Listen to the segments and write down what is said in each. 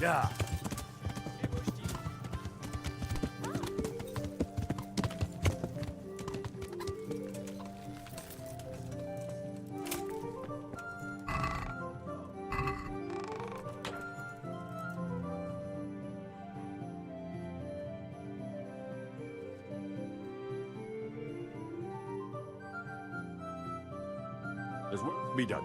Yeah. There's work to be done.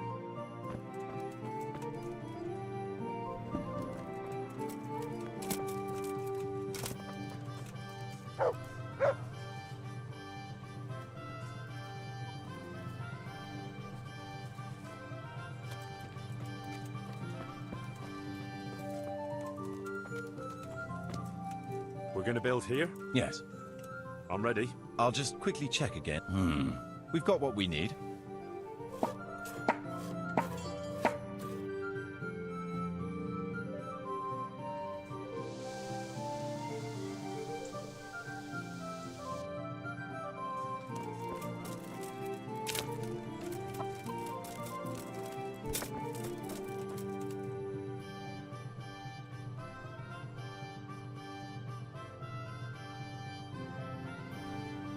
We're gonna build here? Yes. I'm ready. I'll just quickly check again. We've got what we need.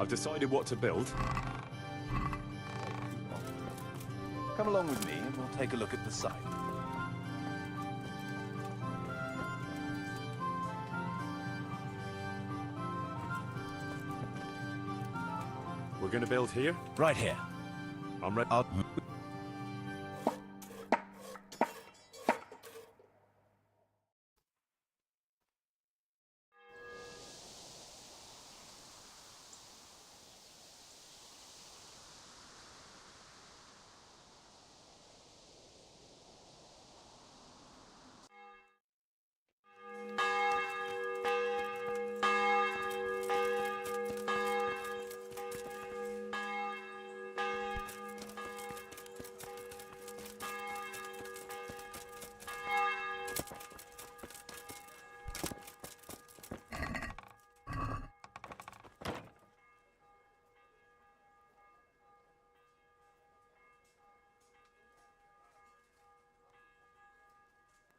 I've decided what to build. Come along with me and we'll take a look at the site. We're gonna build here? Right here. I'm ready.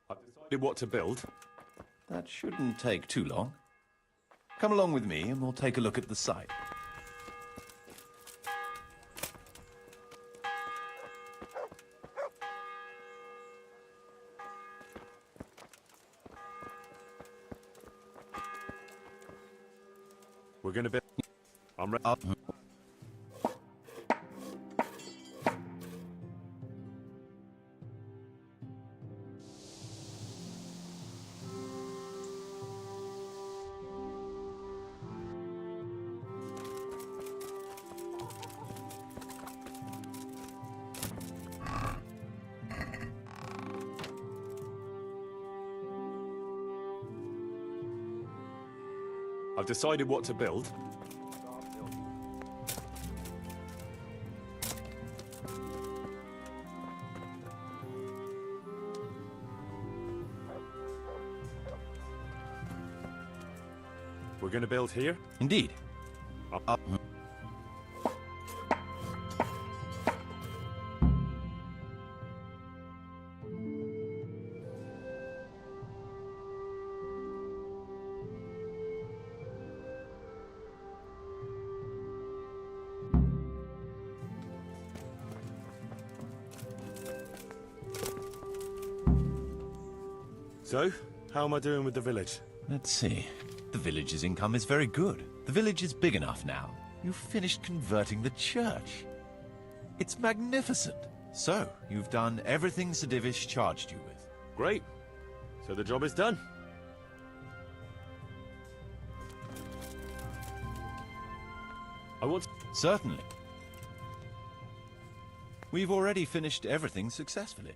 I've decided what to build. That shouldn't take too long. Come along with me and we'll take a look at the site. We're gonna build. I'm ready. I've decided what to build. We're gonna build here? Indeed. Up. So, how am I doing with the village? Let's see. The village's income is very good. The village is big enough now. You've finished converting the church. It's magnificent. So, you've done everything Sir Divish charged you with. Great. So the job is done. I want... Certainly. We've already finished everything successfully.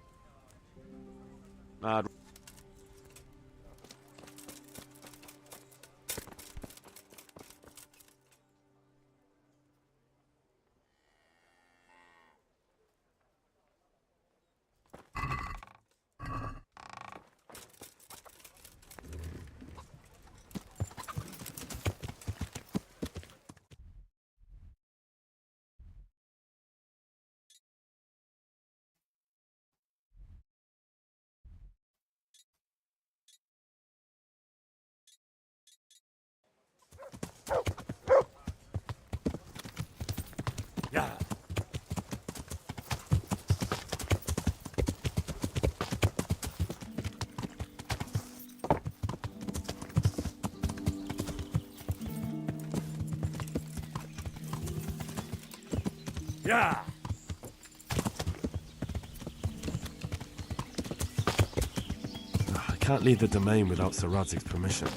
Yeah. I can't leave the domain without Sir Radzig's permission.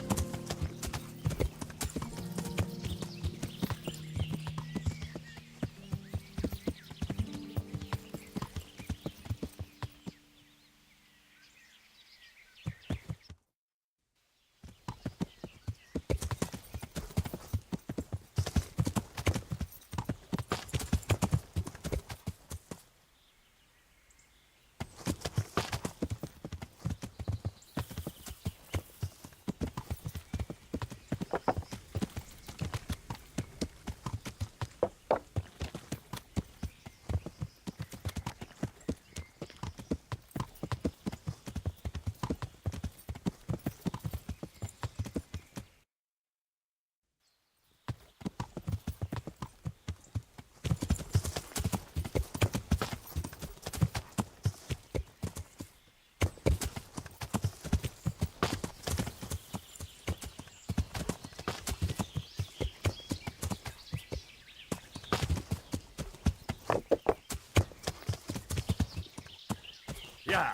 Yeah.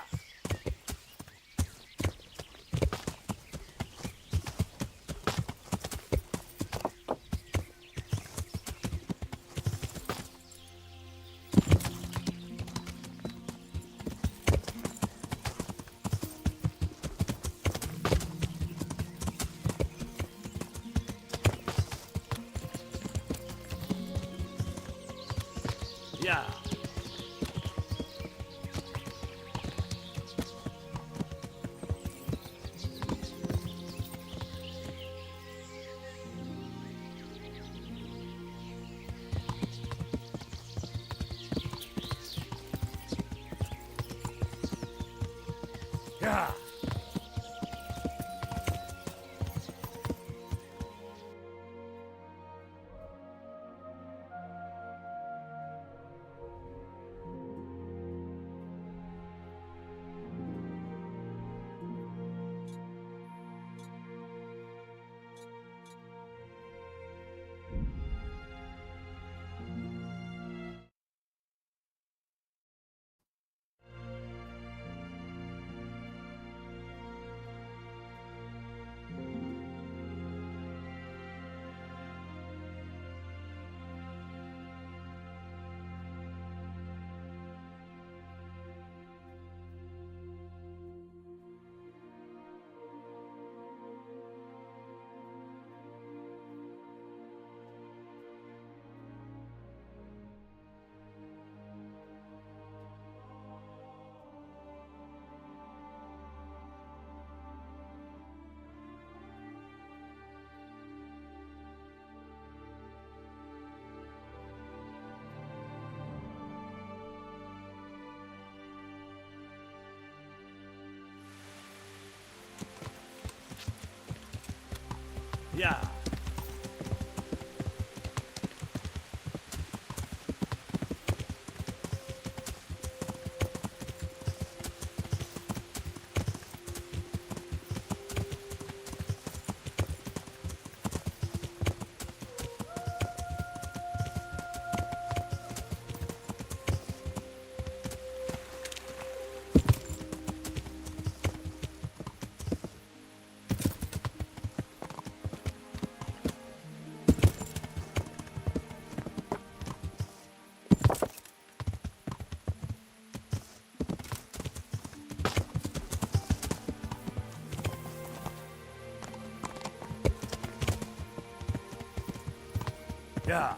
Yeah. Yeah. Yeah. Yeah.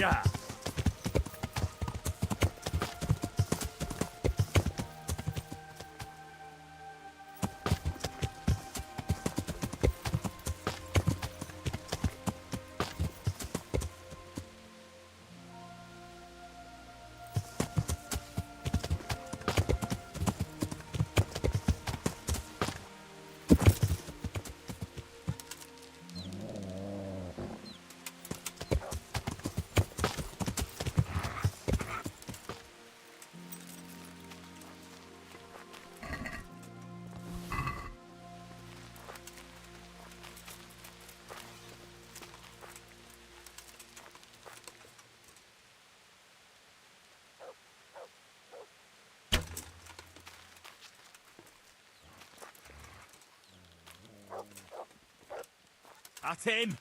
Gotcha! At him!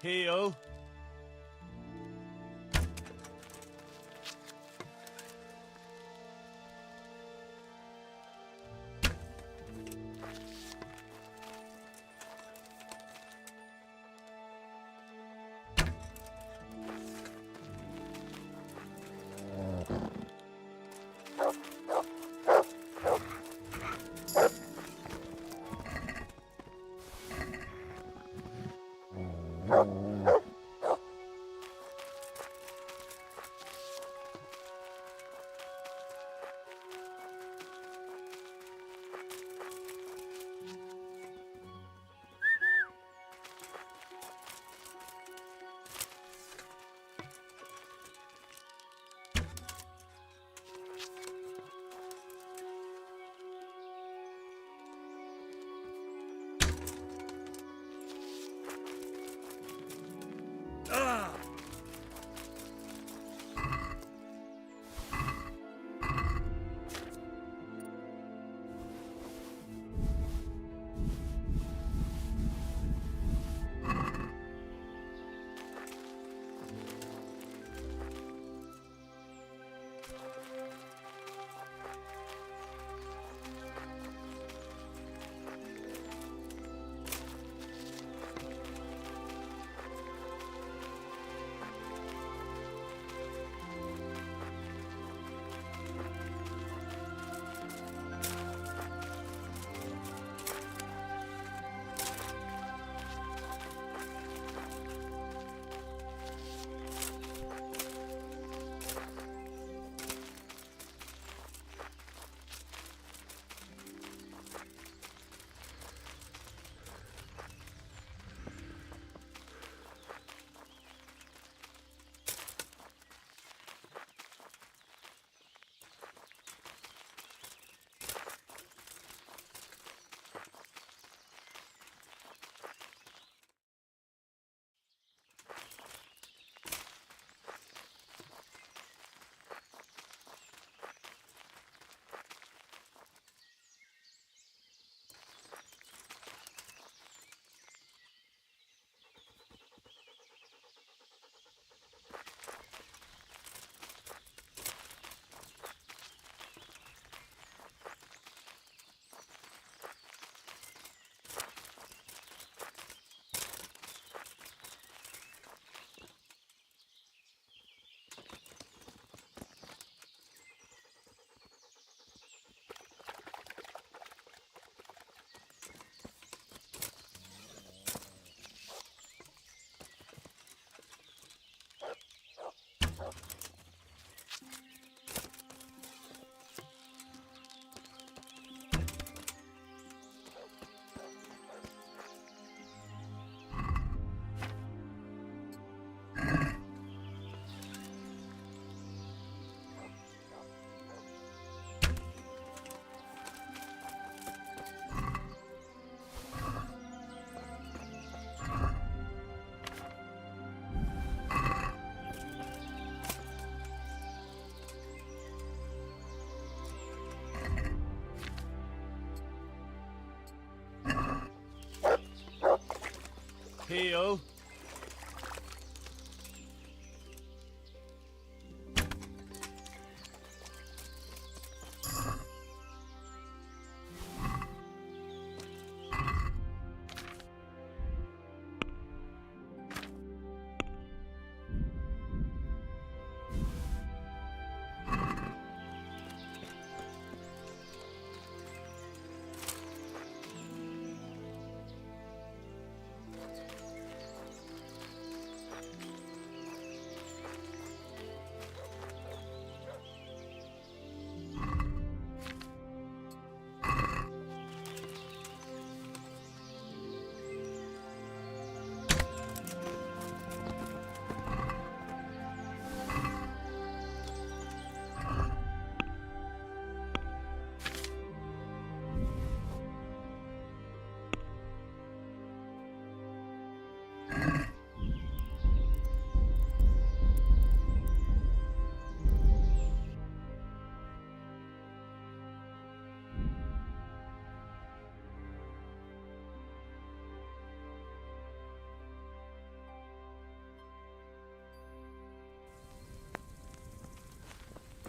Heal. Tropico.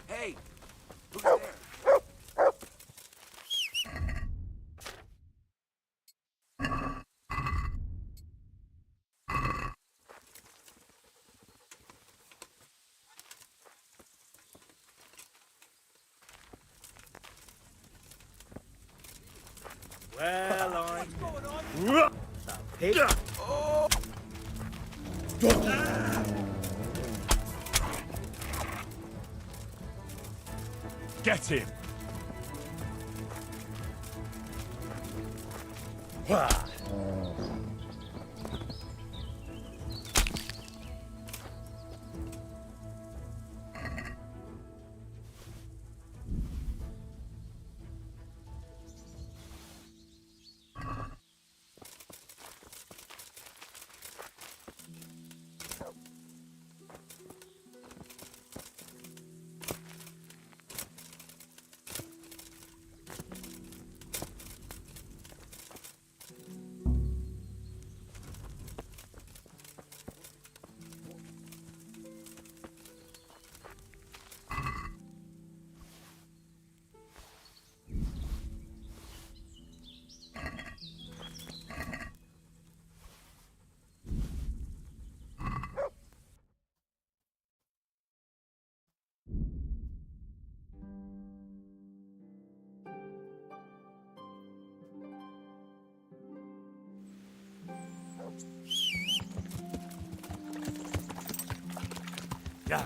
Hey! Who's there? Well, I'm... Pig. Get him! Yeah.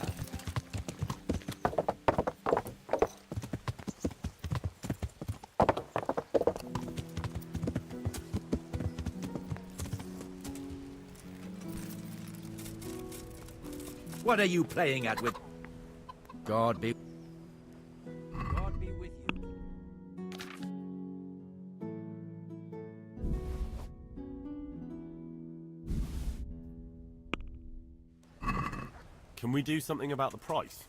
What are you playing at with? God be with you. Can we do something about the price?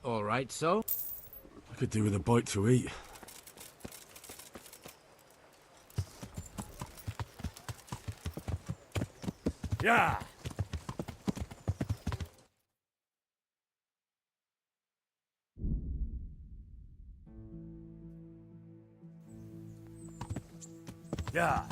All right, so? I could do with a bite to eat. Yeah. Yeah.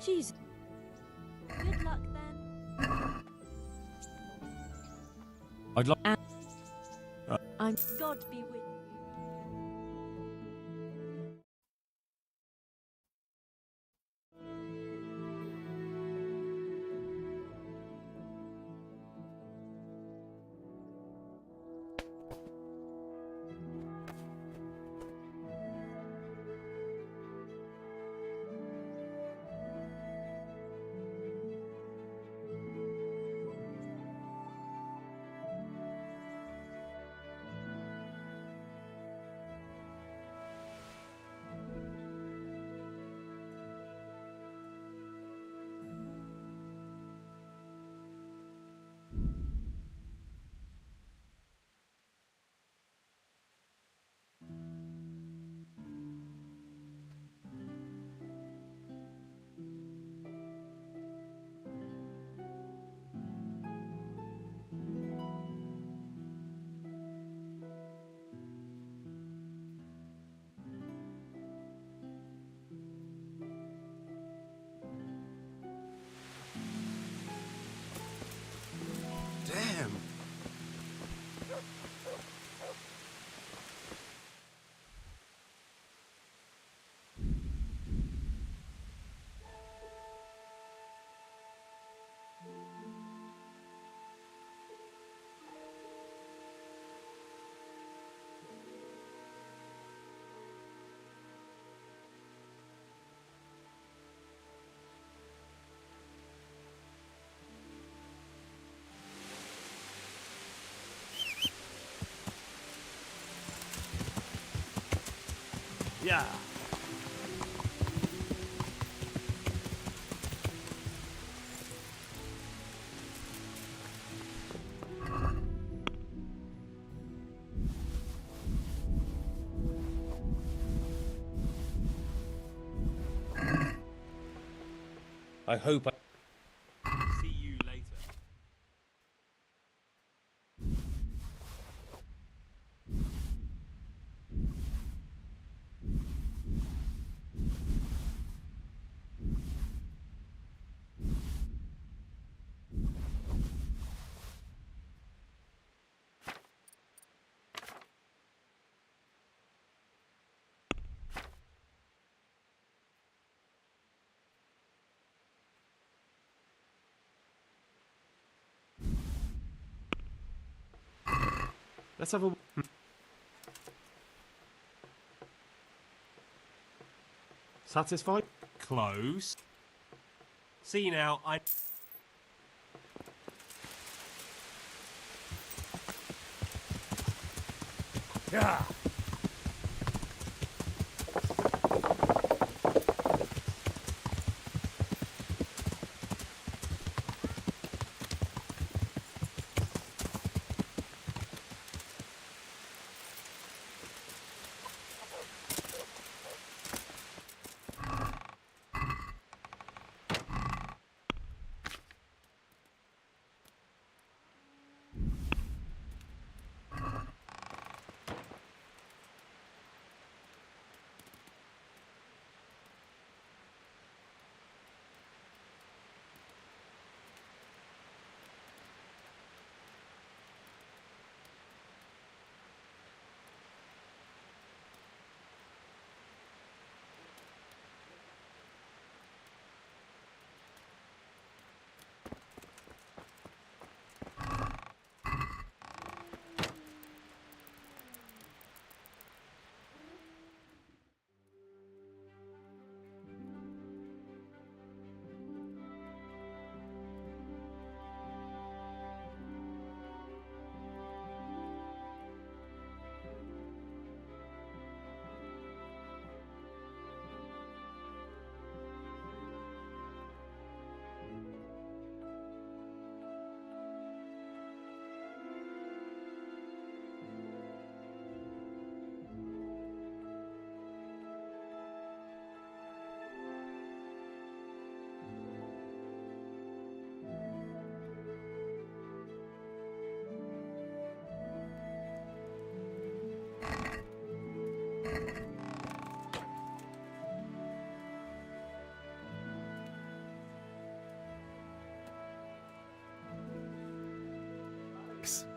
Jeez. Good luck then. I'd like... I'm God be with you. Yeah. I hope I see you later. Let's have a... Satisfied? Close. See now, I... Yeah.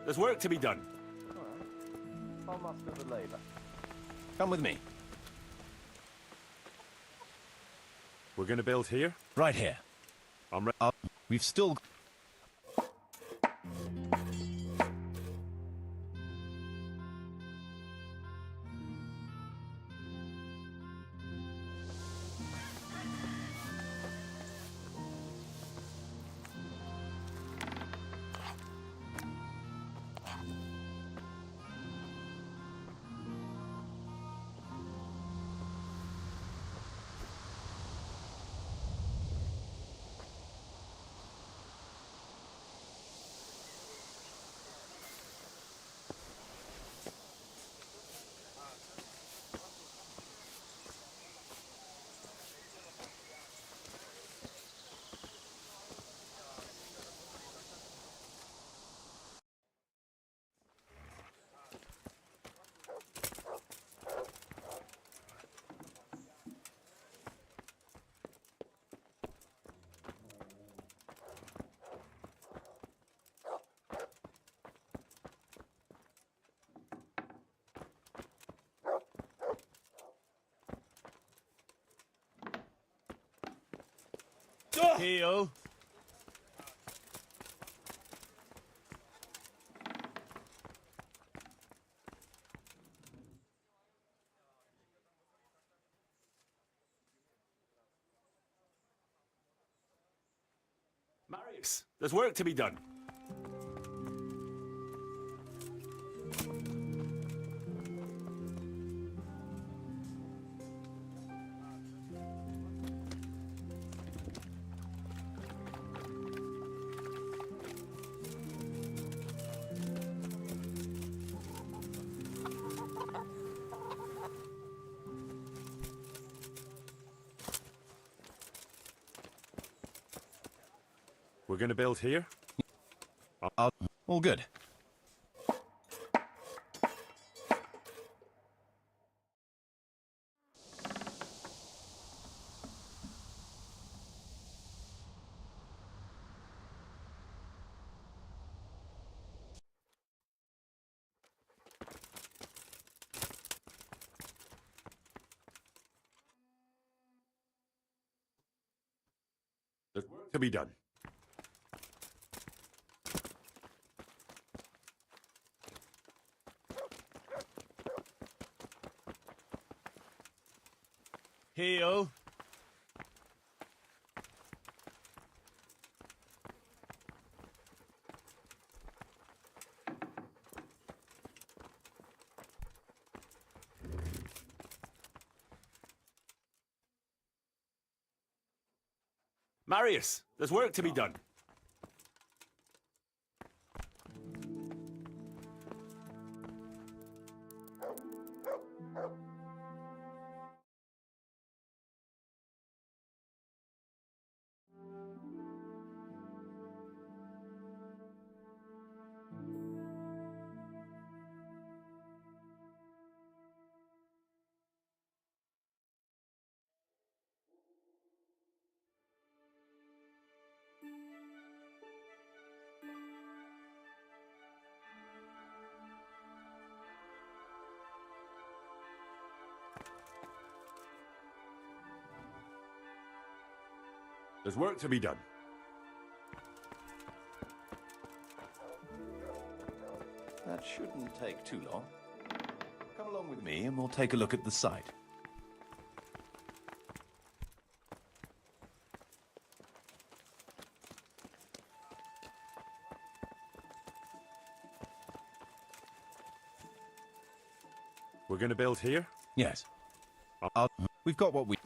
There's work to be done. I'll muster the labour. Come with me. We're gonna build here? Right here. I'm ready. We've still... Heal. Marius, there's work to be done. We're gonna build here? All good. There's work to be done. Heal. Marius, there's work to be done. There's work to be done. That shouldn't take too long. Come along with me and we'll take a look at the site. We're gonna build here? Yes. We've got what we...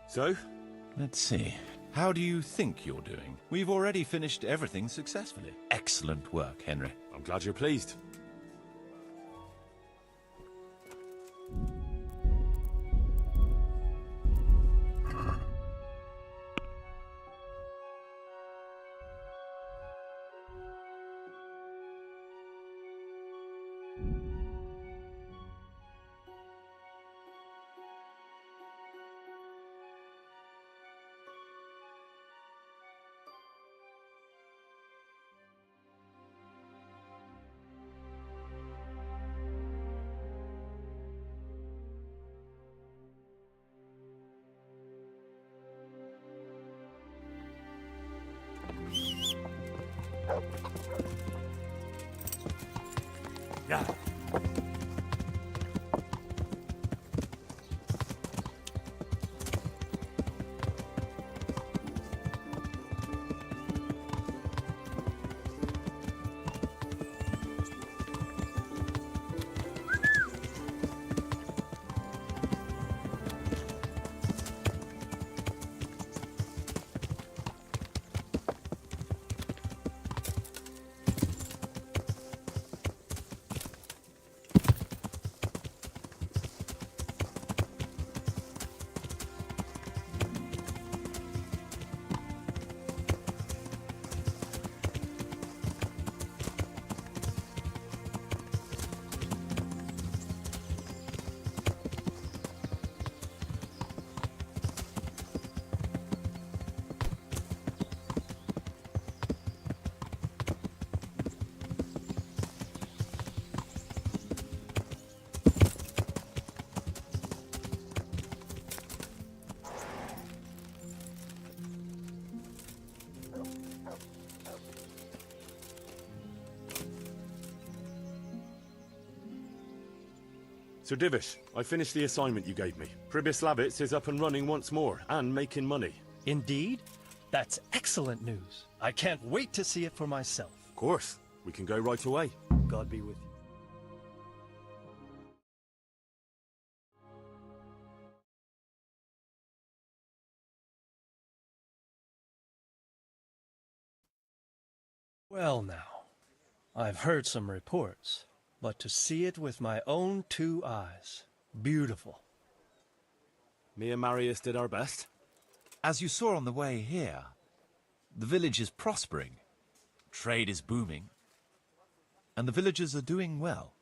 So? Let's see. How do you think you're doing? We've already finished everything successfully. Excellent work, Henry. I'm glad you're pleased. Yeah. So Divish, I finished the assignment you gave me. Pribyslavitz is up and running once more, and making money. Indeed? That's excellent news. I can't wait to see it for myself. course. We can go right away. God be with you. Well now, I've heard some reports, but to see it with my own two eyes, beautiful. Me and Marius did our best. As you saw on the way here, the village is prospering, trade is booming, and the villagers are doing well.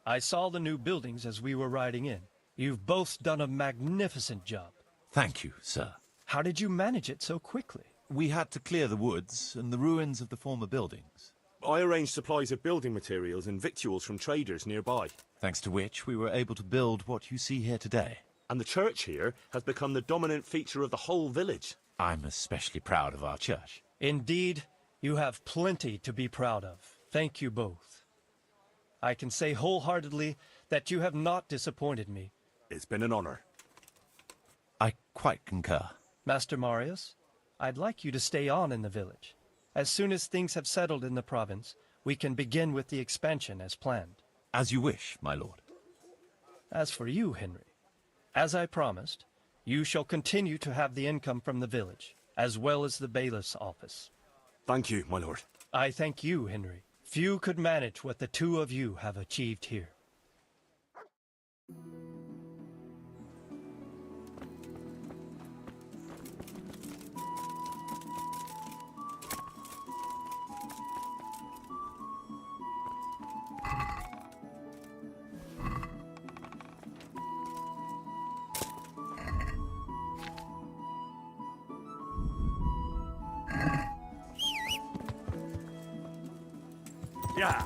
I saw the new buildings as we were riding in. You've both done a magnificent job. Thank you, sir. How did you manage it so quickly? We had to clear the woods and the ruins of the former buildings, I arranged supplies of building materials and victuals from traders nearby. thanks to which we were able to build what you see here today. And the church here has become the dominant feature of the whole village. I'm especially proud of our church. Indeed, you have plenty to be proud of. Thank you both. I can say wholeheartedly that you have not disappointed me. It's been an honor. I quite concur. Master Marius, I'd like you to stay on in the village. As soon as things have settled in the province, we can begin with the expansion as planned. As you wish, my lord. As for you, Henry, as I promised, you shall continue to have the income from the village, as well as the bailiff's office. Thank you, my lord. I thank you, Henry. Few could manage what the two of you have achieved here. Yeah.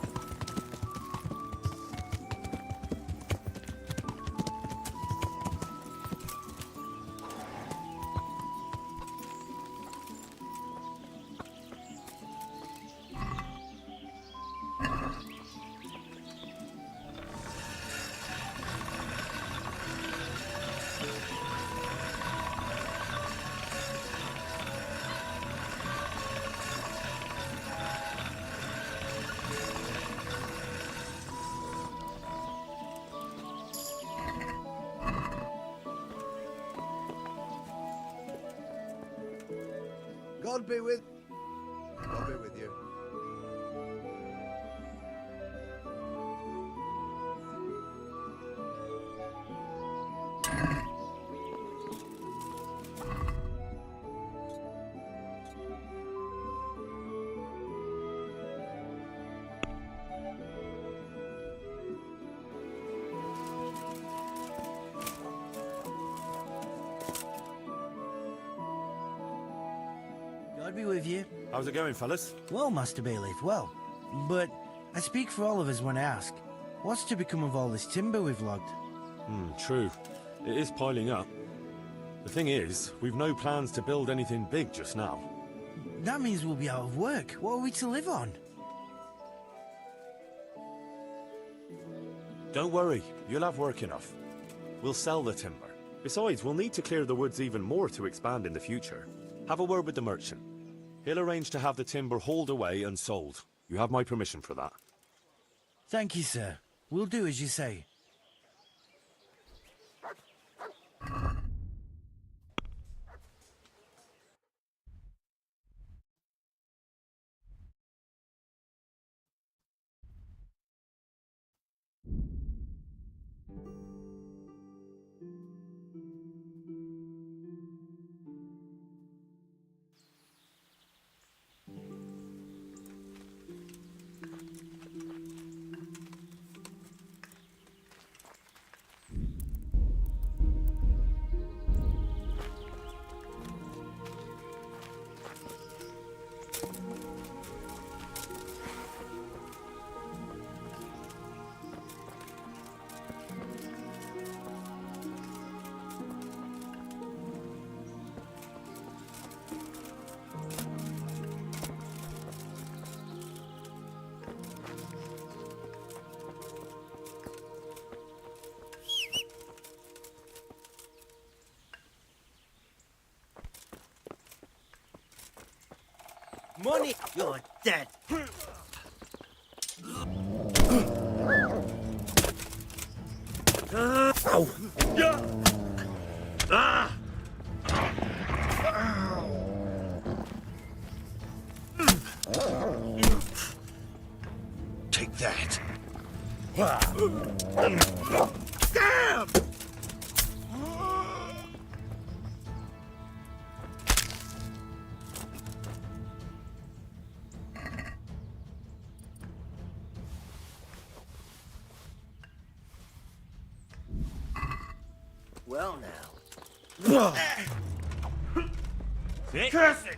God be with you. God be with you. How's it going, fellas? Well, Master Bailiff, well. But I speak for all of us when I ask, what's to become of all this timber we've logged? True. It is piling up. The thing is, we've no plans to build anything big just now. That means we'll be out of work. What are we to live on? Don't worry, you'll have work enough. We'll sell the timber. Besides, we'll need to clear the woods even more to expand in the future. Have a word with the merchant. He'll arrange to have the timber hauled away and sold. You have my permission for that. Thank you, sir. We'll do as you say. Money! You're dead! Take that. Well now. Curse it!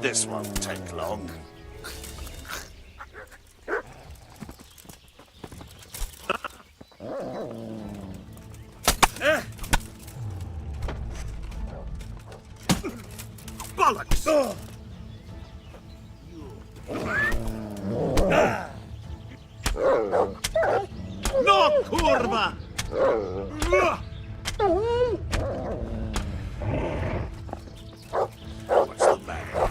This won't take long. Bollocks! No, kurwa! What's the matter?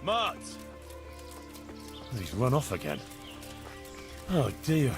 Mart! He's run off again. Oh dear.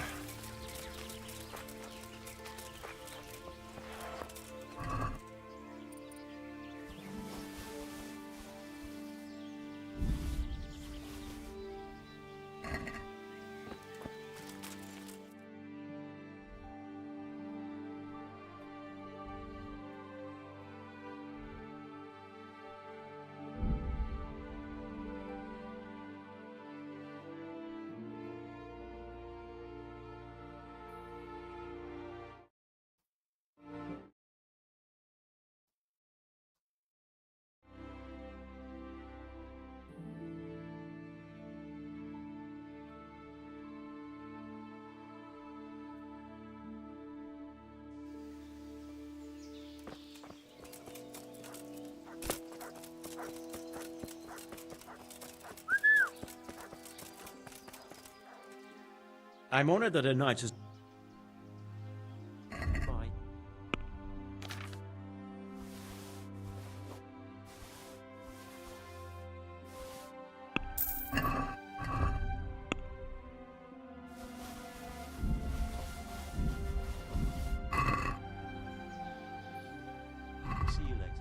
I'm honored that a knight has... See you later.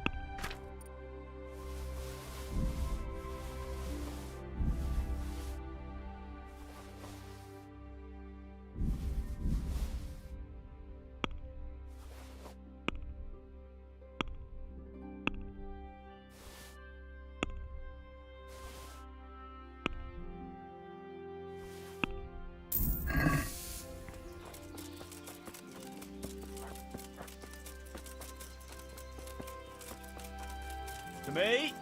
to me.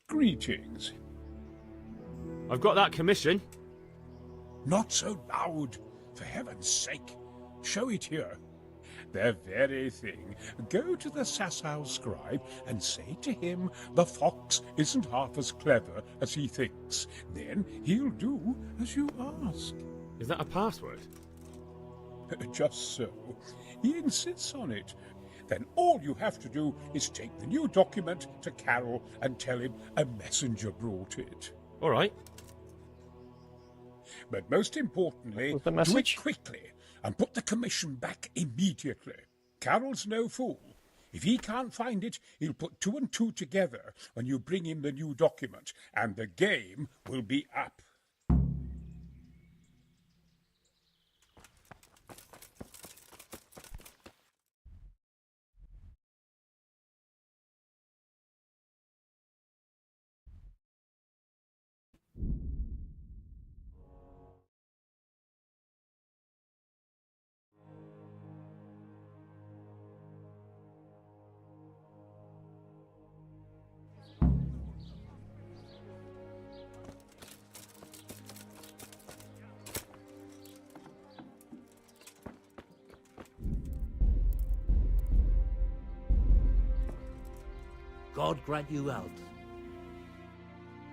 Greetings. I've got that commission. Not so loud, for heaven's sake. Show it here. The very thing. Go to the Sasau scribe and say to him the fox isn't half as clever as he thinks. Then he'll do as you ask. Is that a password? Just so. He insists on it. Then all you have to do is take the new document to Carol and tell him a messenger brought it. All right. But most importantly, What's the do message? it quickly and put the commission back immediately. Carol's no fool. If he can't find it, he'll put 2 and 2 together when you bring him the new document, and the game will be up. God grant you health.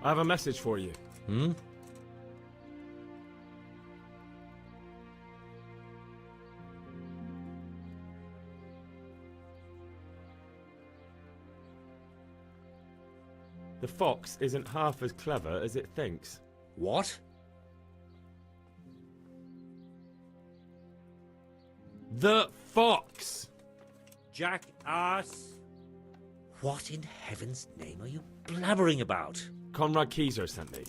I have a message for you. Hmm? The fox isn't half as clever as it thinks. What? The fox! Jackass? What in heaven's name are you blabbering about? Conrad Keyser sent me.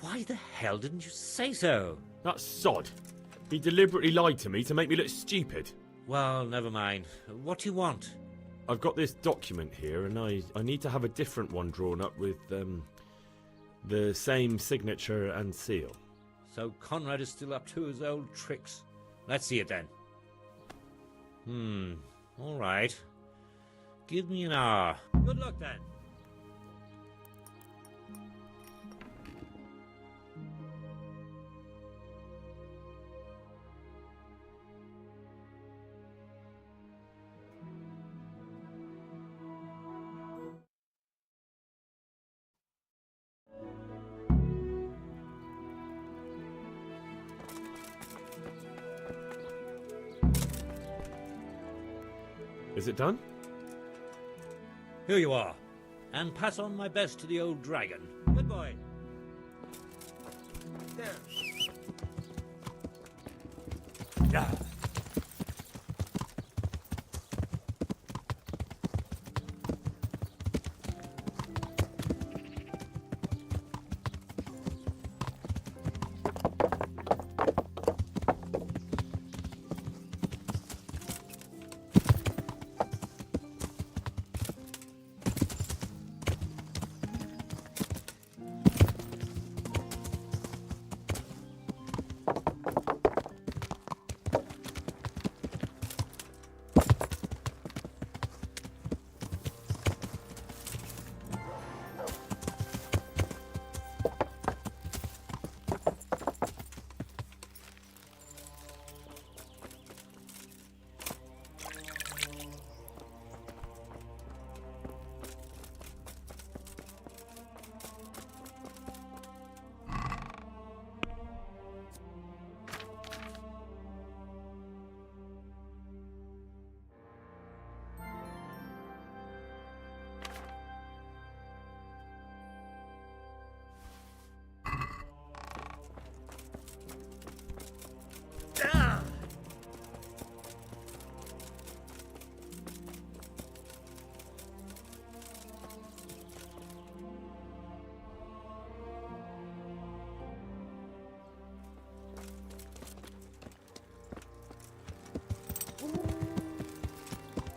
Why the hell didn't you say so? That sod. He deliberately lied to me to make me look stupid. Well, never mind. What do you want? I've got this document here, and I need to have a different one drawn up with the same signature and seal. So Conrad is still up to his old tricks. Let's see it then. All right. Give me an hour. Good luck then. Is it done? Here you are. And pass on my best to the old dragon. Good boy. There.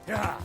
Yeah.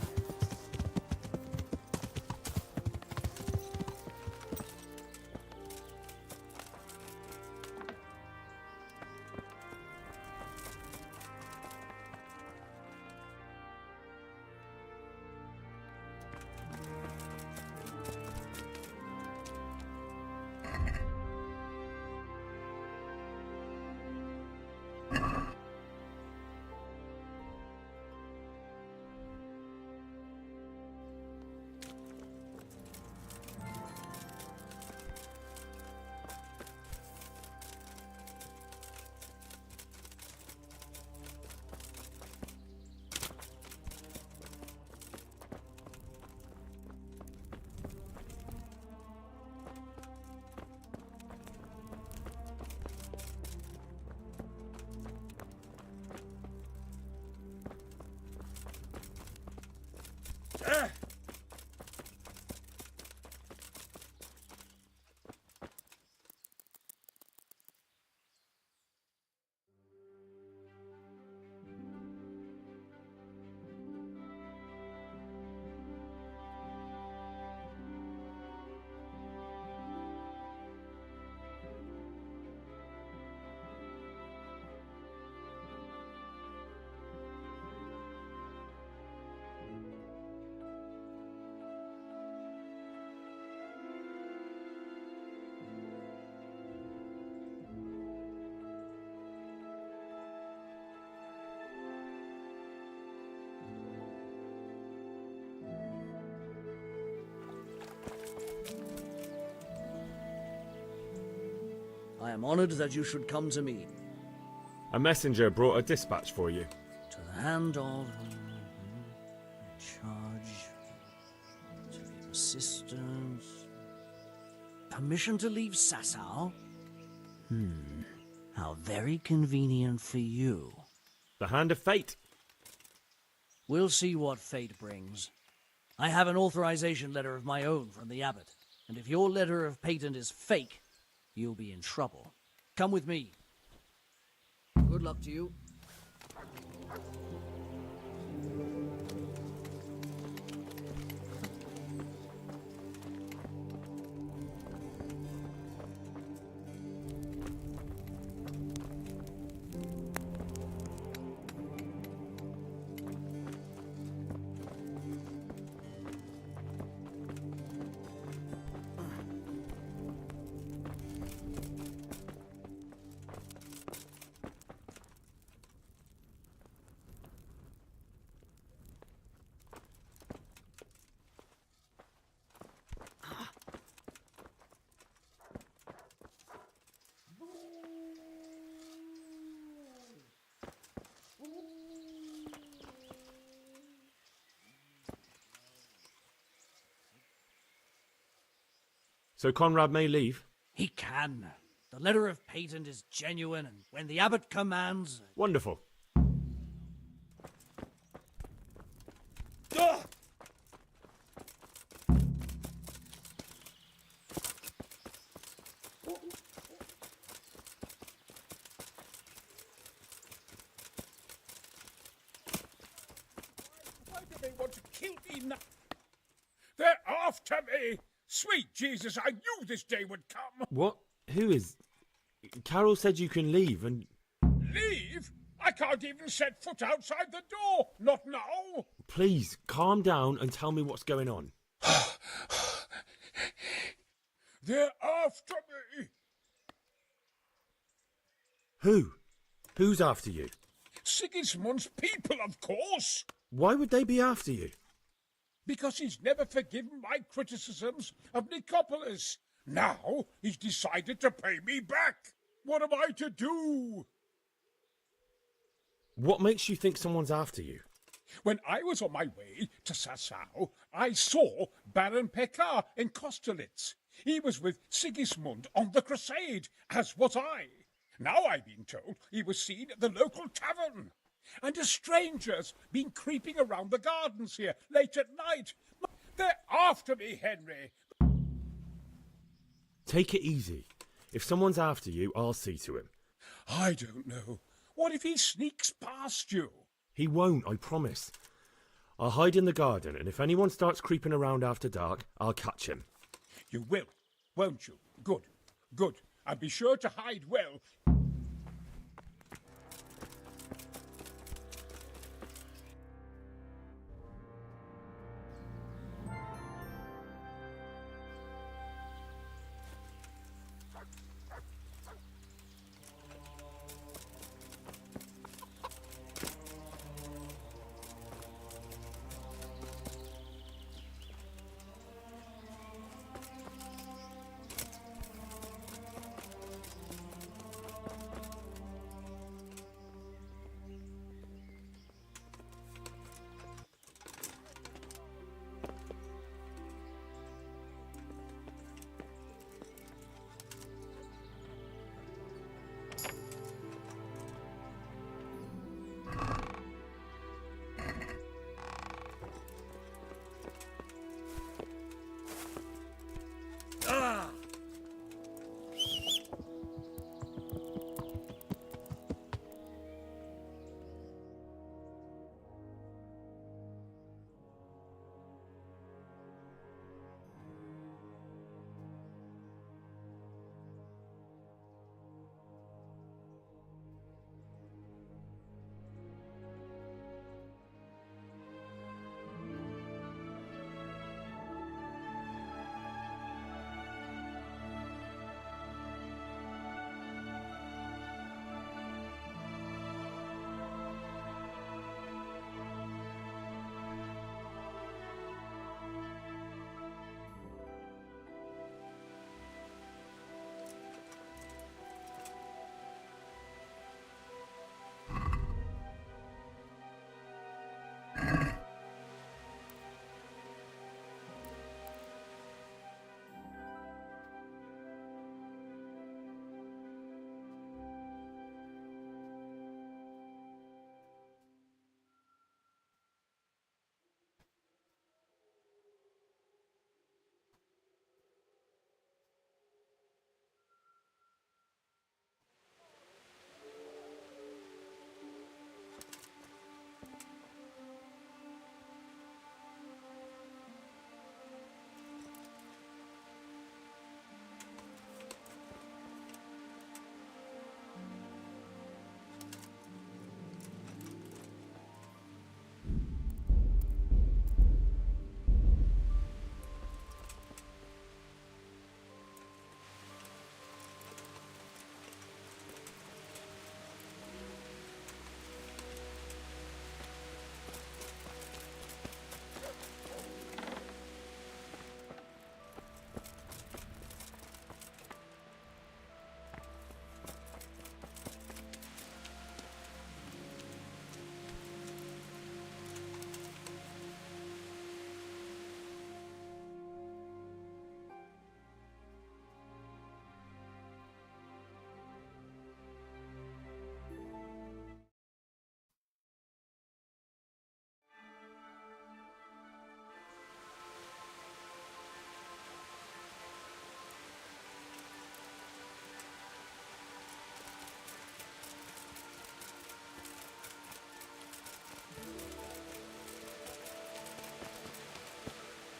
I am honored that you should come to me. A messenger brought a dispatch for you. To the hand of charge, to leave assistance, permission to leave Sasau. How very convenient for you. The hand of fate. We'll see what fate brings. I have an authorization letter of my own from the abbot, and if your letter of patent is fake, you'll be in trouble. Come with me. Good luck to you. So Conrad may leave? He can. The letter of patent is genuine, and when the abbot commands... Wonderful. Why do they want to kill me now? They're after me! Sweet Jesus, I knew this day would come! What? Who is... Carol said you can leave and... Leave? I can't even set foot outside the door! Not now! Please, calm down and tell me what's going on. They're after me! Who? Who's after you? Sigismund's people, of course! Why would they be after you? Because he's never forgiven my criticisms of Nicopolis. Now he's decided to pay me back. What am I to do? What makes you think someone's after you? When I was on my way to Sasau, I saw Baron Pekar in Kosterlitz. He was with Sigismund on the crusade, as was I. Now I've been told he was seen at the local tavern. And a stranger's been creeping around the gardens here late at night. They're after me, Henry. Take it easy. If someone's after you, I'll see to him. I don't know. What if he sneaks past you? He won't, I promise. I'll hide in the garden, and if anyone starts creeping around after dark, I'll catch him. You will, won't you? Good, good. And be sure to hide well.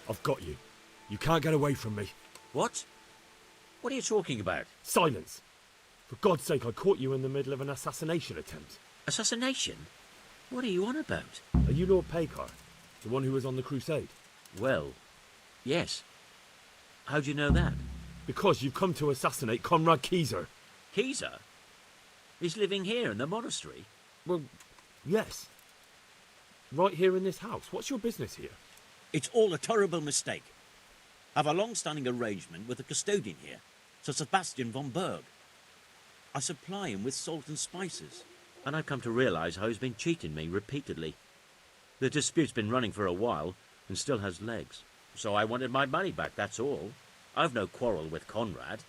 I've got you. You can't get away from me. What? What are you talking about? Silence! For God's sake, I caught you in the middle of an assassination attempt. Assassination? What are you on about? Are you Lord Pagar? The one who was on the crusade? Well, yes. How do you know that? Because you've come to assassinate Conrad Keyser. Keyser? He's living here in the monastery? Well, yes. Right here in this house. What's your business here? It's all a terrible mistake. I've a long-standing arrangement with the custodian here, Sir Sebastian von Berg. I supply him with salt and spices. And I've come to realise how he's been cheating me repeatedly. The dispute's been running for a while and still has legs. So I wanted my money back, that's all. I've no quarrel with Conrad.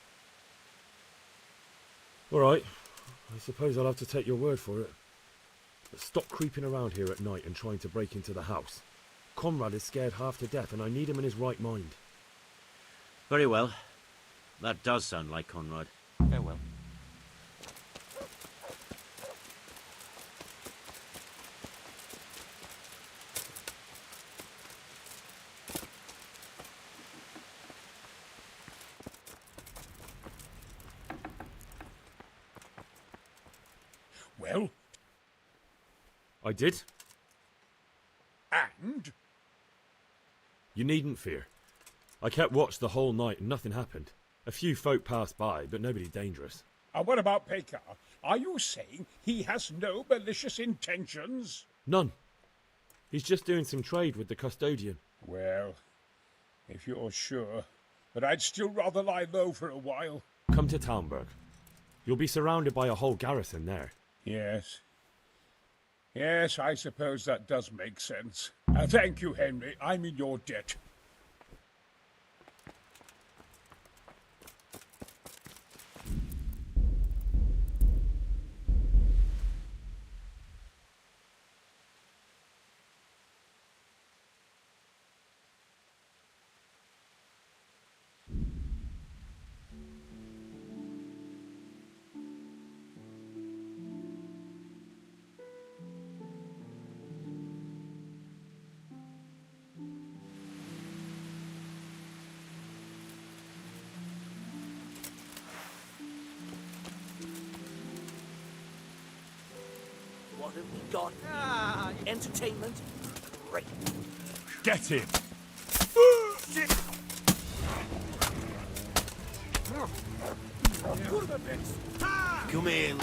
All right. I suppose I'll have to take your word for it. But stop creeping around here at night and trying to break into the house. Conrad is scared half to death and I need him in his right mind. Very well. That does sound like Conrad. Farewell. I did. And? You needn't fear. I kept watch the whole night and nothing happened. A few folk passed by, but nobody dangerous. And what about Pekar? Are you saying he has no malicious intentions? None. He's just doing some trade with the custodian. Well, if you're sure, but I'd still rather lie low for a while. Come to Talmberg. You'll be surrounded by a whole garrison there. Yes. Yes, I suppose that does make sense. Thank you, Henry. I'm in your debt. What have we got? Entertainment? Great. Get him! Come in.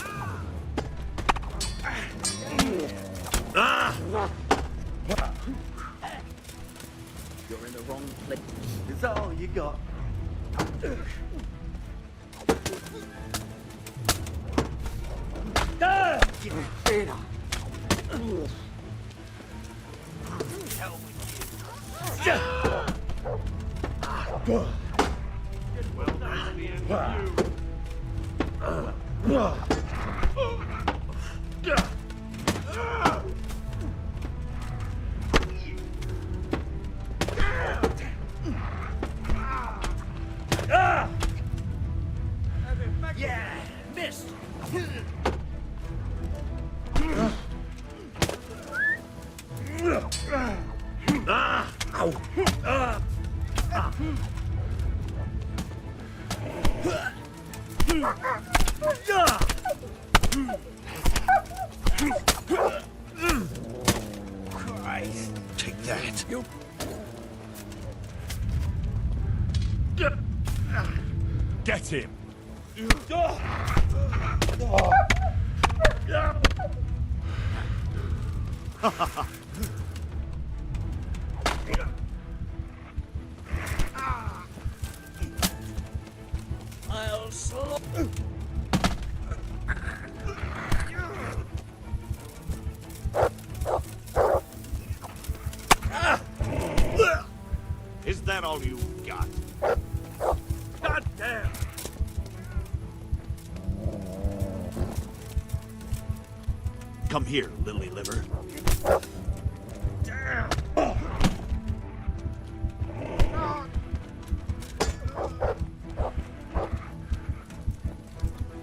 You're in the wrong place. Is that all you got? Yeah, missed. Christ, take that. Get him! I'll slow. Is that all you've got? God damn! Come here, lily liver.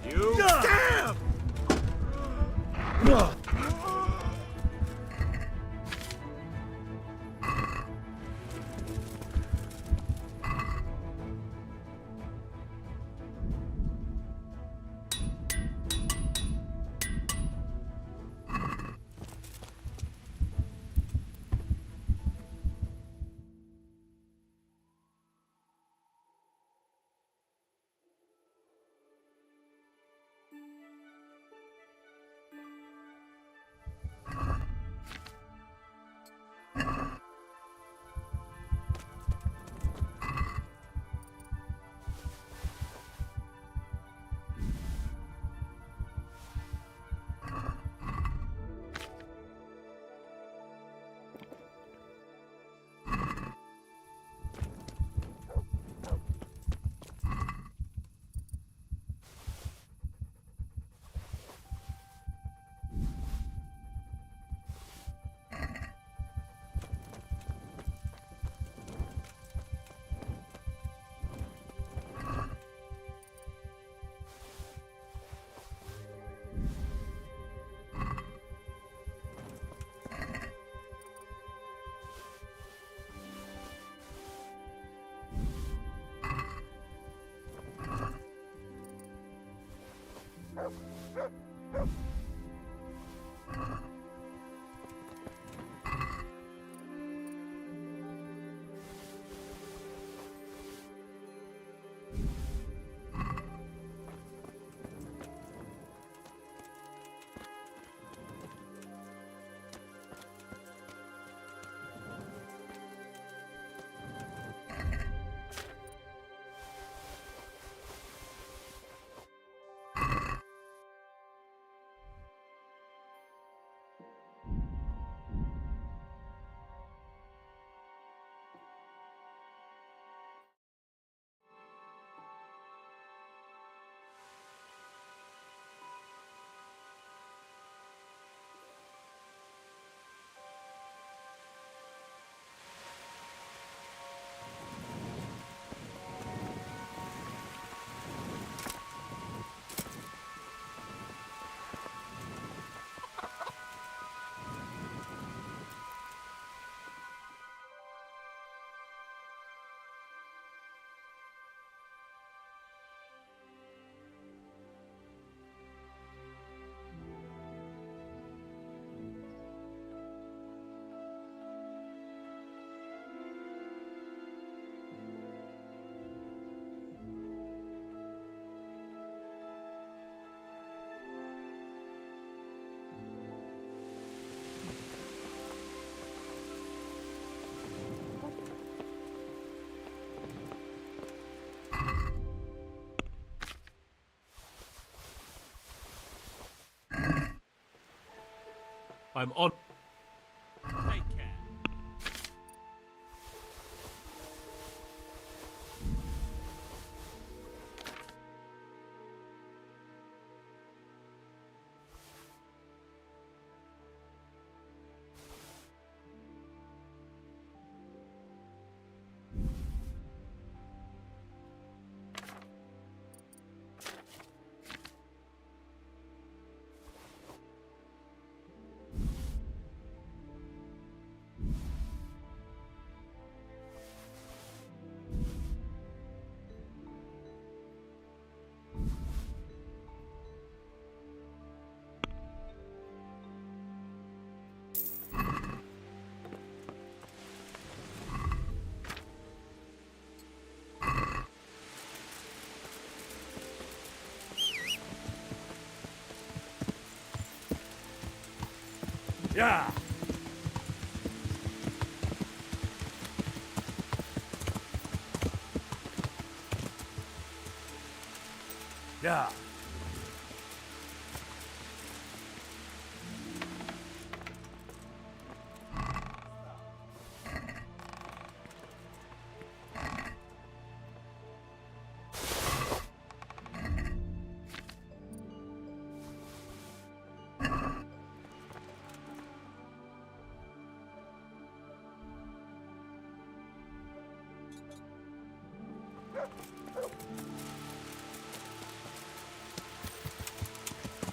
You damn! I'm on. Take care. Yeah. Yeah.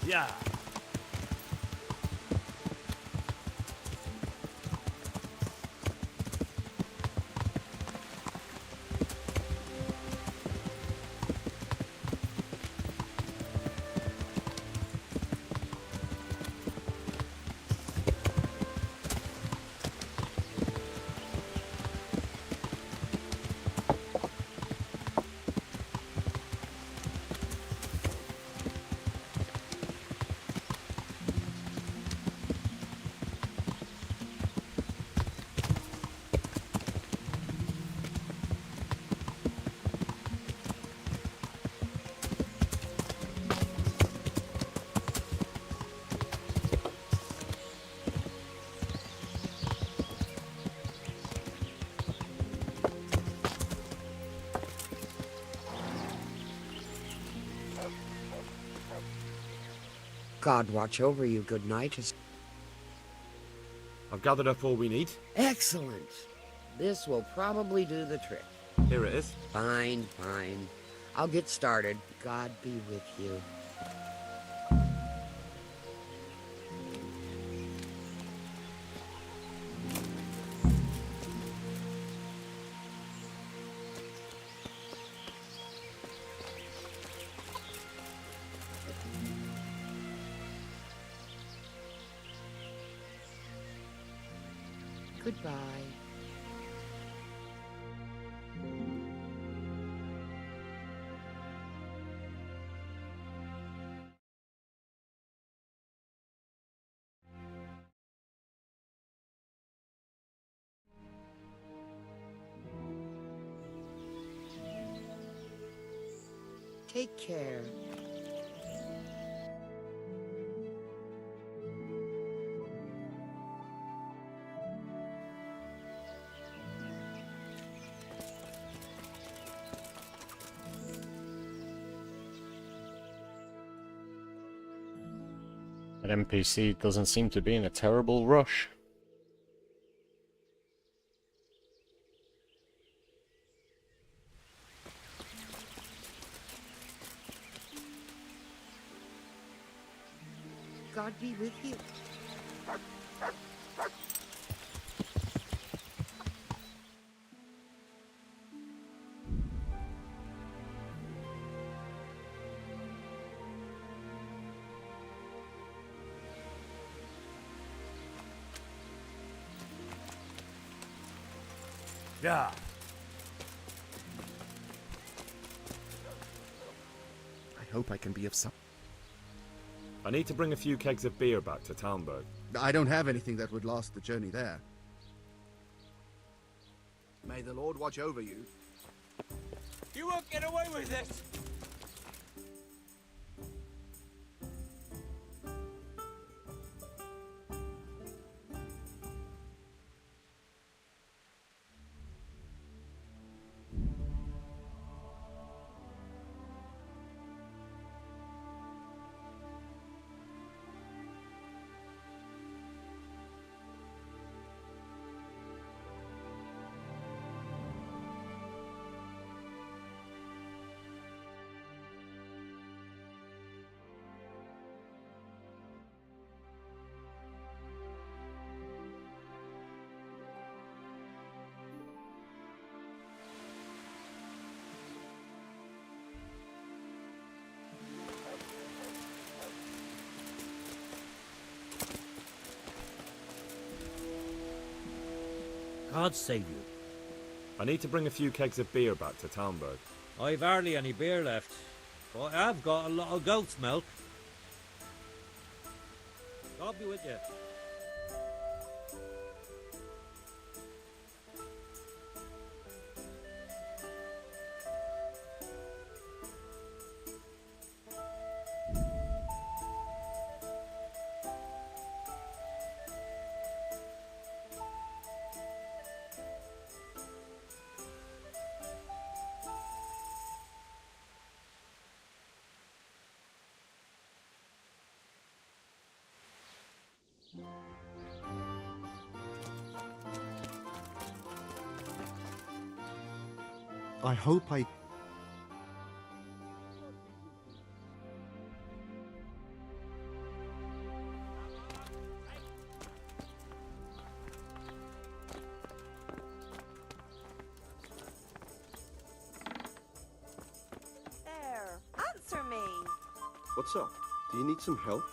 Yeah. God watch over you. Good night. I've gathered up all we need. Excellent. This will probably do the trick. Here it is. Fine, fine. I'll get started. God be with you. Goodbye. Take care. That NPC doesn't seem to be in a terrible rush. God be with you. Yeah. I hope I can be of some... I need to bring a few kegs of beer back to Talmberg. I don't have anything that would last the journey there. May the Lord watch over you. You won't get away with this! God save you. I need to bring a few kegs of beer back to Talmberg. I've hardly any beer left, but I've got a lot of goat's milk. God be with you. I hope I... There, answer me. What's up? Do you need some help?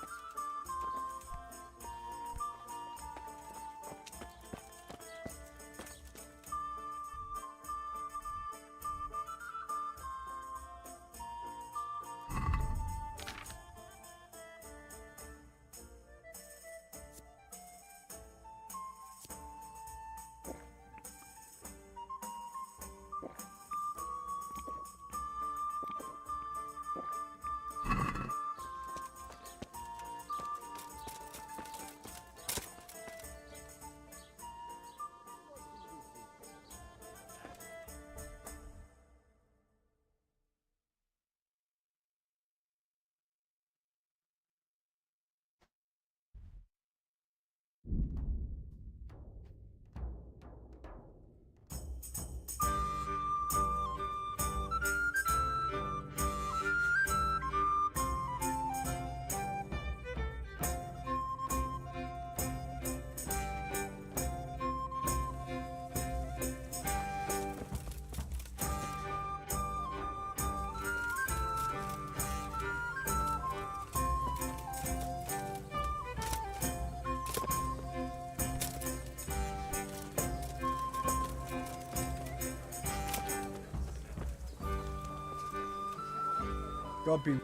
God be...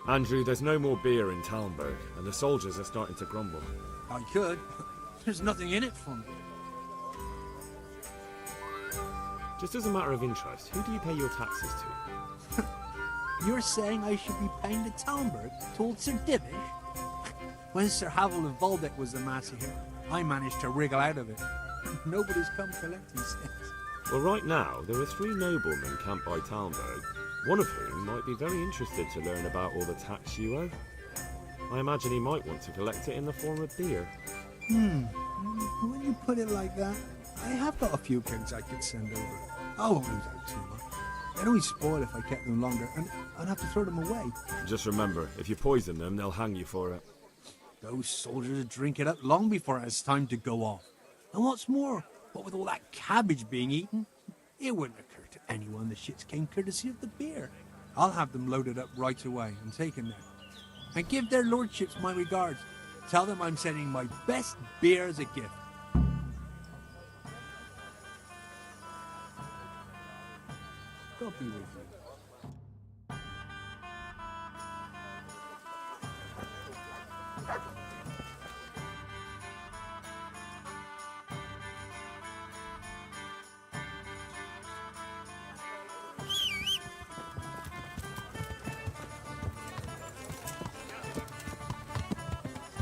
Andrew, there's no more beer in Talmberg, and the soldiers are starting to grumble. I could. There's nothing in it for me. Just as a matter of interest, who do you pay your taxes to? You're saying I should be paying to Talmberg, told Sir Divish? When Sir Havel of Waldeck was the master here, I managed to wriggle out of it. Nobody's come collecting since. Well, right now, there are 3 noblemen camped by Talmberg, one of whom might be very interested to learn about all the tax you owe. I imagine he might want to collect it in the form of beer. When you put it like that, I have got a few kegs I could send over. I won't lose out too much. They'd only spoil if I kept them longer, and I'd have to throw them away. Just remember, if you poison them, they'll hang you for it. Those soldiers would drink it up long before it has time to go off. And what's more, what with all that cabbage being eaten, it wouldn't occur to anyone the shits came courtesy of the beer. I'll have them loaded up right away and taken there. And give their lordships my regards. Tell them I'm sending my best beer as a gift. God be with you.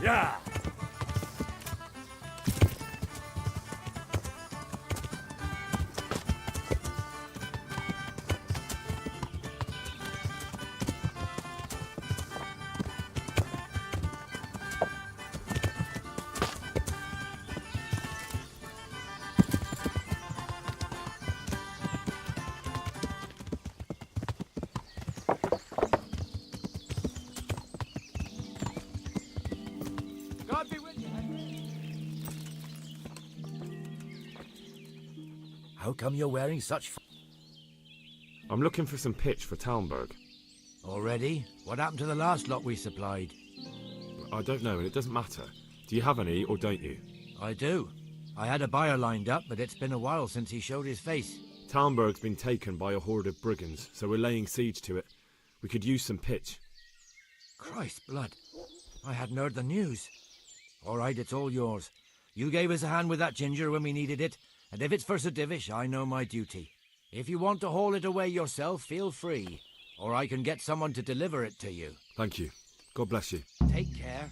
Yeah! How come you're wearing such... I'm looking for some pitch for Talmberg. Already? What happened to the last lot we supplied? I don't know, and it doesn't matter. Do you have any, or don't you? I do. I had a buyer lined up, but it's been a while since he showed his face. Talmberg's been taken by a horde of brigands, so we're laying siege to it. We could use some pitch. Christ blood. I hadn't heard the news. All right, it's all yours. You gave us a hand with that ginger when we needed it, and if it's for Sir Divish, I know my duty. If you want to haul it away yourself, feel free, or I can get someone to deliver it to you. Thank you. God bless you. Take care.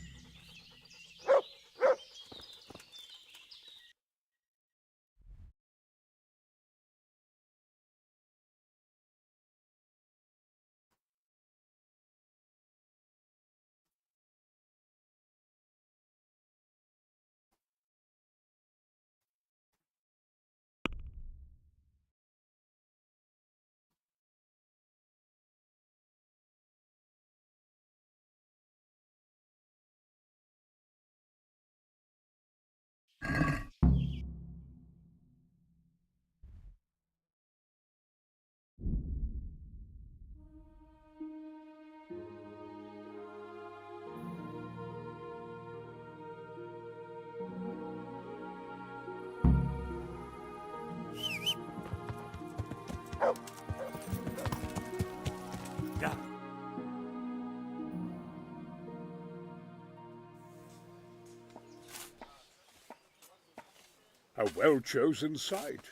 A well-chosen site.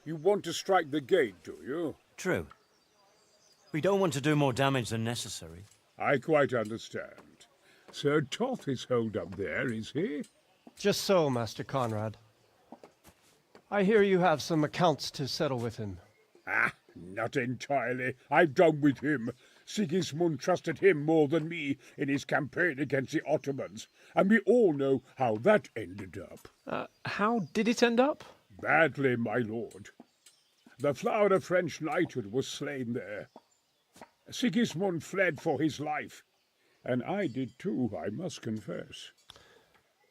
You want to strike the gate, do you? True. We don't want to do more damage than necessary. I quite understand. Sir Toth is holed up there, is he? Just so, Master Conrad. I hear you have some accounts to settle with him. Ah, not entirely. I've done with him. Sigismund trusted him more than me in his campaign against the Ottomans, and we all know how that ended up. How did it end up? Badly, my lord. The flower of French knighthood was slain there. Sigismund fled for his life, and I did too, I must confess.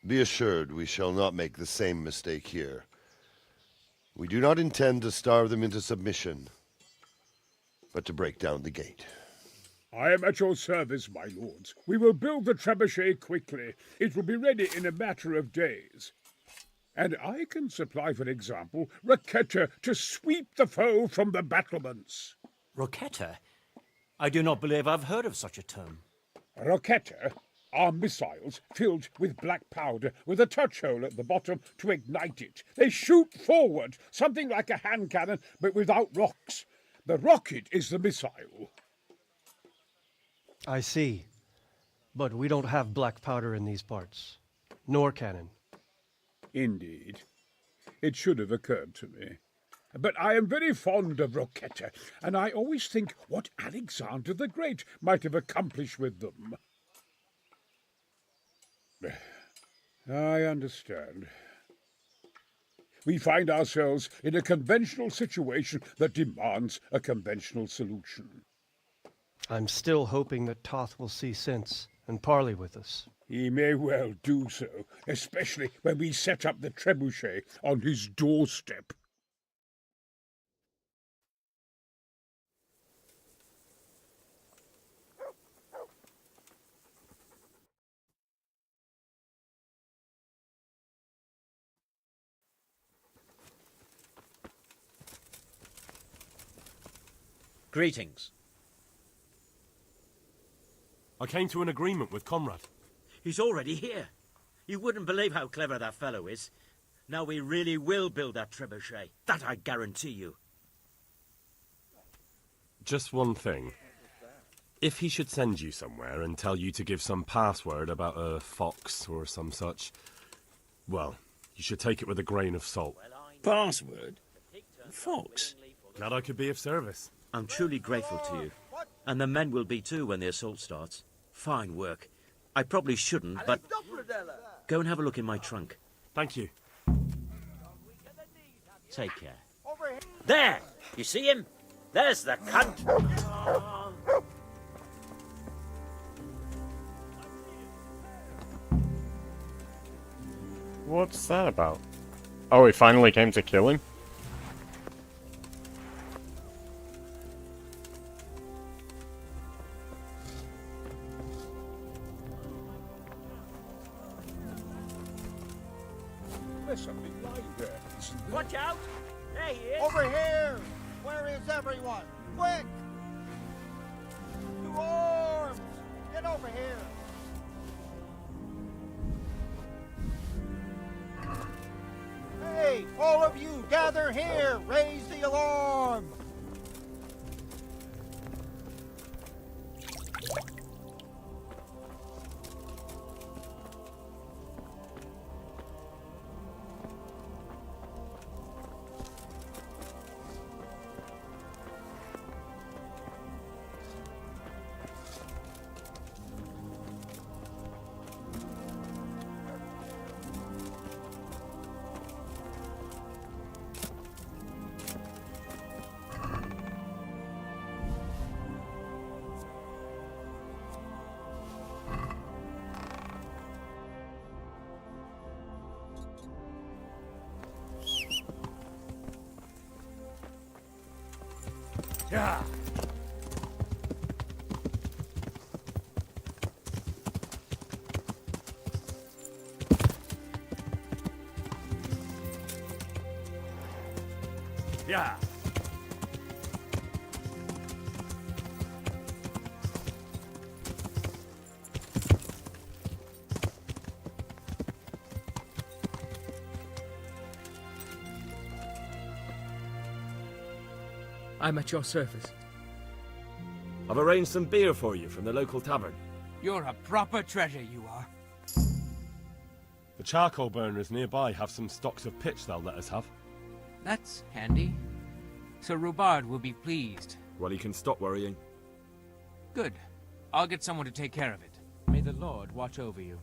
Be assured we shall not make the same mistake here. We do not intend to starve them into submission, but to break down the gate. I am at your service, my lords. We will build the trebuchet quickly. It will be ready in a matter of days. And I can supply, for example, Roquetta to sweep the foe from the battlements. Roquetta? I do not believe I've heard of such a term. Roquetta are missiles filled with black powder with a touch hole at the bottom to ignite it. They shoot forward, something like a hand cannon, but without rocks. The rocket is the missile. I see. But we don't have black powder in these parts. Nor cannon. Indeed. It should have occurred to me. But I am very fond of Roquetta, and I always think what Alexander the Great might have accomplished with them. I understand. We find ourselves in a conventional situation that demands a conventional solution. I'm still hoping that Toth will see sense and parley with us. He may well do so, especially when we set up the trebuchet on his doorstep. Greetings. I came to an agreement with Conrad. He's already here. You wouldn't believe how clever that fellow is. Now we really will build that trebuchet. That I guarantee you. Just one thing. If he should send you somewhere and tell you to give some password about a fox or some such, well, you should take it with a grain of salt. Password? Fox? Glad I could be of service. I'm truly grateful to you. And the men will be too when the assault starts. Fine work. I probably shouldn't, but go and have a look in my trunk. Thank you. Take care. There! You see him? There's the cunt! What's that about? Oh, he finally came to kill him? There's something lying there, isn't there? Watch out! There he is! Over here! Where is everyone? Quick! To arms! Get over here! Hey, all of you, gather here! Raise the alarm! Yeah. Yeah. I'm at your service. I've arranged some beer for you from the local tavern. You're a proper treasure, you are. The charcoal burners nearby have some stocks of pitch they'll let us have. That's handy. Sir Rubard will be pleased. Well, he can stop worrying. Good. I'll get someone to take care of it. May the Lord watch over you.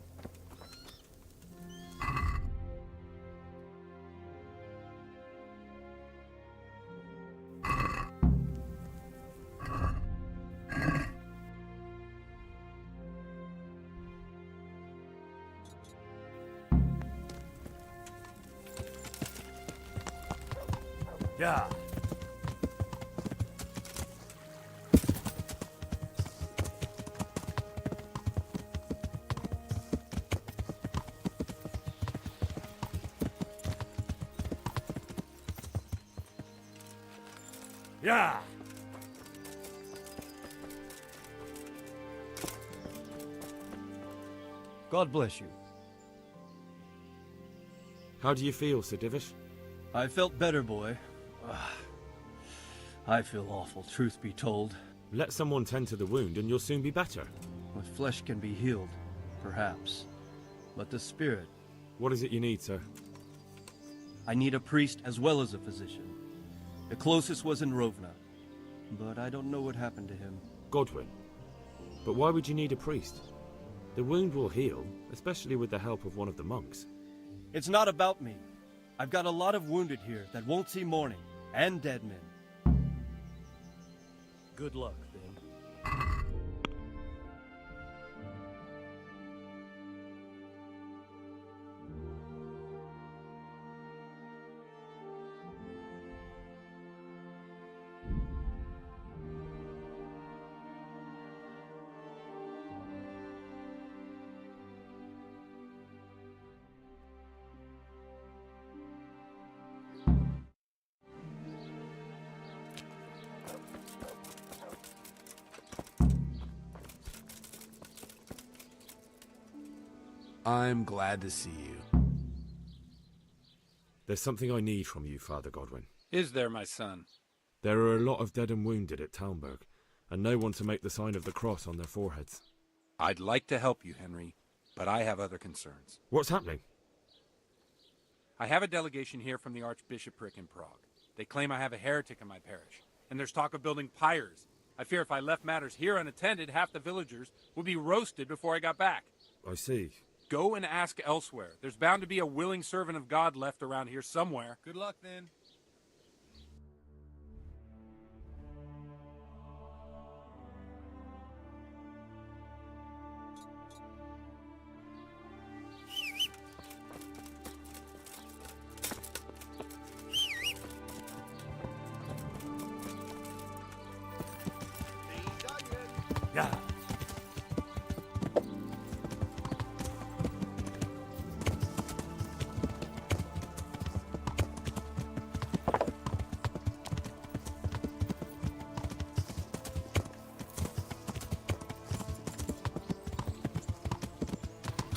Yeah. Yeah. God bless you. How do you feel, Sir Divish? I felt better, boy. I feel awful, truth be told. Let someone tend to the wound and you'll soon be better. The flesh can be healed, perhaps. But the spirit... What is it you need, sir? I need a priest as well as a physician. The closest was in Rovna, but I don't know what happened to him. Godwin. But why would you need a priest? The wound will heal, especially with the help of one of the monks. It's not about me. I've got a lot of wounded here that won't see morning, and dead men. Good luck, then. I'm glad to see you. There's something I need from you, Father Godwin. Is there, my son? There are a lot of dead and wounded at Talmberg, and no one to make the sign of the cross on their foreheads. I'd like to help you, Henry, but I have other concerns. What's happening? I have a delegation here from the Archbishopric in Prague. They claim I have a heretic in my parish, and there's talk of building pyres. I fear if I left matters here unattended, half the villagers would be roasted before I got back. I see. Go and ask elsewhere. There's bound to be a willing servant of God left around here somewhere. Good luck, then. Yeah.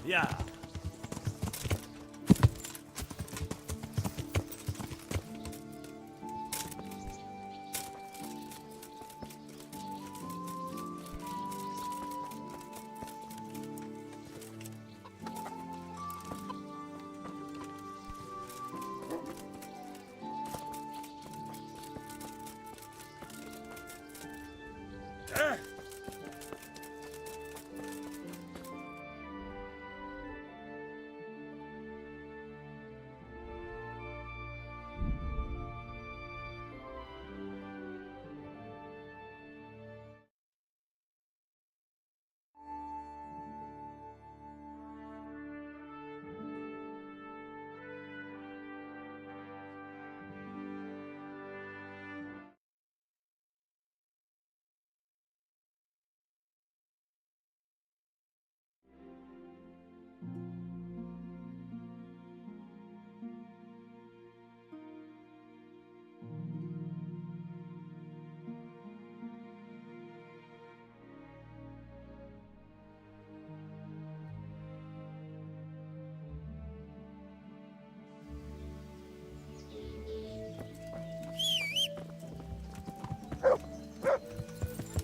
Yeah.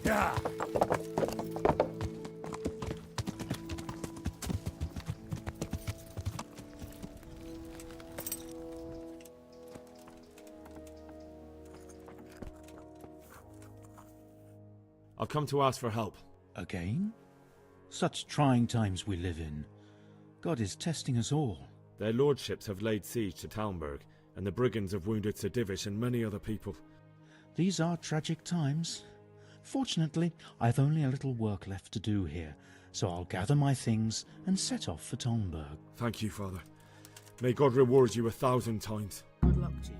Yeah. I've come to ask for help. Again? Such trying times we live in. God is testing us all. Their lordships have laid siege to Talmberg, and the brigands have wounded Sir Divish and many other people. These are tragic times. Fortunately, I've only a little work left to do here, so I'll gather my things and set off for Talmberg. Thank you, Father. May God reward you 1,000 times. Good luck to you.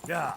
Yeah.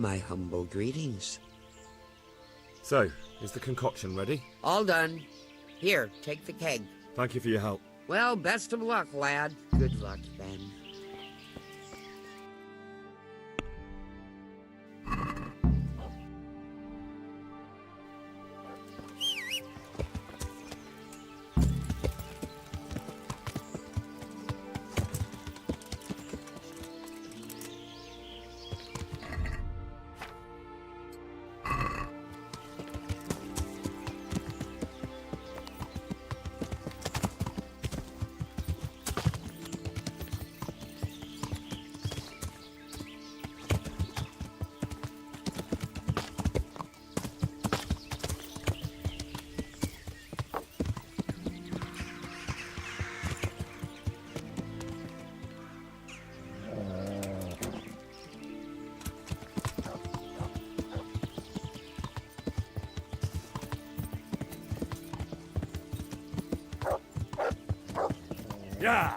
My humble greetings. So, is the concoction ready? All done. Here, take the keg. Thank you for your help. Well, best of luck, lad. Good luck, then. Yeah.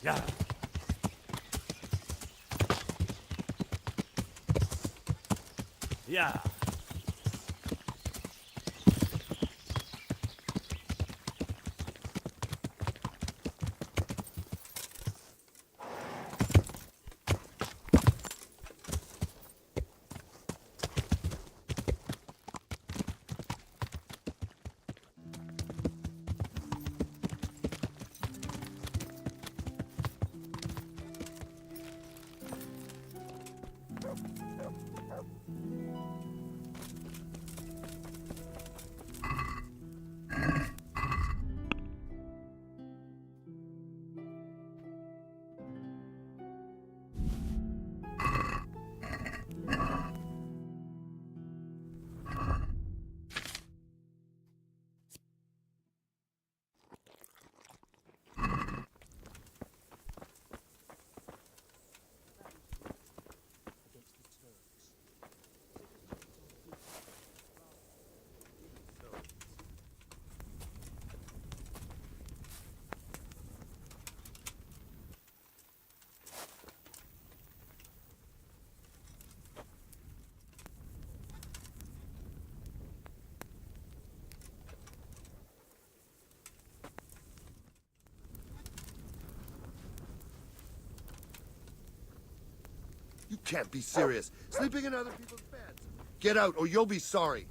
Yeah. Yeah. You can't be serious. Sleeping in other people's beds. Get out or you'll be sorry.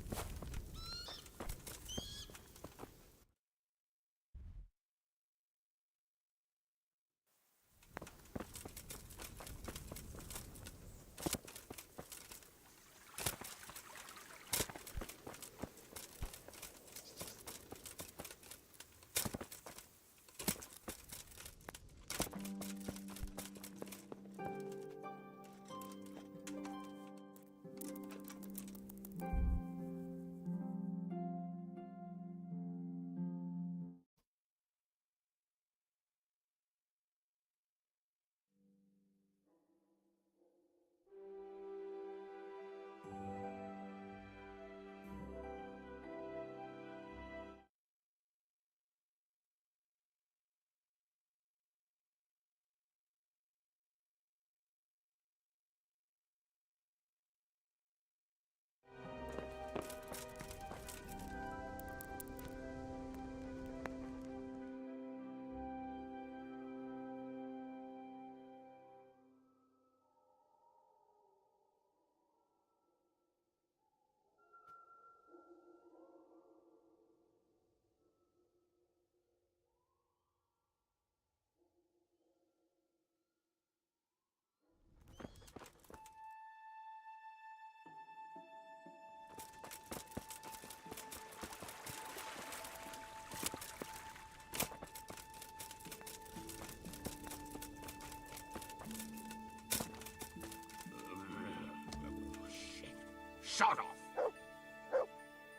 Shut off!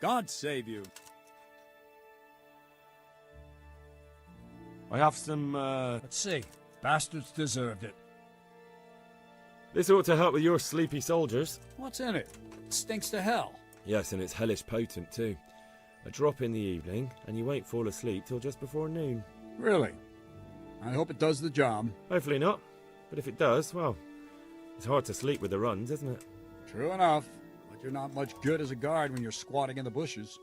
God save you. I have some, Let's see. Bastards deserved it. This ought to help with your sleepy soldiers. What's in it? It stinks to hell. Yes, and it's hellish potent, too. A drop in the evening, and you won't fall asleep till just before noon. Really? I hope it does the job. Hopefully not. But if it does, well, it's hard to sleep with the runs, isn't it? True enough. But you're not much good as a guard when you're squatting in the bushes.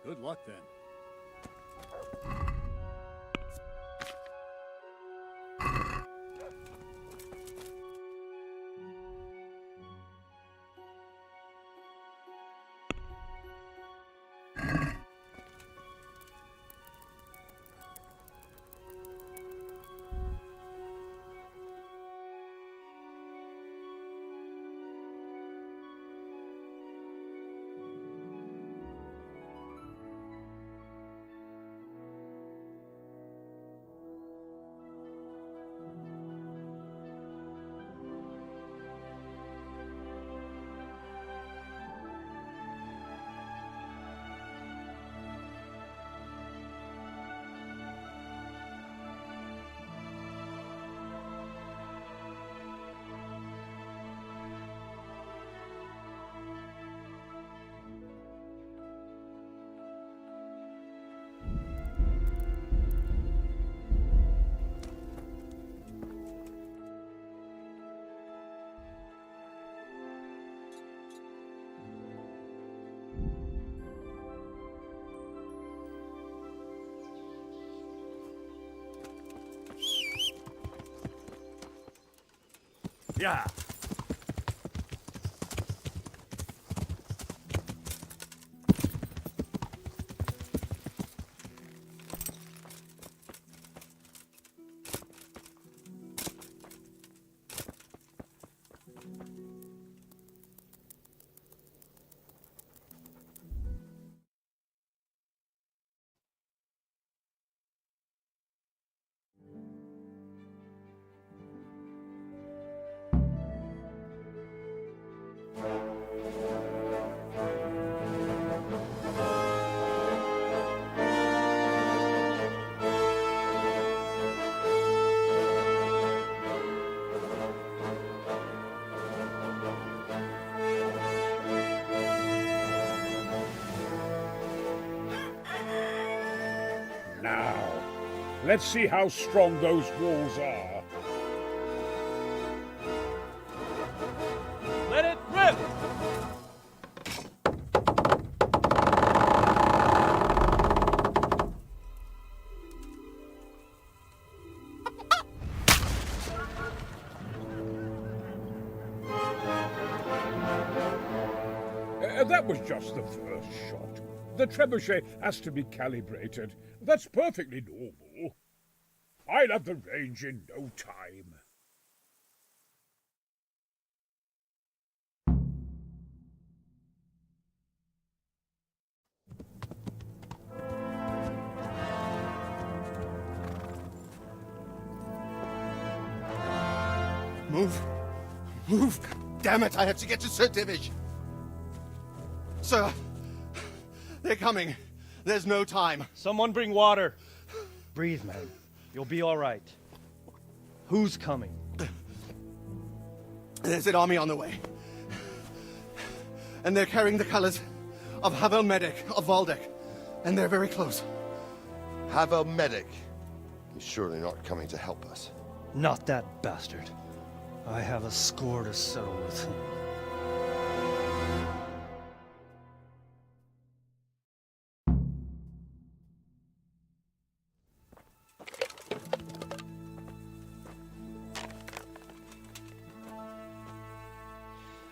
Good luck, then. Yeah. Now, let's see how strong those walls are. Let it rip! That was just the first shot. The trebuchet has to be calibrated. That's perfectly normal. I'll have the range in no time. Move. Move. Damn it, I have to get to Sir Divish. Sir, they're coming. There's no time. Someone bring water. Breathe, man. You'll be all right. Who's coming? There's an army on the way. And they're carrying the colors of Havel Medic of Valdek. And they're very close. Havel Medic. He's surely not coming to help us. Not that bastard. I have a score to settle with him.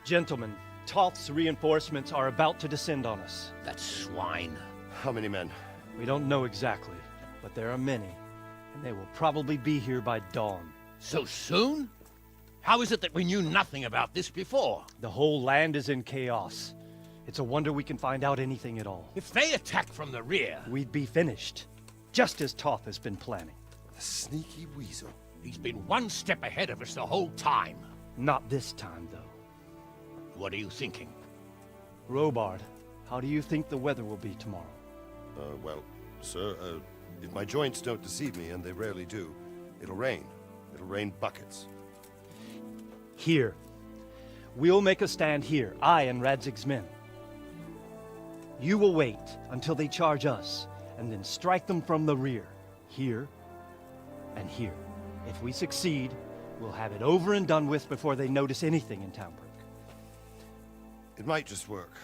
Gentlemen, Toth's reinforcements are about to descend on us. That swine. How many men? We don't know exactly, but there are many, and they will probably be here by dawn. So soon? How is it that we knew nothing about this before? The whole land is in chaos. It's a wonder we can find out anything at all. If they attack from the rear... We'd be finished, just as Toth has been planning. The sneaky weasel. He's been one step ahead of us the whole time. Not this time, though. What are you thinking? Robard, how do you think the weather will be tomorrow? Well, sir, if my joints don't deceive me, and they rarely do, it'll rain. It'll rain buckets. Here. We'll make a stand here, I and Radzig's men. You will wait until they charge us, and then strike them from the rear. Here and here. If we succeed, we'll have it over and done with before they notice anything in Townbrook. It might just work.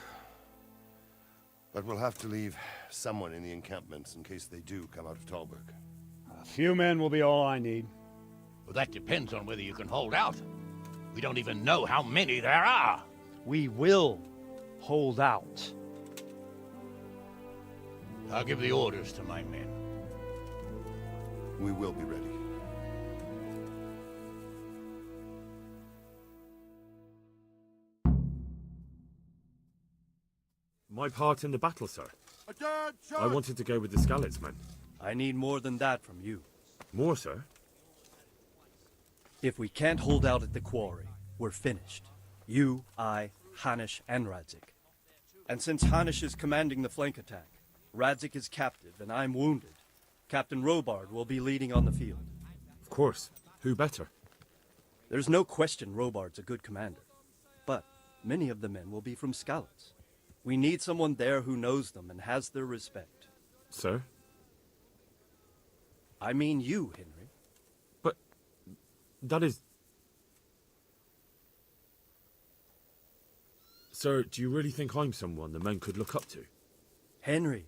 But we'll have to leave someone in the encampments in case they do come out of Talbrook. A few men will be all I need. Well, that depends on whether you can hold out. We don't even know how many there are. We will hold out. I'll give the orders to my men. We will be ready. My part in the battle, sir. I wanted to go with the Skalitz men. I need more than that from you. More, sir? If we can't hold out at the quarry, we're finished. You, I, Hanish, and Radzik. And since Hanish is commanding the flank attack, Radzik is captive and I'm wounded, Captain Robard will be leading on the field. Of course. Who better? There's no question Robard's a good commander. But many of the men will be from Skalitz. We need someone there who knows them and has their respect. Sir? I mean you, Henry. But that is... Sir, do you really think I'm someone the men could look up to? Henry,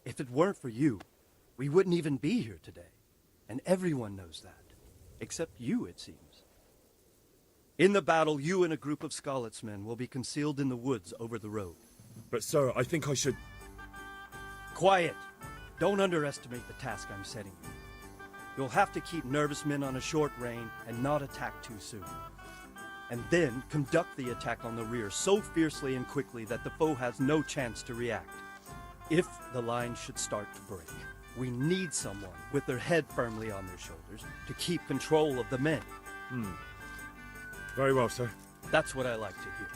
if it weren't for you, we wouldn't even be here today. And everyone knows that. Except you, it seems. In the battle, you and a group of Scarlet's men will be concealed in the woods over the road. But, sir, I think I should... Quiet! Don't underestimate the task I'm setting you. You'll have to keep nervous men on a short rein and not attack too soon. And then conduct the attack on the rear so fiercely and quickly that the foe has no chance to react. If the line should start to break, we need someone with their head firmly on their shoulders to keep control of the men. Very well, sir. That's what I like to hear.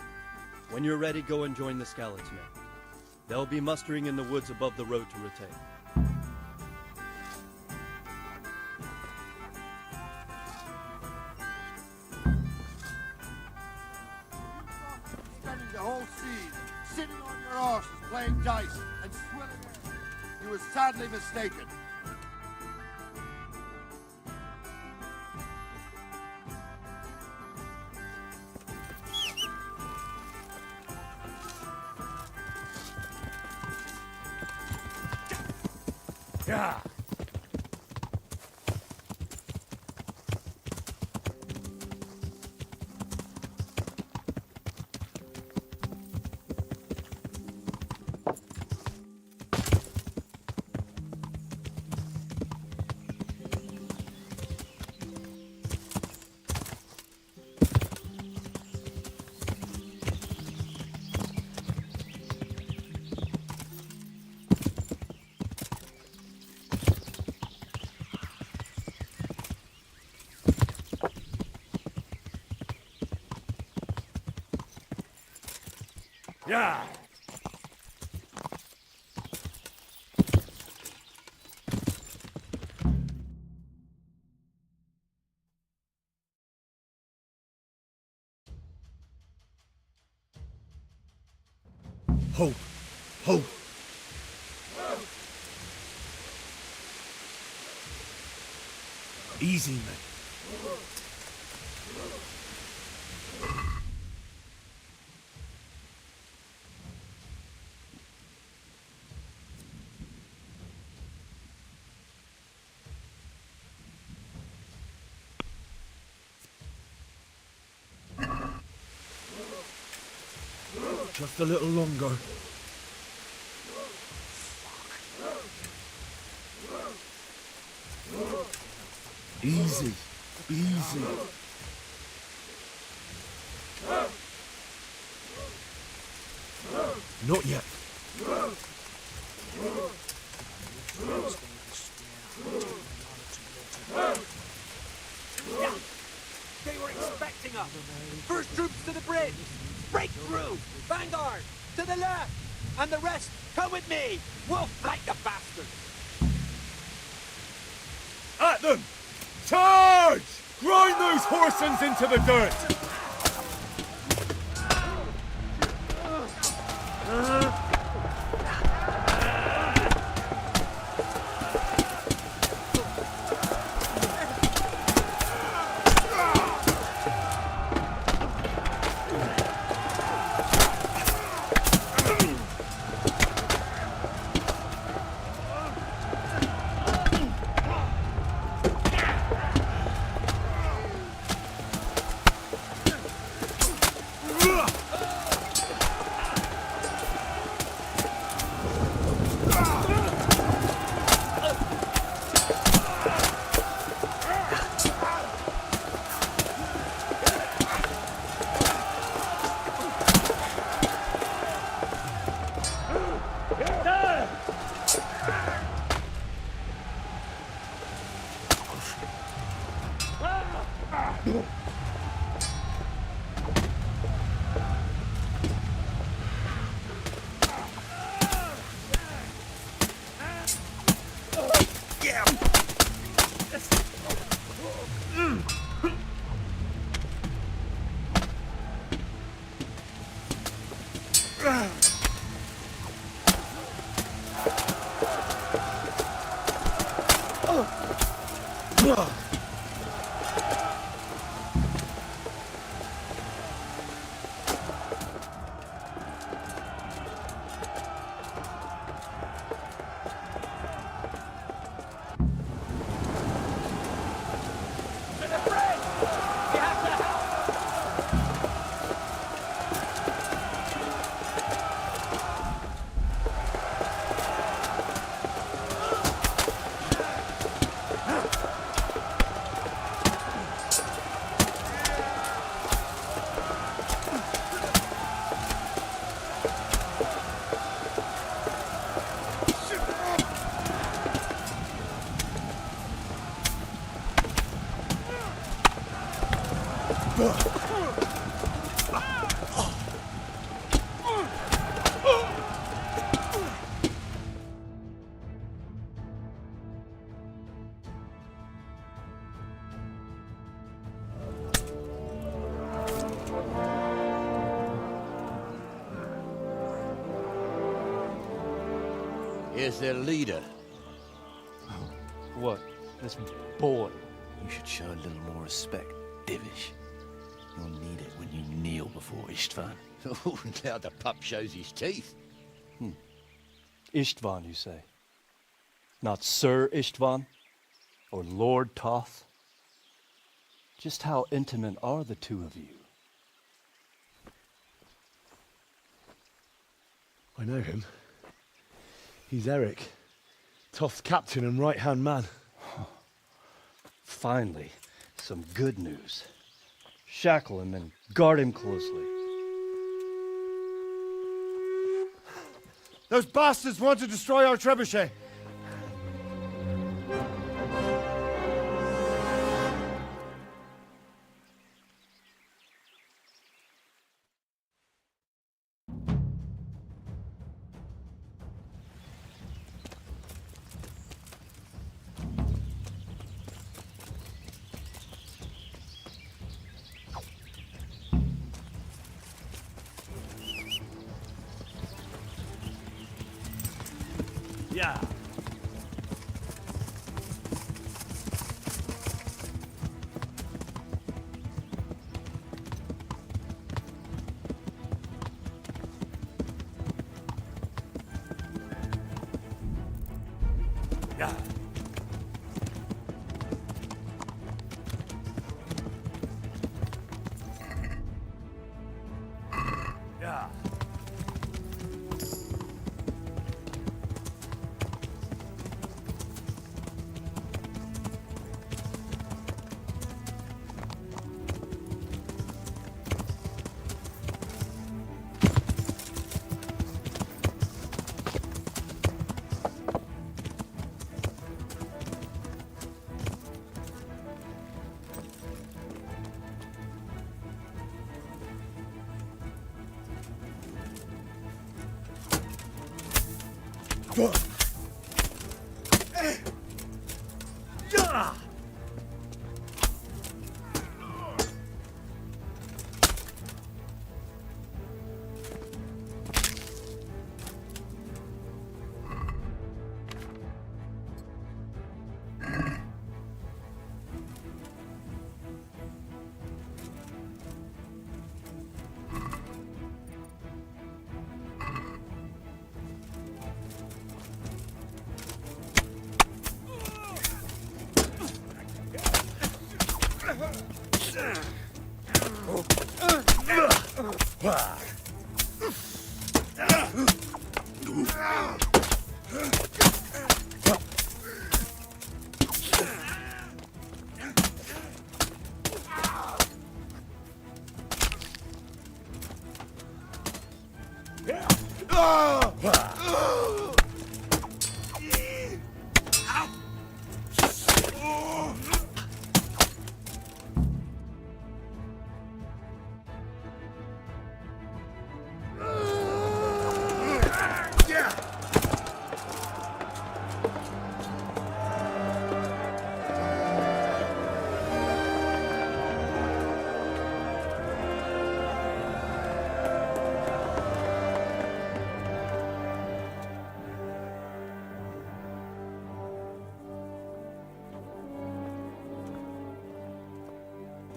When you're ready, go and join the Scarlet's men. They'll be mustering in the woods above the road to Rattay. Spending the whole scene sitting on your arses playing dice and swilling air. You were sadly mistaken. Yeah. Yeah. Hope. Hope. Easy, man. Just a little longer. Easy. Easy. Not yet. Yeah. They were expecting us. First troops to the bridge. Break through! Vanguard! To the left! And the rest, come with me! We'll flank the bastards! At them! Charge! Grind those horsens into the dirt! Here's their leader. What? This boy? You should show a little more respect, Divish. You'll need it when you kneel before Istvan. Oh, now the pup shows his teeth. Istvan, you say? Not Sir Istvan? Or Lord Toth? Just how intimate are the two of you? I know him. He's Eric, Toth's captain and right-hand man. Finally, some good news. Shackle him and guard him closely. Those bastards want to destroy our trebuchet. Yeah. Yeah. Yeah.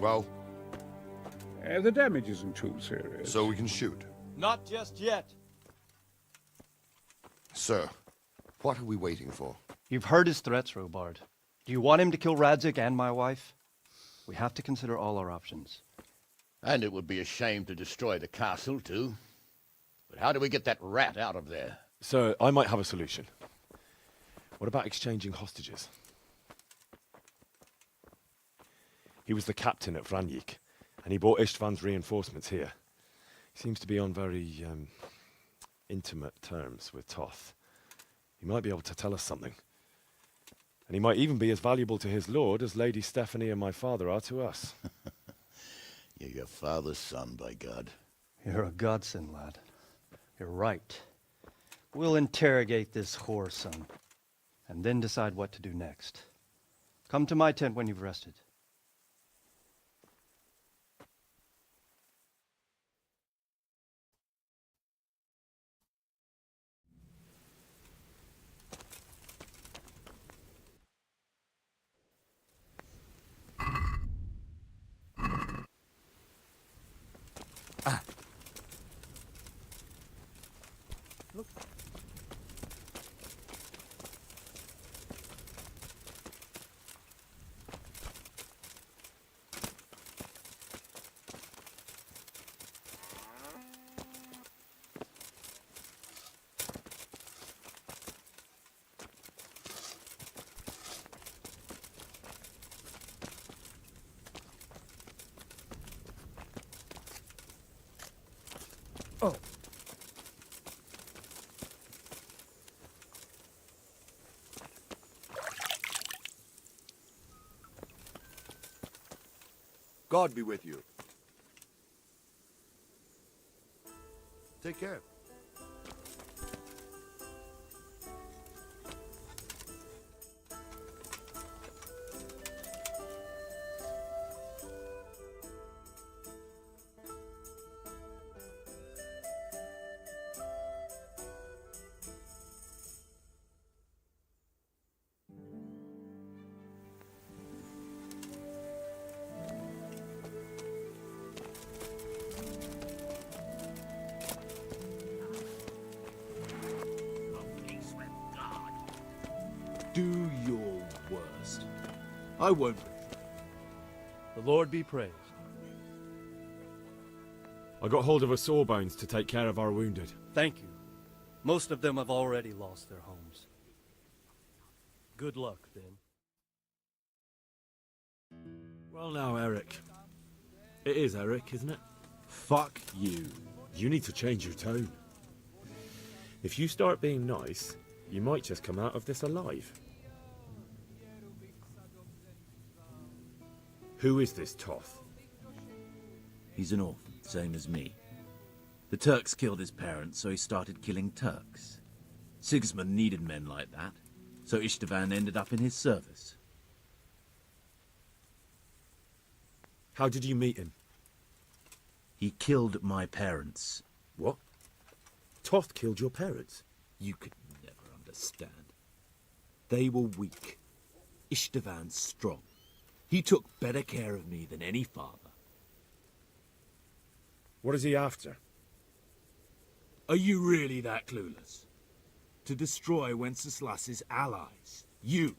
Well? The damage isn't too serious. So we can shoot. Not just yet. Sir, what are we waiting for? You've heard his threats, Robard. Do you want him to kill Radzig and my wife? We have to consider all our options. And it would be a shame to destroy the castle, too. But how do we get that rat out of there? Sir, I might have a solution. What about exchanging hostages? He was the captain at Vranjik, and he brought Istvan's reinforcements here. He seems to be on very, intimate terms with Toth. He might be able to tell us something. And he might even be as valuable to his lord as Lady Stephanie and my father are to us. You're your father's son, by God. You're a godsend, lad. You're right. We'll interrogate this whore, son, and then decide what to do next. Come to my tent when you've rested. Oh. God be with you. Take care. Do your worst. I won't. The Lord be praised. I got hold of a Sawbones to take care of our wounded. Thank you. Most of them have already lost their homes. Good luck, then. Well now, Eric. It is Eric, isn't it? Fuck you. You need to change your tone. If you start being nice, you might just come out of this alive. Who is this Toth? He's an orphan, same as me. The Turks killed his parents, so he started killing Turks. Sigismund needed men like that, so Istvan ended up in his service. How did you meet him? He killed my parents. What? Toth killed your parents? You could never understand. They were weak. Istvan strong. He took better care of me than any father. What is he after? Are you really that clueless? To destroy Wenceslas's allies. You.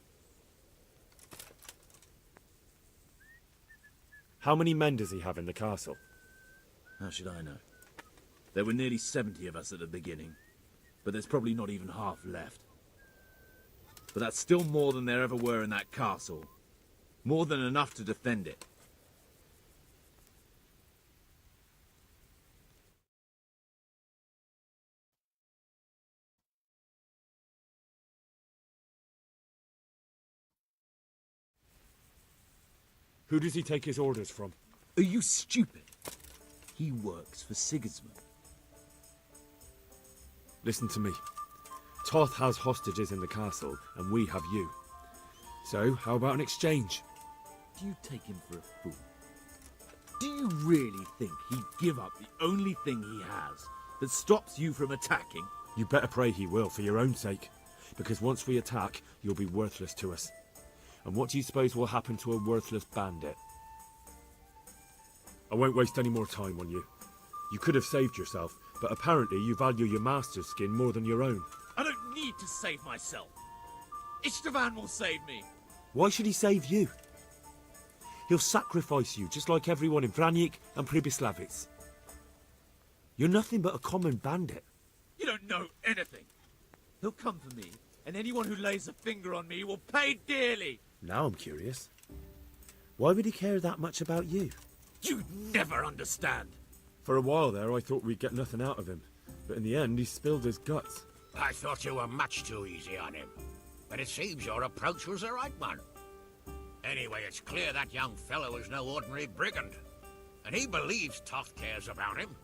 How many men does he have in the castle? How should I know? There were nearly 70 of us at the beginning, but there's probably not even half left. But that's still more than there ever were in that castle. More than enough to defend it. Who does he take his orders from? Are you stupid? He works for Sigismund. Listen to me. Toth has hostages in the castle, and we have you. So, how about an exchange? Do you take him for a fool? Do you really think he'd give up the only thing he has that stops you from attacking? You better pray he will, for your own sake. Because once we attack, you'll be worthless to us. And what do you suppose will happen to a worthless bandit? I won't waste any more time on you. You could have saved yourself, but apparently you value your master's skin more than your own. I don't need to save myself. Istvan will save me. Why should he save you? He'll sacrifice you, just like everyone in Vranyik and Pribyslavitz. You're nothing but a common bandit. You don't know anything. He'll come for me, and anyone who lays a finger on me will pay dearly. Now I'm curious. Why would he care that much about you? You'd never understand. For a while there, I thought we'd get nothing out of him. But in the end, he spilled his guts. I thought you were much too easy on him. But it seems your approach was the right one. Anyway, it's clear that young fellow is no ordinary brigand. and he believes Toth cares about him.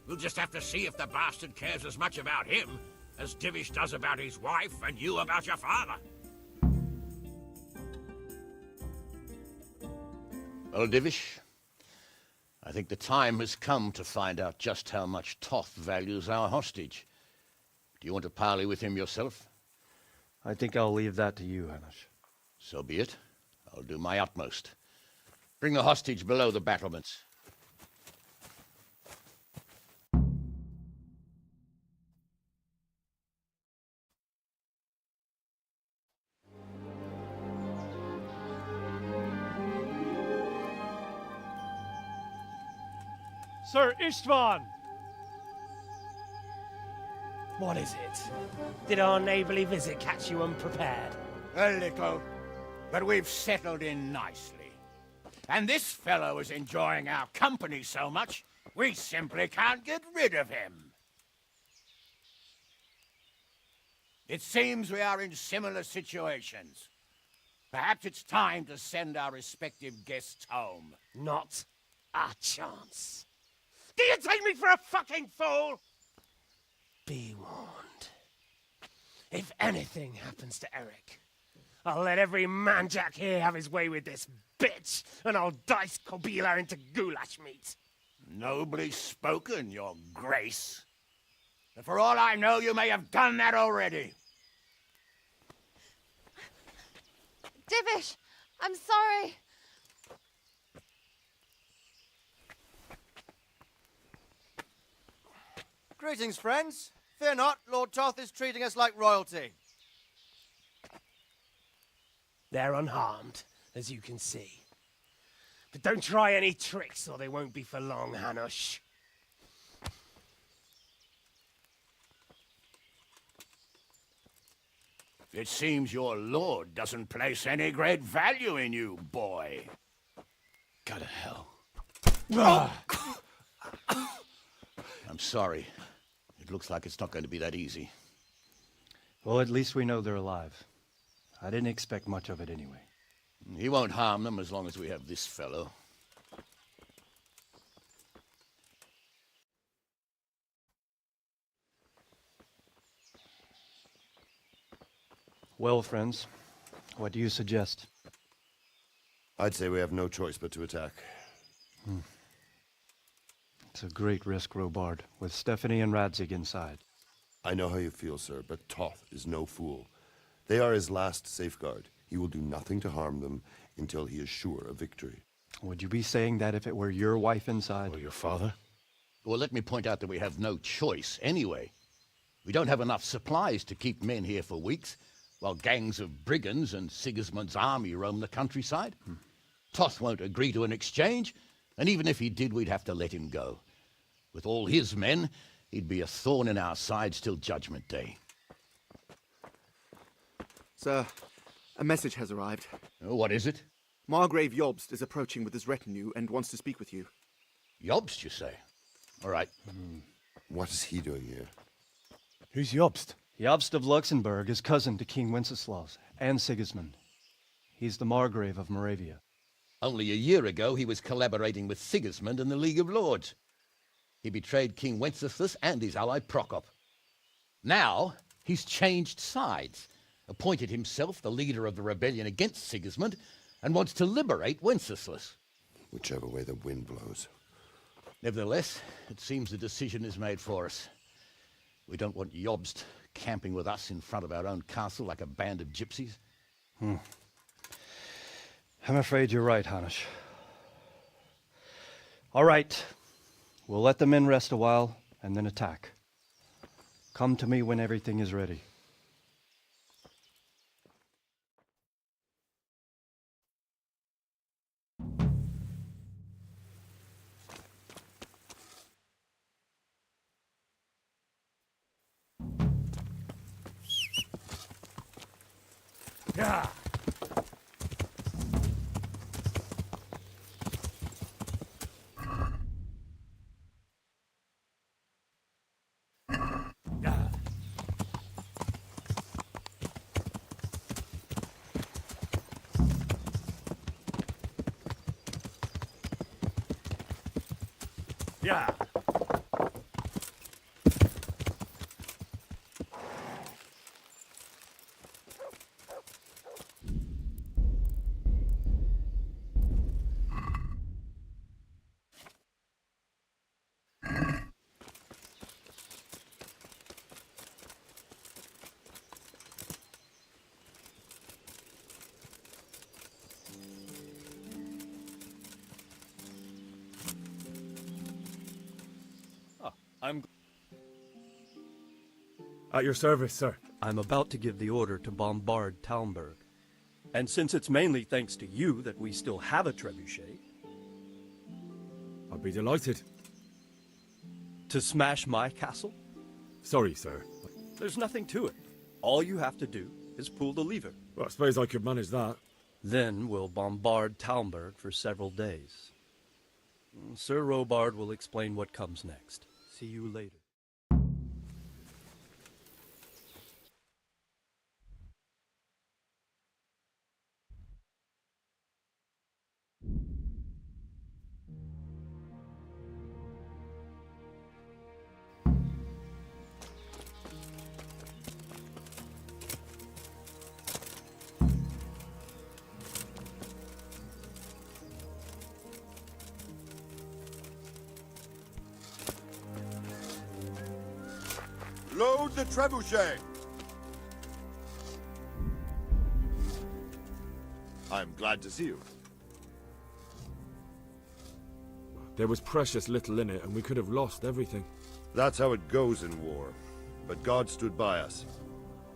We'll just have to see if the bastard cares as much about him as Divish does about his wife and you about your father. Well, Divish, I think the time has come to find out just how much Toth values our hostage. Do you want to parley with him yourself? I think I'll leave that to you, Hamish. So be it. I'll do my utmost. Bring the hostage below the battlements. Sir Istvan! What is it? Did our neighbourly visit catch you unprepared? A little, but we've settled in nicely. And this fellow is enjoying our company so much, we simply can't get rid of him. It seems we are in similar situations. Perhaps it's time to send our respective guests home. Not a chance. Do you take me for a fucking fool? Be warned. If anything happens to Eric, I'll let every manjack here have his way with this bitch, and I'll dice Kobila into goulash meat. Nobly spoken, Your Grace. But for all I know, you may have done that already. Divish, I'm sorry. Greetings, friends. Fear not, Lord Toth is treating us like royalty. They're unharmed, as you can see. But don't try any tricks, or they won't be for long, Hanush. It seems your lord doesn't place any great value in you, boy. Go to hell. I'm sorry. It looks like it's not going to be that easy. Well, at least we know they're alive. I didn't expect much of it anyway. He won't harm them as long as we have this fellow. Well, friends, what do you suggest? I'd say we have no choice but to attack. It's a great risk, Robard, with Stephanie and Radzig inside. I know how you feel, sir, but Toth is no fool. They are his last safeguard. He will do nothing to harm them until he is sure of victory. Would you be saying that if it were your wife inside? Or your father? Well, let me point out that we have no choice anyway. We don't have enough supplies to keep men here for weeks, while gangs of brigands and Sigismund's army roam the countryside. Toth won't agree to an exchange, and even if he did, we'd have to let him go. With all his men, he'd be a thorn in our sides till Judgment Day. Sir, a message has arrived. Oh, what is it? Margrave Jobst is approaching with his retinue and wants to speak with you. Jobst, you say? All right. What is he doing here? Who's Jobst? Jobst of Luxembourg is cousin to King Wenceslaus and Sigismund. He's the Margrave of Moravia. Only a year ago, he was collaborating with Sigismund and the League of Lords. He betrayed King Wenceslas and his ally Prokop. Now, he's changed sides, appointed himself the leader of the rebellion against Sigismund, and wants to liberate Wenceslas. Whichever way the wind blows. Nevertheless, it seems the decision is made for us. We don't want Jobst camping with us in front of our own castle like a band of gypsies. I'm afraid you're right, Hanush. All right. We'll let the men rest a while, and then attack. Come to me when everything is ready. Yeah. Yeah. I'm At your service, sir. I'm about to give the order to bombard Talmberg. And since it's mainly thanks to you that we still have a trebuchet... I'd be delighted. To smash my castle? Sorry, sir. There's nothing to it. All you have to do is pull the lever. Well, I suppose I could manage that. Then we'll bombard Talmberg for several days. Sir Robard will explain what comes next. See you later. Load the trebuchet! I'm glad to see you. There was precious little in it, and we could have lost everything. That's how it goes in war. But God stood by us.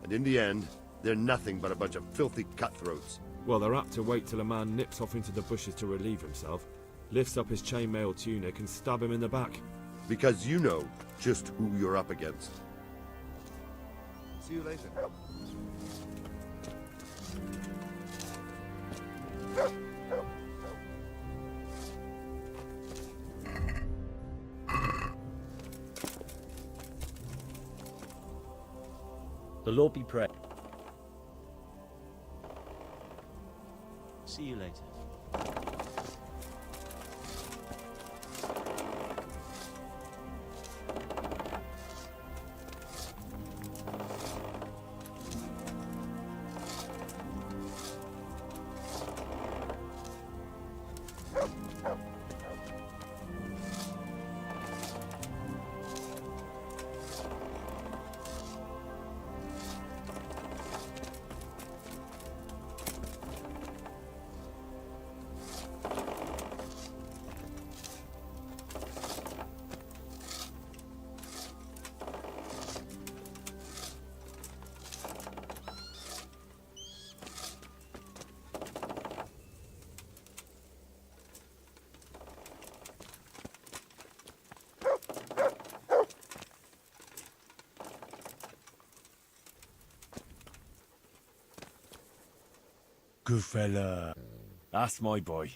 And in the end, they're nothing but a bunch of filthy cutthroats. Well, they're apt to wait till a man nips off into the bushes to relieve himself, lifts up his chainmail tunic and stab him in the back. Because you know just who you're up against. See you later. The Lord be praised. See you later. Good fella. That's my boy.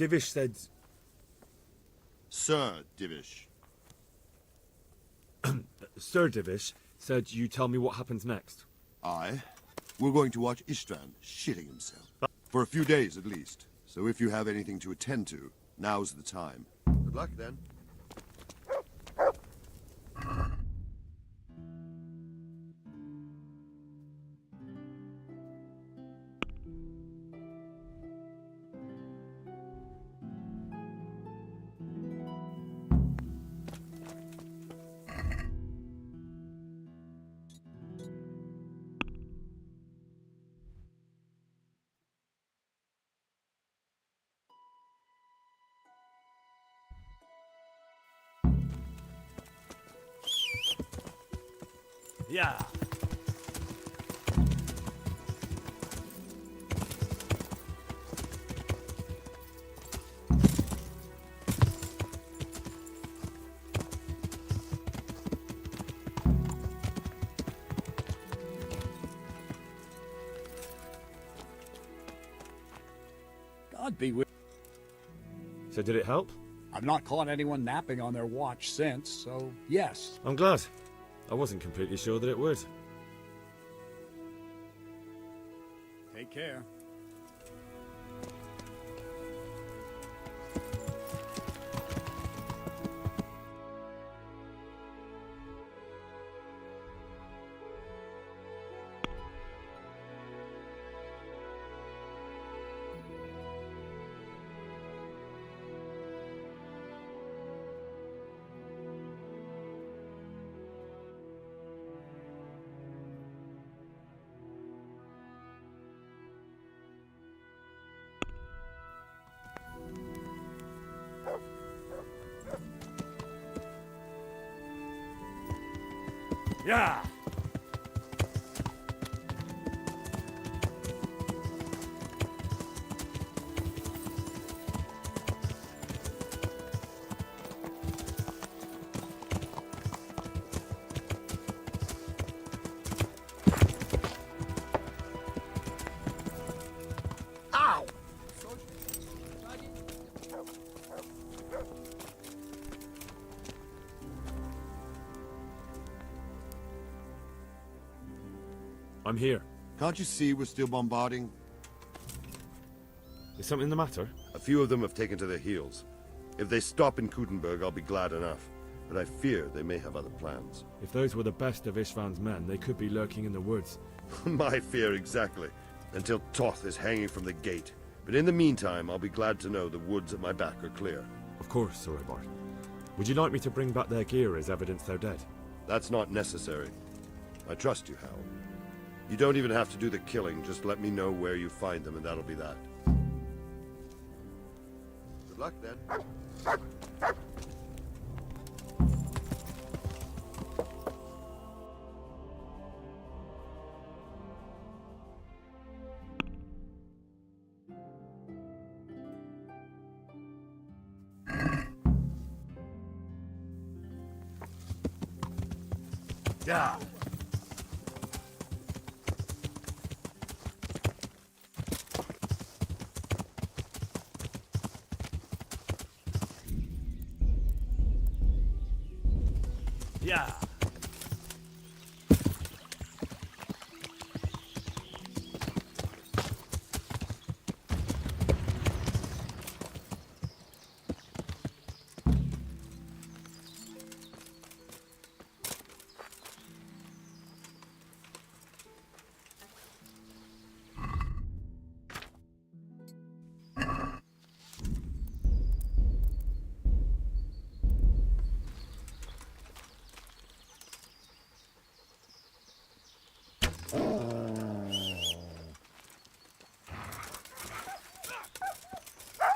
Divish said... Sir Divish. Sir Divish said you tell me what happens next. Aye. We're going to watch Istvan shitting himself. For a few days at least. So if you have anything to attend to, now's the time. Good luck then. Yeah. God be with. So did it help? I've not caught anyone napping on their watch since, so yes. I'm glad. I wasn't completely sure that it would. Take care. Yeah. Ow! I'm here. Can't you see we're still bombarding? Is something the matter? A few of them have taken to their heels. If they stop in Kutenberg, I'll be glad enough. But I fear they may have other plans. If those were the best of Istvan's men, they could be lurking in the woods. My fear exactly. Until Toth is hanging from the gate. But in the meantime, I'll be glad to know the woods at my back are clear. Of course, Sir Robert. Would you like me to bring back their gear as evidence they're dead? That's not necessary. I trust you, Hal. You don't even have to do the killing, just let me know where you find them and that'll be that. Good luck, then. Yeah. Yeah.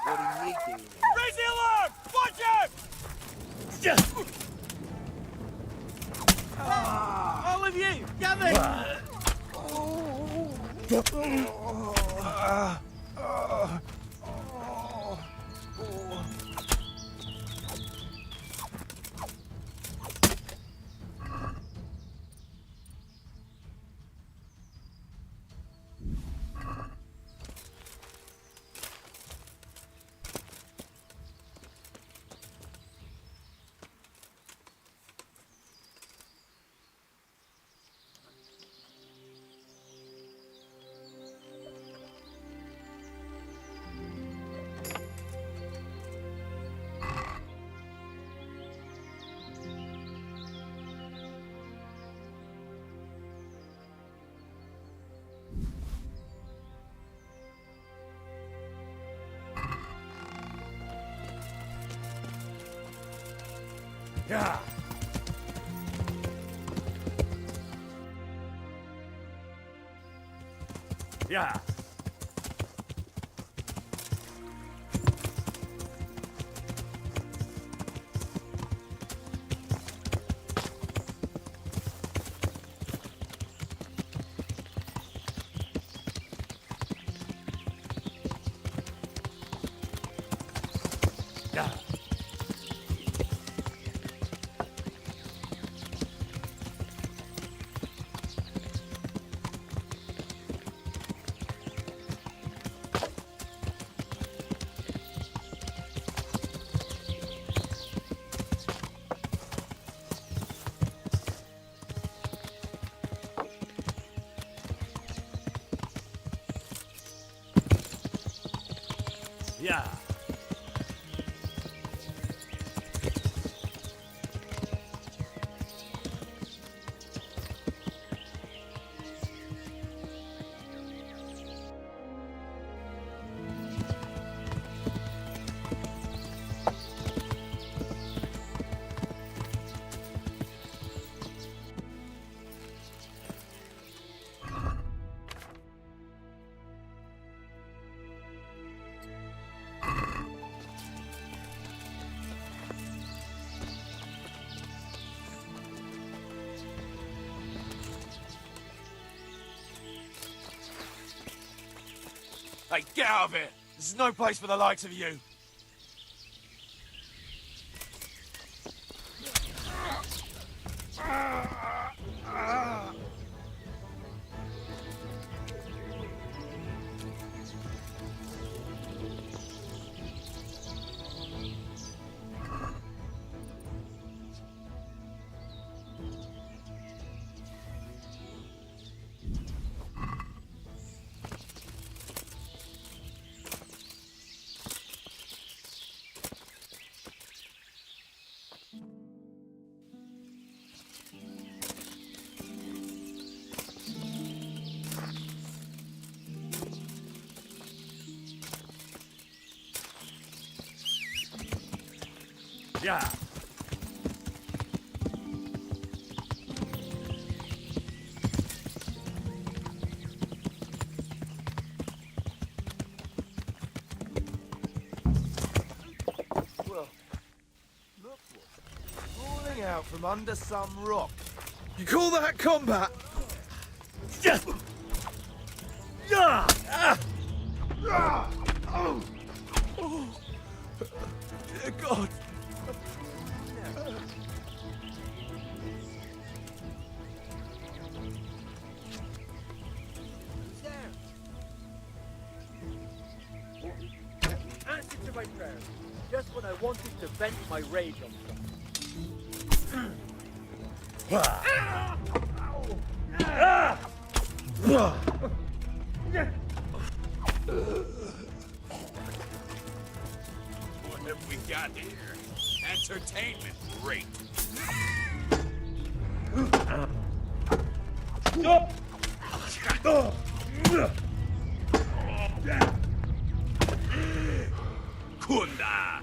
What are you doing? Raise the alarm! Watch out! All of you, come Yeah. Yeah. Yeah. Yeah. Hey, get out of here! This is no place for the likes of you! Yeah. Well, look what's crawling out from under some rock. You call that combat? Yeah! Yeah! Oh! Dear God! Answer to my prayers. Just when I wanted to vent my rage on What have we got here? Entertainment rate. Kunda!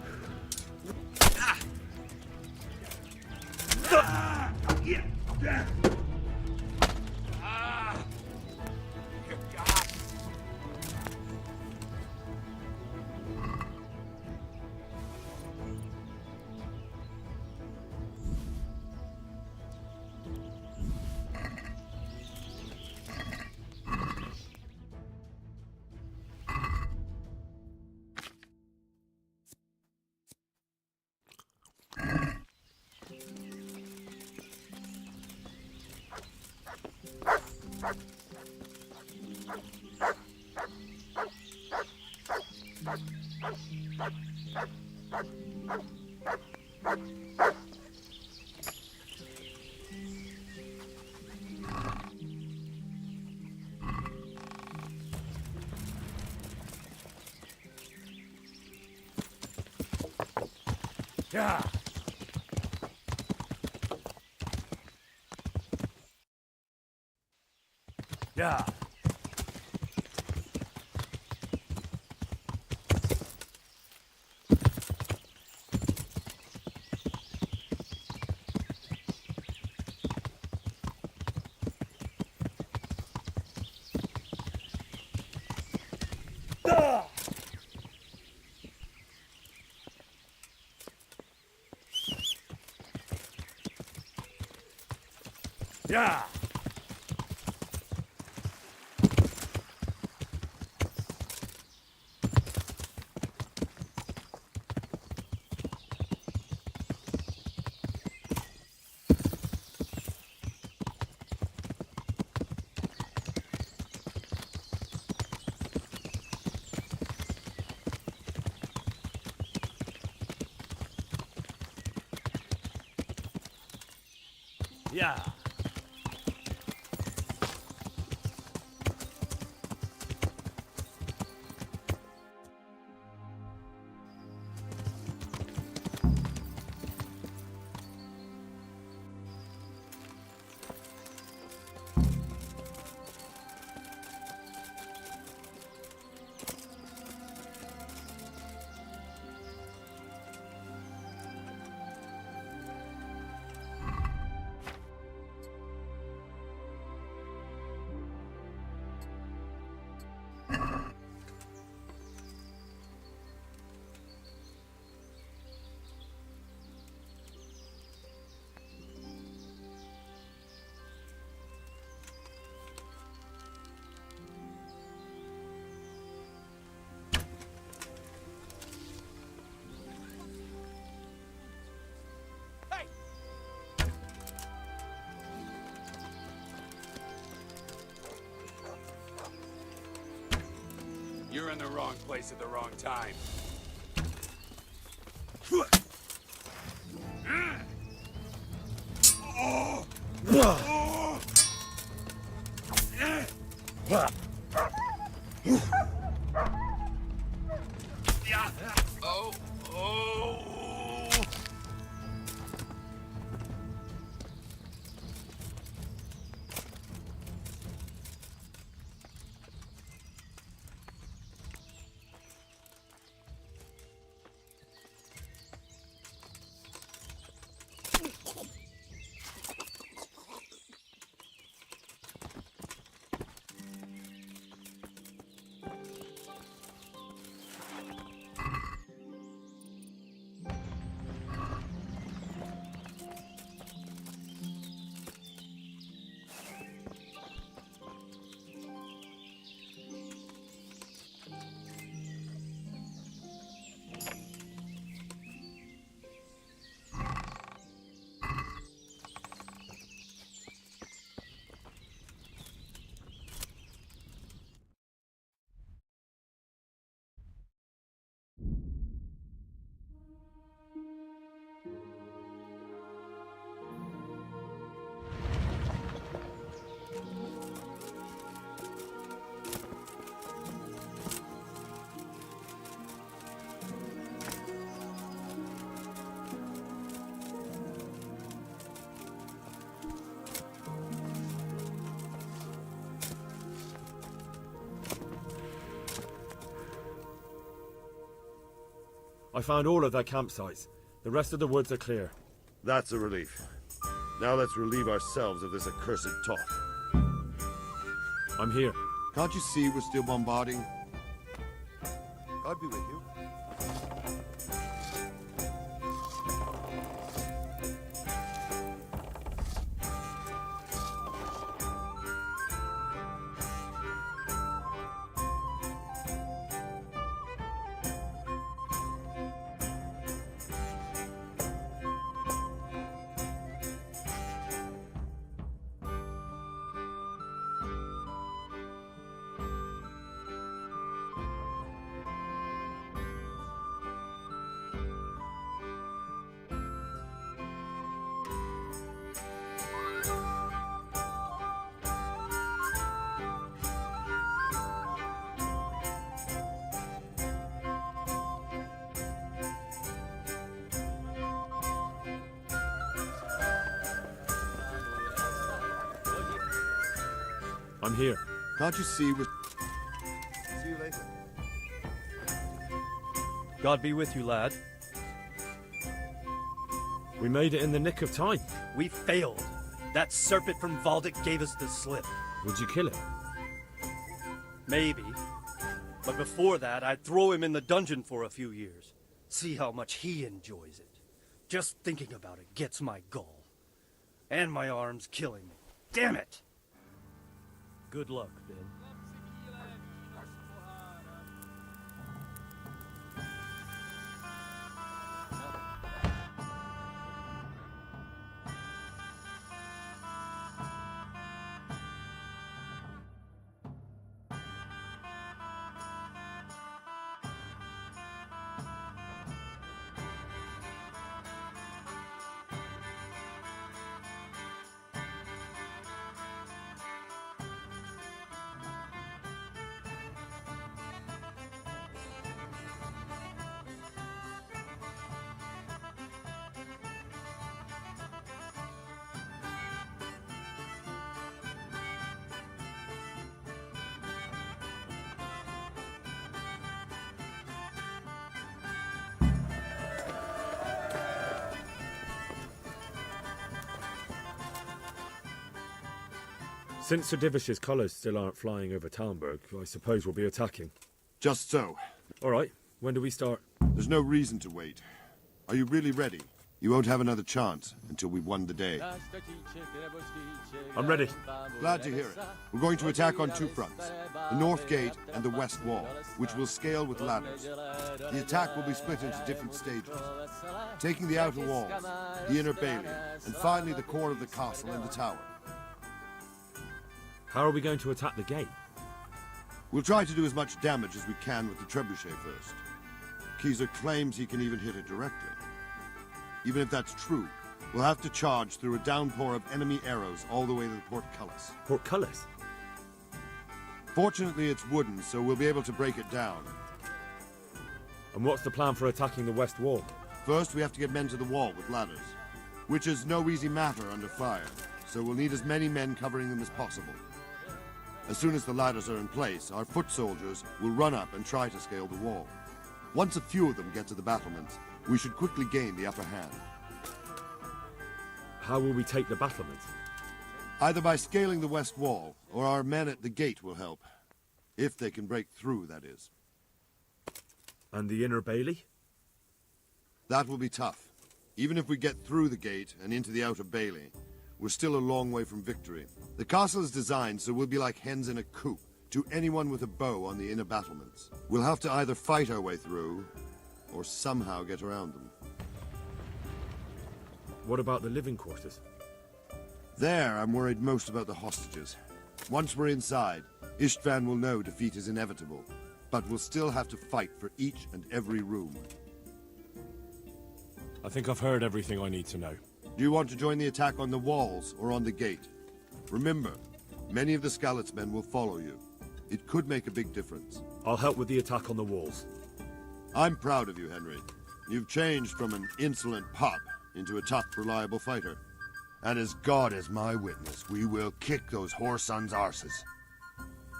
Yeah. Yeah. Yeah! Yeah! You're in the wrong place at the wrong time. I found all of their campsites. The rest of the woods are clear. That's a relief. Now let's relieve ourselves of this accursed Toth. I'm here. Can't you see we're still bombarding? God be with you. I'm here. Can't you see we're... See you later. God be with you, lad. We made it in the nick of time. We failed. That serpent from Valdic gave us the slip. Would you kill it? Maybe. But before that, I'd throw him in the dungeon for a few years. See how much he enjoys it. Just thinking about it gets my gall. And my arm's killing me. Damn it! Good luck, Ben. Since Sir Divish's colours still aren't flying over Talmberg, I suppose we'll be attacking. Just so. All right, when do we start? There's no reason to wait. Are you really ready? You won't have another chance until we've won the day. I'm ready. Glad to hear it. We're going to attack on two fronts, the north gate and the west wall, which will scale with ladders. The attack will be split into different stages, taking the outer walls, the inner bailey, and finally the core of the castle and the tower. How are we going to attack the gate? We'll try to do as much damage as we can with the trebuchet first. Keezer claims he can even hit it directly. Even if that's true, we'll have to charge through a downpour of enemy arrows all the way to the portcullis. Portcullis? Fortunately, it's wooden, so we'll be able to break it down. And what's the plan for attacking the west wall? First, we have to get men to the wall with ladders, which is no easy matter under fire, so we'll need as many men covering them as possible. As soon as the ladders are in place, our foot soldiers will run up and try to scale the wall. Once a few of them get to the battlements, we should quickly gain the upper hand. How will we take the battlements? Either by scaling the west wall, or our men at the gate will help. If they can break through, that is. And the inner bailey? That will be tough. Even if we get through the gate and into the outer bailey, we're still a long way from victory. The castle is designed so we'll be like hens in a coop to anyone with a bow on the inner battlements. We'll have to either fight our way through, or somehow get around them. What about the living quarters? There, I'm worried most about the hostages. Once we're inside, Istvan will know defeat is inevitable, but we'll still have to fight for each and every room. I think I've heard everything I need to know. Do you want to join the attack on the walls or on the gate? Remember, many of the Skalitz men will follow you. It could make a big difference. I'll help with the attack on the walls. I'm proud of you, Henry. You've changed from an insolent pup into a tough, reliable fighter. And as God is my witness, we will kick those whore sons' arses.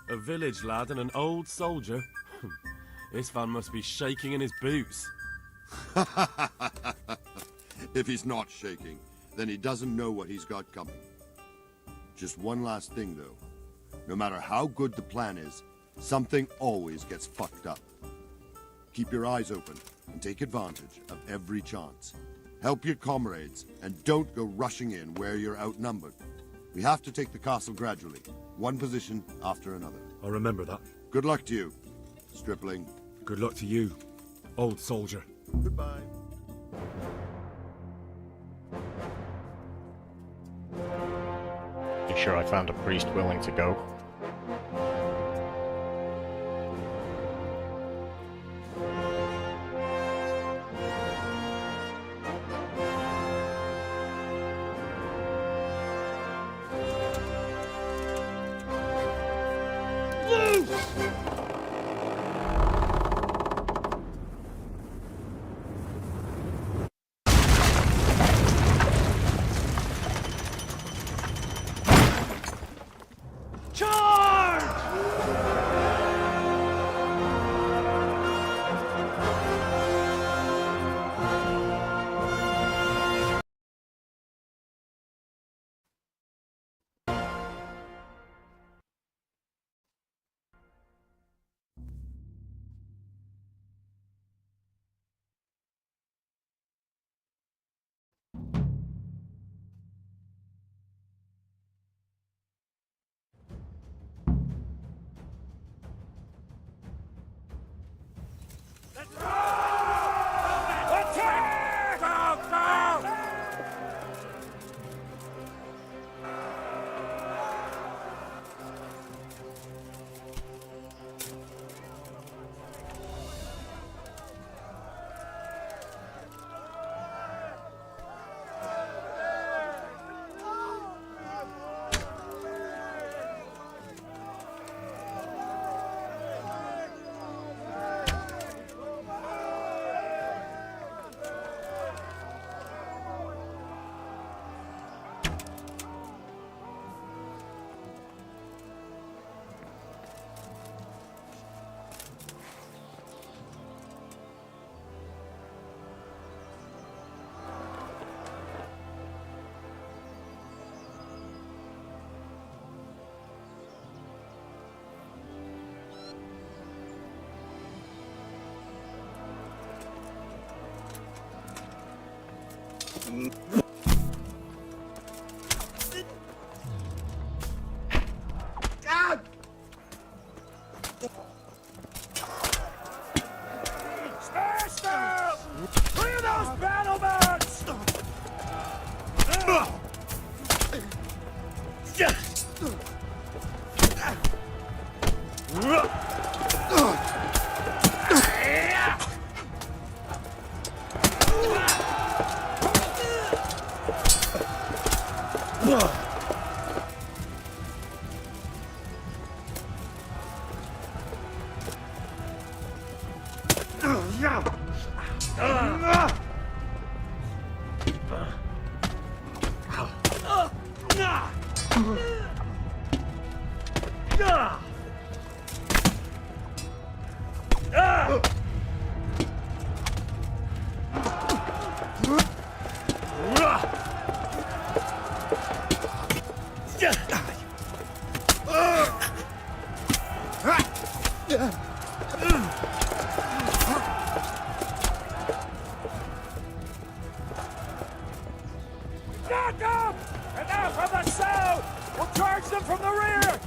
A village lad and an old soldier? This van must be shaking in his boots. If he's not shaking, then he doesn't know what he's got coming. Just one last thing, though. No matter how good the plan is, something always gets fucked up. Keep your eyes open and take advantage of every chance. Help your comrades, and don't go rushing in where you're outnumbered. We have to take the castle gradually, one position after another. I'll remember that. Good luck to you, stripling. Good luck to you, old soldier. Goodbye. You sure I found a priest willing to go? Charge! Attack! Go, go! Smash them! Clear those battlements! Back up! And now from the south! We'll charge them from the rear!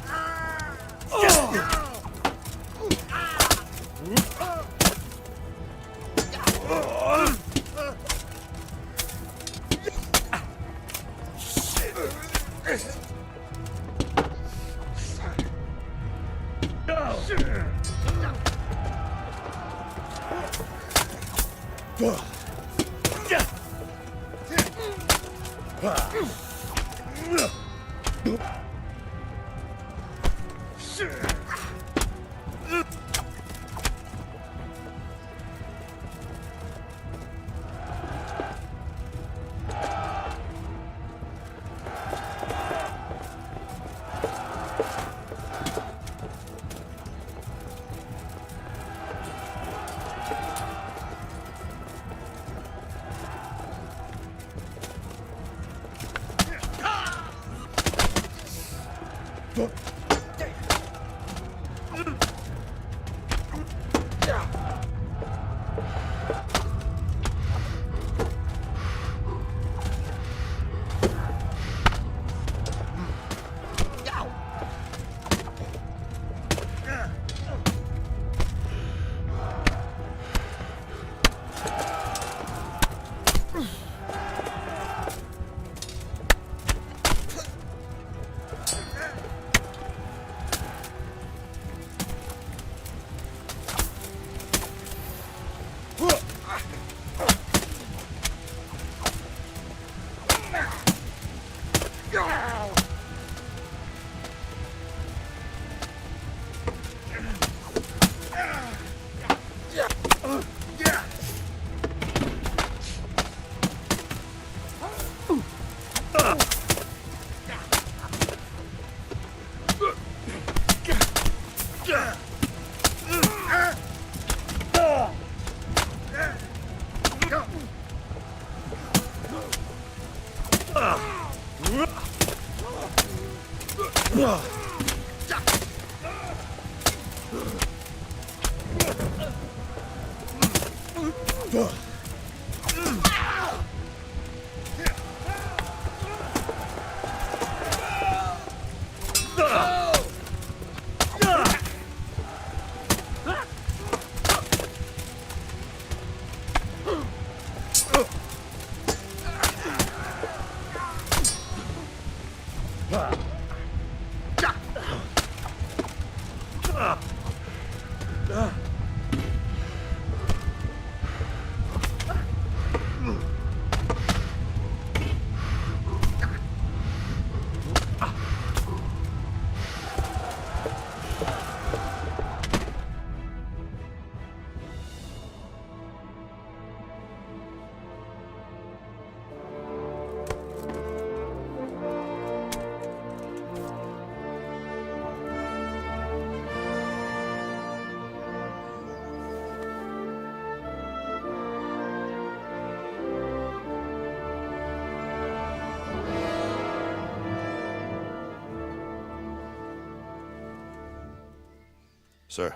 Sir,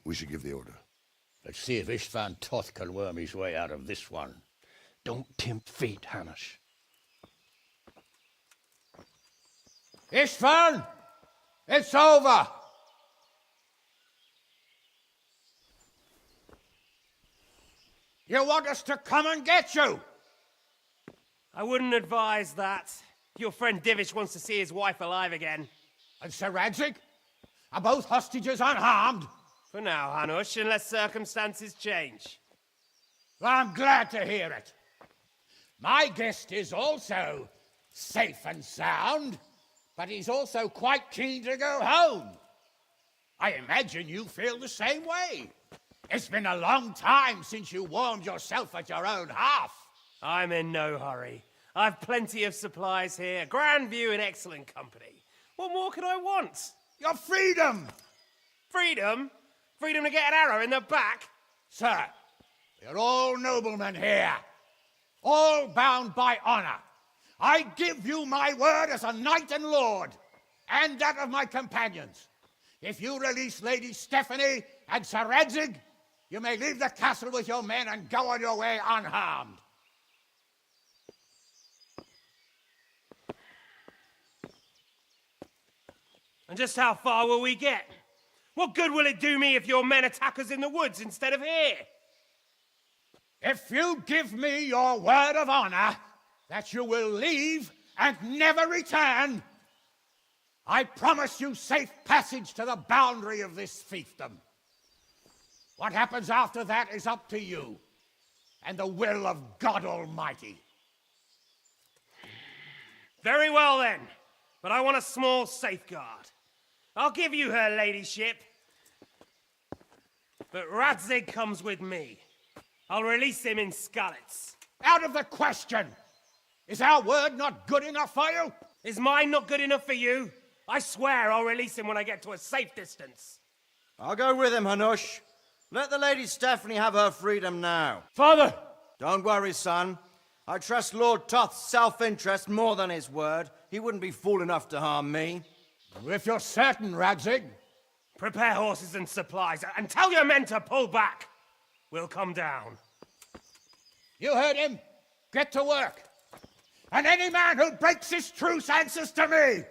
we should give the order. Let's see if Istvan Toth can worm his way out of this one. Don't tempt fate, Hanush. Istvan! It's over! You want us to come and get you? I wouldn't advise that. Your friend Divish wants to see his wife alive again. And Sir Radzig? Are both hostages unharmed? For now, Hanush, unless circumstances change. Well, I'm glad to hear it. My guest is also safe and sound, but he's also quite keen to go home. I imagine you feel the same way. It's been a long time since you warmed yourself at your own hearth. I'm in no hurry. I've plenty of supplies here, grand view and excellent company. What more could I want? Your freedom! Freedom? Freedom to get an arrow in the back? Sir, we're all noblemen here, all bound by honor. I give you my word as a knight and lord, and that of my companions. If you release Lady Stephanie and Sir Radzig, you may leave the castle with your men and go on your way unharmed. And just how far will we get? What good will it do me if your men attack us in the woods instead of here? If you give me your word of honor that you will leave and never return, I promise you safe passage to the boundary of this fiefdom. What happens after that is up to you and the will of God Almighty. Very well then, but I want a small safeguard. I'll give you her ladyship, but Radzig comes with me. I'll release him in Skalitz. Out of the question! Is our word not good enough for you? Is mine not good enough for you? I swear I'll release him when I get to a safe distance. I'll go with him, Hanush. Let the Lady Stephanie have her freedom now. Father! Don't worry, son. I trust Lord Toth's self-interest more than his word. He wouldn't be fool enough to harm me. If you're certain, Radzig. Prepare horses and supplies, and tell your men to pull back. We'll come down. You heard him. Get to work. And any man who breaks this truce answers to me.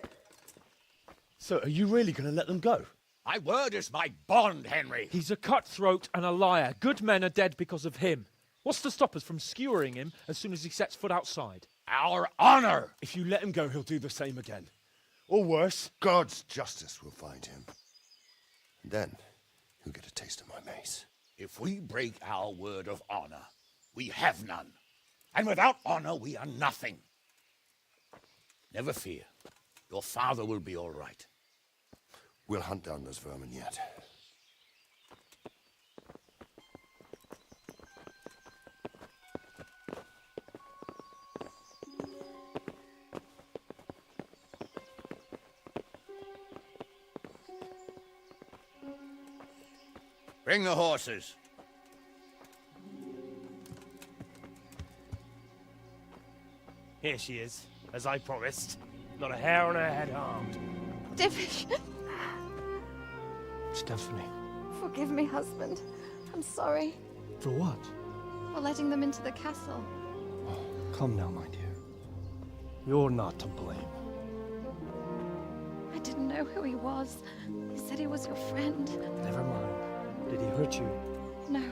So, are you really going to let them go? My word is my bond, Henry. He's a cutthroat and a liar. Good men are dead because of him. What's to stop us from skewering him as soon as he sets foot outside? Our honor! If you let him go, he'll do the same again. Or worse. God's justice will find him. And then, he'll get a taste of my mace. If we break our word of honor, we have none. And without honor, we are nothing. Never fear. Your father will be all right. We'll hunt down those vermin yet. Bring the horses. Here she is, as I promised. Not a hair on her head harmed. Divish! Stephanie. Forgive me, husband. I'm sorry For what? for letting them into the castle. Come now, my dear. You're not to blame. I didn't know who he was. He said he was your friend. Never mind. Did he hurt you? No.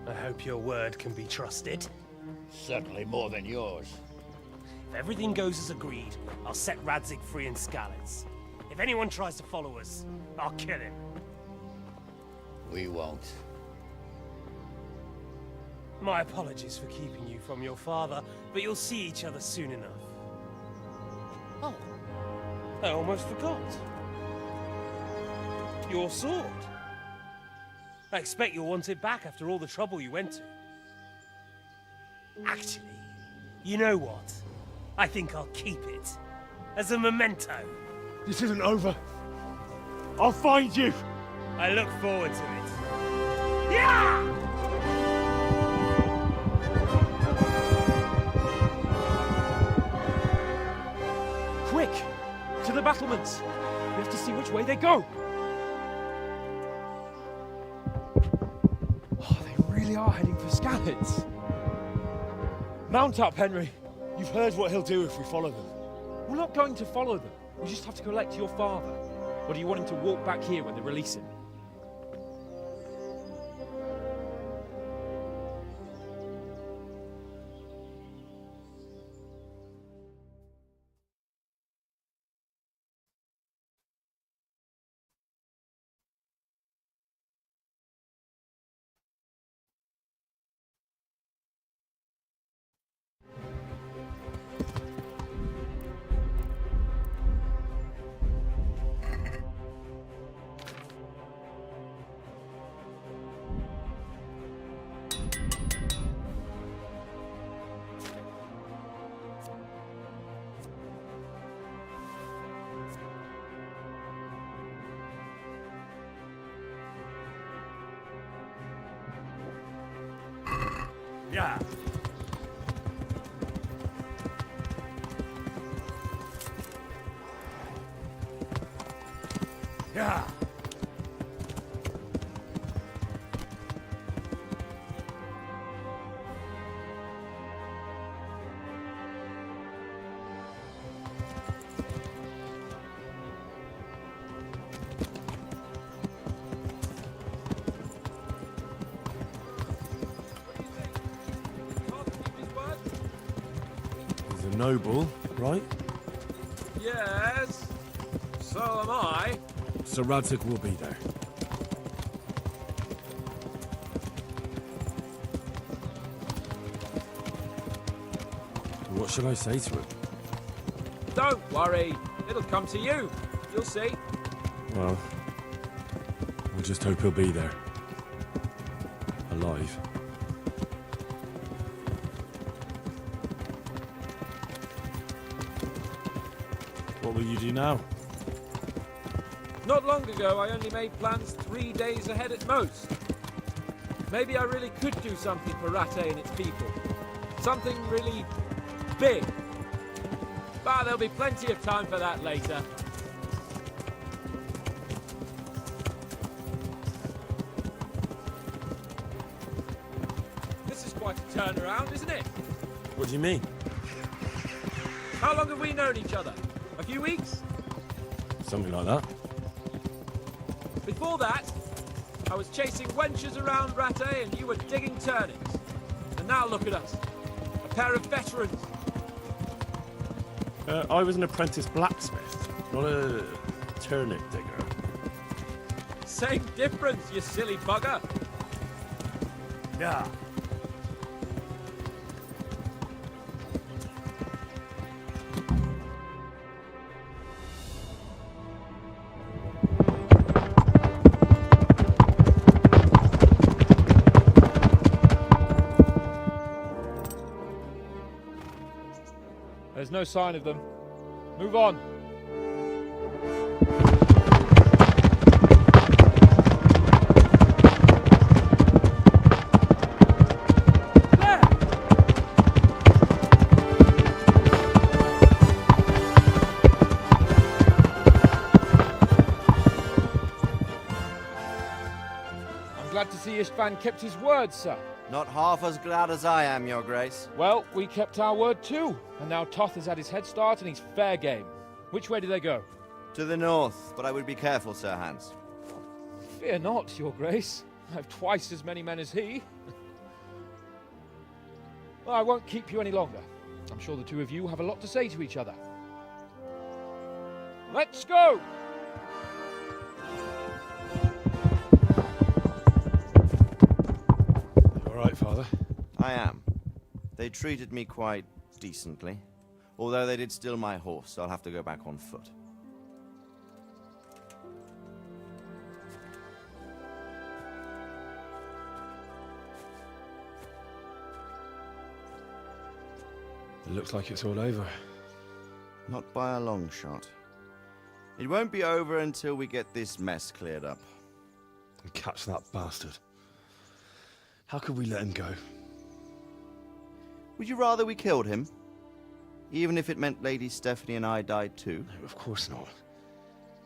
I hope your word can be trusted. Certainly more than yours. If everything goes as agreed, I'll set Radzig free in Skalitz. If anyone tries to follow us, I'll kill him. We won't. My apologies for keeping you from your father, but you'll see each other soon enough. Oh, I almost forgot. Your sword. I expect you'll want it back after all the trouble you went to. Actually, you know what? I think I'll keep it. As a memento. This isn't over. I'll find you. I look forward to it. Yeah! Quick! To the battlements! We have to see which way they go! Oh, they really are heading for Skalitz. Mount up, Henry. You've heard what he'll do if we follow them. We're not going to follow them. We just have to collect your father. Or do you want him to walk back here when they release him? Yeah. Yeah. He's a noble, right? Yes. So am I. So Radzig will be there. What should I say to him? Don't worry. It'll come to you. You'll see. Well, I just hope he'll be there. Alive. What will you do now? Not long ago, I only made plans 3 days ahead at most. Maybe I really could do something for Rattay and its people. Something really big. But there'll be plenty of time for that later. This is quite a turnaround, isn't it? What do you mean? How long have we known each other? A few weeks? Something like that. Before that, I was chasing wenches around Rattay and you were digging turnips. And now look at us. A pair of veterans. I was an apprentice blacksmith, not a turnip digger. Same difference, you silly bugger. Yeah. There's no sign of them. Move on. I'm glad to see Istvan kept his word, sir. Not half as glad as I am, Your Grace. Well, we kept our word too. And now Toth has had his head start and he's fair game. Which way do they go? To the north, but I would be careful, Sir Hans. Fear not, Your Grace. I have twice as many men as he. Well, I won't keep you any longer. I'm sure the two of you have a lot to say to each other. Let's go! You all right, Father? I am. They treated me quite decently. Although they did steal my horse, so I'll have to go back on foot. It looks like it's all over. Not by a long shot. It won't be over until we get this mess cleared up. And catch that bastard. How could we let him go? Would you rather we killed him? Even if it meant Lady Stephanie and I died too? No, of course not.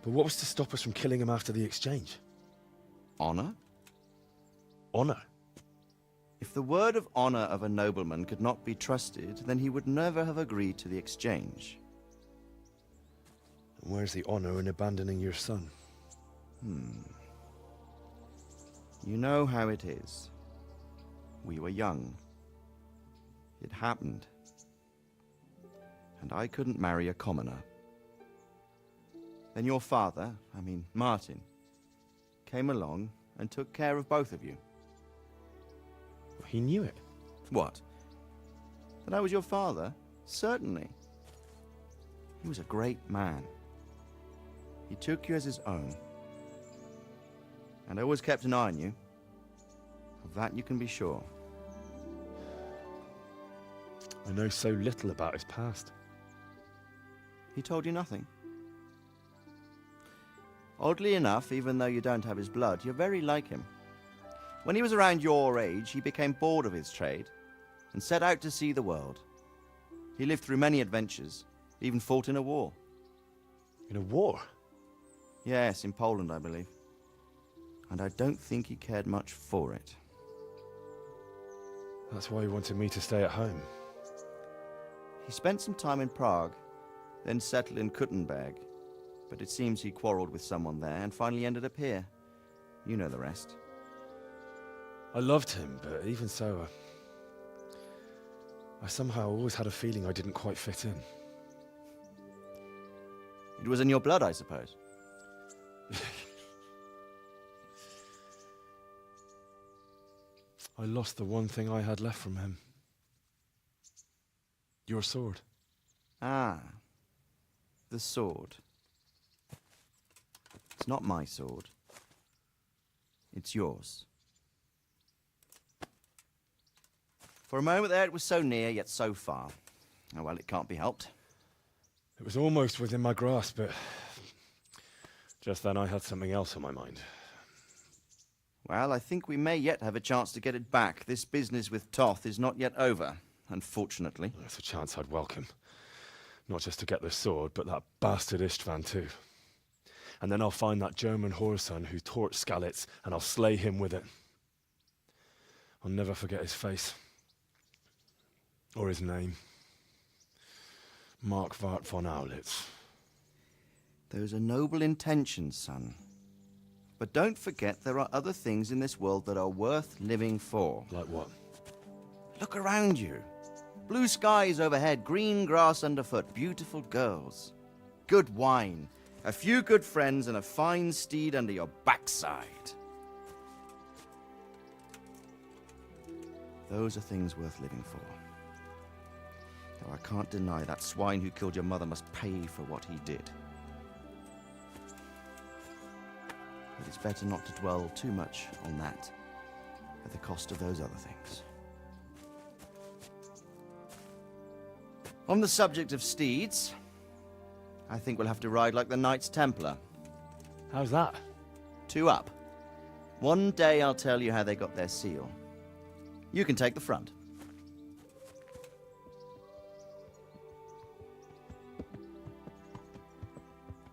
But what was to stop us from killing him after the exchange? Honor? Honor? If the word of honor of a nobleman could not be trusted, then he would never have agreed to the exchange. And where's the honor in abandoning your son? You know how it is. We were young. It happened. And I couldn't marry a commoner. Then your father, Martin, came along and took care of both of you. He knew it. What? That I was your father? Certainly. He was a great man. He took you as his own. And always kept an eye on you. Of that you can be sure. I know so little about his past. He told you nothing? Oddly enough, even though you don't have his blood, you're very like him. When he was around your age, he became bored of his trade and set out to see the world. He lived through many adventures, even fought in a war. In a war? Yes, in Poland, I believe. And I don't think he cared much for it. That's why he wanted me to stay at home. He spent some time in Prague, then settled in Kuttenberg. But it seems he quarreled with someone there and finally ended up here. You know the rest. I loved him, but even so, I somehow always had a feeling I didn't quite fit in. It was in your blood, I suppose. I lost the one thing I had left from him. Your sword. Ah. The sword. It's not my sword. It's yours. For a moment there, it was so near, yet so far. Oh, well, it can't be helped. It was almost within my grasp, but just then I had something else on my mind. Well, I think we may yet have a chance to get it back. This business with Toth is not yet over, unfortunately. That's a chance I'd welcome. Not just to get the sword, but that bastard Istvan too. And then I'll find that German whoreson who torched Skalitz, and I'll slay him with it. I'll never forget his face. Or his name. Marquardt von Aulitz. Those are noble intentions, son. But don't forget there are other things in this world that are worth living for. Like what? Look around you. Blue skies overhead, green grass underfoot, beautiful girls. Good wine, a few good friends, and a fine steed under your backside. Those are things worth living for. Though I can't deny that swine who killed your mother must pay for what he did. But it's better not to dwell too much on that at the cost of those other things. On the subject of steeds, I think we'll have to ride like the Knights Templar. How's that? 2 up. One day I'll tell you how they got their seal. You can take the front.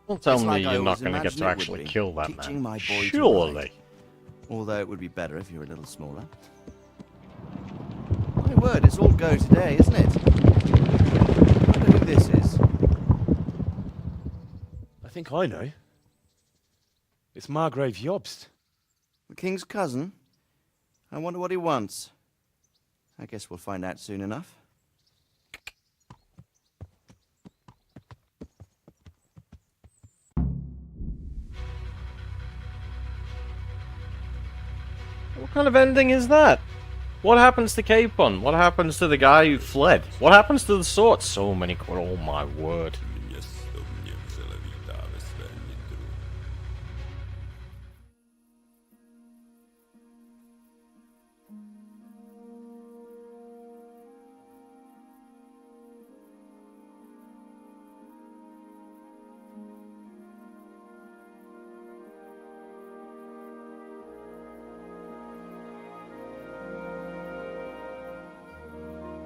Don't tell It's me like I you're not always going to get to imagined it actually would be, kill that teaching man. my boy to Surely. ride. Although it would be better if you were a little smaller. My word, it's all go today, isn't it? I wonder who this is. I think I know. It's Margrave Jobst. The king's cousin? I wonder what he wants. I guess we'll find out soon enough. What kind of ending is that? What happens to Capon? What happens to the guy who fled? What happens to the sword? So many... Oh my word.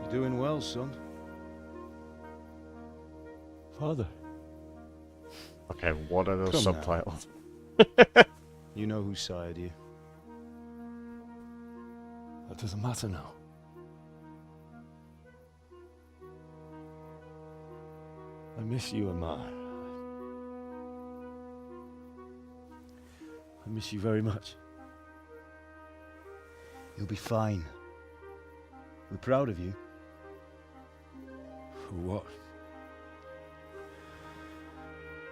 You're doing well, son. Father. Okay, what are those Come now. subtitles? You know who sired you. That doesn't matter now. I miss you, Amar. I miss you very much. You'll be fine. We're proud of you. For what?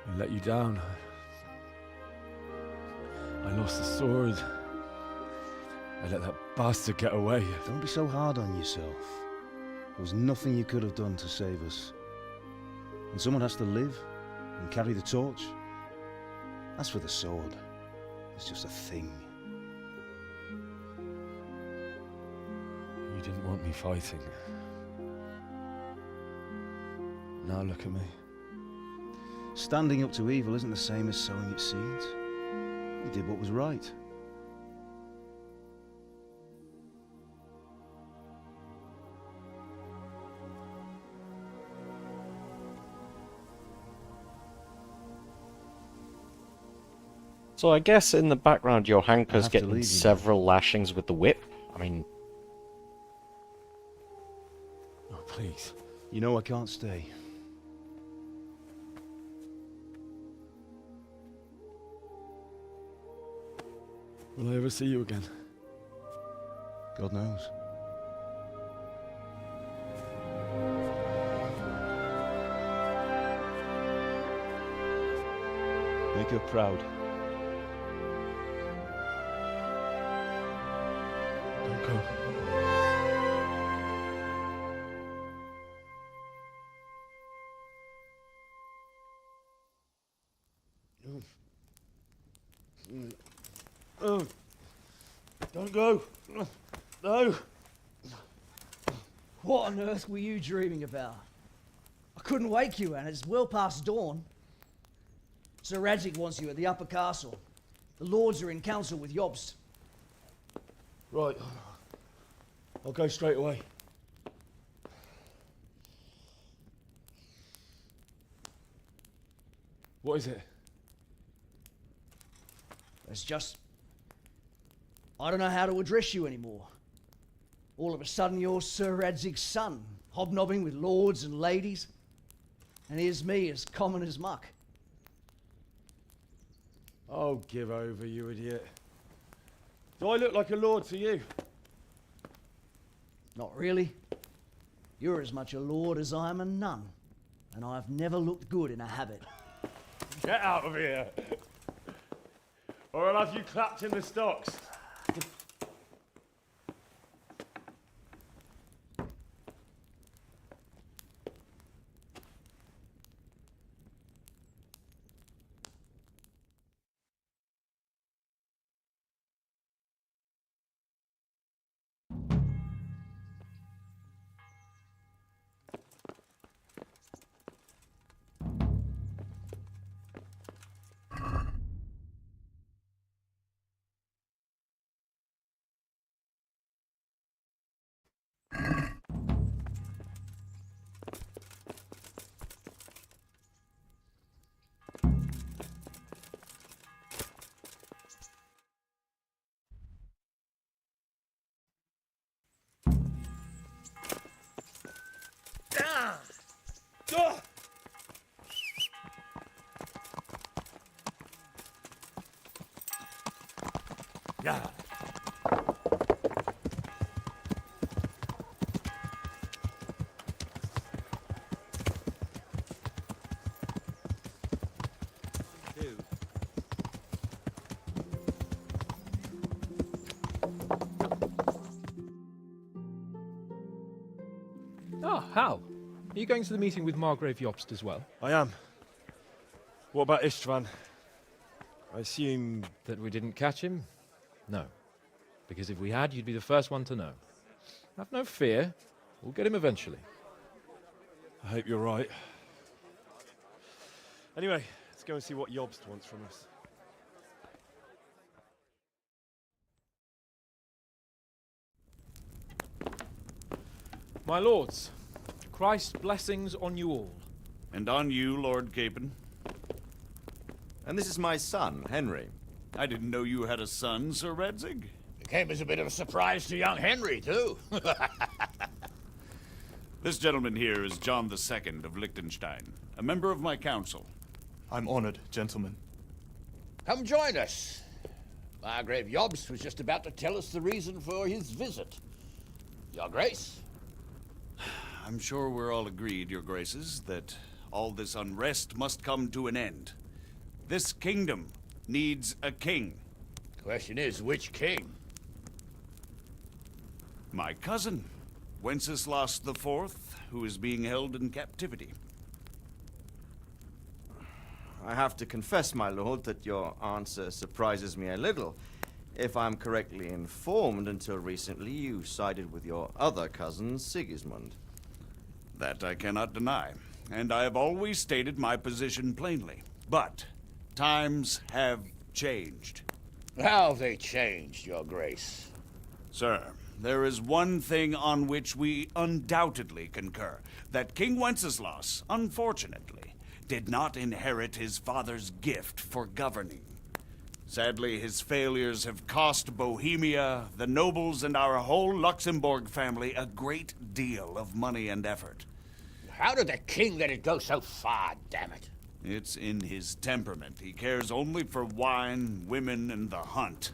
I let you down. I lost the sword. I let that bastard get away. Don't be so hard on yourself. There was nothing you could have done to save us. And someone has to live and carry the torch. As for the sword, it's just a thing. You didn't want me fighting. Now look at me. Standing up to evil isn't the same as sowing its seeds. You did what was right. So I guess in the background, your Hanker's have to getting leave you several lashings with the whip. I mean, Oh, please. You know I can't stay. Will I ever see you again? God knows. Make her proud. Don't go. Oh, don't go. No. What on earth were you dreaming about? I couldn't wake you, and it's well past dawn. Sir Radzik wants you at the upper castle. The lords are in council with Jobst. Right. I'll go straight away. What is it? It's just... I don't know how to address you anymore. All of a sudden you're Sir Radzig's son, hobnobbing with lords and ladies. And here's me, as common as muck. Oh, give over, you idiot. Do I look like a lord to you? Not really. You're as much a lord as I am a nun. And I've never looked good in a habit. Get out of here! Or I'll have you clapped in the stocks. Yeah. Ah, Hal. Are you going to the meeting with Margrave Jobst as well? I am. What about Istvan? I assume... That we didn't catch him? No. Because if we had, you'd be the first one to know. Have no fear. We'll get him eventually. I hope you're right. Anyway, let's go and see what Jobst wants from us. My lords, Christ's blessings on you all. And on you, Lord Capon. And this is my son, Henry. I didn't know you had a son, Sir Redzig. It came as a bit of a surprise to young Henry, too. This gentleman here is John II of Liechtenstein, a member of my council. I'm honored, gentlemen. Come join us. Margrave Jobst was just about to tell us the reason for his visit. Your Grace? I'm sure we're all agreed, Your Graces, that all this unrest must come to an end. This kingdom needs a king. Question is, which king? My cousin, Wenceslas IV, who is being held in captivity. I have to confess, my lord, that your answer surprises me a little. If I'm correctly informed, until recently you sided with your other cousin, Sigismund. That I cannot deny, and I have always stated my position plainly. But times have changed. How have they changed, Your Grace? Sir, there is one thing on which we undoubtedly concur. That King Wenceslas, unfortunately, did not inherit his father's gift for governing. Sadly, his failures have cost Bohemia, the nobles, and our whole Luxembourg family a great deal of money and effort. How did the king let it go so far, damn it? It's in his temperament. He cares only for wine, women, and the hunt.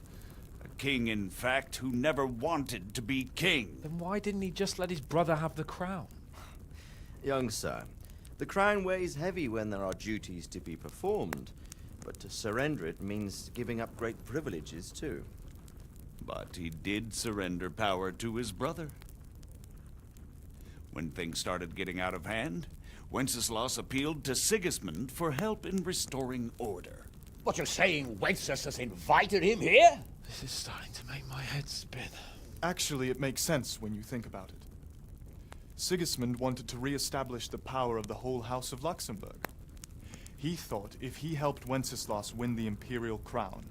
A king, in fact, who never wanted to be king. Then why didn't he just let his brother have the crown? Young sir, the crown weighs heavy when there are duties to be performed, but to surrender it means giving up great privileges, too. But he did surrender power to his brother. When things started getting out of hand, Wenceslas appealed to Sigismund for help in restoring order. What, you're saying Wenceslas invited him here? This is starting to make my head spin. Actually, it makes sense when you think about it. Sigismund wanted to re-establish the power of the whole House of Luxembourg. He thought if he helped Wenceslas win the imperial crown,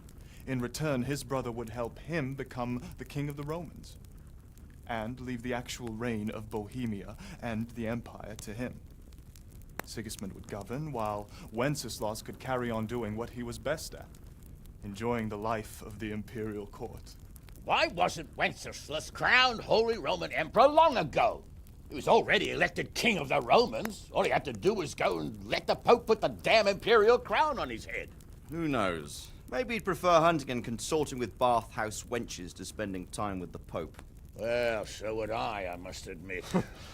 in return his brother would help him become the king of the Romans, and leave the actual reign of Bohemia and the empire to him. Sigismund would govern, while Wenceslas could carry on doing what he was best at, enjoying the life of the imperial court. Why wasn't Wenceslas crowned Holy Roman Emperor long ago? He was already elected king of the Romans. All he had to do was go and let the Pope put the damn imperial crown on his head. Who knows? Maybe he'd prefer hunting and consorting with bathhouse wenches to spending time with the Pope. Well, so would I must admit.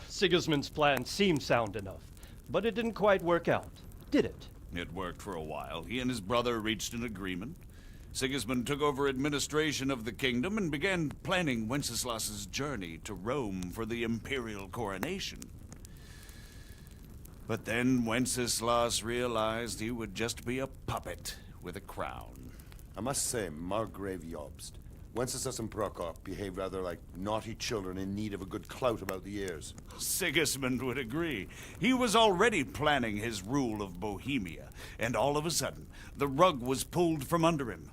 Sigismund's plan seemed sound enough, but it didn't quite work out, did it? It worked for a while. He and his brother reached an agreement. Sigismund took over administration of the kingdom and began planning Wenceslas's journey to Rome for the imperial coronation. But then Wenceslas realized he would just be a puppet with a crown. I must say, Margrave Jobst, Wenceslas and Prokop behave rather like naughty children in need of a good clout about the ears. Sigismund would agree. He was already planning his rule of Bohemia, and all of a sudden, the rug was pulled from under him.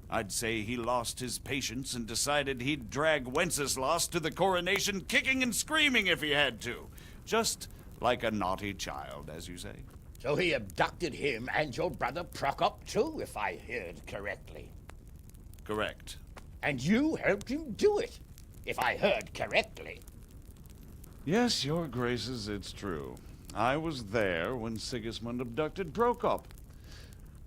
I'd say he lost his patience and decided he'd drag Wenceslas to the coronation kicking and screaming if he had to. Just like a naughty child, as you say. So he abducted him and your brother Prokop too, if I heard correctly. Correct. And you helped him do it, if I heard correctly. Yes, your graces, it's true. I was there when Sigismund abducted Prokop.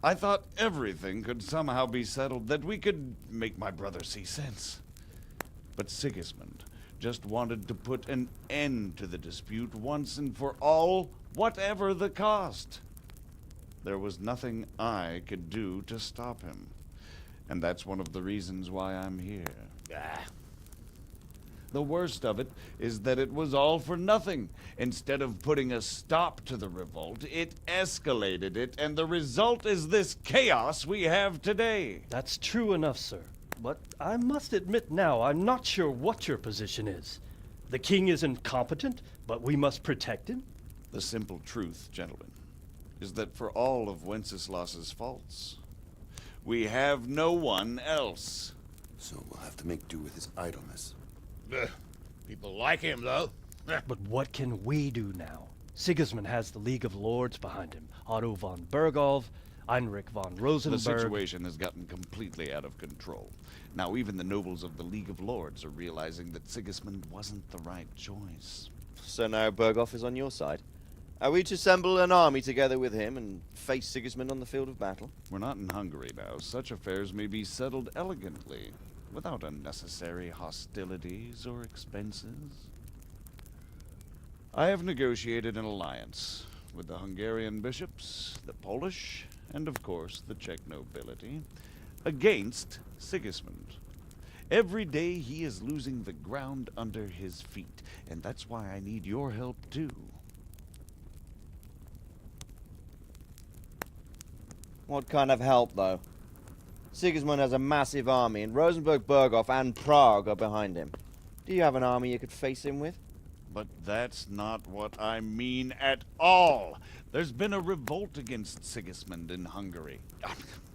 I thought everything could somehow be settled, that we could make my brother see sense. But Sigismund just wanted to put an end to the dispute once and for all, whatever the cost. There was nothing I could do to stop him. And that's one of the reasons why I'm here. The worst of it is that it was all for nothing. Instead of putting a stop to the revolt, it escalated it, and the result is this chaos we have today. That's true enough, sir. But I must admit now, I'm not sure what your position is. The king is incompetent, but we must protect him? The simple truth, gentlemen, is that for all of Wenceslas's faults, we have no one else. So we'll have to make do with his idleness. People like him, though. But what can we do now? Sigismund has the League of Lords behind him. Otto von Berghof, Heinrich von Rosenberg. The situation has gotten completely out of control. Now even the nobles of the League of Lords are realizing that Sigismund wasn't the right choice. So now Berghof is on your side. Are we to assemble an army together with him and face Sigismund on the field of battle? We're not in Hungary now. Such affairs may be settled elegantly, without unnecessary hostilities or expenses. I have negotiated an alliance with the Hungarian bishops, the Polish, and of course the Czech nobility, against Sigismund. Every day he is losing the ground under his feet, and that's why I need your help too. What kind of help, though? Sigismund has a massive army, and Rosenberg, Berghof, and Prague are behind him. Do you have an army you could face him with? But that's not what I mean at all. There's been a revolt against Sigismund in Hungary,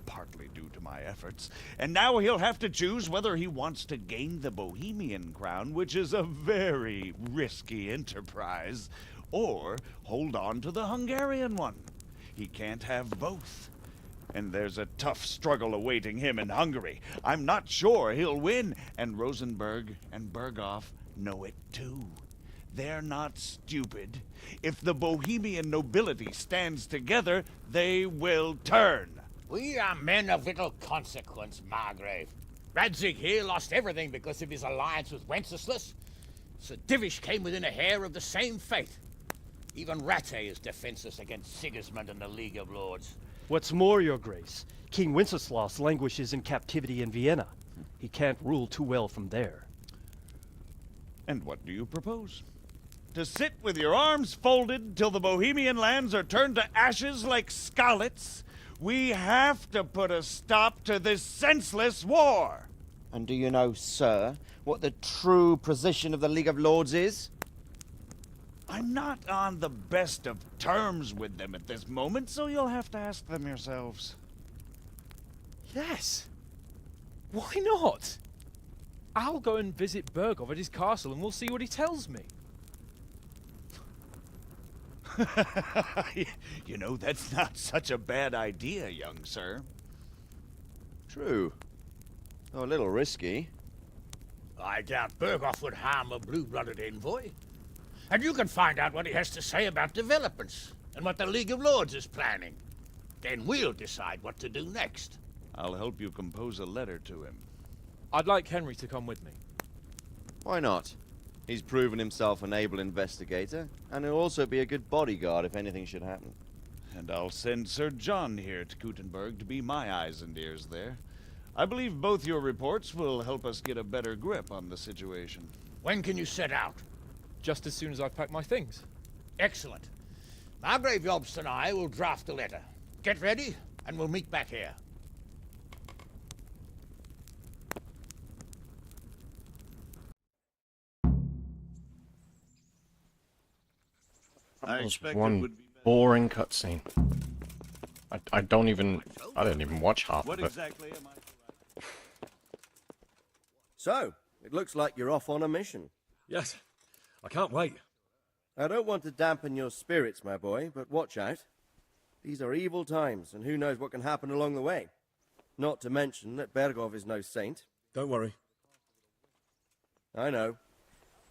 partly due to my efforts, and now he'll have to choose whether he wants to gain the Bohemian crown, which is a very risky enterprise, or hold on to the Hungarian one. He can't have both. And there's a tough struggle awaiting him in Hungary. I'm not sure he'll win, and Rosenberg and Berghof know it too. They're not stupid. If the Bohemian nobility stands together, they will turn. We are men of little consequence, Margrave. Radzig here lost everything because of his alliance with Wenceslas. Sir Divish came within a hair of the same fate. Even Rattay is defenseless against Sigismund and the League of Lords. What's more, your grace, King Wenceslas languishes in captivity in Vienna. He can't rule too well from there. And what do you propose? To sit with your arms folded till the Bohemian lands are turned to ashes like Skalitz? We have to put a stop to this senseless war! And do you know, sir, what the true position of the League of Lords is? I'm not on the best of terms with them at this moment, so you'll have to ask them yourselves. Yes. Why not? I'll go and visit Berghof at his castle and we'll see what he tells me. You know, that's not such a bad idea, young sir. True. Though a little risky. I doubt Berghof would harm a blue-blooded envoy. And you can find out what he has to say about developments and what the League of Lords is planning. Then we'll decide what to do next. I'll help you compose a letter to him. I'd like Henry to come with me. Why not? He's proven himself an able investigator, and he'll also be a good bodyguard if anything should happen. And I'll send Sir John here to Kuttenberg to be my eyes and ears there. I believe both your reports will help us get a better grip on the situation. When can you set out? Just as soon as I've packed my things. Excellent. Margrave Jobst and I will draft a letter. Get ready, and we'll meet back here. I was expect one it would be boring cutscene. I didn't even watch half What of it. exactly am I? So, it looks like you're off on a mission. Yes. I can't wait. I don't want to dampen your spirits, my boy, but watch out. These are evil times, and who knows what can happen along the way. Not to mention that Berghof is no saint. Don't worry. I know.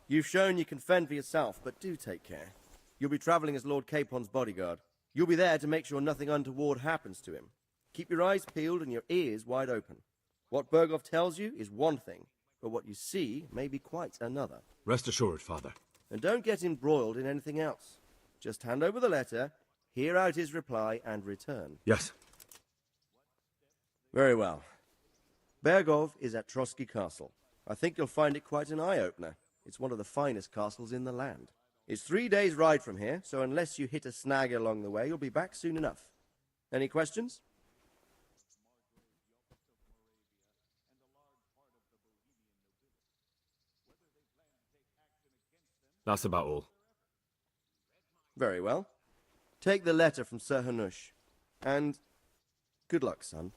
You've shown you can fend for yourself, but do take care. You'll be traveling as Lord Capon's bodyguard. You'll be there to make sure nothing untoward happens to him. Keep your eyes peeled and your ears wide open. What Berghof tells you is one thing, but what you see may be quite another. Rest assured, Father. And don't get embroiled in anything else. Just hand over the letter, hear out his reply, and return. Yes. Very well. Berghof is at Trotsky Castle. I think you'll find it quite an eye-opener. It's one of the finest castles in the land. It's 3 days' ride from here, so unless you hit a snag along the way, you'll be back soon enough. Any questions? That's about all. Very well. Take the letter from Sir Hanush. And good luck, son.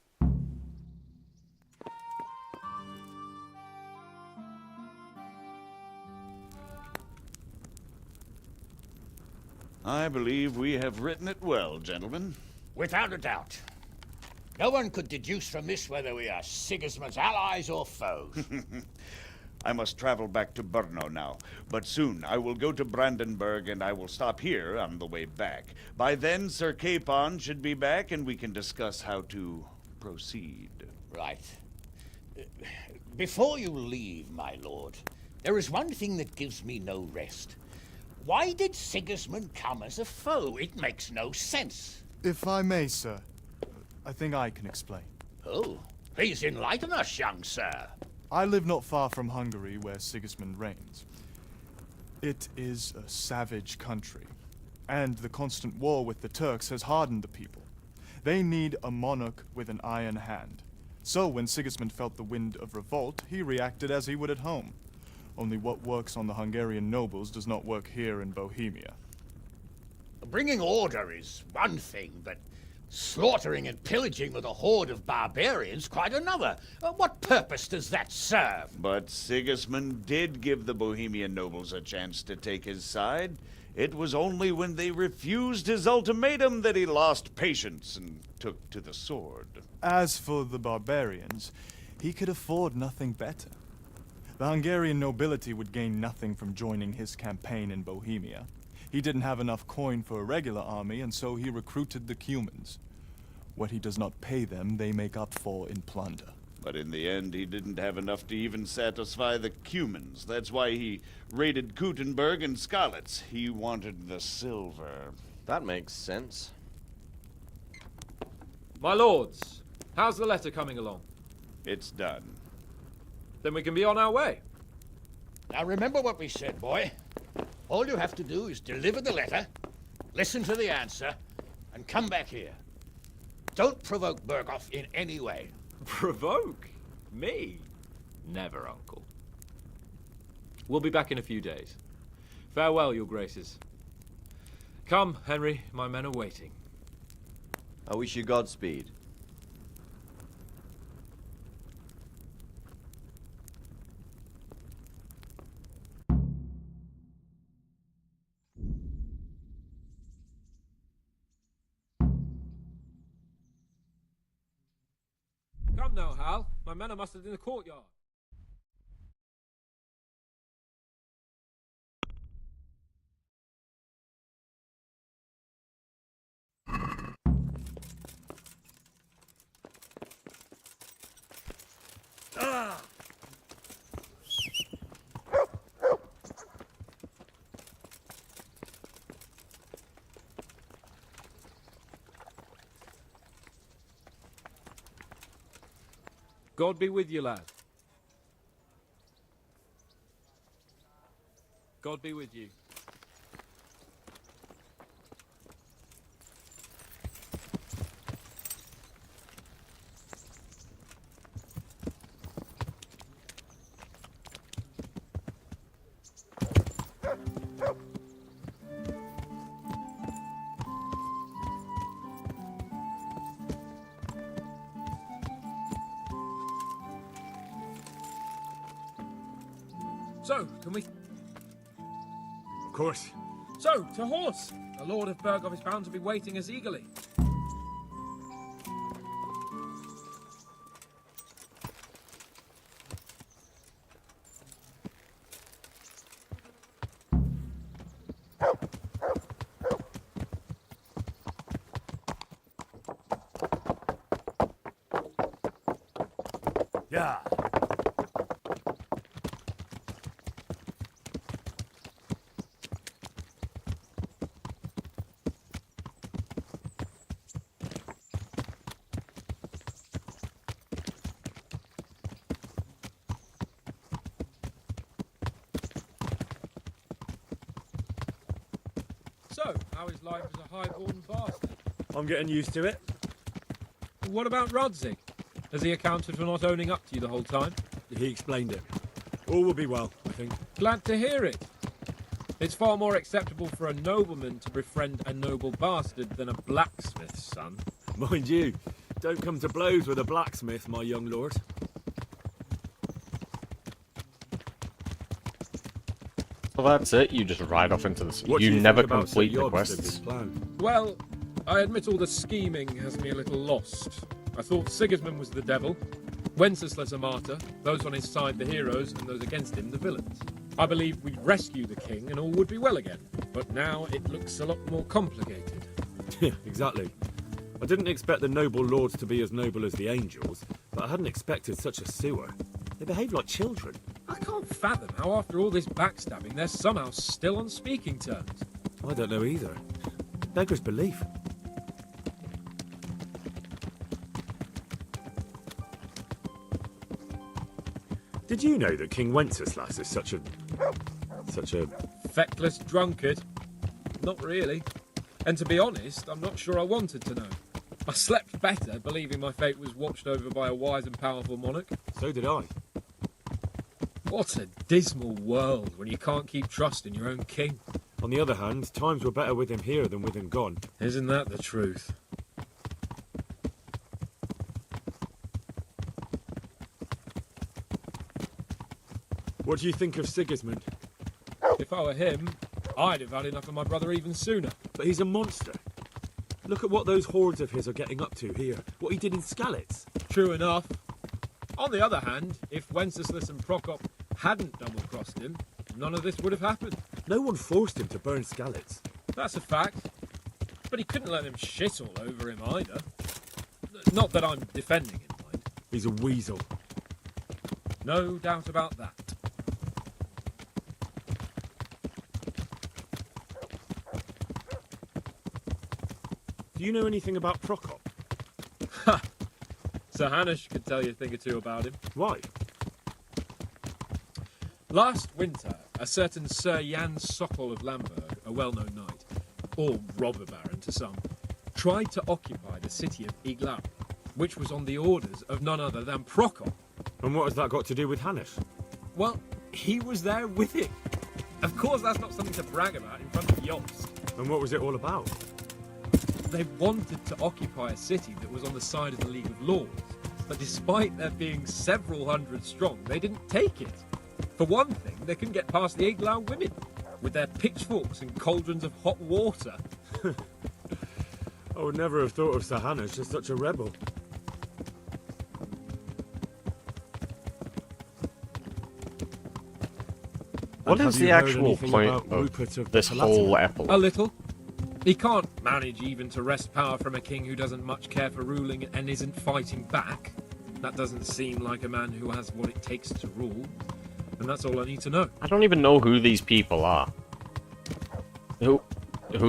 I believe we have written it well, gentlemen. Without a doubt. No one could deduce from this whether we are Sigismund's allies or foes. I must travel back to Brno now, but soon I will go to Brandenburg and I will stop here on the way back. By then, Sir Capon should be back and we can discuss how to proceed. Right. Before you leave, my lord, there is one thing that gives me no rest. Why did Sigismund come as a foe? It makes no sense. If I may, sir, I think I can explain. Oh, please enlighten us, young sir. I live not far from Hungary, where Sigismund reigns. It is a savage country, and the constant war with the Turks has hardened the people. They need a monarch with an iron hand. So when Sigismund felt the wind of revolt, he reacted as he would at home. Only what works on the Hungarian nobles does not work here in Bohemia. Bringing order is one thing, but slaughtering and pillaging with a horde of barbarians quite another. What purpose does that serve? But Sigismund did give the Bohemian nobles a chance to take his side. It was only when they refused his ultimatum that he lost patience and took to the sword. As for the barbarians, he could afford nothing better. The Hungarian nobility would gain nothing from joining his campaign in Bohemia. He didn't have enough coin for a regular army, and so he recruited the Cumans. What he does not pay them, they make up for in plunder. But in the end, he didn't have enough to even satisfy the Cumans. That's why he raided Kuttenberg and Skalitz. He wanted the silver. That makes sense. My lords, how's the letter coming along? It's done. Then we can be on our way. Now remember what we said, boy. All you have to do is deliver the letter, listen to the answer, and come back here. Don't provoke Berghoff in any way. Provoke? Me? Never, Uncle. We'll be back in a few days. Farewell, your graces. Come, Henry, my men are waiting. I wish you Godspeed. Come now, Hal. My men are mustered in the courtyard. Ah! God be with you, lad. God be with you. So, can we... Of course. So, to horse! The Lord of Berghoff is bound to be waiting us eagerly. Yeah. know how his life as a highborn bastard. I'm getting used to it. What about Rodzig? Has he accounted for not owning up to you the whole time? He explained it. All will be well, I think. Glad to hear it. It's far more acceptable for a nobleman to befriend a noble bastard than a blacksmith's son. Mind you, don't come to blows with a blacksmith, my young lord. Well, that's it. You just ride off into the sea. What do You you never think about complete Sir the Yob's quests. plan? Well, I admit all the scheming has me a little lost. I thought Sigismund was the devil, Wenceslas a martyr, those on his side the heroes, and those against him the villains. I believed we'd rescue the king and all would be well again, but now it looks a lot more complicated. Yeah, exactly. I didn't expect the noble lords to be as noble as the angels, but I hadn't expected such a sewer. They behave like children. I can't fathom how after all this backstabbing they're somehow still on speaking terms. I don't know either. Beggars belief. Did you know that King Wenceslas is such a feckless drunkard? Not really. And to be honest, I'm not sure I wanted to know. I slept better believing my fate was watched over by a wise and powerful monarch. So did I. What a dismal world when you can't keep trust in your own king. On the other hand, times were better with him here than with him gone. Isn't that the truth? What do you think of Sigismund? If I were him, I'd have had enough of my brother even sooner. But he's a monster. Look at what those hordes of his are getting up to here. What he did in Skalitz. True enough. On the other hand, if Wenceslas and Prokop hadn't double-crossed him, none of this would have happened. No one forced him to burn Skalitz. That's a fact. But he couldn't let them shit all over him either. Not that I'm defending him, mind. He's a weasel. No doubt about that. Do you know anything about Prokop? Ha! Sir Hanush could tell you a thing or two about him. Why? Last winter, a certain Sir Jan Sokol of Lamberg, a well-known knight, or robber baron to some, tried to occupy the city of Iglau, which was on the orders of none other than Prokop. And what has that got to do with Hanush? Well, he was there with him. Of course, that's not something to brag about in front of Yost. And what was it all about? They wanted to occupy a city that was on the side of the League of Lords, but despite there being several hundred strong, they didn't take it. For one thing, they couldn't get past the Iglau women, with their pitchforks and cauldrons of hot water. I would never have thought of Sir Hanush as such a rebel. What is the actual point of this whole epilogue? A little. He can't manage even to wrest power from a king who doesn't much care for ruling and isn't fighting back. That doesn't seem like a man who has what it takes to rule. And that's all I need to know. I don't even know who these people are. Who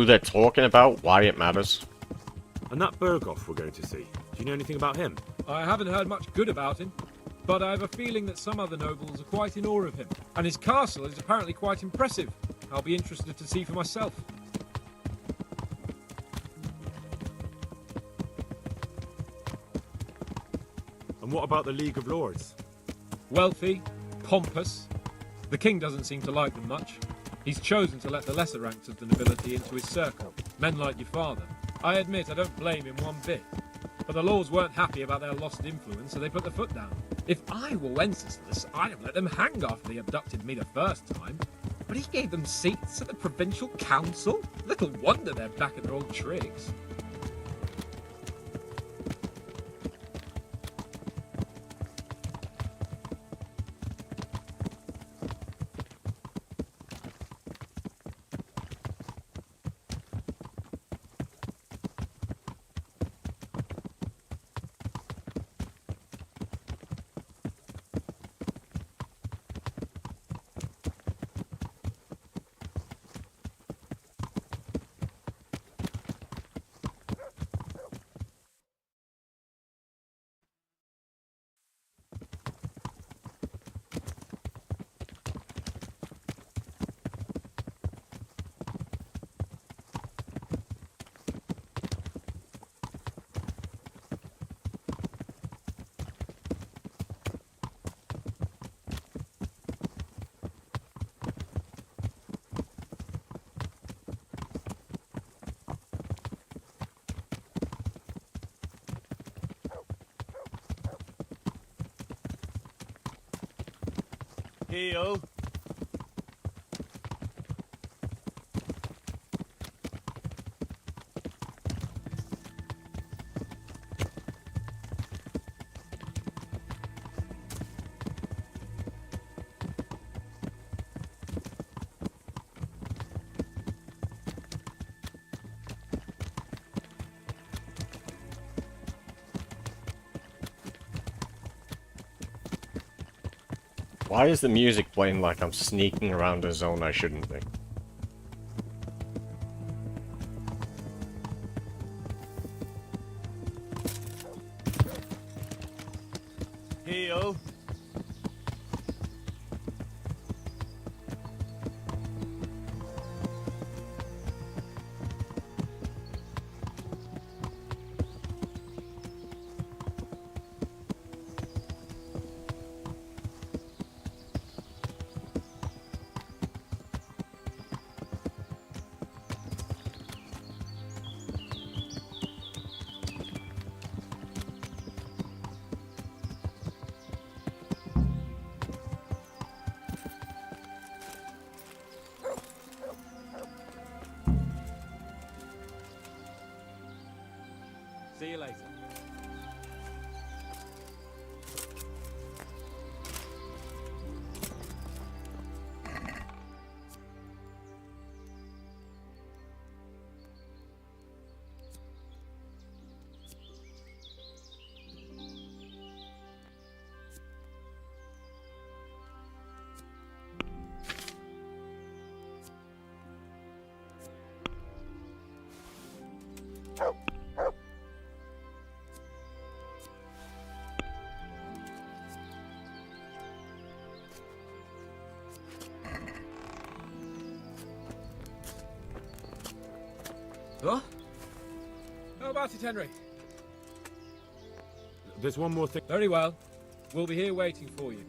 they're talking about, why it matters. And that Berghoff we're going to see. Do you know anything about him? I haven't heard much good about him, but I have a feeling that some other nobles are quite in awe of him. And his castle is apparently quite impressive. I'll be interested to see for myself. And what about the League of Lords? Wealthy, pompous. The king doesn't seem to like them much. He's chosen to let the lesser ranks of the nobility into his circle, men like your father. I admit I don't blame him one bit. But the lords weren't happy about their lost influence, so they put their foot down. If I were Wenceslas, I'd have let them hang after they abducted me the first time. But he gave them seats at the provincial council? Little wonder they're back at their old tricks. Heel. Why is the music playing like I'm sneaking around a zone I shouldn't be? Heel. See you later. Huh? How about it, Henry? There's one more thing. Very well. We'll be here waiting for you.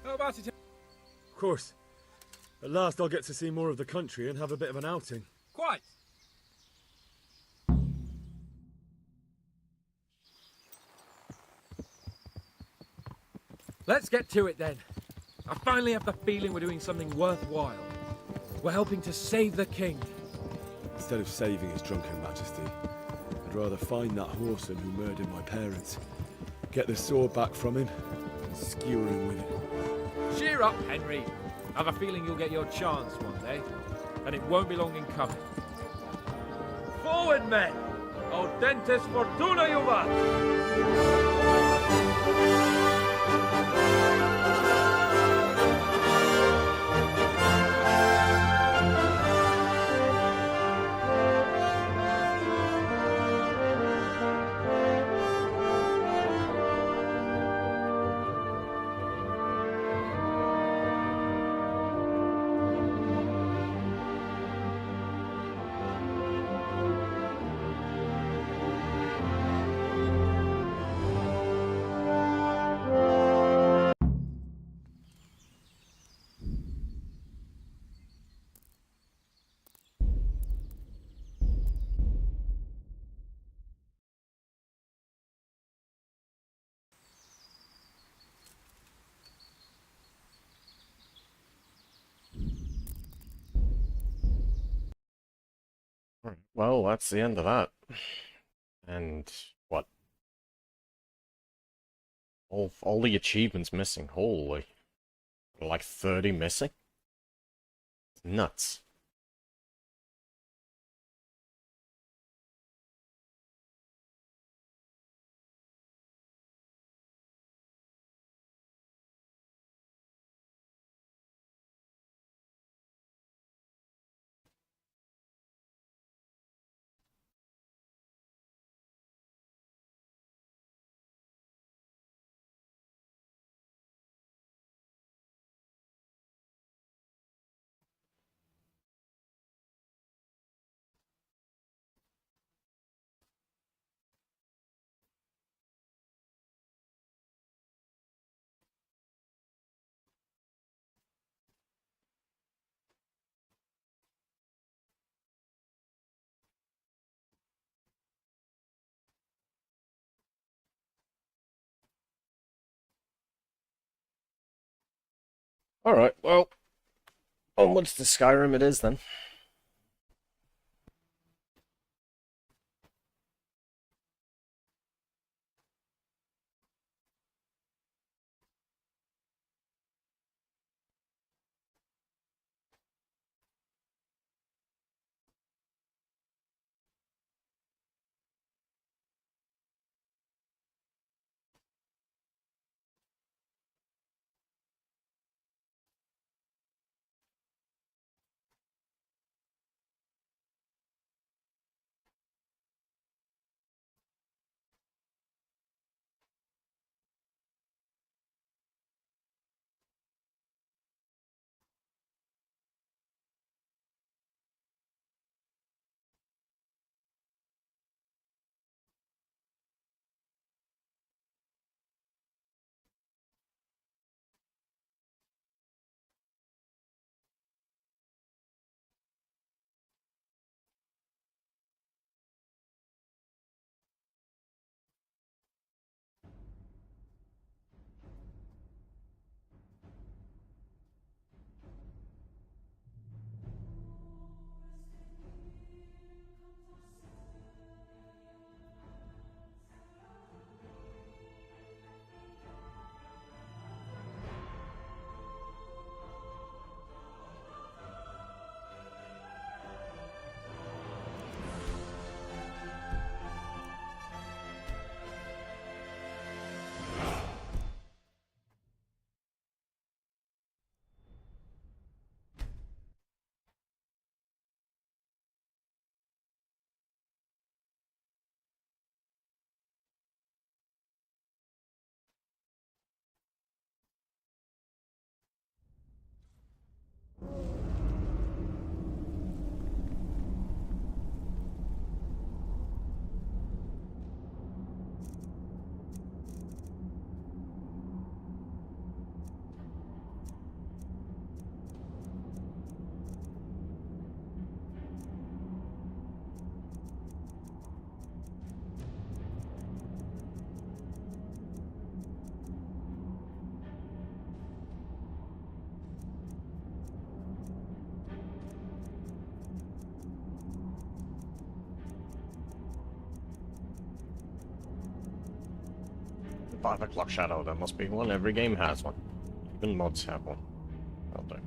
How about it? Of course. At last I'll get to see more of the country and have a bit of an outing. Quite. Let's get to it then. I finally have the feeling we're doing something worthwhile. We're helping to save the king. Instead of saving his drunken majesty, I'd rather find that horseman who murdered my parents, get the sword back from him, and skewer him with it. Cheer up, Henry. I have a feeling you'll get your chance one day, and it won't be long in coming. Forward, men! Audentes fortuna juvat! Well, that's the end of that. And what? All the achievements missing. Holy. Like 30 missing? Nuts. Alright, well, onwards to Skyrim it is then. The 5 o'clock shadow, there must be one. Every game has one. Even mods have one. Out there.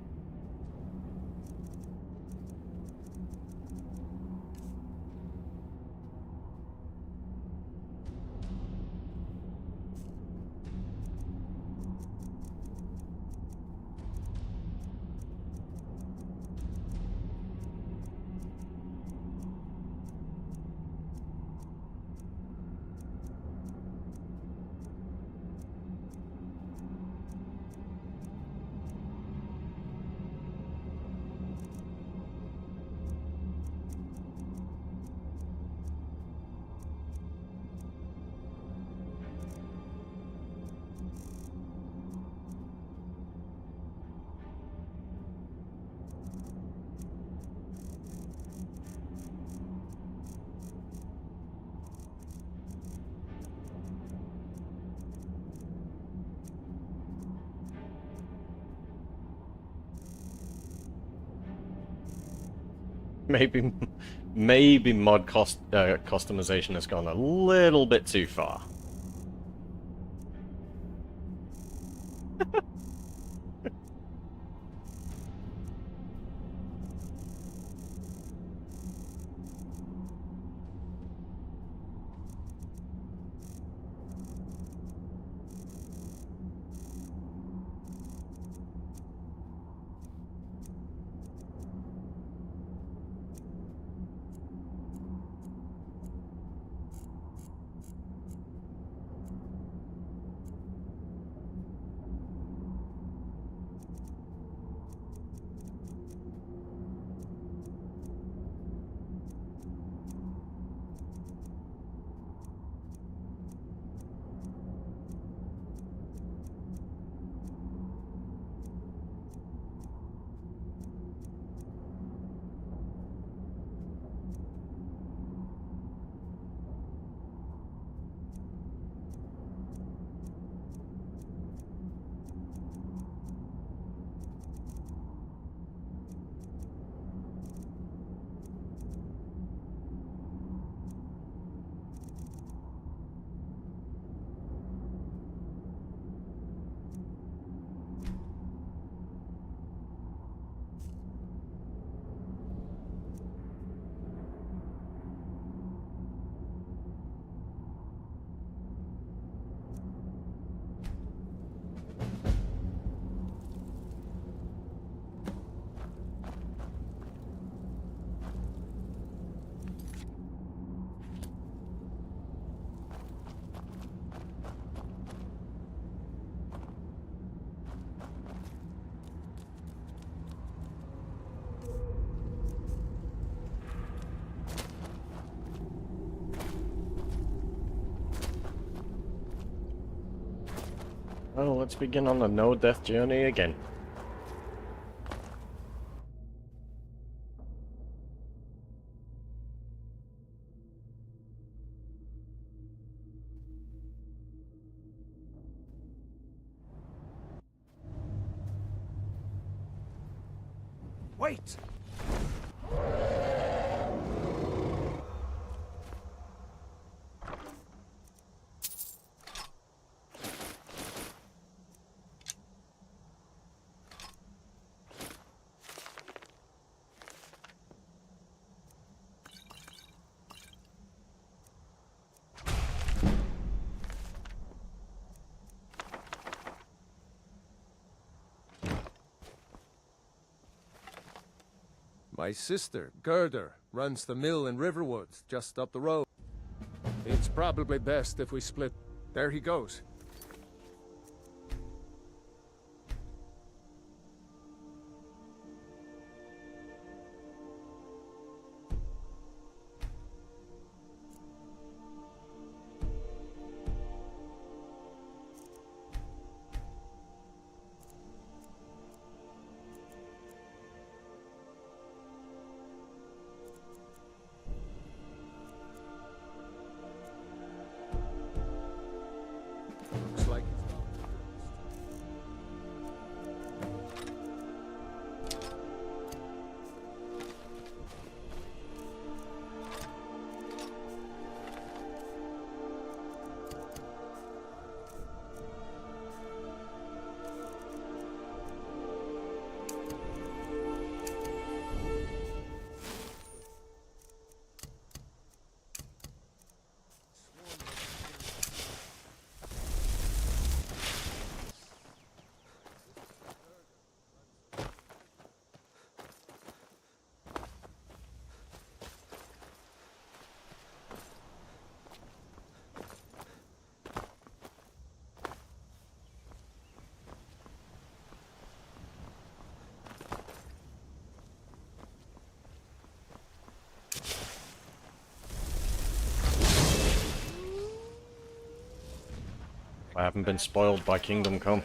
Maybe mod customization has gone a little bit too far. Well, let's begin on the no-death journey again. Wait! My sister, Gerda, runs the mill in Riverwoods, just up the road. It's probably best if we split. There he goes. Looks like it's not. I haven't been spoiled by Kingdom Come.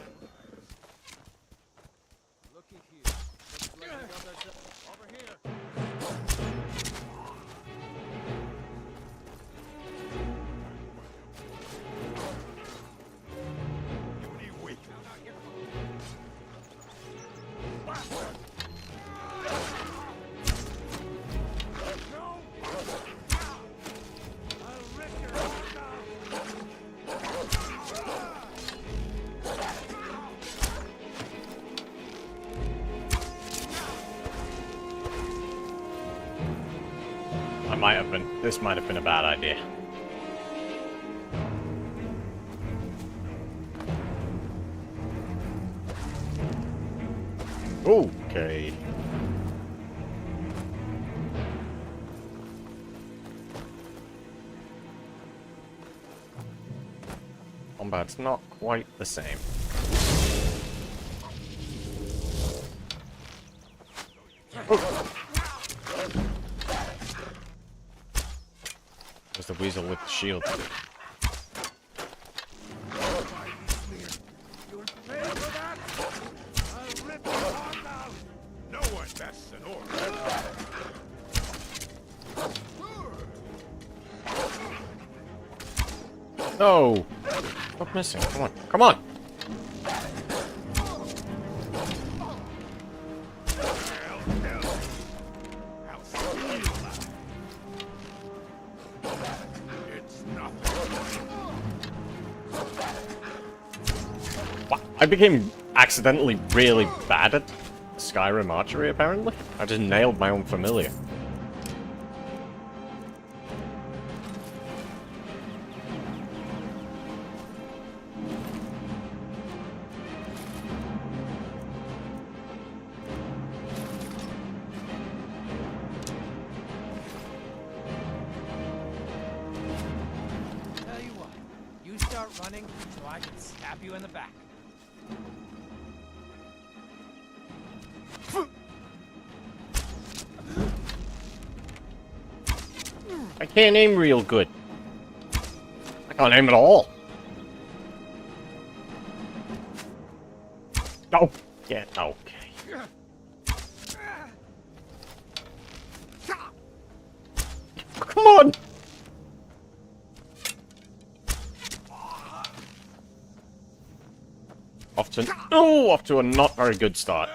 This might have been a bad idea. Okay. Combat's not quite the same. There's the weasel with the shield. No one bests an order. No! Stop missing. Come on. Come on! I became accidentally really bad at Skyrim archery, apparently. I just nailed my own familiar. Tell you what, you start running so I can stab you in the back. I can't aim real good. I can't aim at all. Oh, yeah, okay. Come on! Off to a not very good start.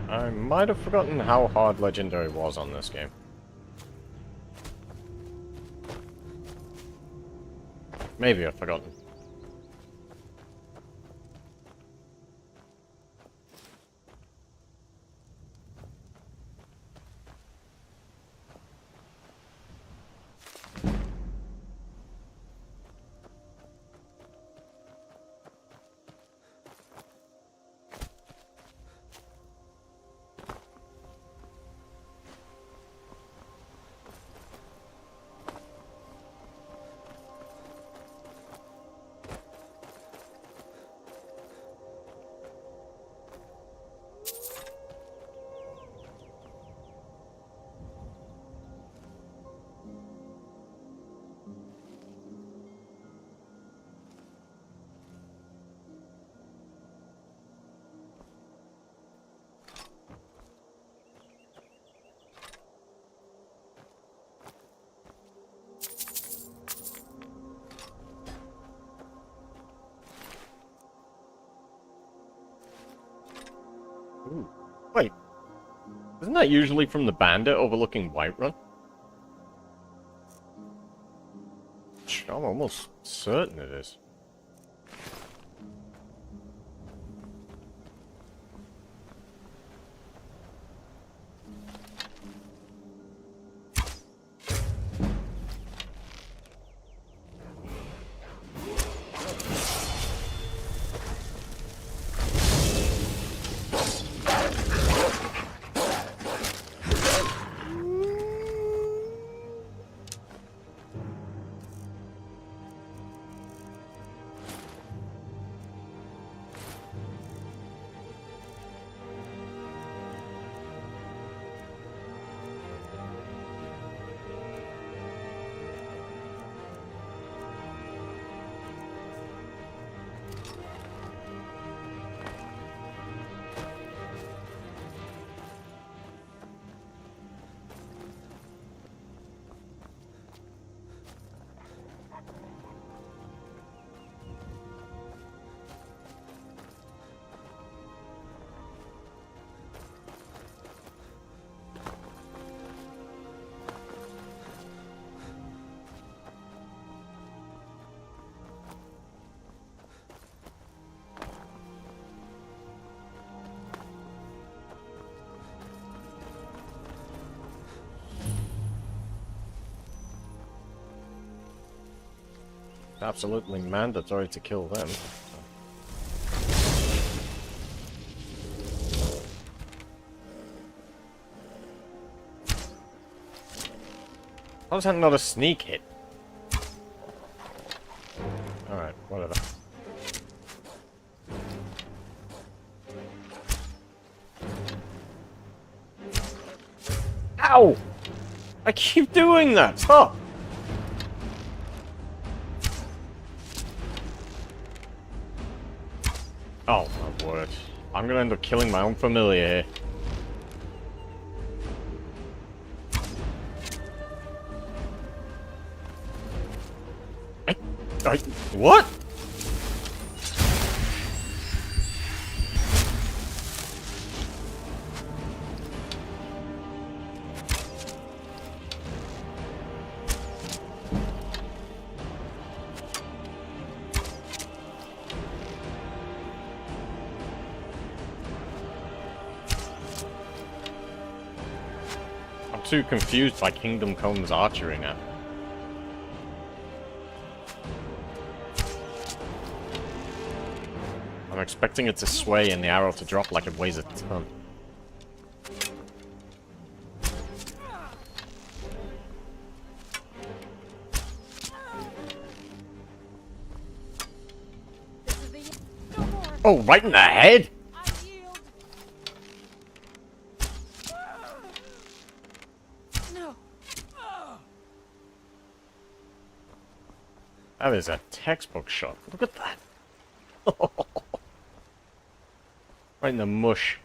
I might have forgotten how hard Legendary was on this game. Maybe I've forgotten. Ooh. Wait. Isn't that usually from the bandit overlooking Whiterun? I'm almost certain it is. Absolutely mandatory to kill them. How is that not a sneak hit? Alright, whatever. Ow! I keep doing that! Stop! Oh my word. I'm gonna end up killing my own familiar here. What? I'm too confused by Kingdom Come's archery now. I'm expecting it to sway and the arrow to drop like it weighs a ton. Oh, right in the head? No. That is a textbook shot. Look at that. Right in the mush.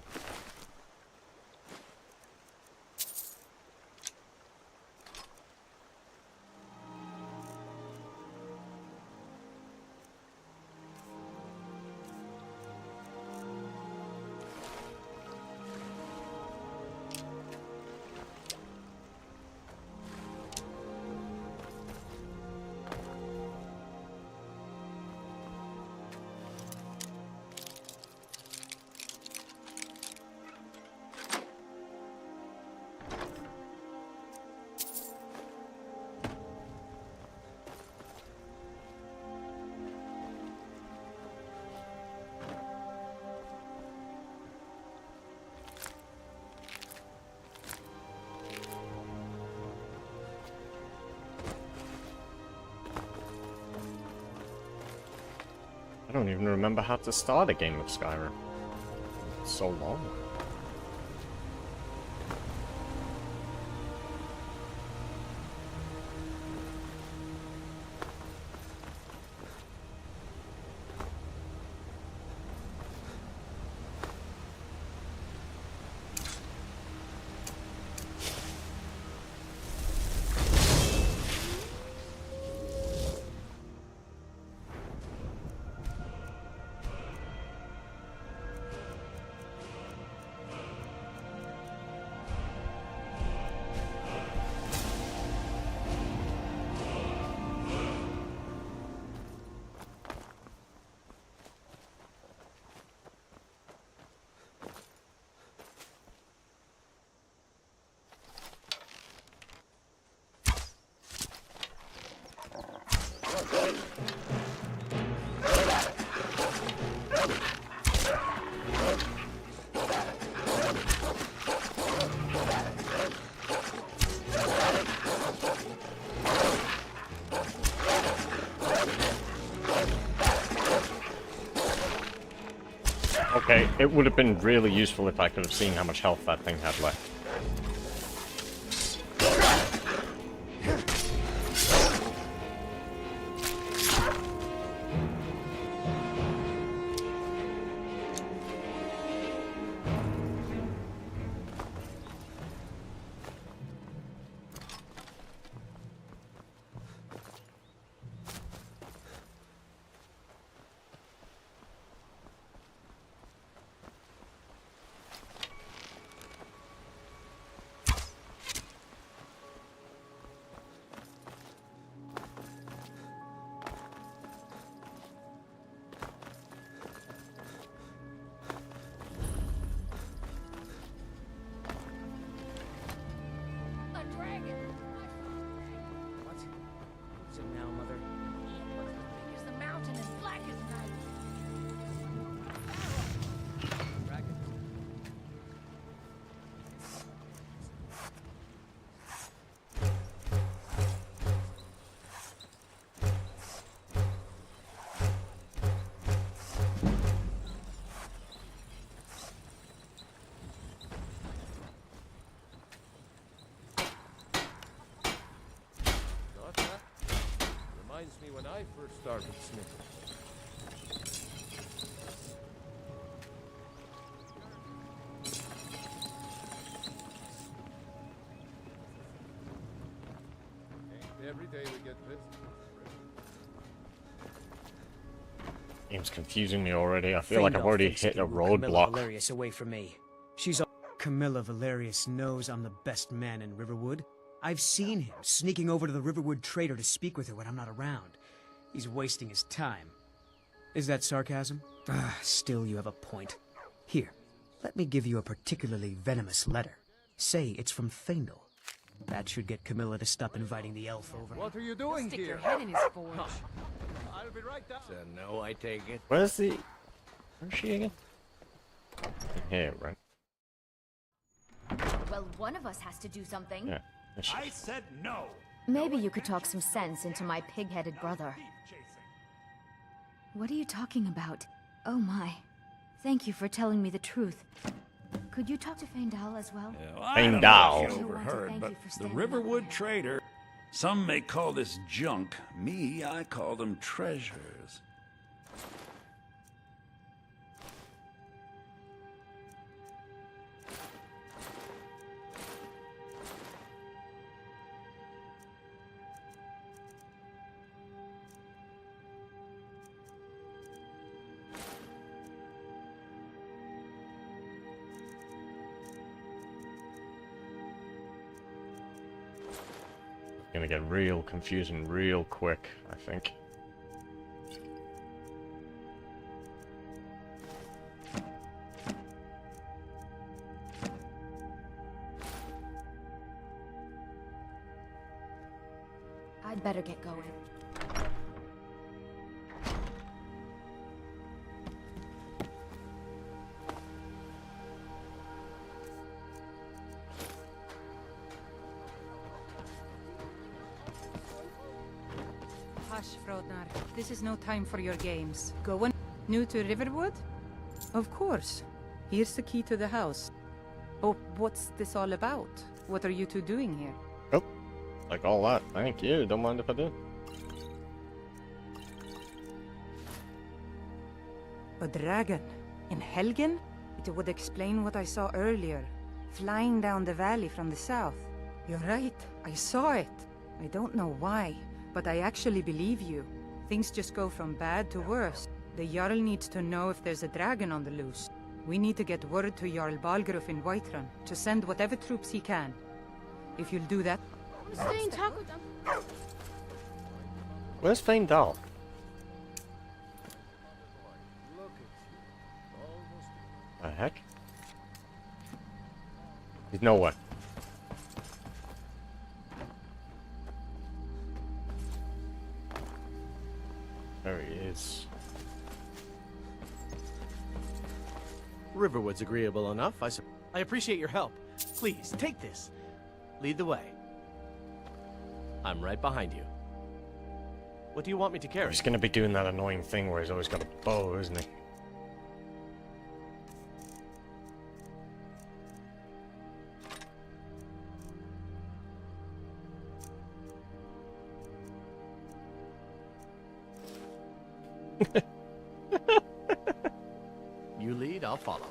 I don't even remember how to start a game of Skyrim. It's so long. Okay, it would have been really useful if I could have seen how much health that thing had left. Reminds me when I first started smithing. Every day we get this. Game's confusing me already. I feel like I've already hit a roadblock. Valerius away from me. She's all Camilla Valerius knows I'm the best man in Riverwood. I've seen him sneaking over to the Riverwood trader to speak with her when I'm not around. He's wasting his time. Is that sarcasm? Still, you have a point. Here, let me give you a particularly venomous letter. Say it's from Faendal. That should get Camilla to stop inviting the elf over. What are you doing Stick here? your head in his forge. I'll be right down. So no, I take it. Where's she again? Here, right? Well, one of us has to do something. Yeah. I said no. Maybe you could talk some sense into my pig-headed brother. What are you talking about? Oh my. Thank you for telling me the truth. Could you talk to Faendal as well? I don't know if you overheard, but the Riverwood trader. Some may call this junk. Me, I call them treasures. Gonna get real confusing real quick, I think. I'd better get going. Hush, Frodnar. This is no time for your games. Go on. New to Riverwood? Of course. Here's the key to the house. Oh, what's this all about? What are you two doing here? Oh, like all that. Thank you. Don't mind if I do. A dragon? In Helgen? It would explain what I saw earlier. Flying down the valley from the south. You're right. I saw it. I don't know why, but I actually believe you. Things just go from bad to worse. The Jarl needs to know if there's a dragon on the loose. We need to get word to Jarl Balgruuf in Whiterun to send whatever troops he can. If you'll do that... Stay and talk with them. Where's Faendal? The heck? He's nowhere. There he is. Riverwood's agreeable enough, I appreciate your help. Please, take this. Lead the way. I'm right behind you. What do you want me to carry? He's gonna be doing that annoying thing where he's always got a bow, isn't he? You lead, I'll follow.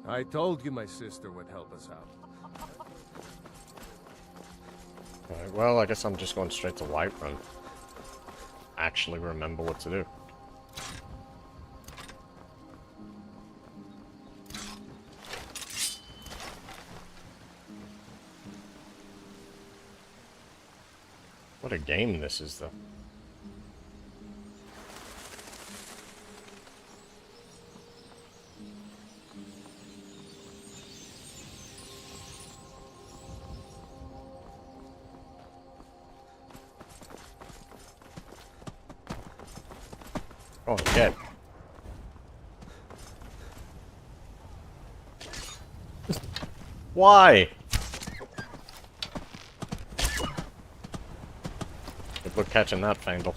I told you my sister would help us out. Alright, well, I guess I'm just going straight to Whiterun. Actually remember what to do. What a game this is, though. Oh, dead. Why? Good luck catching that, Fandle.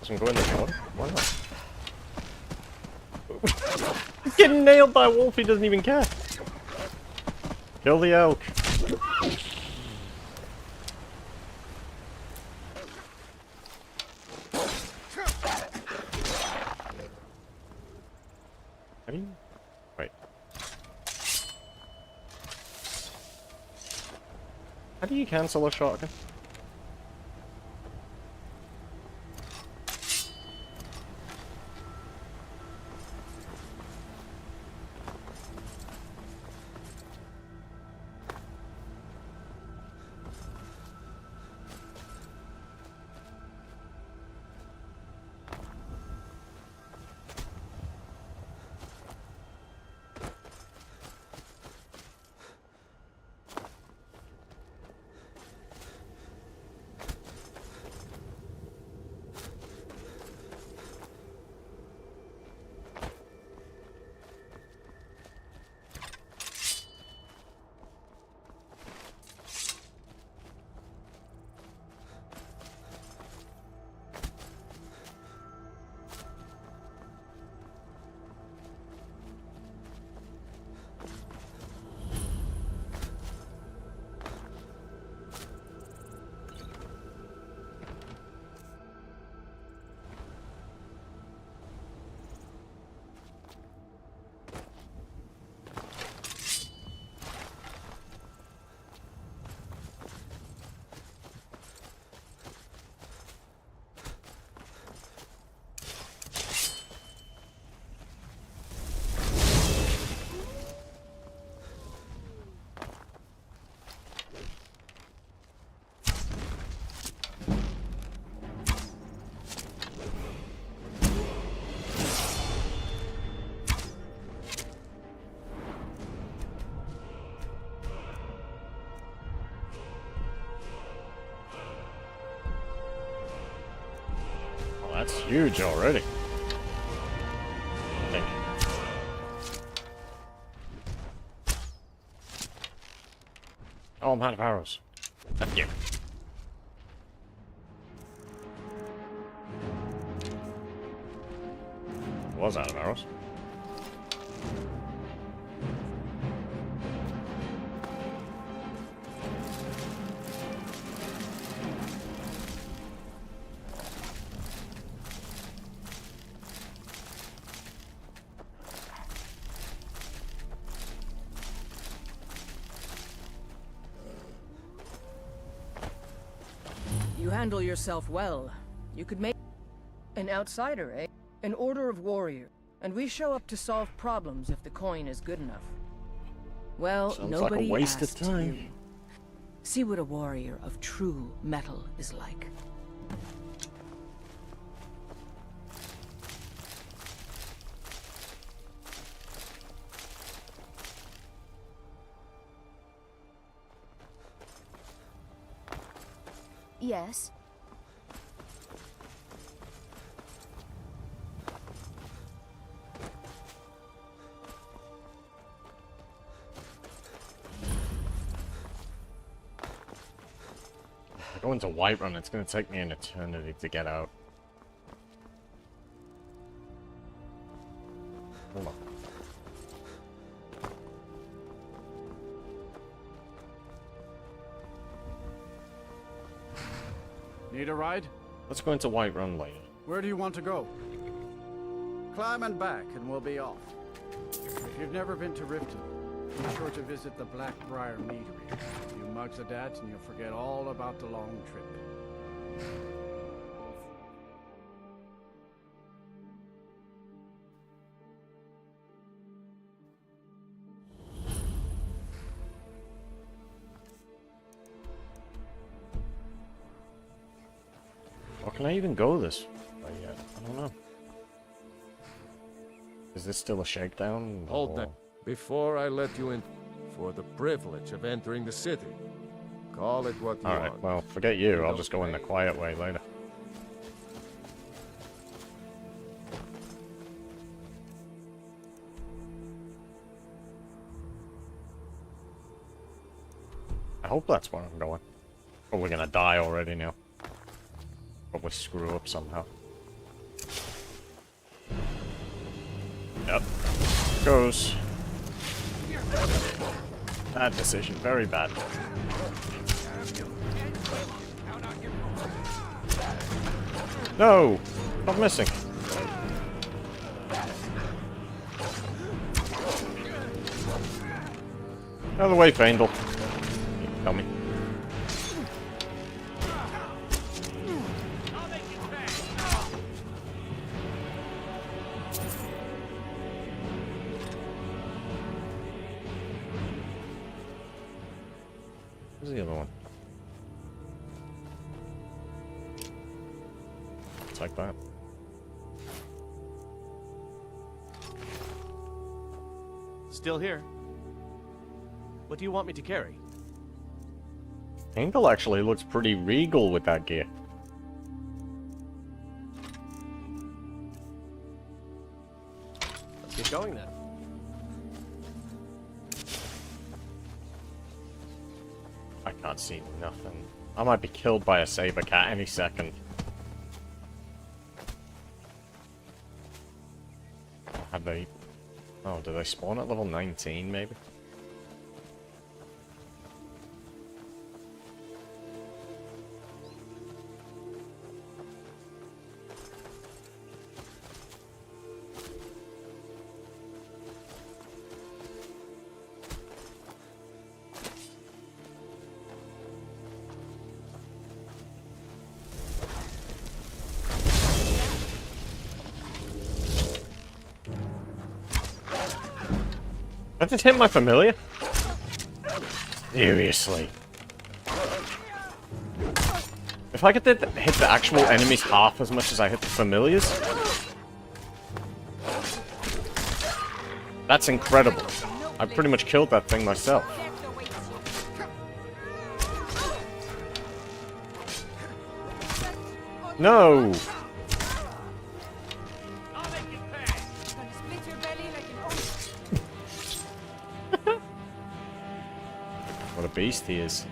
Doesn't go in the water? Why not? He's getting nailed by a wolf, he doesn't even care. Kill the elk. Wait. How do you cancel a shotgun? That's huge already. I think. Oh, I'm out of arrows. F you. Was out of arrows. You handle yourself well. You could make an outsider, eh? An order of warrior. And we show up to solve problems if the coin is good enough. Well, Sounds nobody like a waste of asked time. you. See what a warrior of true metal is like. Yes. If I go into Whiterun, it's gonna take me an eternity to get out. Hold on. Need a ride? Let's go into Whiterun later. Where do you want to go? Climb and back, and we'll be off. If you've never been to Riften, be sure to visit the Blackbriar Meadery. A few mugs of that and you'll forget all about the long trip. Or can I even go this way yet? I don't know. Is this still a shakedown? Hold that. Before I let you in, for the privilege of entering the city. Call it what you want. Alright, well, forget you. I'll just go in the quiet way later. I hope that's where I'm going. Or we're gonna die already now. Probably screw up somehow. Yep. Goes. Bad decision. Very bad. No! Stop missing. Out of the way, Faendal. Tell me. Where's the other one? It's like that. Still here. What do you want me to carry? Faendal actually looks pretty regal with that gear. Let's get going then. I can't see nothing. I might be killed by a saber cat any second. Have they... Oh, do they spawn at level 19, maybe? I just hit my familiar? Seriously. If I could hit the actual enemies half as much as I hit the familiars, that's incredible. I pretty much killed that thing myself. No! What a beast he is.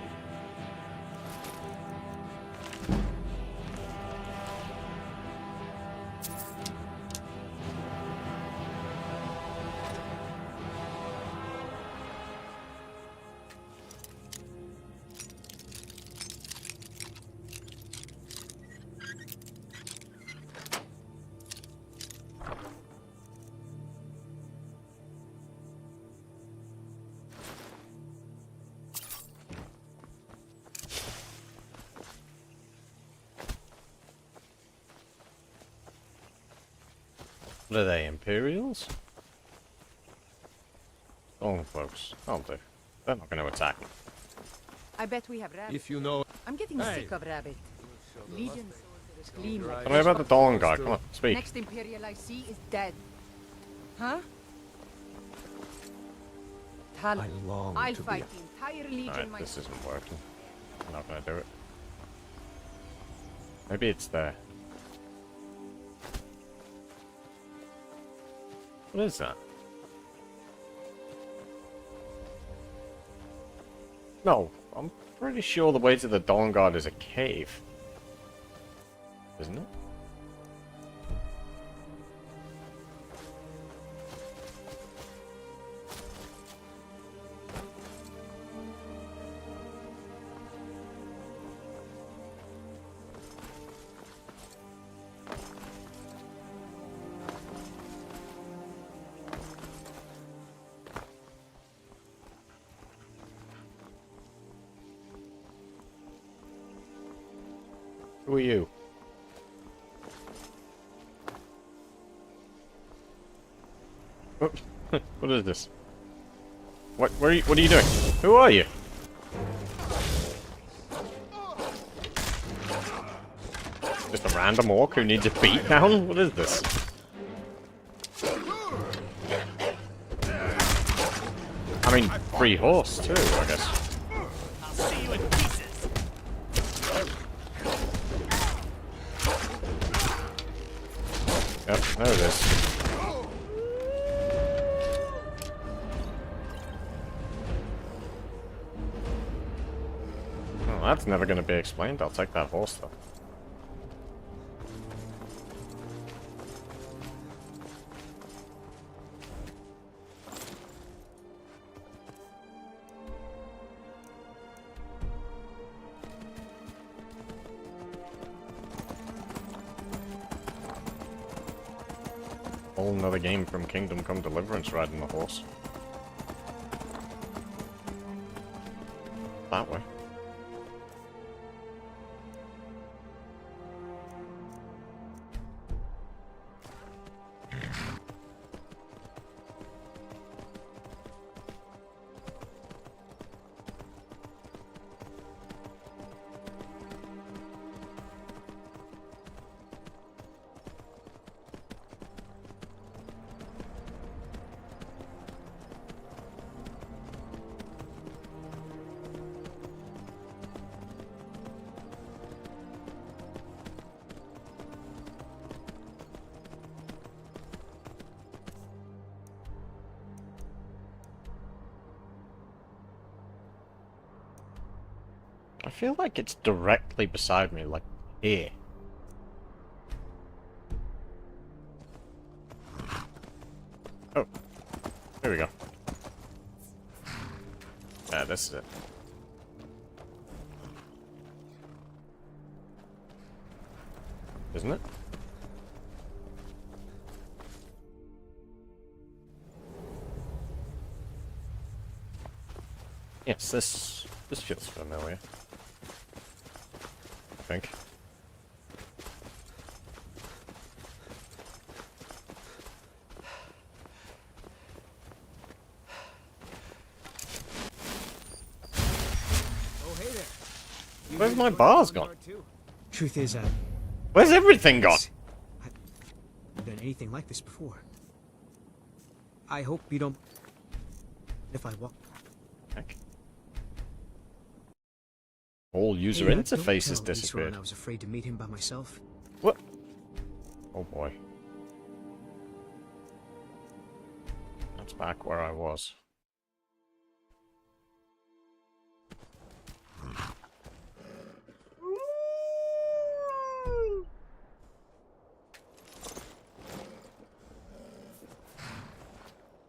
What are they, Imperials? Oh, folks. I'll do. They're not going to attack me. I bet we have rabbits. If you know... I'm getting sick of rabbit. Legion soldiers clean like Tell me about the Dawn Guard. Come on, speak. Next Imperial I see is dead. Huh? Tal, I'll fight the entire Legion Alright, myself. this isn't working. I'm not going to do it. Maybe it's there. What is that? No, I'm pretty sure the way to the Dawn Guard is a cave. Isn't it? Who are you? Oh, what is this? What are you doing? Who are you? Just a random orc who needs a beat down? What is this? I mean, free horse too, I guess. I'll see you in pieces. Yep, there it is. Oh, that's never going to be explained. I'll take that horse though. Whole another game from Kingdom Come Deliverance riding the horse. That way. I feel like it's directly beside me, like here. Oh, here we go. Yeah, this is it. Isn't it? Yes, this feels familiar. I think. Oh, hey there. Where's my bars gone? Truth is, Where's everything gone? I've done anything like this before. I hope you don't. If I walk. Heck. Whole user Hey, interface has don't tell disappeared. Isran I was afraid to meet him by myself. What? Oh boy. That's back where I was.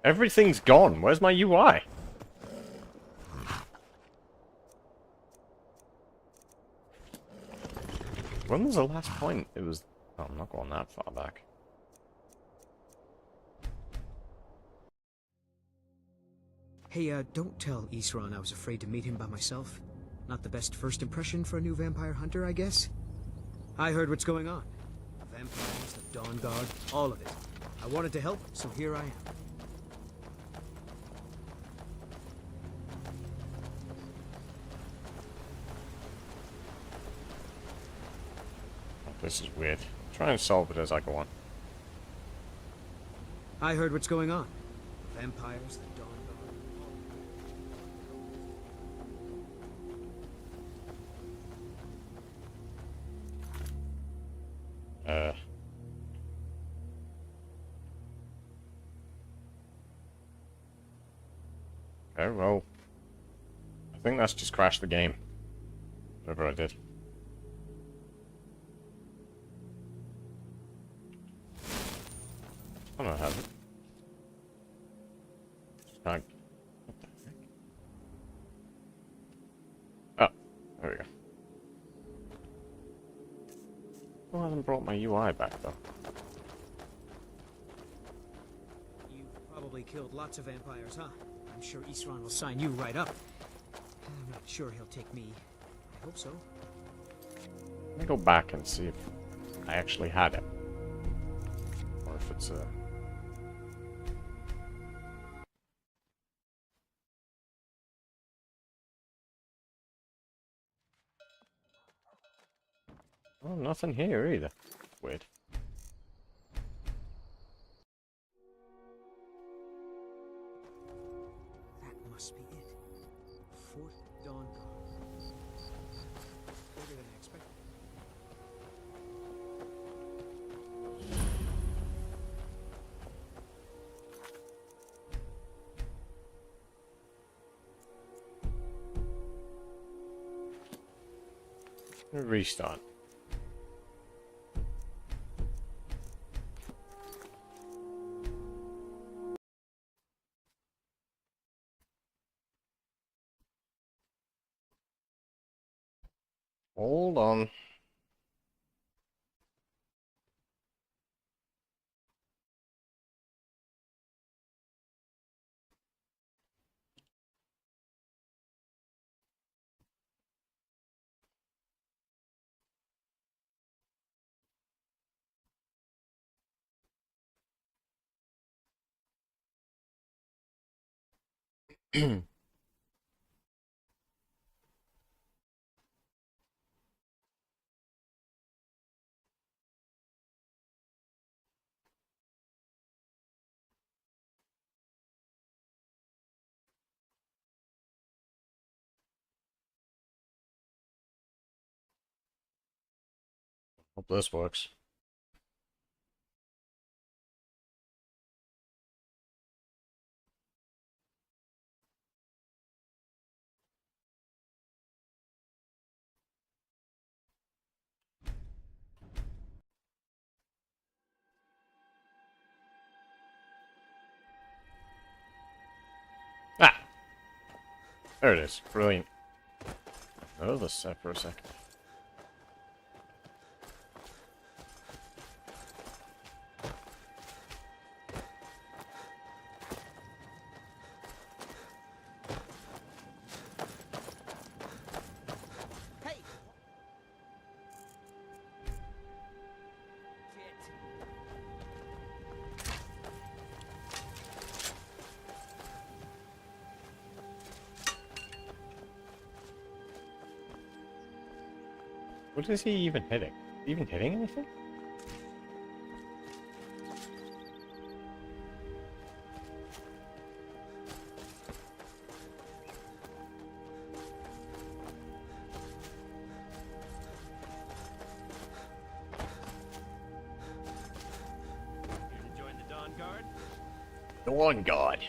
Everything's gone. Where's my UI? When was the last point? It was... Oh, I'm not going that far back. Hey, don't tell Isran I was afraid to meet him by myself. Not the best first impression for a new vampire hunter, I guess. I heard what's going on. The vampires, the Dawn Guard, all of it. I wanted to help, so here I am. This is weird. Try and solve it as I go on. I heard what's going on. The vampires, the Dawn Guard. Okay, well... I think that's just crashed the game. Whatever I did. I don't have it. What the heck? Oh, there we go. Still hasn't brought my UI back though. You've probably killed lots of vampires, huh? I'm sure Isran will sign you right up. I'm not sure he'll take me. I hope so. me go back and see if I actually had it. Or if it's a... Oh, nothing here either. Weird. That must be it. Fort Dawn Guard. Bigger than I expected. Restart. Hold on. Hope this works. Ah! There it is. Brilliant. Oh, this set for a second. What is he even hitting? Even hitting anything? Here to join the Dawn Guard? Dawn Guard.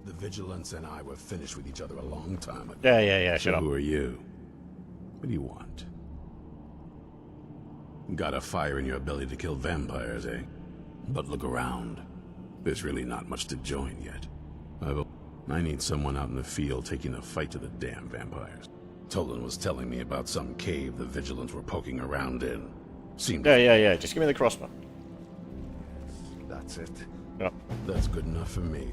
The Vigilance and I were finished with each other a long time ago. Yeah, So shut up. who are you? What do you want? Got a fire in your belly to kill vampires, eh? But look around. There's really not much to join yet. I need someone out in the field taking the fight to the damn vampires. Tolan was telling me about some cave the Vigilants were poking around in. Seemed Yeah. Just give me the crossbow. That's it. Yep. That's good enough for me.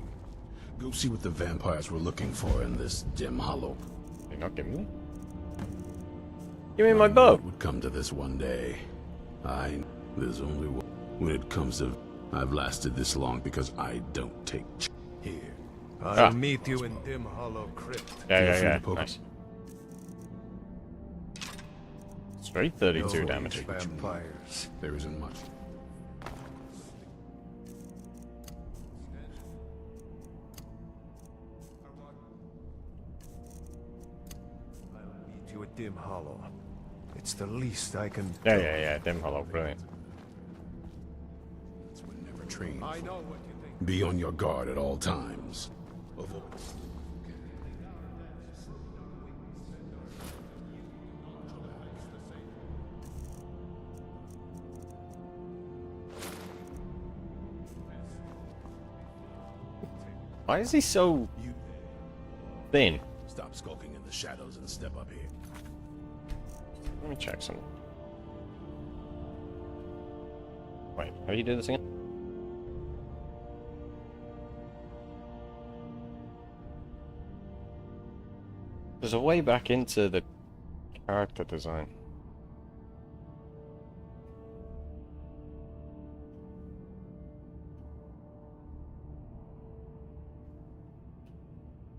Go see what the vampires were looking for in this dim hollow. You're not giving me? Give me my bow. It would come to this one day. There's only one. When it comes to... I've lasted this long because I don't take... Here. I'll meet you in Dim Hollow Crypt. Yeah. Nice. Straight 32 damage. Vampires. There isn't much. Meet you at Dim Hollow. It's the least I can do. Yeah. Dim Hollow, brilliant. That's what never trained. I know what you think. Be on your guard at all times. Avoid. Why is he so thin? Stop skulking in the shadows and step up here. Let me check something. Wait, how do you do this again? There's a way back into the character design.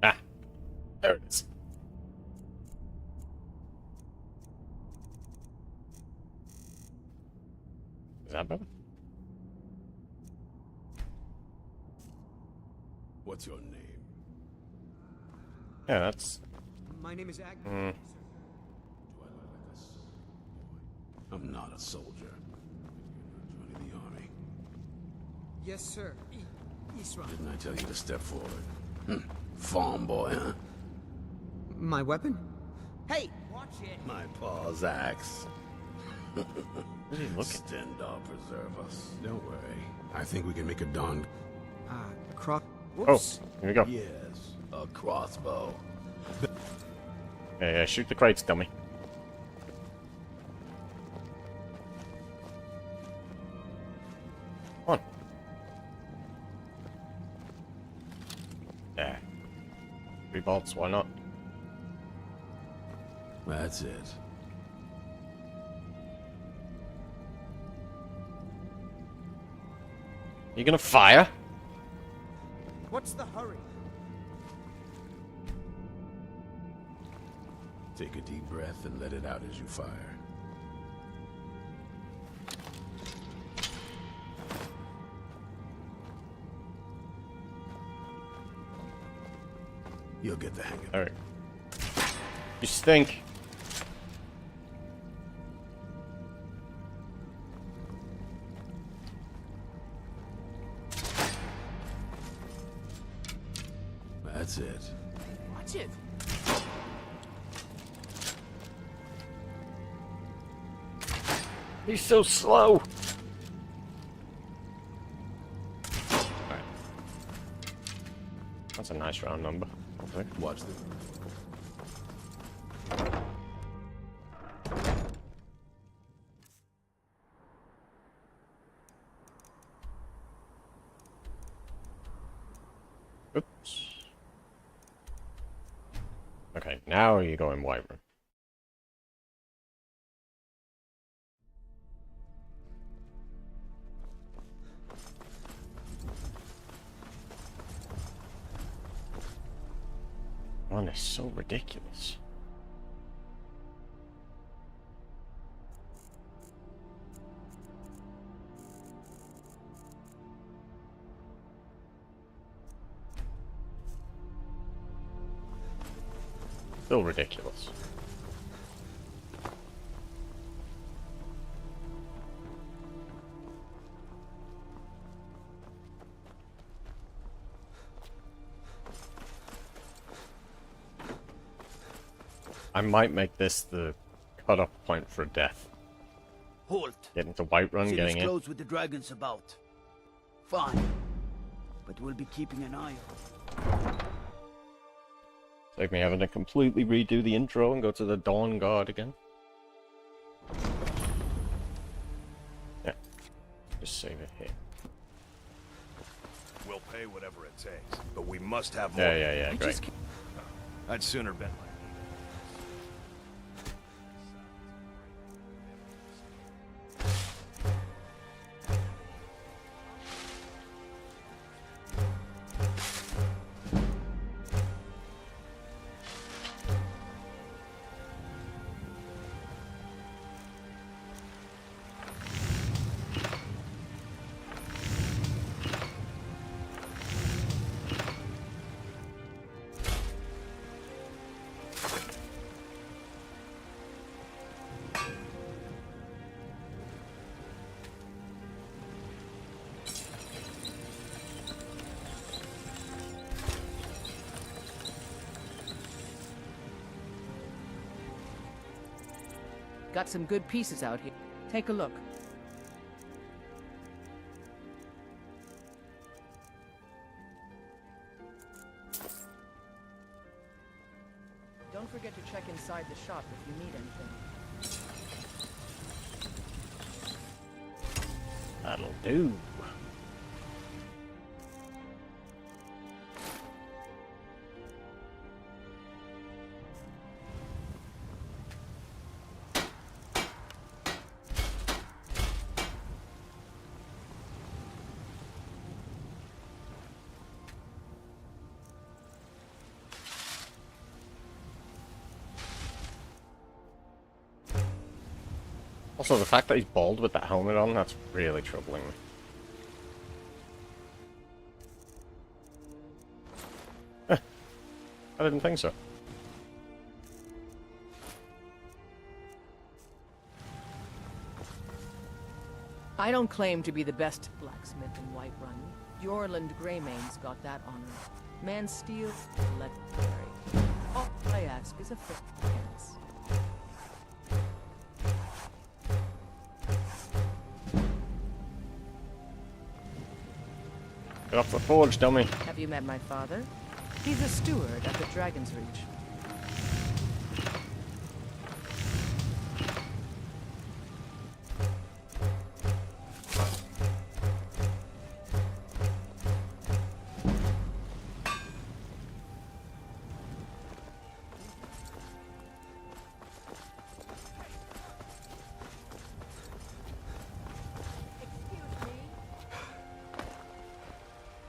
Ah, there it is. Is that better? What's your name? Yeah, that's... My name is Ag. Mm. I'm not a soldier. Joining the army. Yes, sir. Isra. Didn't I tell you to step forward? Farm boy, huh? My weapon? Hey, watch it. My pa's axe. Really looking. Stendar preserve us. Don't worry. I think we can make a darn... Whoops. Oh, here we go. Yes, a crossbow. Yeah, shoot the crates, dummy. Come on. Yeah. 3 bolts, why not? That's it. You gonna fire? What's the hurry? Take a deep breath and let it out as you fire. You'll get the hang of it. Alright. You stink. That's it. Watch it. He's so slow. Alright. That's a nice round number. Okay. Watch this. Oops. Okay, now you go in Wyvern. One is so ridiculous. Still ridiculous. I might make this the cut-off point for death. Halt. Getting to Whiterun, getting in. Close with the dragons about. Fine. But we'll be keeping an eye on. Save me having to completely redo the intro and go to the Dawn Guard again. Yeah. Just save it here. We'll pay whatever it takes, but we must have more. Yeah, great. I'd sooner bet my... Got some good pieces out here. Take a look. Don't forget to check inside the shop if you need anything. That'll do. Also, the fact that he's bald with that helmet on, that's really troubling me. I didn't think so. I don't claim to be the best blacksmith in Whiterun. Jorland Greymane's got that honor. Man steel, legendary. All I ask is a fair chance. Get off the forge, dummy. Have you met my father? He's a steward at the Dragon's Reach.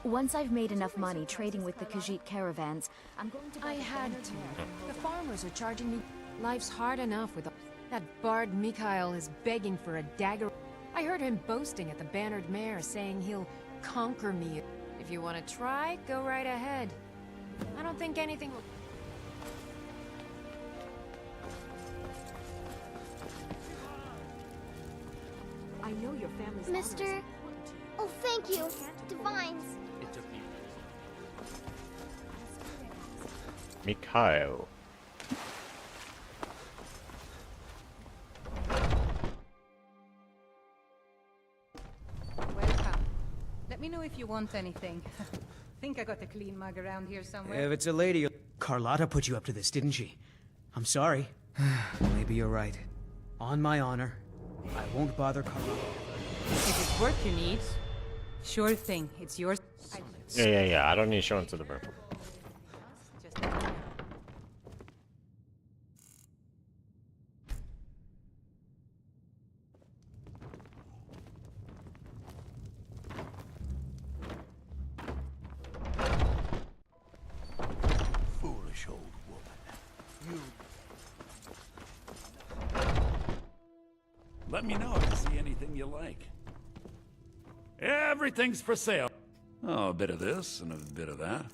Once I've made enough money trading with the Khajiit caravans, I'm going to... I had to. The farmers are charging me. Life's hard enough with... That bard Mikhail is begging for a dagger. I heard him boasting at the Bannered Mare, saying he'll conquer me. If you want to try, go right ahead. I don't think anything will... I know your family's Mister... Oh, thank you. Divines. Mikhail. Welcome. Let me know if you want anything. Think I got a clean mug around here somewhere. If it's a lady... Carlotta put you up to this, didn't she? I'm sorry. Maybe you're right. On my honor, I won't bother Carlotta. If it's work you need, sure thing. It's yours. Yeah. I don't need to show him to the room. Foolish old woman. Let me know if you see anything you like. Everything's for sale. Oh, a bit of this and a bit of that.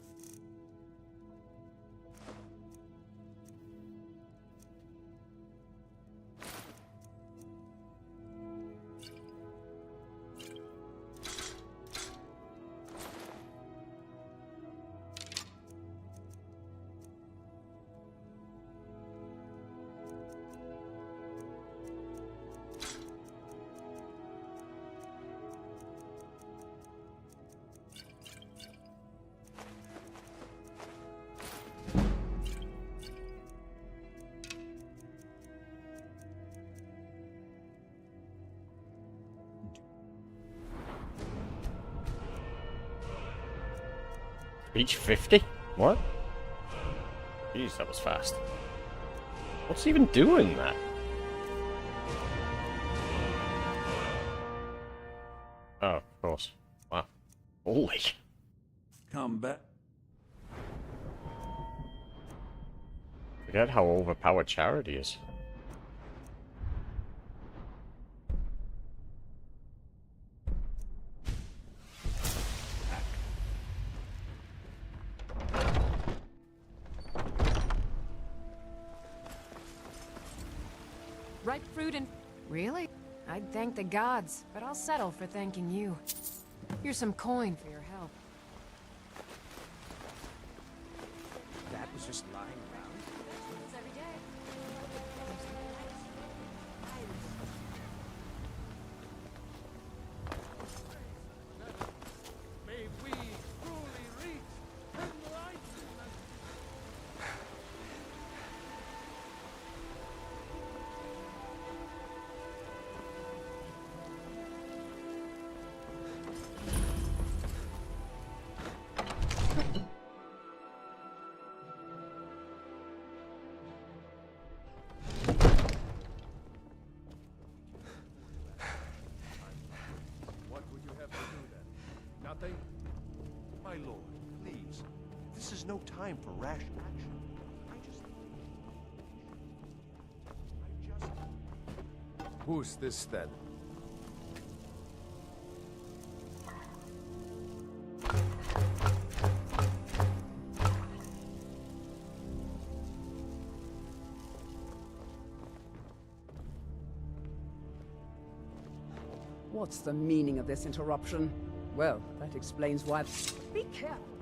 Reach 50? What? Jeez, that was fast. What's he even doing that? Oh, of course. Wow. Holy. Come back. Forget how overpowered Charity is. Ripe fruit and... Really? I'd thank the gods, but I'll settle for thanking you. Here's some coin for your help. That was just lying around. Every day. May we truly reach enlightenment. What would you have to do then? Nothing? My lord, please. This is no time for rash action. I just... Who's this then? What's the meaning of this interruption? Well, that explains why... Be careful!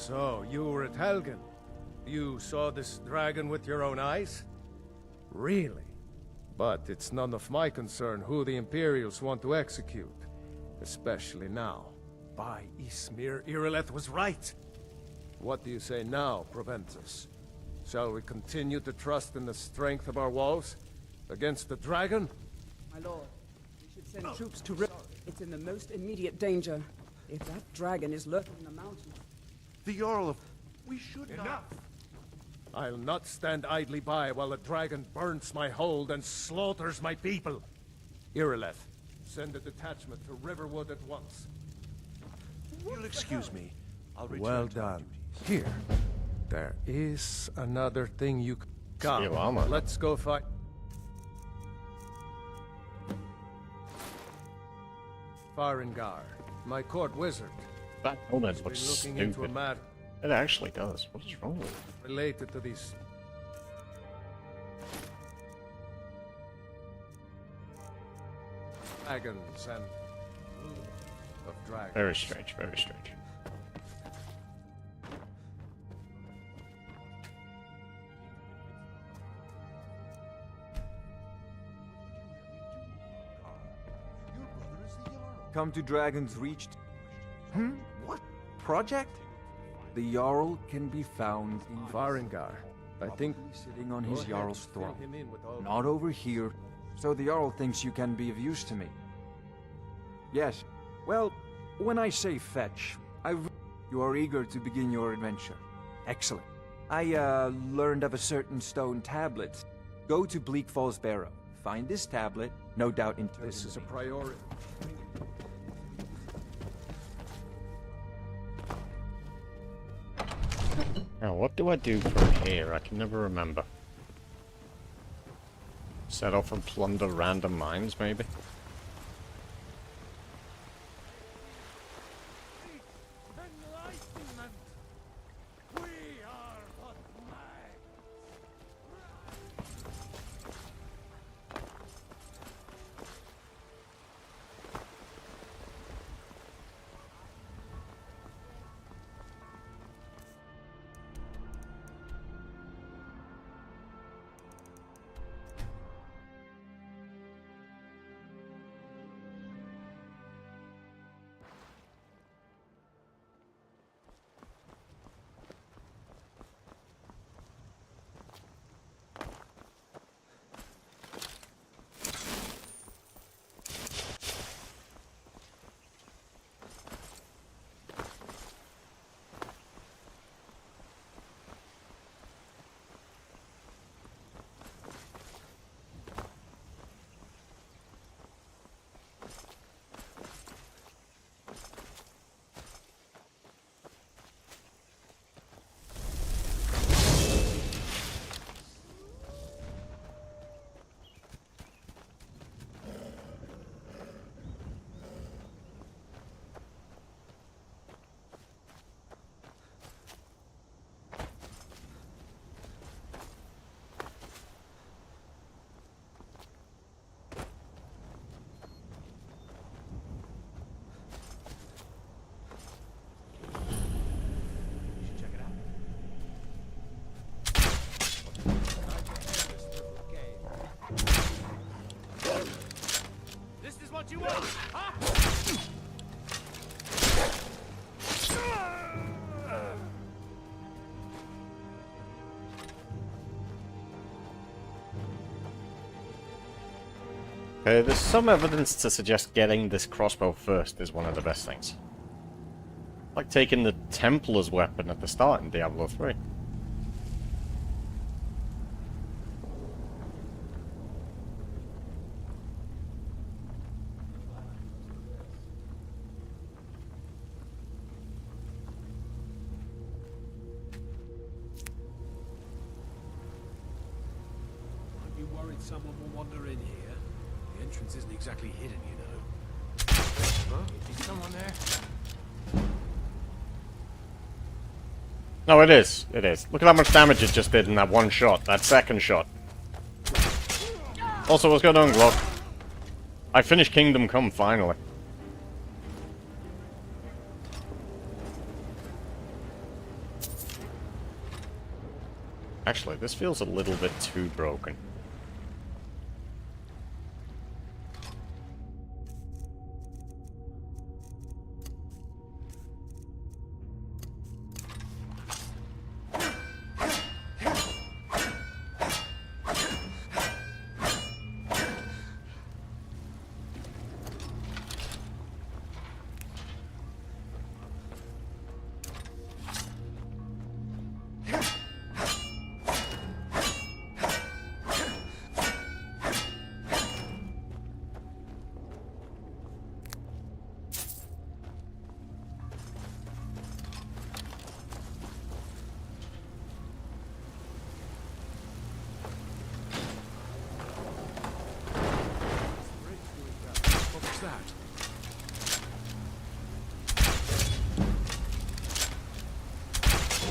So, you were at Helgen. You saw this dragon with your own eyes? Really? But it's none of my concern who the Imperials want to execute. Especially now. By Ismir, Irileth was right. What do you say now, Proventus? Shall we continue to trust in the strength of our walls? Against the dragon? My lord, we should send troops to It's in the most immediate danger. If that dragon is lurking in the mountains... The Jarl of... We should not... I'll not stand idly by while the dragon burns my hold and slaughters my people. Irileth, send a detachment to Riverwood at once. You'll excuse me. I'll return Well to my done. duties. Here. There is another thing you... Come, Steal armor. let's go fight. Farengar, my court wizard. That helmet Been looks looking into a stupid. matter It actually does. What is wrong with it? related to these... dragons and... of dragons. Very strange, very strange. Come to Dragon's Reach. What? Project? The Jarl can be found in Farengar. I think sitting on Go his ahead, Jarl's fill throne. him in with all- Not over here. So the Jarl thinks you can be of use to me. Yes. Well, when I say fetch, you are eager to begin your adventure. Excellent. I learned of a certain stone tablet. Go to Bleak Falls Barrow. Find this tablet, no doubt in This is a priority. Now, what do I do from here? I can never remember. Set off and plunder random mines, maybe? There's some evidence to suggest getting this crossbow first is one of the best things. Like taking the Templar's weapon at the start in Diablo 3. Aren't you worried someone will wander in here? The entrance isn't exactly hidden, you know. Huh? Is someone there? No, it is. It is. Look at how much damage it just did in that one shot. That second shot. Also, what's going on, Glock? I finished Kingdom Come, finally. Actually, this feels a little bit too broken.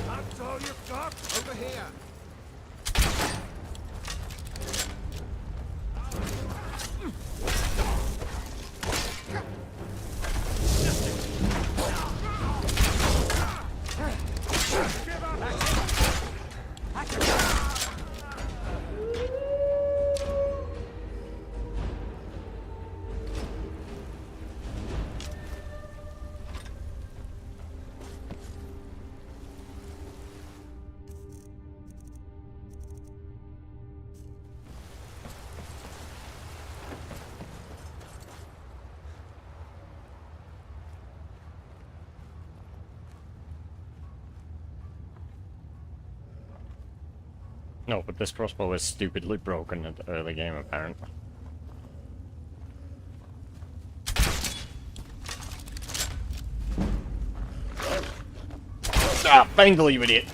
That's all you've got? Over here. No, but this crossbow is stupidly broken at the early game, apparently. Ah, Bengal, you idiot!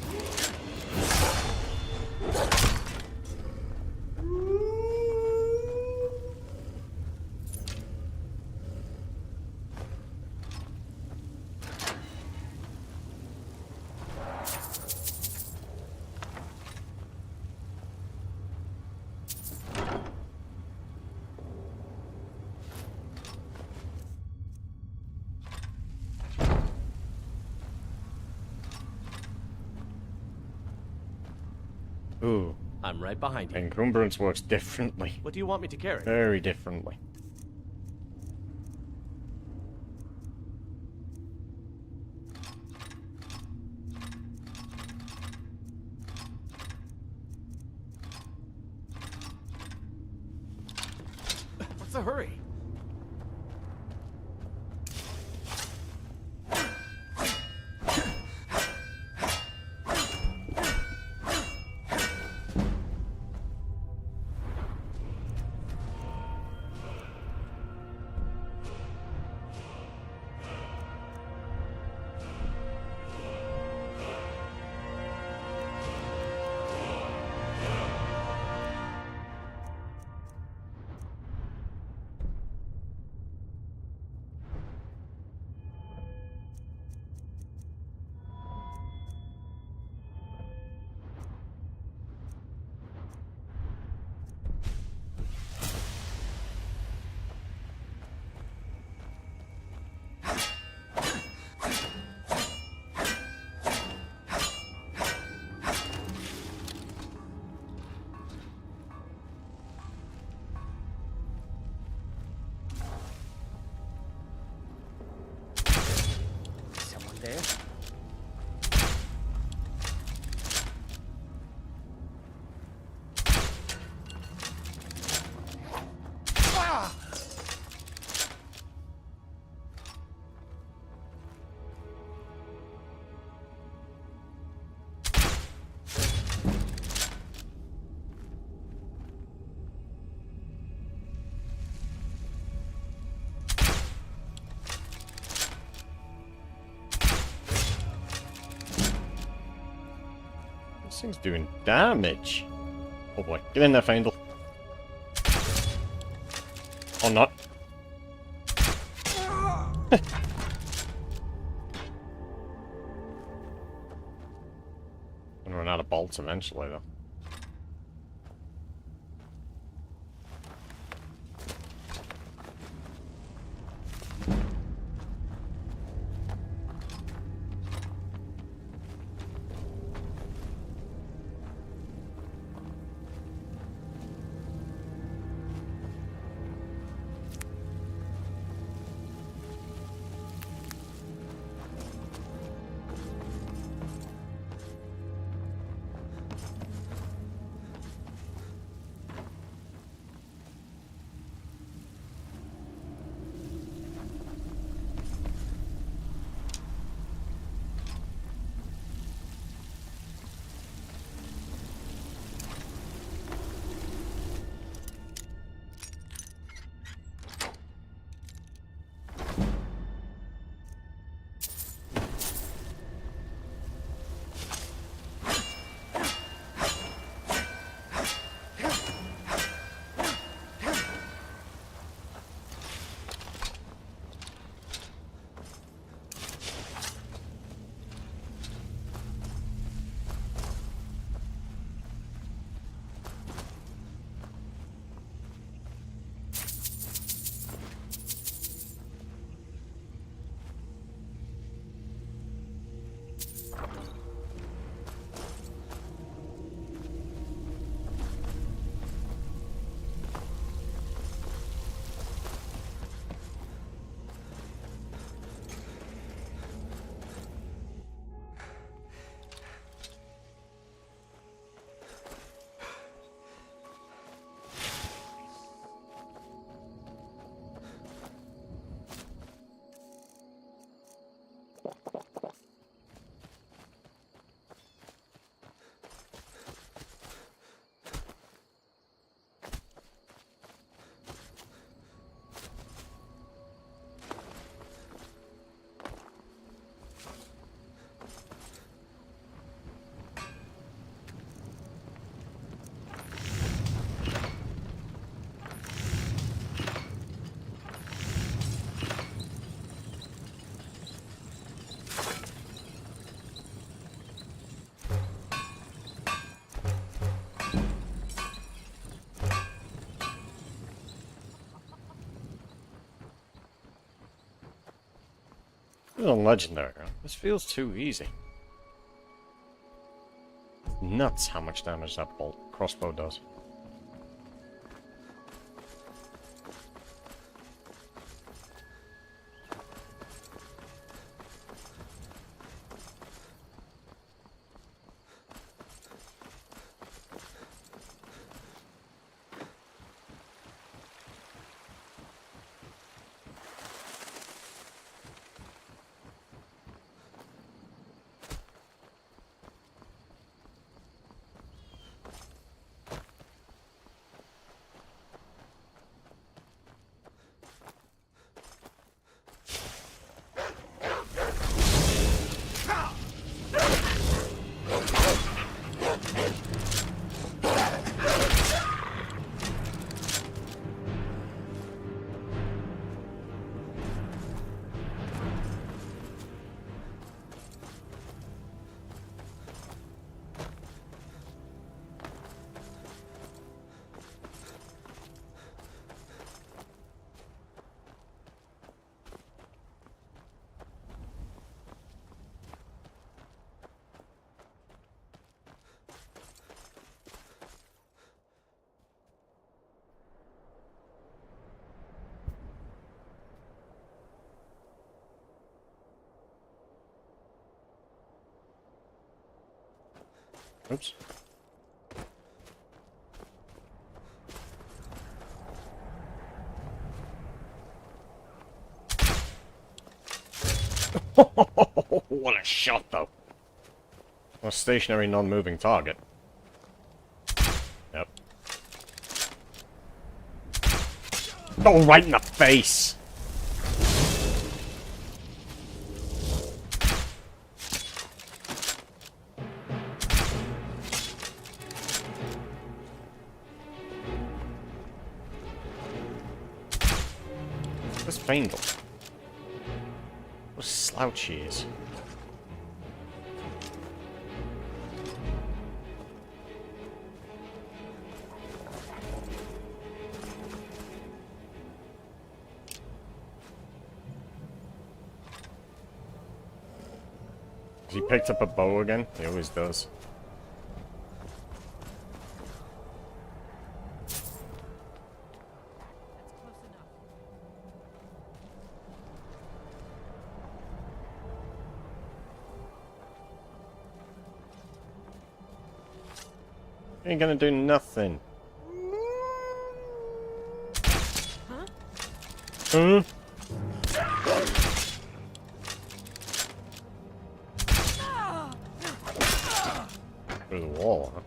Ooh. I'm right behind you. Encumbrance works differently. What do you want me to carry? Very differently. What's the hurry? There. Ah! This thing's doing damage. Oh boy. Get in there, Faendal. Or not. Gonna run out of bolts eventually, though. This is a legendary. This feels too easy. Nuts how much damage that crossbow does. Oops. What a shot, though. A stationary, non-moving target. Yep. Oh, right in the face! Faendal. What a slouch he is. Has he picked up a bow again? He always does. Ain't gonna do nothing. Huh? Through the wall, huh?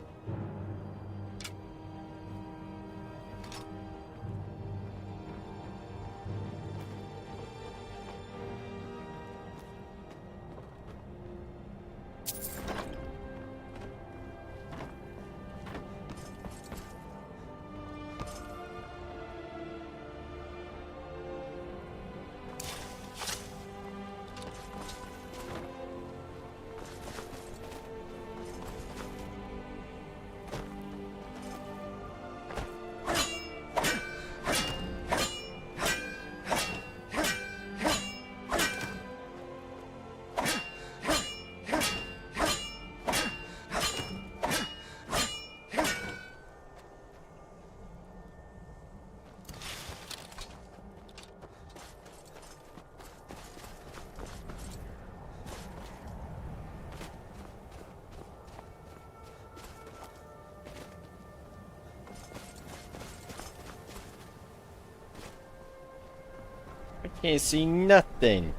Can't see nothing.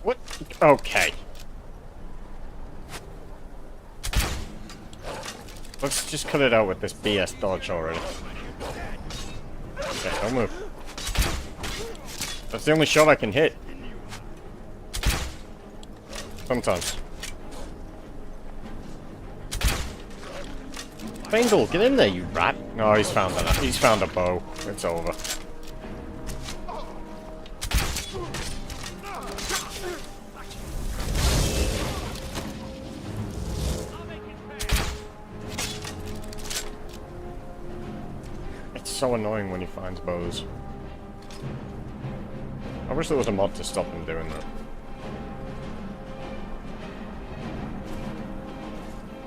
What? Okay. Let's just cut it out with this BS dodge already. Okay, don't move. That's the only shot I can hit. Sometimes. Faendal, get in there, you rat! No, he's found a bow. It's over. So annoying when he finds bows. I wish there was a mod to stop him doing that.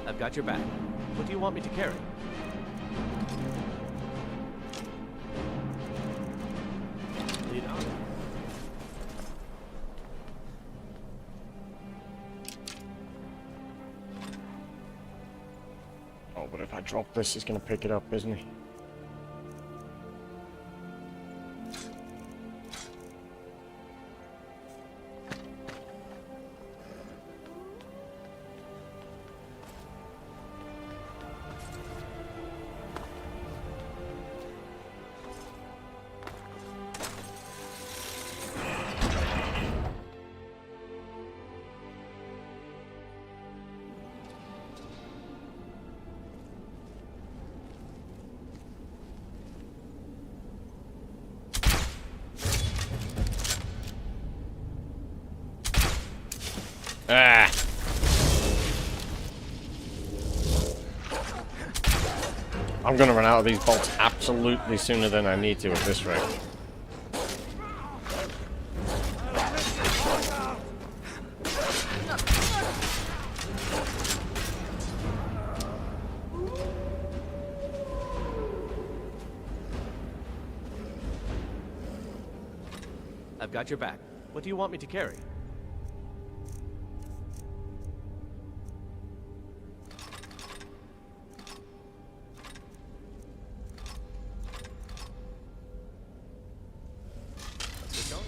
I've got your back. What do you want me to carry? Lead on. Oh, but if I drop this, he's gonna pick it up, isn't he? Ah. I'm gonna run out of these bolts absolutely sooner than I need to at this rate. I've got your back. What do you want me to carry? Let's get going.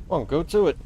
Come on, go to it.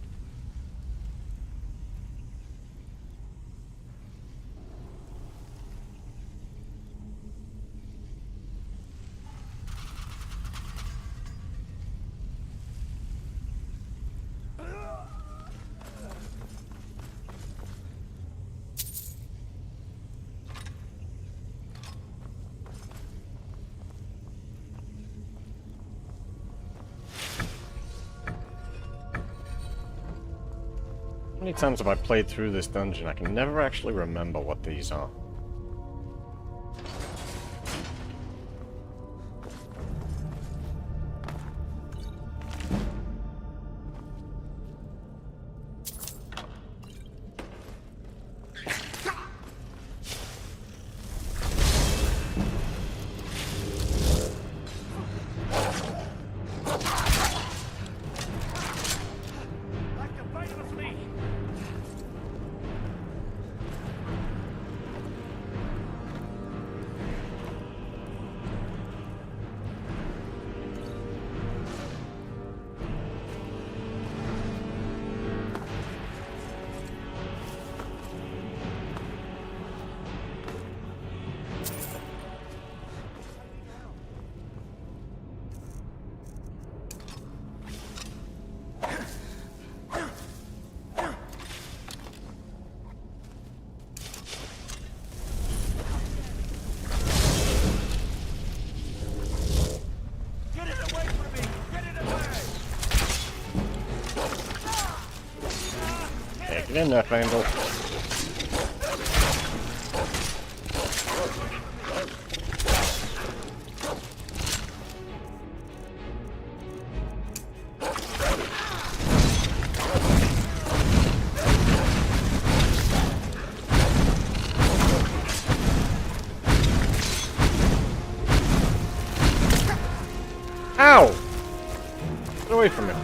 How many times have I played through this dungeon? I can never actually remember what these are. Get in there, Vandal. Ow! Get away from me.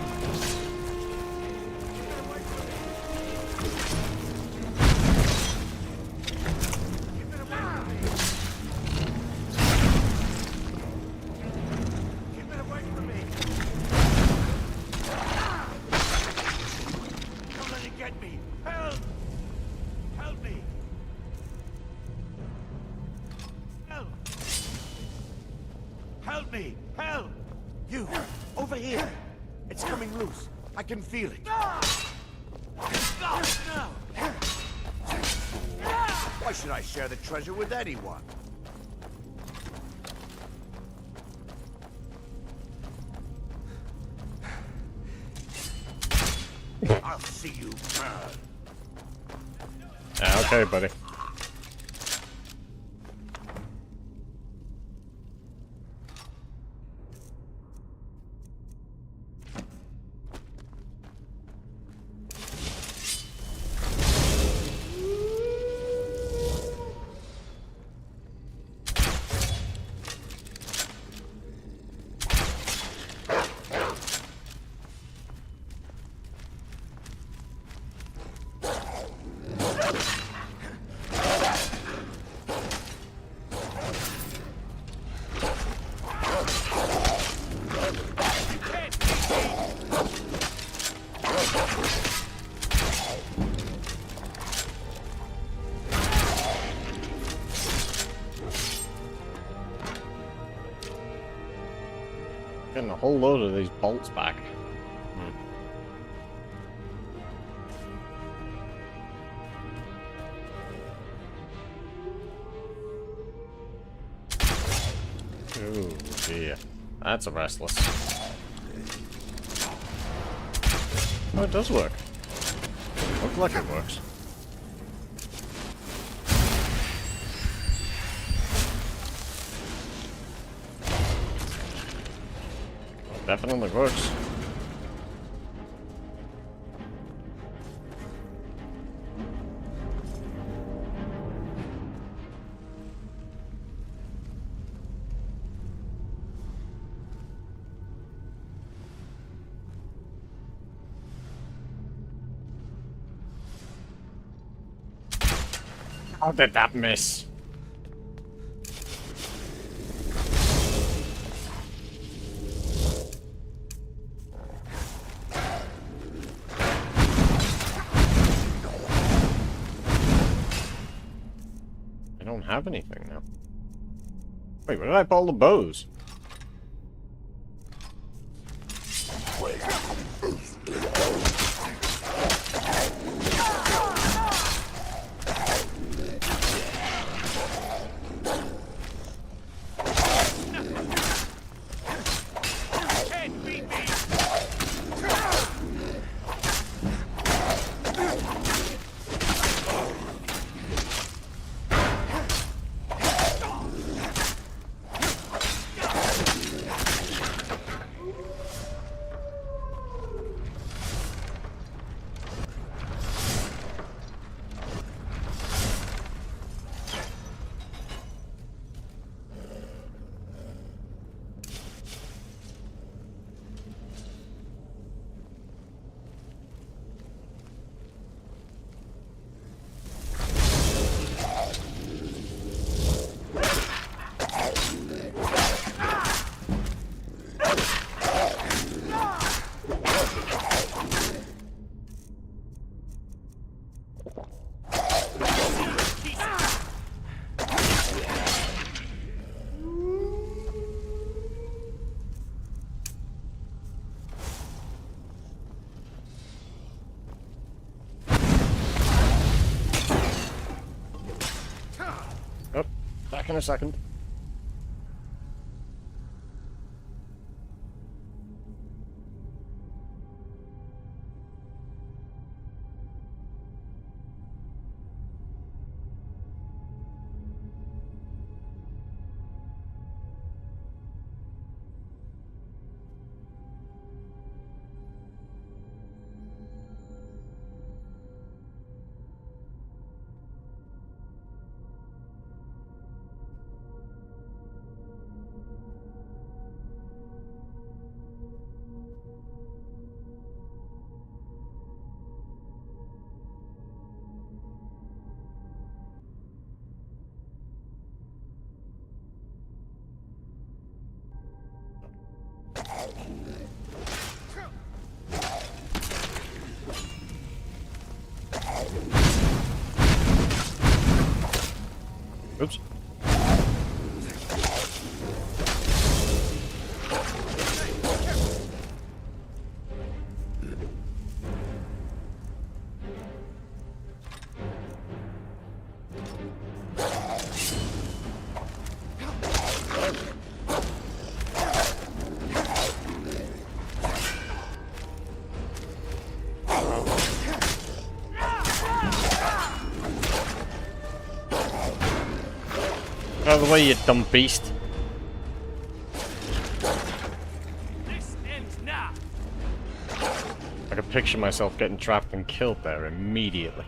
Help me! Help! You! Over here! It's coming loose. I can feel it. Why should I share the treasure with anyone? I'll see you burn. Okay, buddy. whole load of these bolts back. Oh dear. That's a restless. Oh, it does work. Looks like it works. Definitely works. How did that miss? I don't have anything now. Wait, where did I put all the bows? Oh, back in a second. Oops. Out of the way, you dumb beast. This ends now. I could picture myself getting trapped and killed there immediately.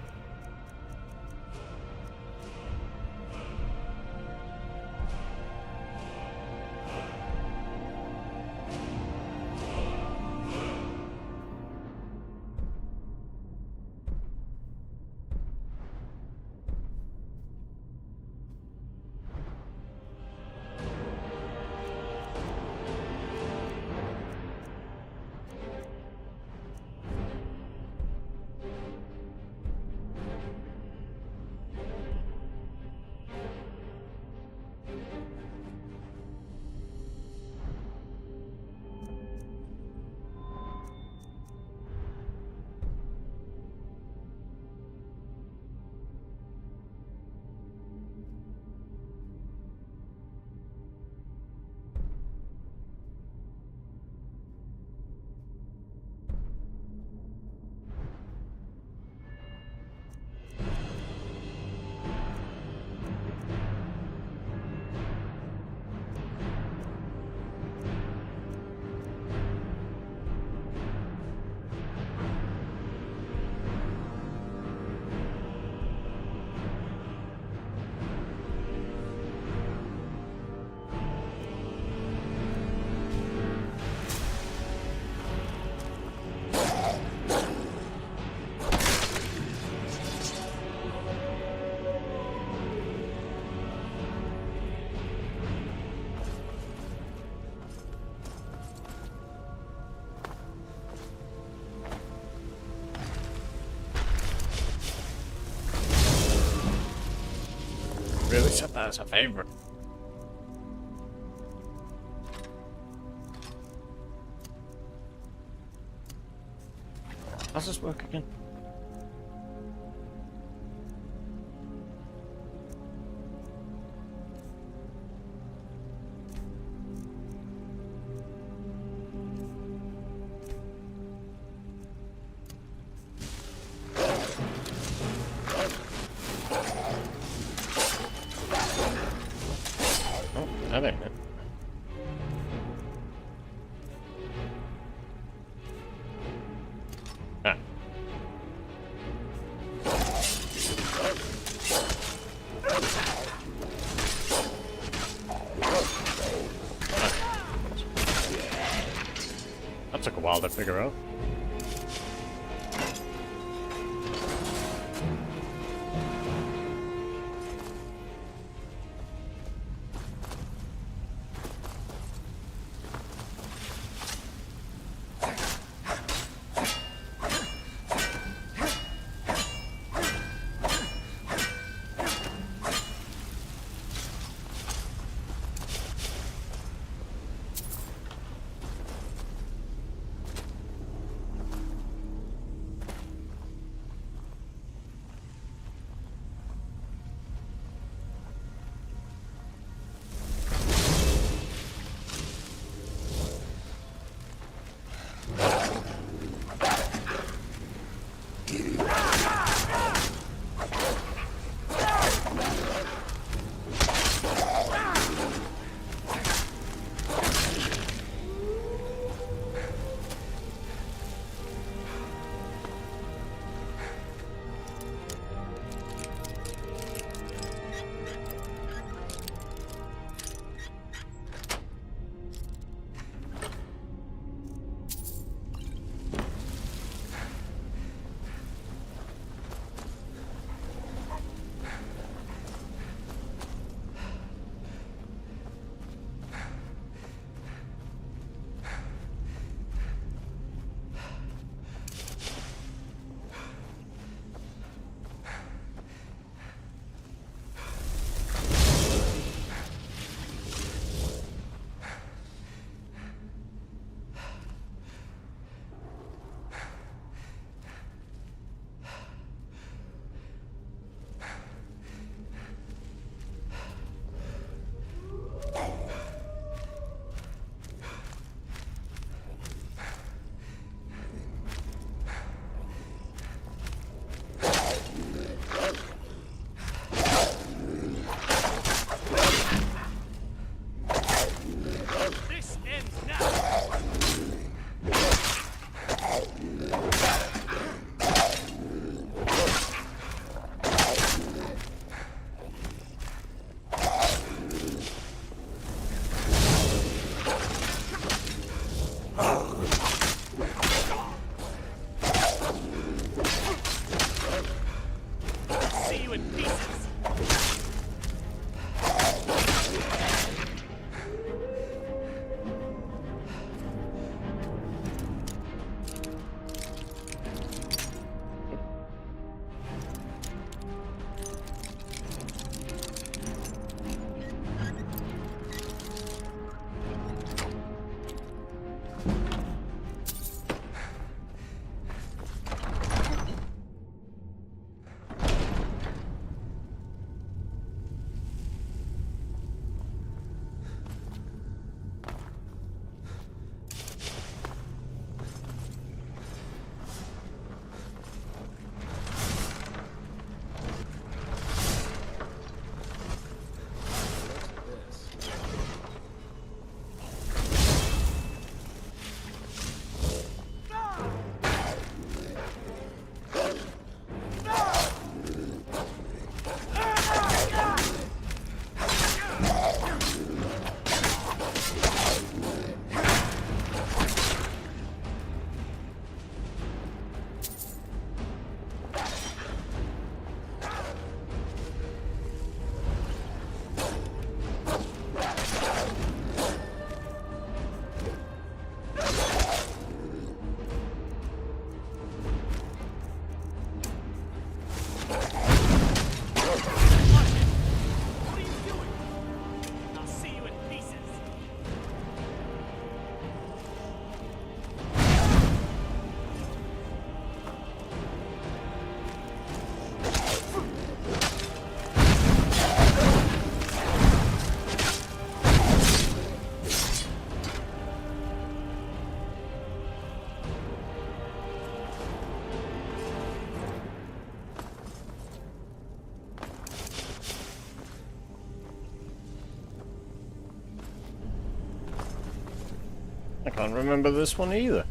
really set that as a favorite. How's this work again? Oh, that ain't it. Ah. That took a while to figure out. can't remember this one either.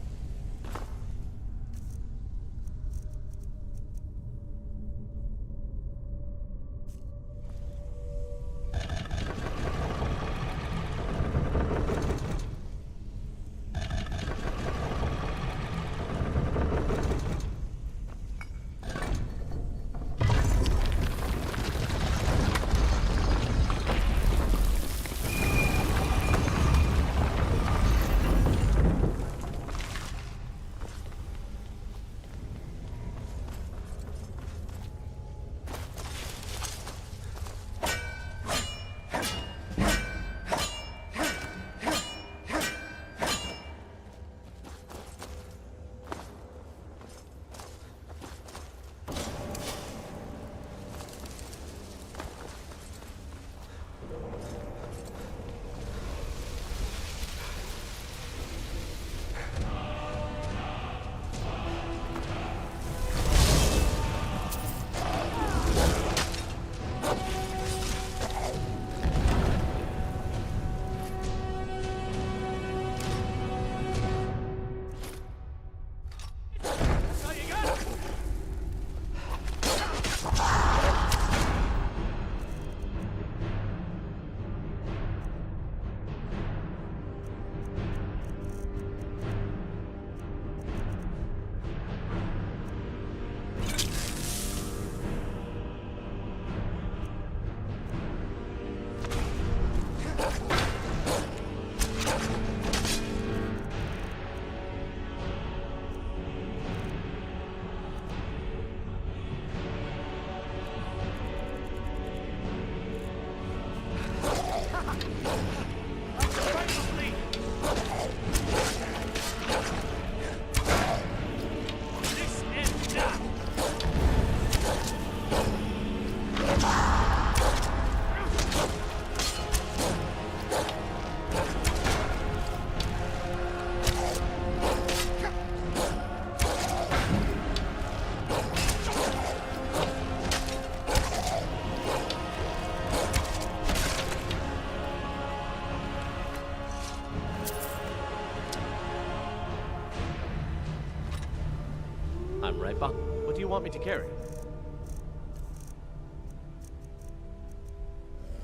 I'm right back. What do you want me to carry?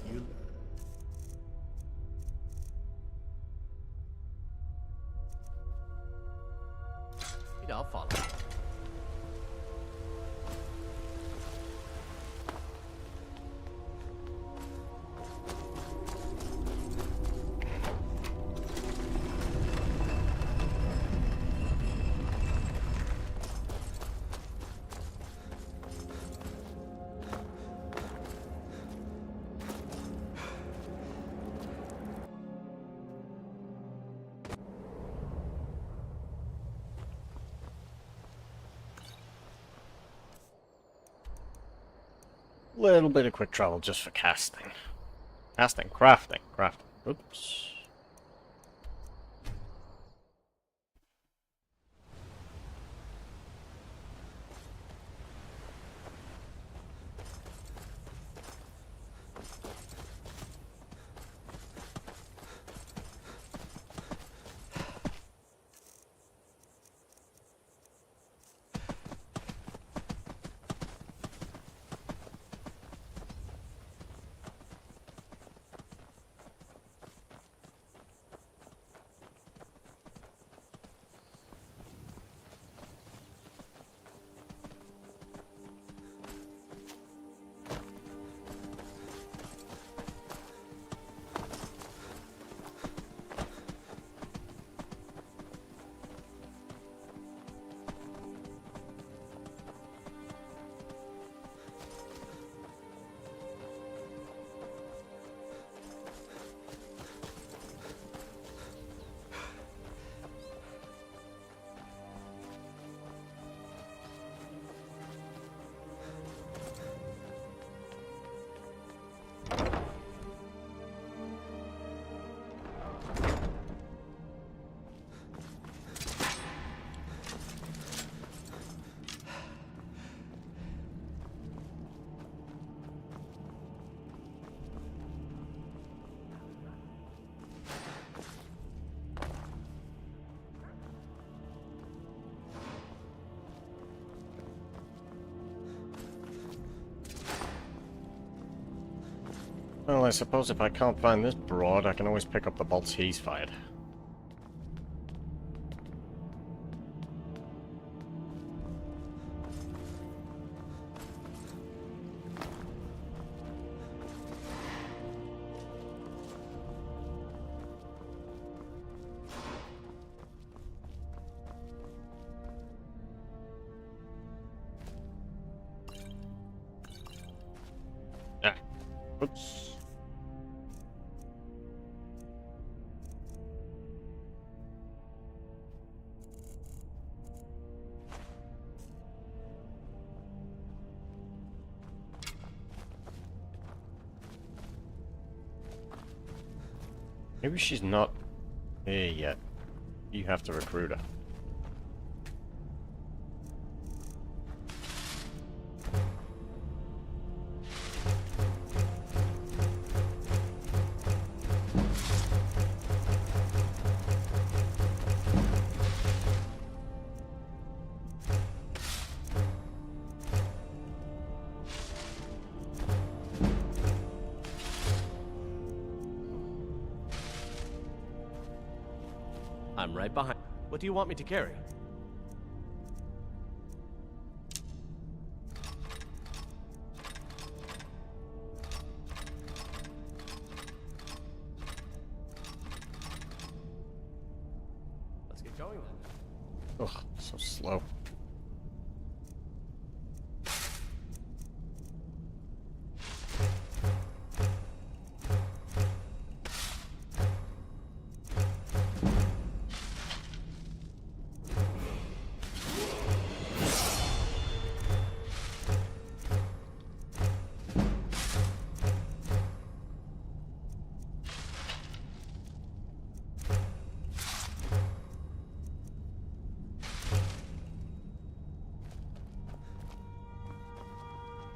You... I'll follow. Little bit of quick travel just for casting. Crafting. Oops. Well, I suppose if I can't find this broad, I can always pick up the bolts he's fired. Ah, oops. Maybe she's not here yet. You have to recruit her. I'm right behind. What do you want me to carry? Let's get going then. Ugh, so slow.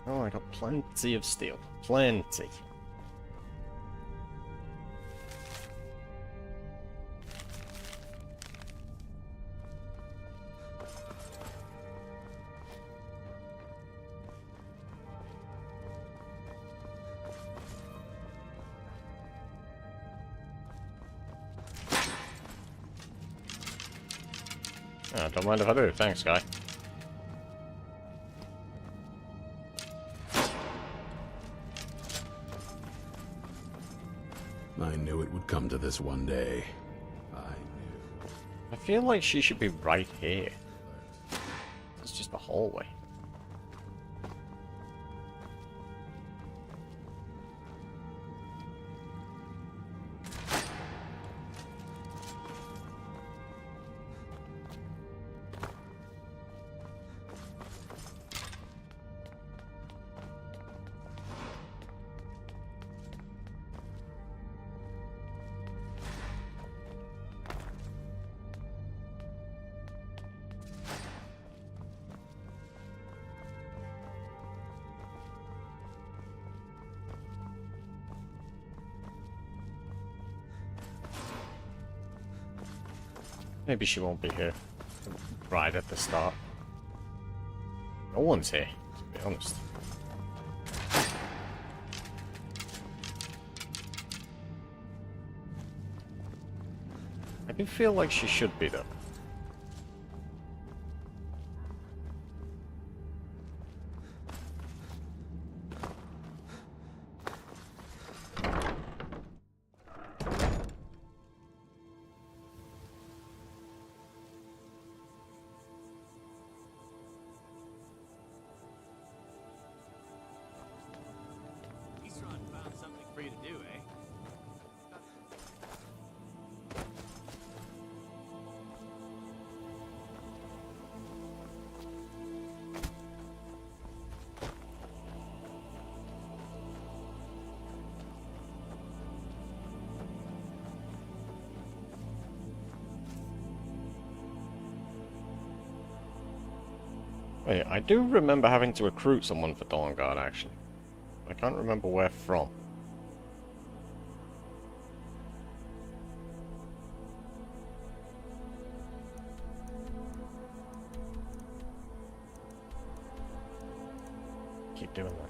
Oh, I got plenty of steel. Plenty. Oh, don't mind if I do. Thanks, guy. I knew it would come to this one day. I feel like she should be right here. It's just a hallway. Maybe she won't be here right at the start. No one's here, to be honest. I do feel like she should be, though. Found something for you to do, eh? Wait, I do remember having to recruit someone for Dawn Guard, actually. I can't remember where from. Keep doing that.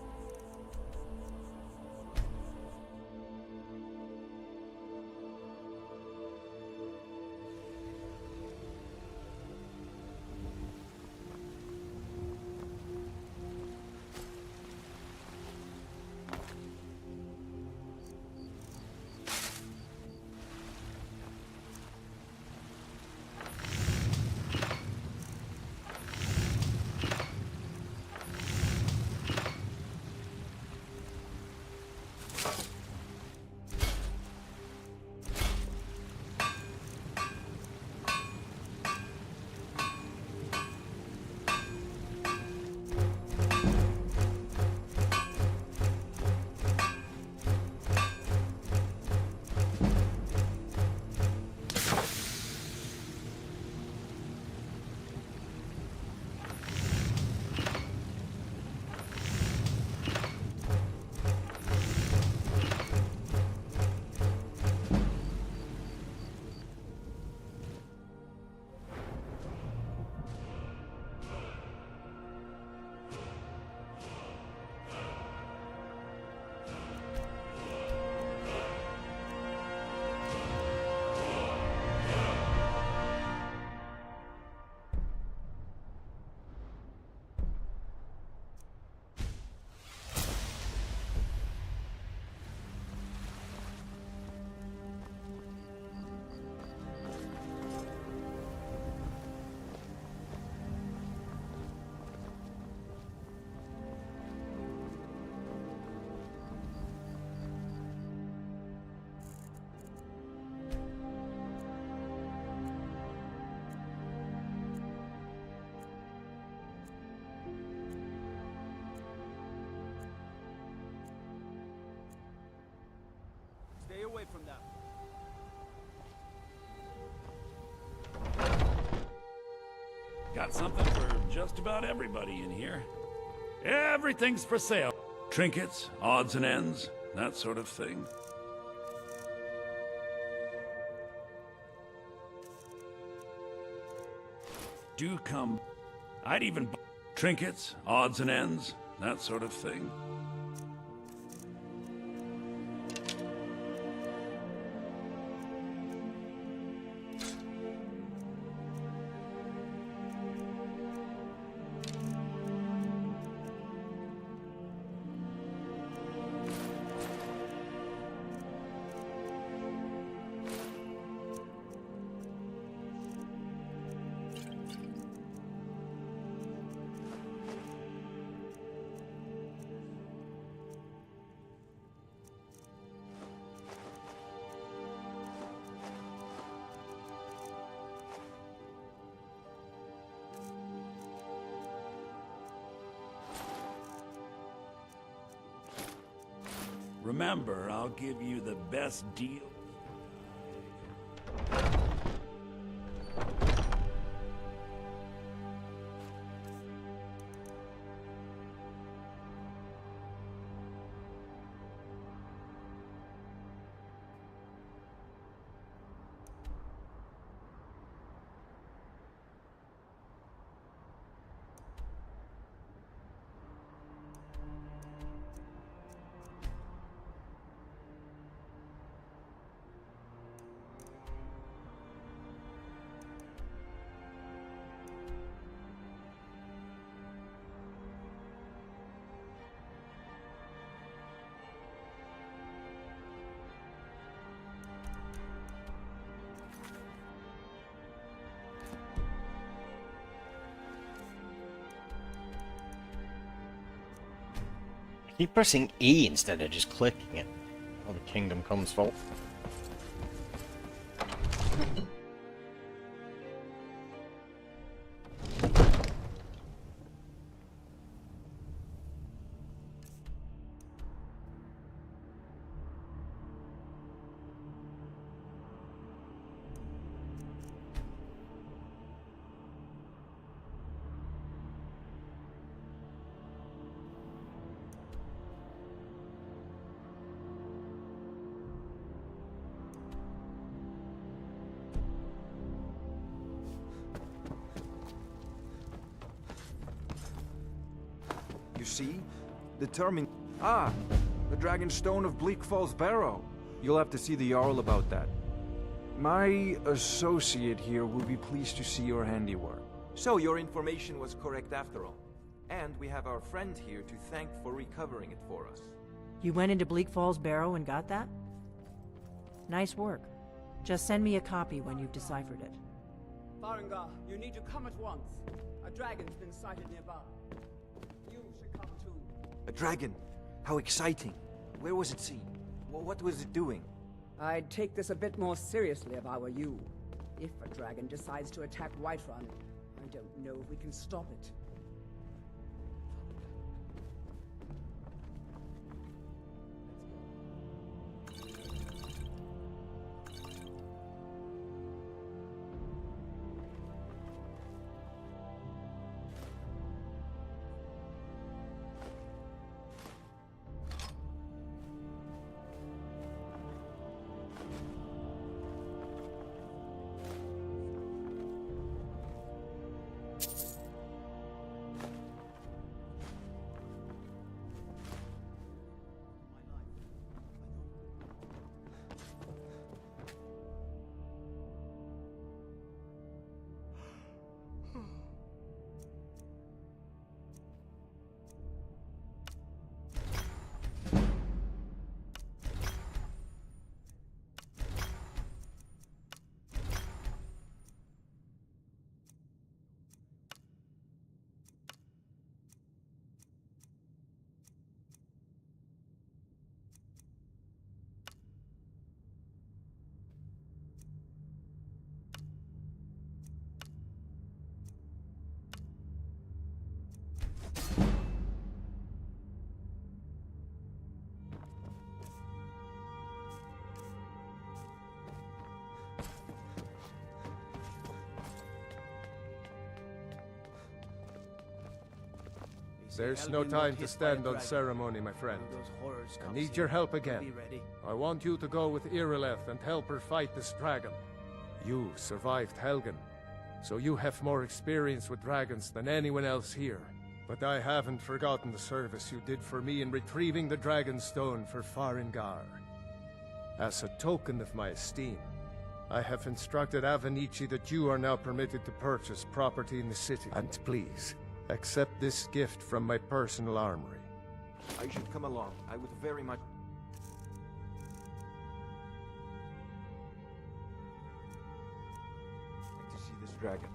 away from that. Got something for just about everybody in here. Everything's for sale. Trinkets, odds and ends, that sort of thing. Do come. I'd even buy trinkets, odds and ends, that sort of thing. Remember, I'll give you the best deal. I keep pressing E instead of just clicking it. All the Kingdom Comes fault. You see? Determined. Ah! The Dragon Stone of Bleak Falls Barrow. You'll have to see the Jarl about that. My associate here will be pleased to see your handiwork. So your information was correct after all. And we have our friend here to thank for recovering it for us. You went into Bleak Falls Barrow and got that? Nice work. Just send me a copy when you've deciphered it. Farengar, you need to come at once. A dragon's been sighted nearby. You should come too. A dragon? How exciting. Where was it seen? What was it doing? I'd take this a bit more seriously if I were you. If a dragon decides to attack Whiterun, I don't know if we can stop it. There's no time to stand on ceremony, my friend. I need your help again. I want you to go with Irileth and help her fight this dragon. You survived Helgen, so you have more experience with dragons than anyone else here. But I haven't forgotten the service you did for me in retrieving the Dragon Stone for Farengar. As a token of my esteem, I have instructed Avenici that you are now permitted to purchase property in the city. And please, accept this gift from my personal armory. I should come along. I would very much... like to see this dragon.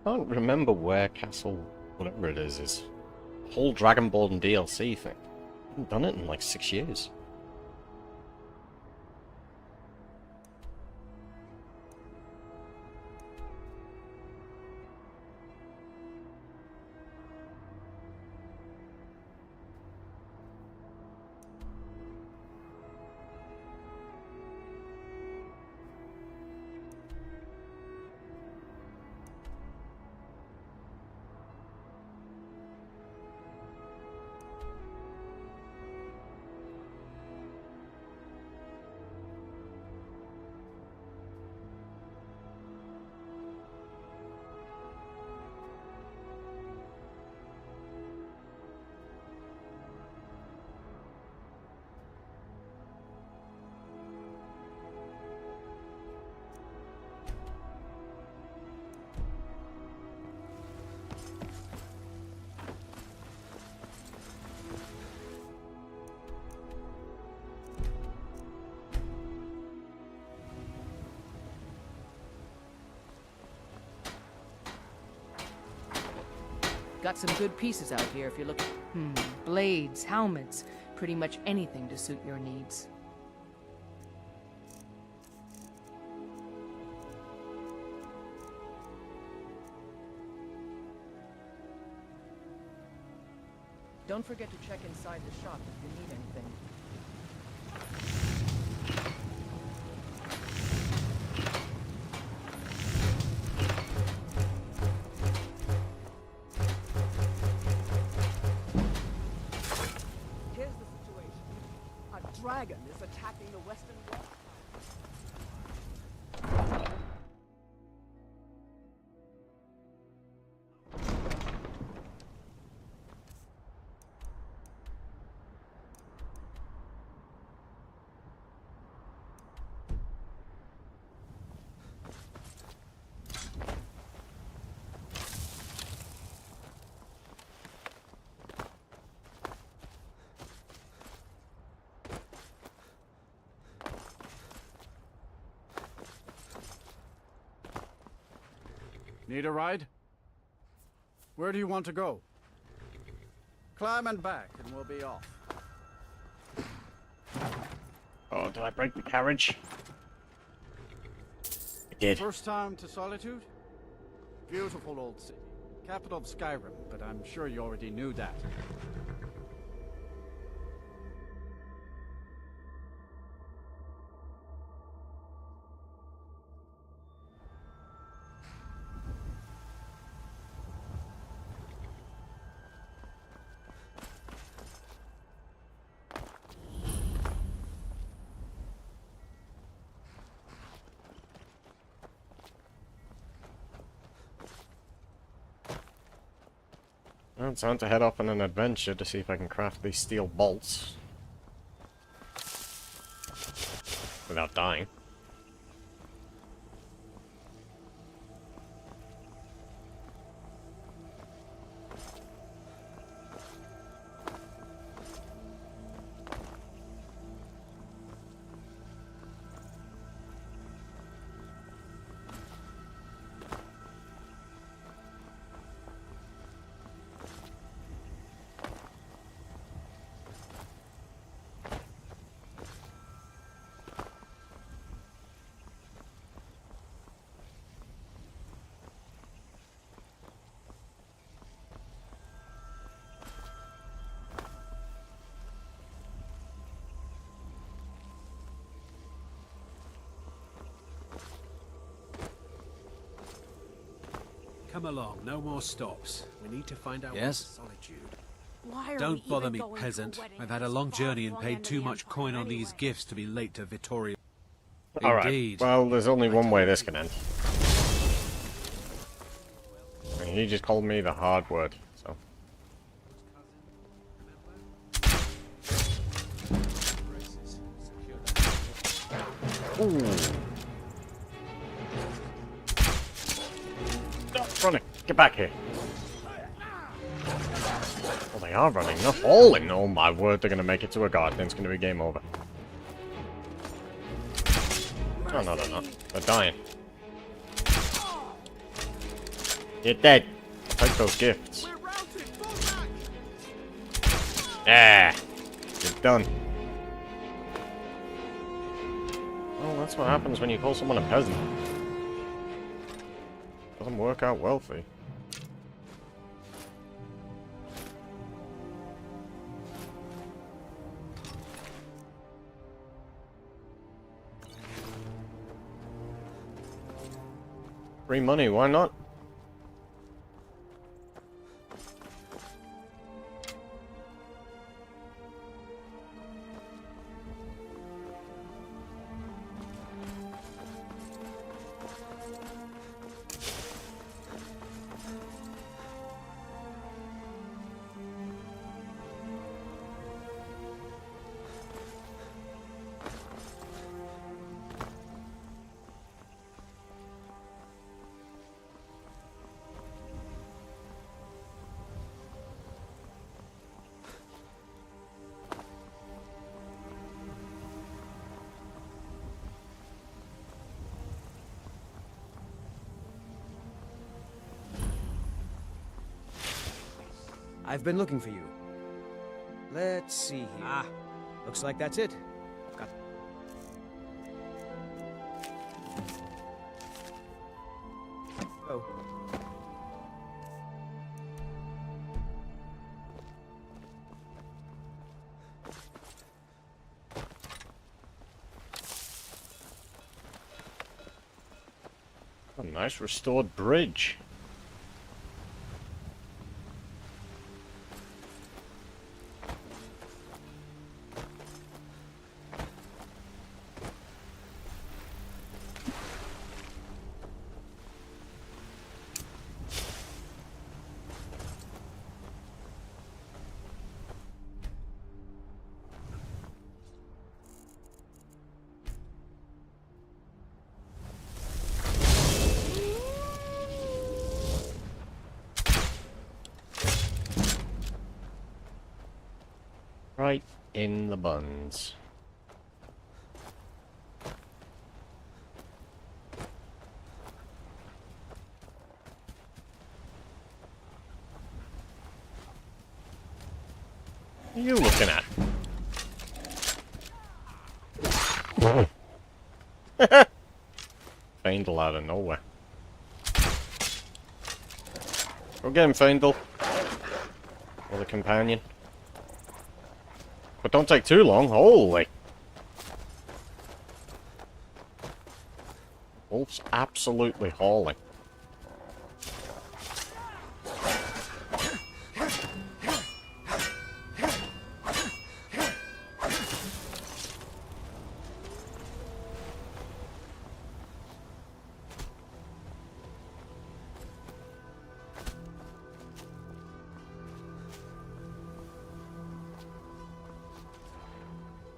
I can't remember where Castle, whatever it is. Whole Dragonborn DLC thing. I haven't done it in like 6 years. Got some good pieces out here if you're looking. Blades, helmets, pretty much anything to suit your needs. Don't forget to check inside the shop if you need anything. Here's the situation. A dragon is attacking the western wall. Need a ride? Where do you want to go? Climb and back, and we'll be off. Oh, did I break the carriage? I did. First time to Solitude? Beautiful old city. Capital of Skyrim, but I'm sure you already knew that. Well, it's time to head off on an adventure to see if I can craft these steel bolts. Without dying. Come along, no more stops. We need to find out Yes? solitude. Why are Don't we bother even me, going to a peasant. wedding I've had a this long far journey and flung paid into too the much Empire coin on these anyway? gifts to be late to Vittoria. Alright, Indeed. well, there's only one way this can end. And he just called me the hard word, so... Ooh. Stop running! Get back here! Well, they are running. They're falling! Oh my word, they're gonna make it to a garden. It's gonna be game over. Oh, no, they're not. They're dying. You're dead. I'll take those gifts. Yeah! You're done. Well, that's what happens when you call someone a peasant. Doesn't work out well for you. Free money, why not? I've been looking for you. Let's see here. Ah, looks like that's it. Got... Oh. A nice restored bridge. Right in the buns. What are you looking at? Faindle out of nowhere. Go get him, Feindel. Or the companion. But don't take too long. Holy. Wolf's absolutely hauling.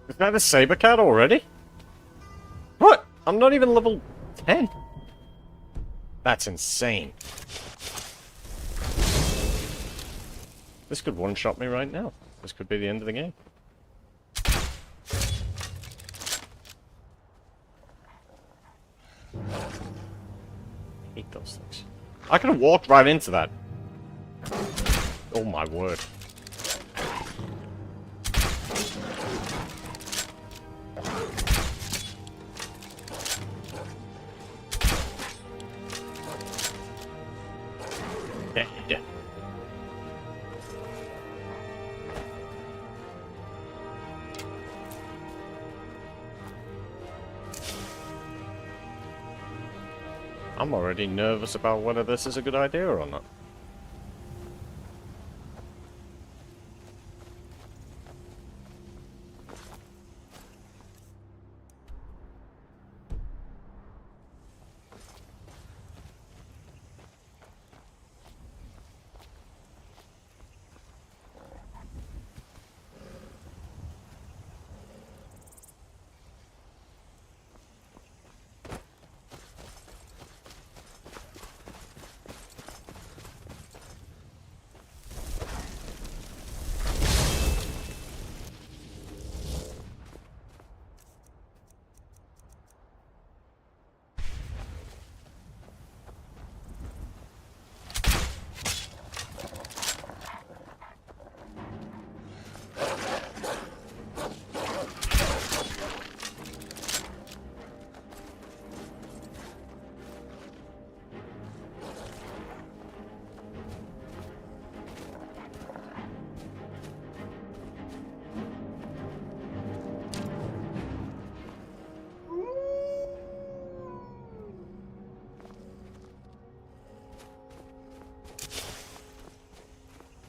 Is that a saber cat already? What? I'm not even level 10. That's insane. This could one-shot me right now. This could be the end of the game. I hate those things. I could have walked right into that. Oh my word. Dead. I'm already nervous about whether this is a good idea or not.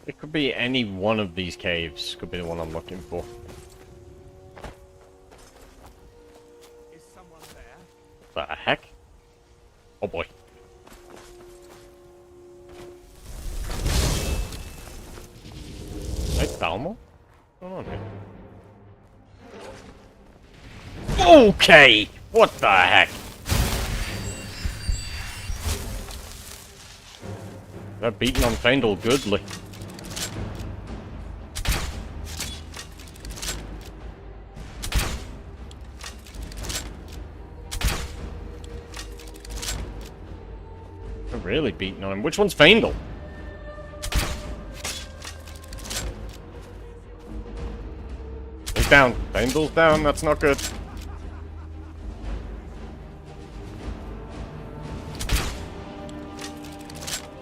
It could be any one of these caves. Could be the one I'm looking for. Is someone there? The heck? Oh boy. Hey, Thalmo? What's going on here? Okay! What the heck? They're beating on Feindel goodly. They're really beating on him. Which one's Feindel? He's down. Feindel's down. That's not good.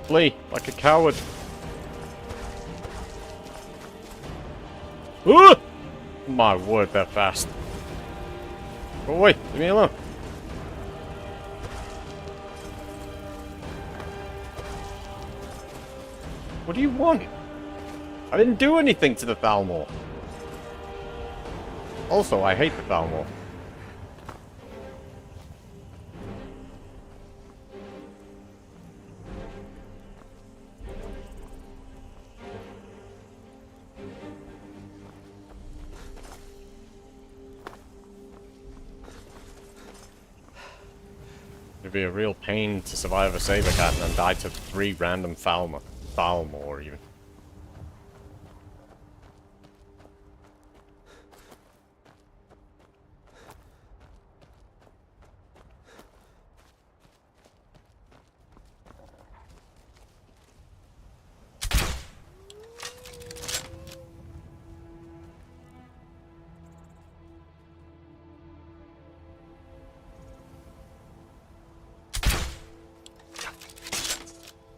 Flee like a coward. Ooh! My word, they're fast. Go away. Leave me alone. What do you want? I didn't do anything to the Thalmor. Also, I hate the Thalmor. It'd be a real pain to survive a saber cat and then die to 3 random Thalmor even.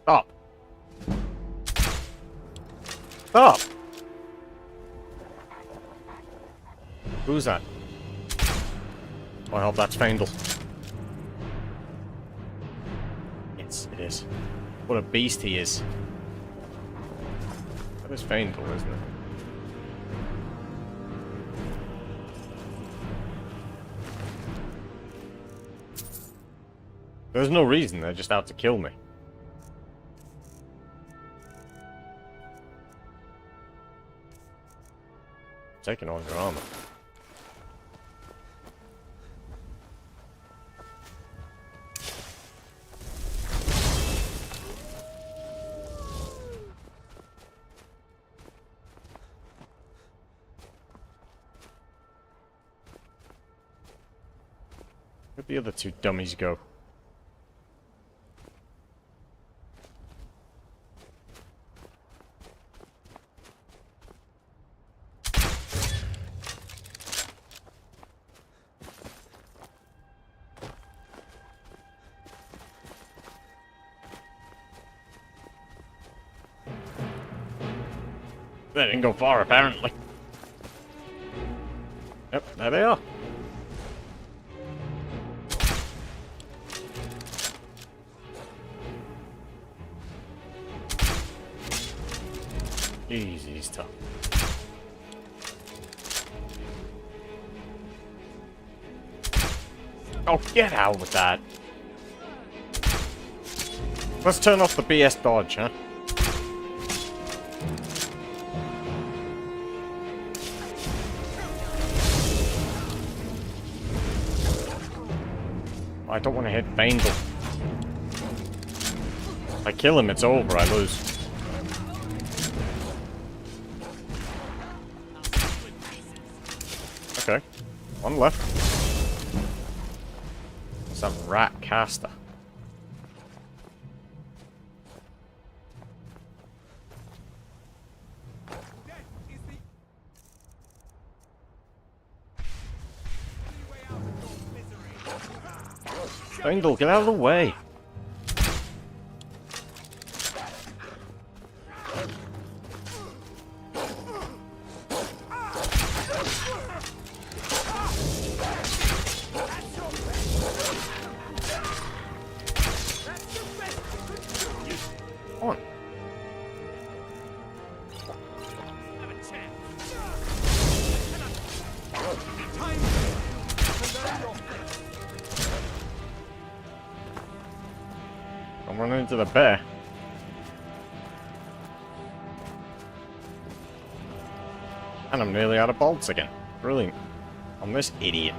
Stop. Stop! Who's that? Oh, I hope that's Faendal. Yes, it is. What a beast he is. That is Faendal, isn't it? There's no reason, they're just out to kill me. Taking all your armor. Where'd the other two dummies go? They didn't go far, apparently. Yep, there they are. Jeez, he's tough. Oh, get out with that. Let's turn off the BS dodge, huh? I don't want to hit Faendal. If I kill him, it's over. I lose. Okay. One left. Some rat caster. Faendal, get out of the way. On. I'm running into the bear. And I'm nearly out of bolts again. Brilliant. On this idiot.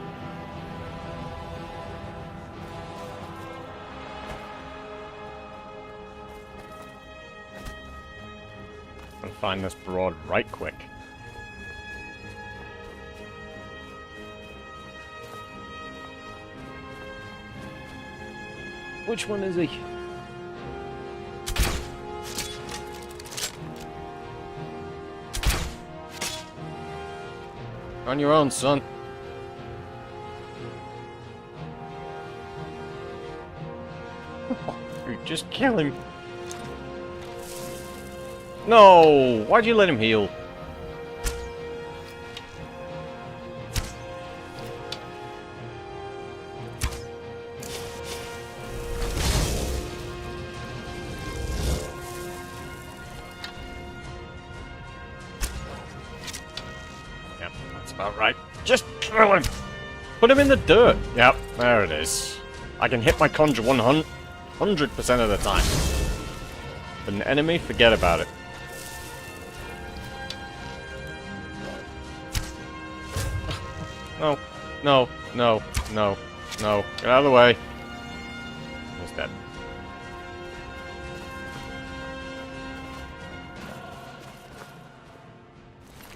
I'll find this broad right quick. Which one is he? On your own, son. Just kill him. No! Why'd you let him heal? Yep, that's about right. Just kill him! Put him in the dirt! Yep, there it is. I can hit my conjure 100% of the time. But an enemy, forget about it. No, no, no, no, no. Get out of the way. He's dead.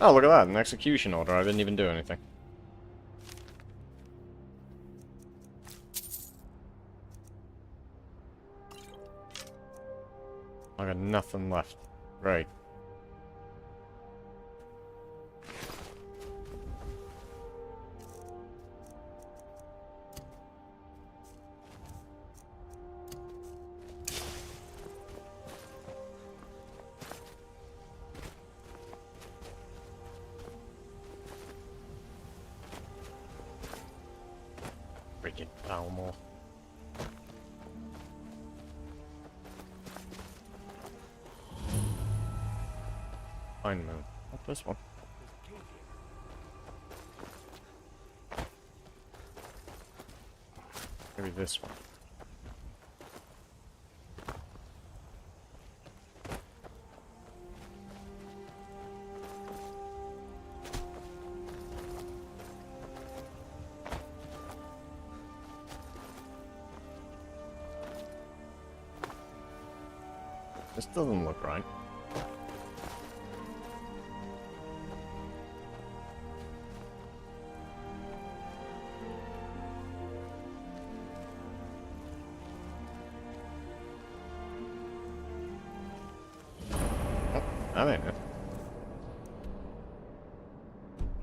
Oh, look at that. An execution order. I didn't even do anything. I got nothing left. Right. Fine moon. Not this one. Maybe this one. This doesn't look right. That ain't it.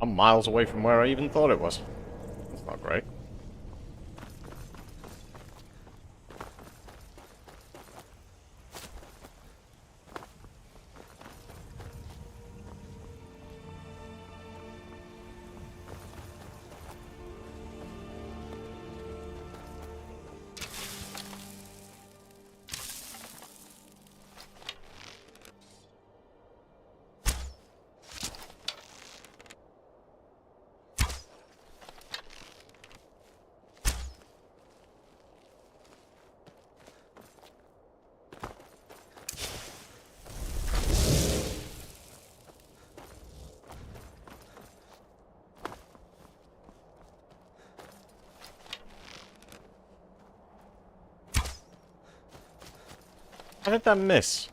I'm miles away from where I even thought it was. That's not great. How did that miss?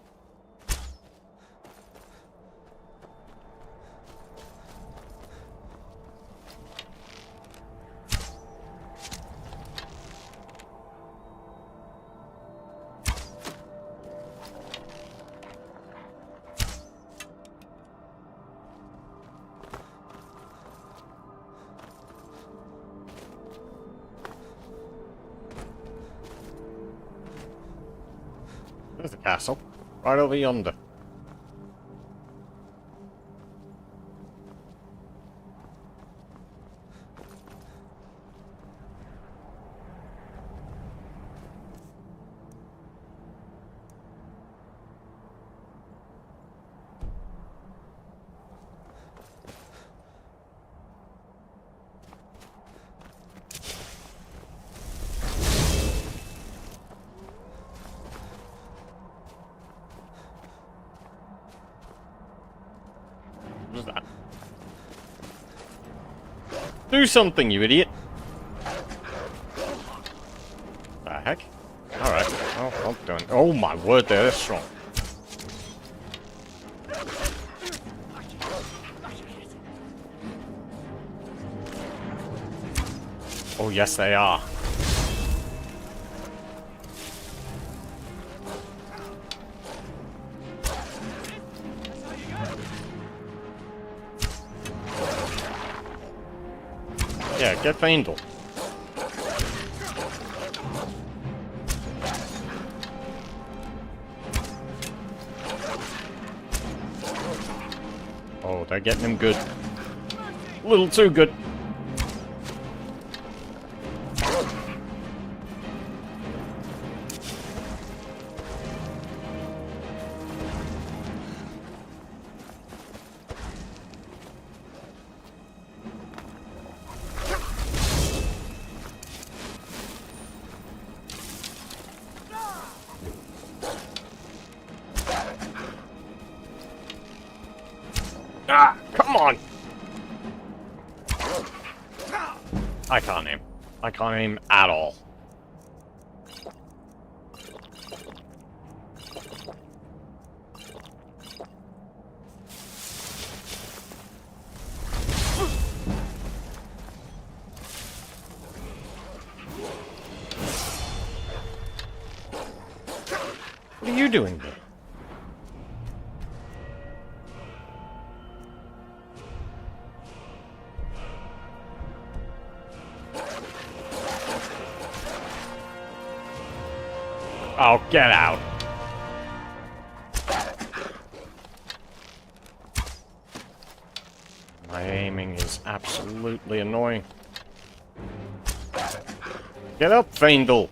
There's the castle. Right over yonder. What is that? Do something, you idiot! The heck? Alright, well, I'm done. Oh my word, they're strong. Oh yes, they are. Yeah, get Faendal. Oh, they're getting him good. A little too good. Ah, come on! I can't aim. I can't aim at all. What are you doing there? Oh, get out. My aiming is absolutely annoying. Get up, Faendal.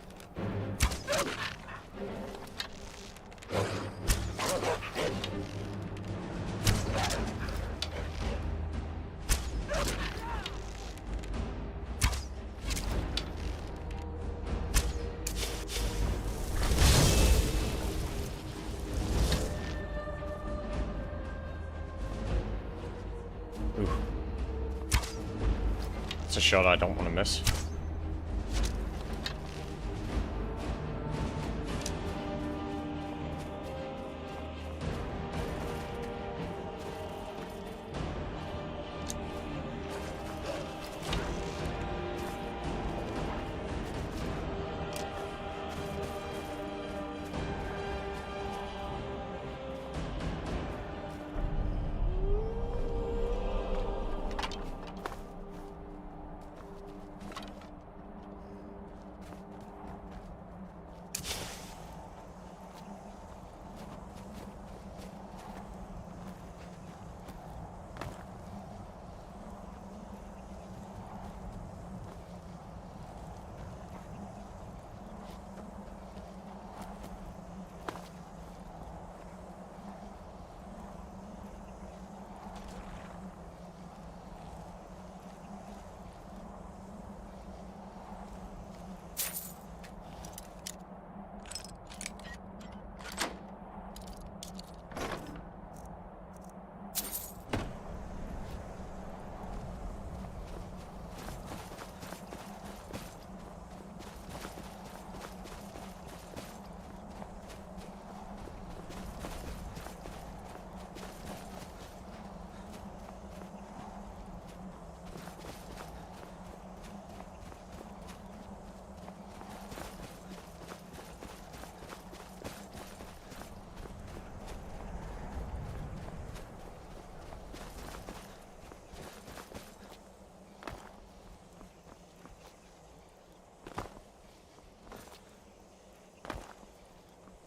That's a shot I don't want to miss.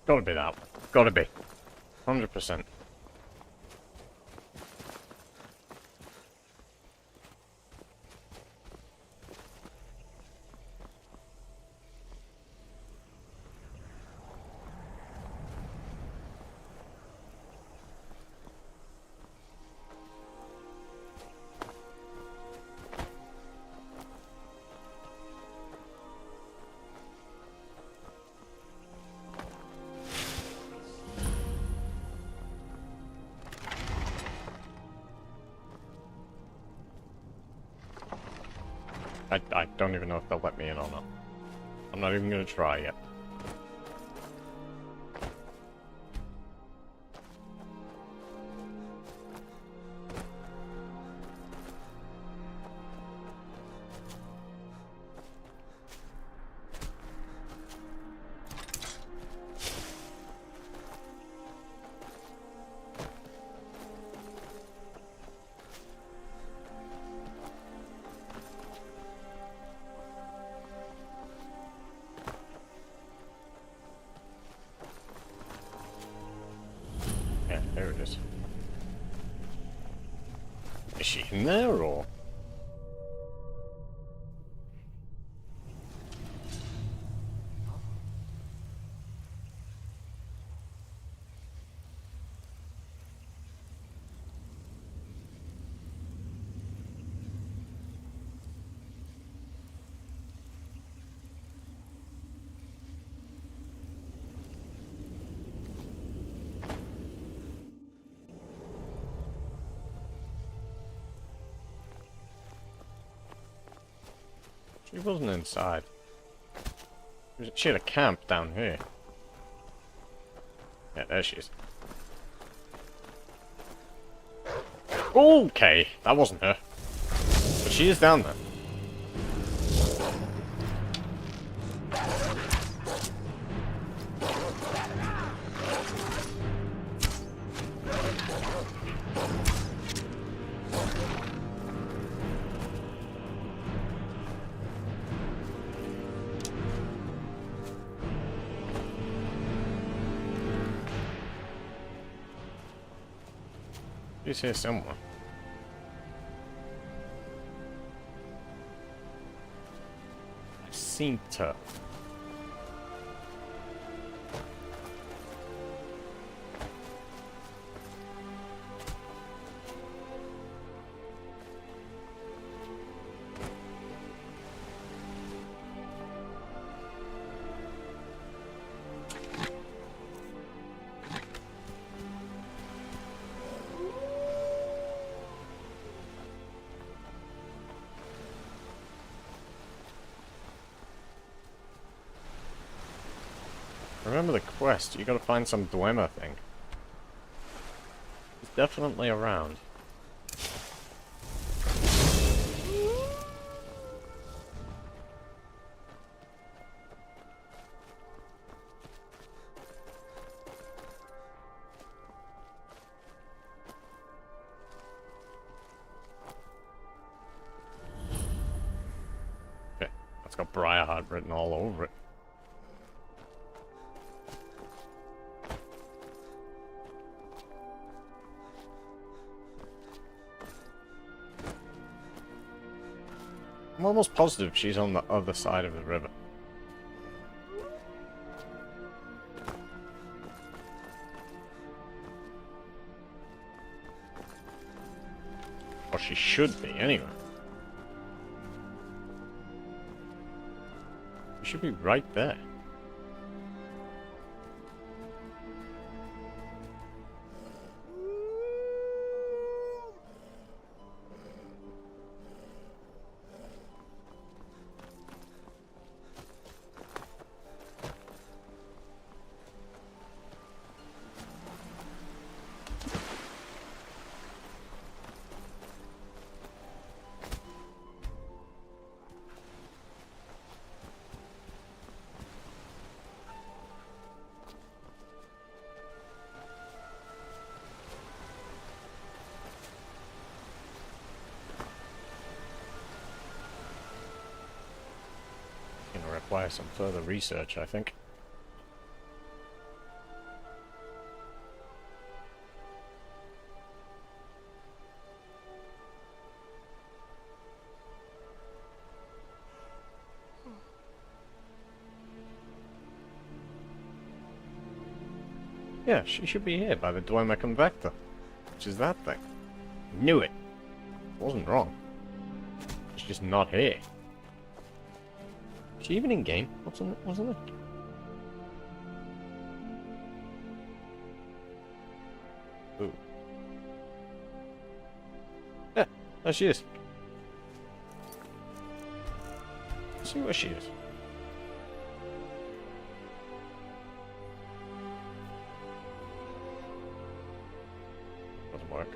Gotta be that one. Gotta be. 100%. I don't even know if they'll let me in or not. I'm not even gonna try yet. Yeah, there it is. Is she in there, or...? She wasn't inside. She had a camp down here. Yeah, there she is. Okay, that wasn't her. But she is down there. She's here somewhere. I've seen her. remember the quest. You gotta find some Dwemer thing. He's definitely around. Okay, that's got Briarheart written all over it. I'm almost positive she's on the other side of the river. Or she should be, anyway. She should be right there. Gonna require some further research, I think. Yeah, she should be here by the Dwemer Convector, which is that thing. Knew it. Wasn't wrong. She's just not here. Is she even in game? Wasn't it? Ooh. Yeah, there she is. Let's see where she is. Doesn't work.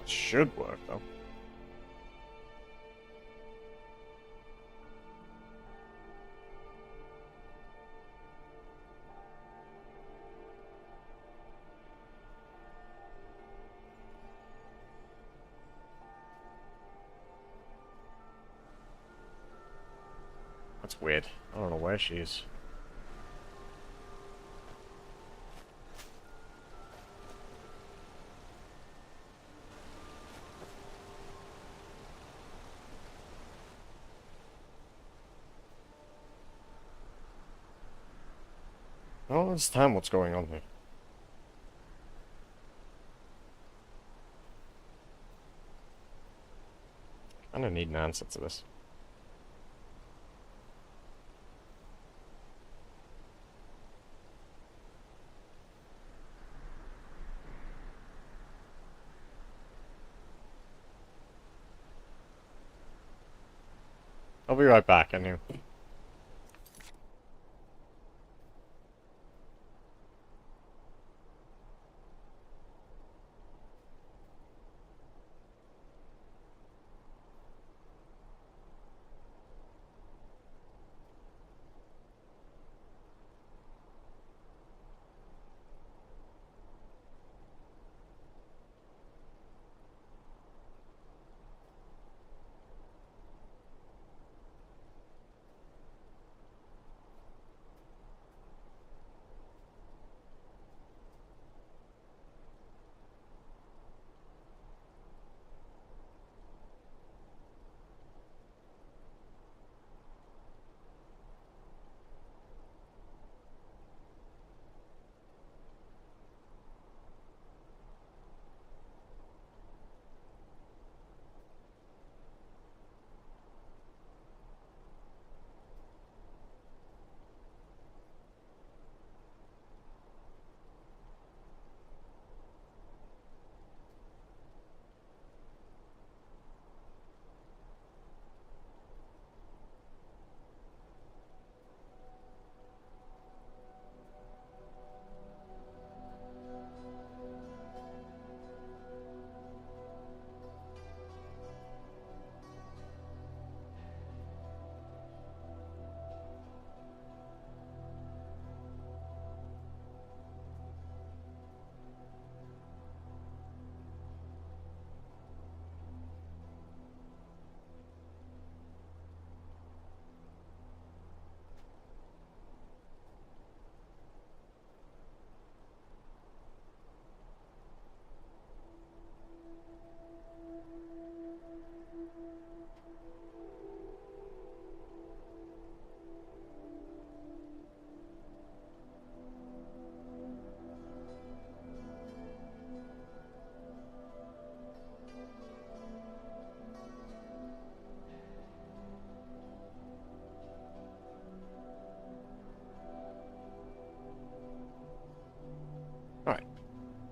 It should work though. That's weird. I don't know where she is. I don't understand what's going on here. I don't need an answer to this. I'll be right back, I knew.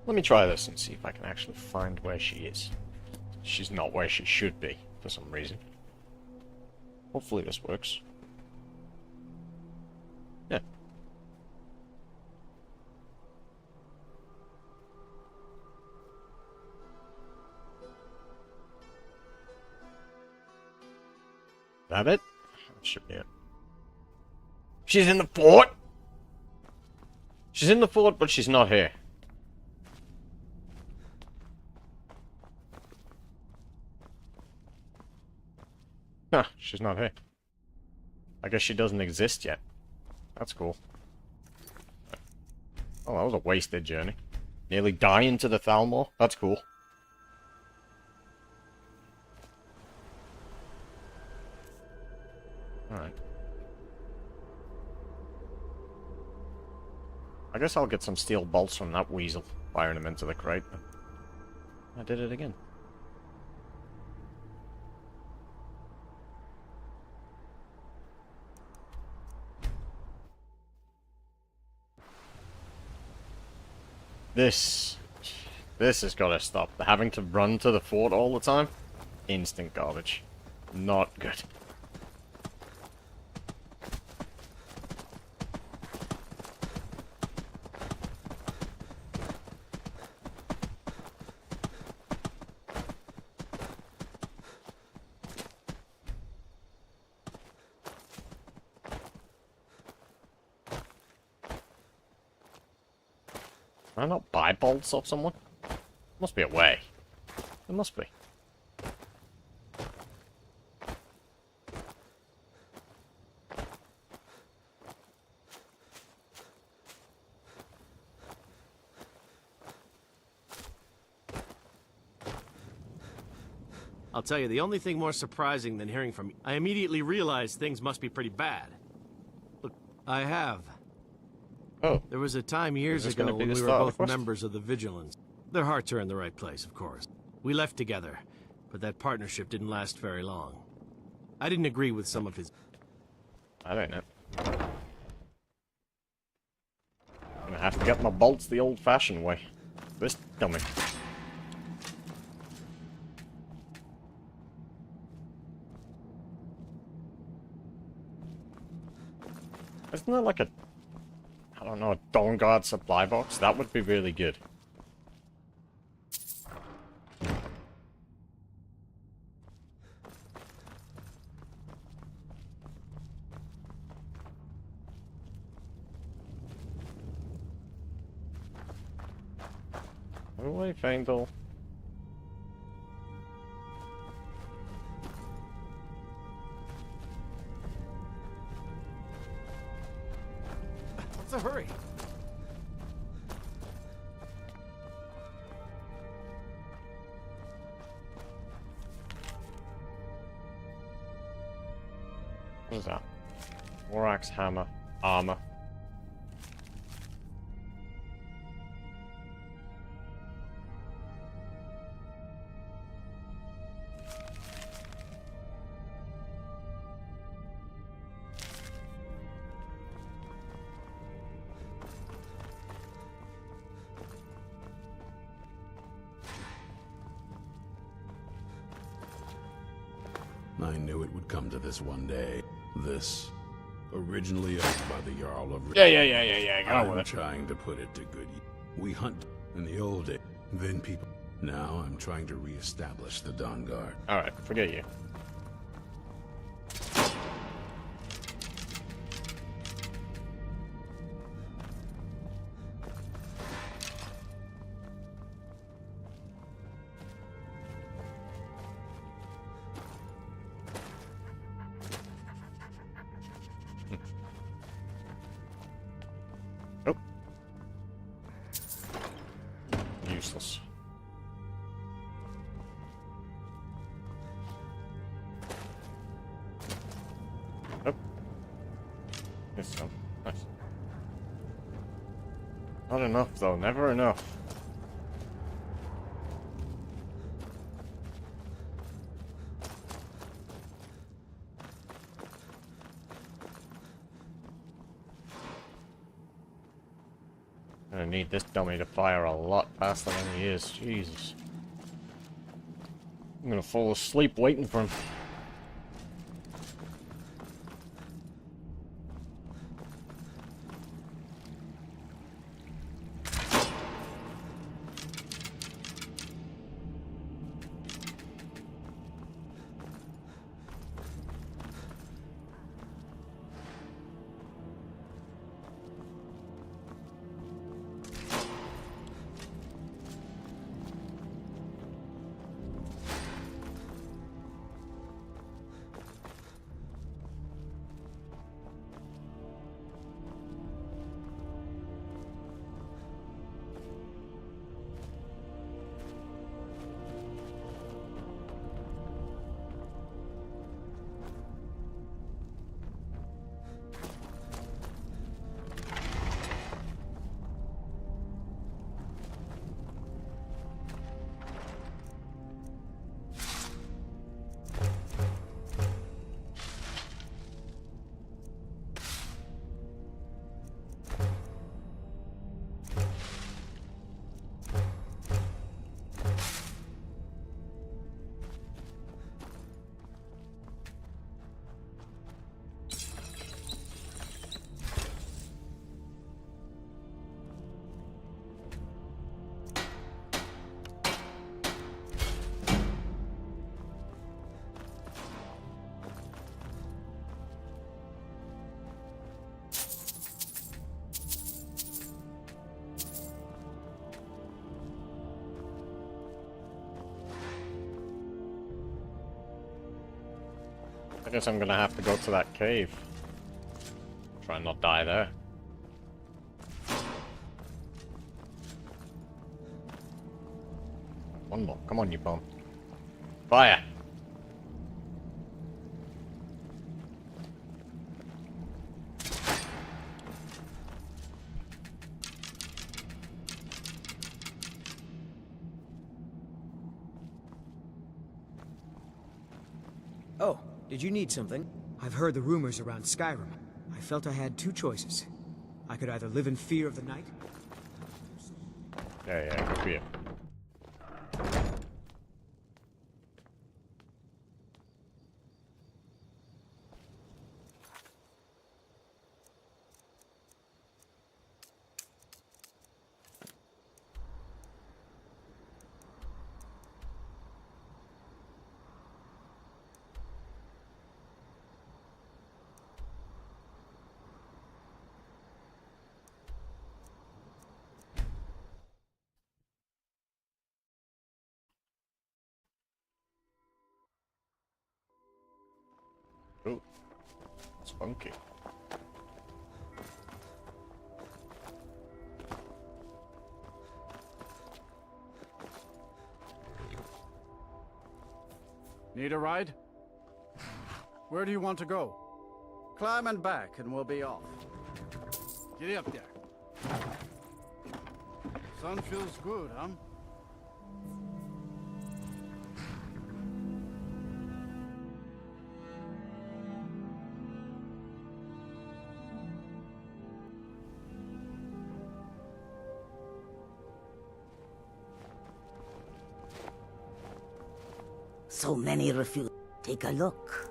Let me try this and see if I can actually find where she is. She's not where she should be, for some reason. Hopefully this works. Yeah. That it? That should be it. She's in the fort! She's in the fort, but she's not here. Huh, she's not here. I guess she doesn't exist yet. That's cool. Oh, that was a wasted journey. Nearly dying to the Thalmor. That's cool. Alright. I guess I'll get some steel bolts from that weasel, firing them into the crate. But I did it again. This has got to stop. Having to run to the fort all the time? Instant garbage. Not good. Can I not buy bolts off someone? Must be a way. There must be. I'll tell you, the only thing more surprising than hearing from you, I immediately realized things must be pretty bad. Look, I have. Oh. There was a time years ago when we were both members of the Vigilance. Their hearts are in the right place, of course. We left together, but that partnership didn't last very long. I didn't agree with some of his... I don't know. I'm gonna have to get my bolts the old-fashioned way. This dummy. Isn't there like a... I don't know, a Dawnguard supply box? That would be really good. Go away, Faendal. What's the hurry? What is that? War axe, hammer, armor. I knew it would come to this one day. This, originally owned by the Jarl of... Yeah. Go with I'm it. trying to put it to good use. We hunt in the old days, then people... Now I'm trying to re-establish the Dawnguard. Alright, forget you. Oh. Useless. Oh. This one. Nice. Not enough though, never enough. Gonna need this dummy to fire a lot faster than he is. Jesus. I'm gonna fall asleep waiting for him. I guess I'm gonna have to go to that cave. Try and not die there. One more. Come on, you bum. Fire! Oh, did you need something? I've heard the rumors around Skyrim. I felt I had two choices. I could either live in fear of the night. Yeah, good for you. Ooh, it's funky. Need a ride? Where do you want to go? Climb and back and we'll be off. Get up there. Sun feels good, huh? So many refuse. Take a look.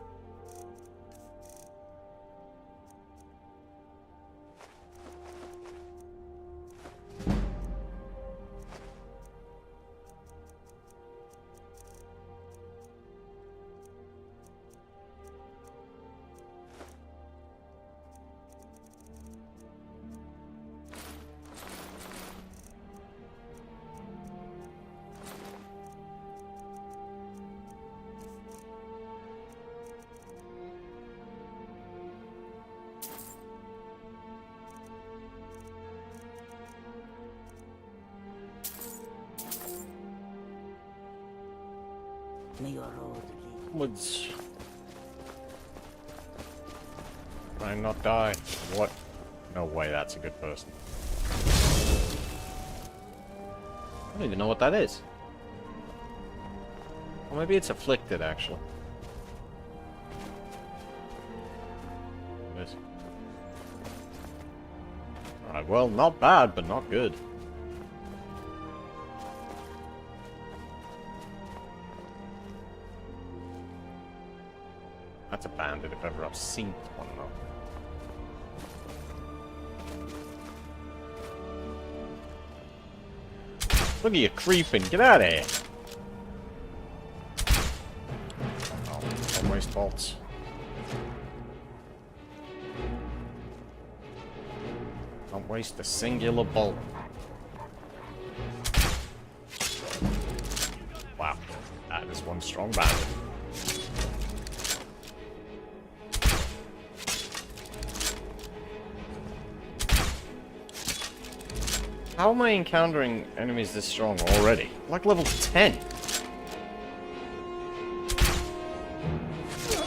May your road lead. Woods. Try and not die. What? No way, that's a good person. I don't even know what that is. Or maybe it's afflicted, actually. It is. Right, well, not bad, but not good. That's a bandit if ever I've seen one, though. Look at you creeping. Get out of here. Oh, don't waste bolts. Don't waste a singular bolt. Wow. That is one strong bandit. How am I encountering enemies this strong already? Like level 10.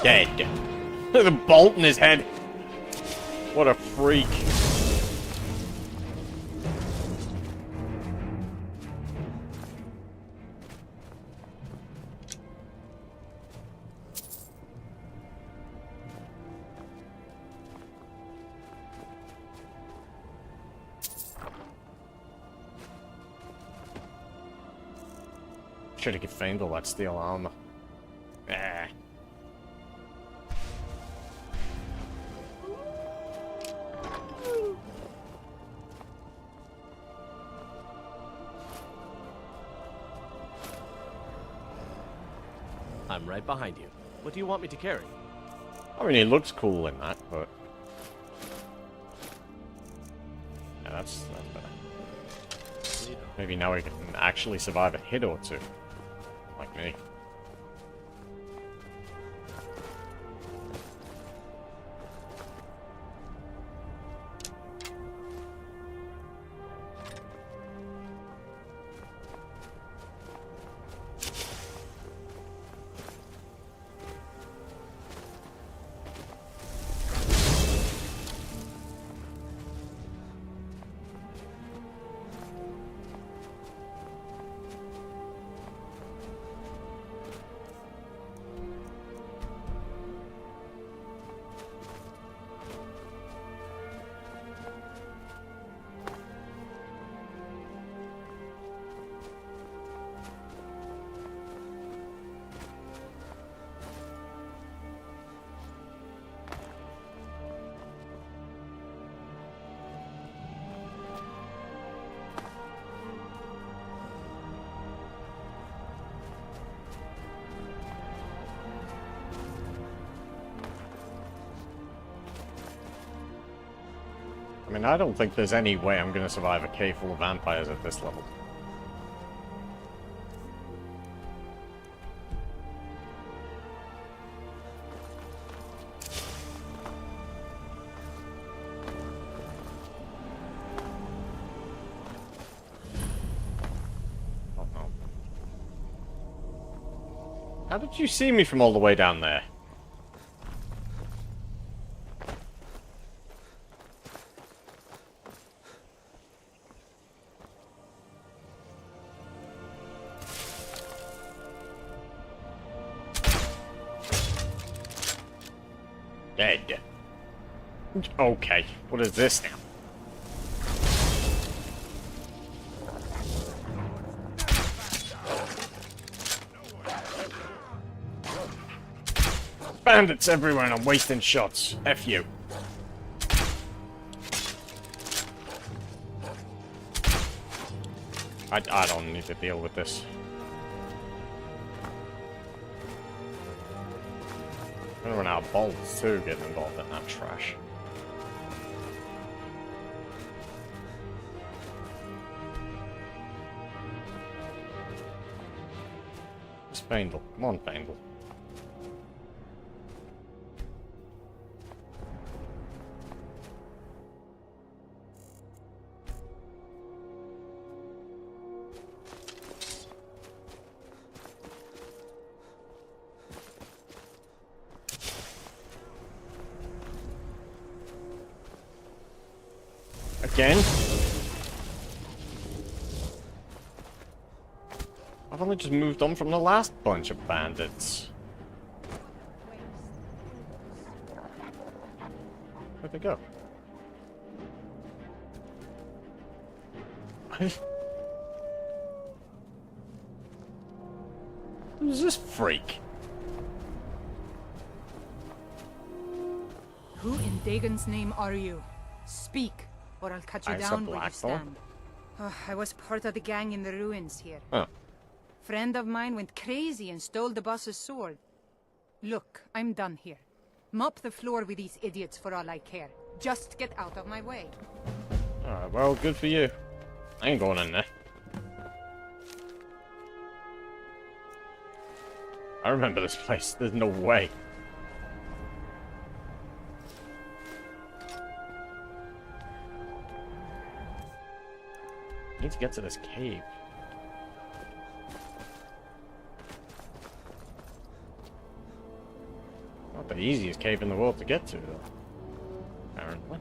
Dead. Look at the bolt in his head. What a freak. Should have found all that steel armor. Ah. I'm right behind you. What do you want me to carry? I mean, he looks cool in that, but... Yeah, that's better. Maybe now we can actually survive a hit or two. Like me. I mean, I don't think there's any way I'm gonna survive a cave full of vampires at this level. Oh no. How did you see me from all the way down there? Dead. Okay, what is this now? Bandits everywhere and I'm wasting shots. F you. I don't need to deal with this. I'm gonna run out of bolts too, getting involved in that trash. Spandle. Come on, Spandle. Again? I've only just moved on from the last bunch of bandits. Where'd they go? Who's this freak? Who in Dagon's name are you? Speak, or I'll cut you It's a down where you Blackthorn. stand. I was part of the gang in the ruins here. Oh. Friend of mine went crazy and stole the boss's sword. Look, I'm done here. Mop the floor with these idiots for all I care. Just get out of my way. Alright, well, good for you. I ain't going in there. I remember this place. There's no way. I need to get to this cave. Not the easiest cave in the world to get to, though. Apparently.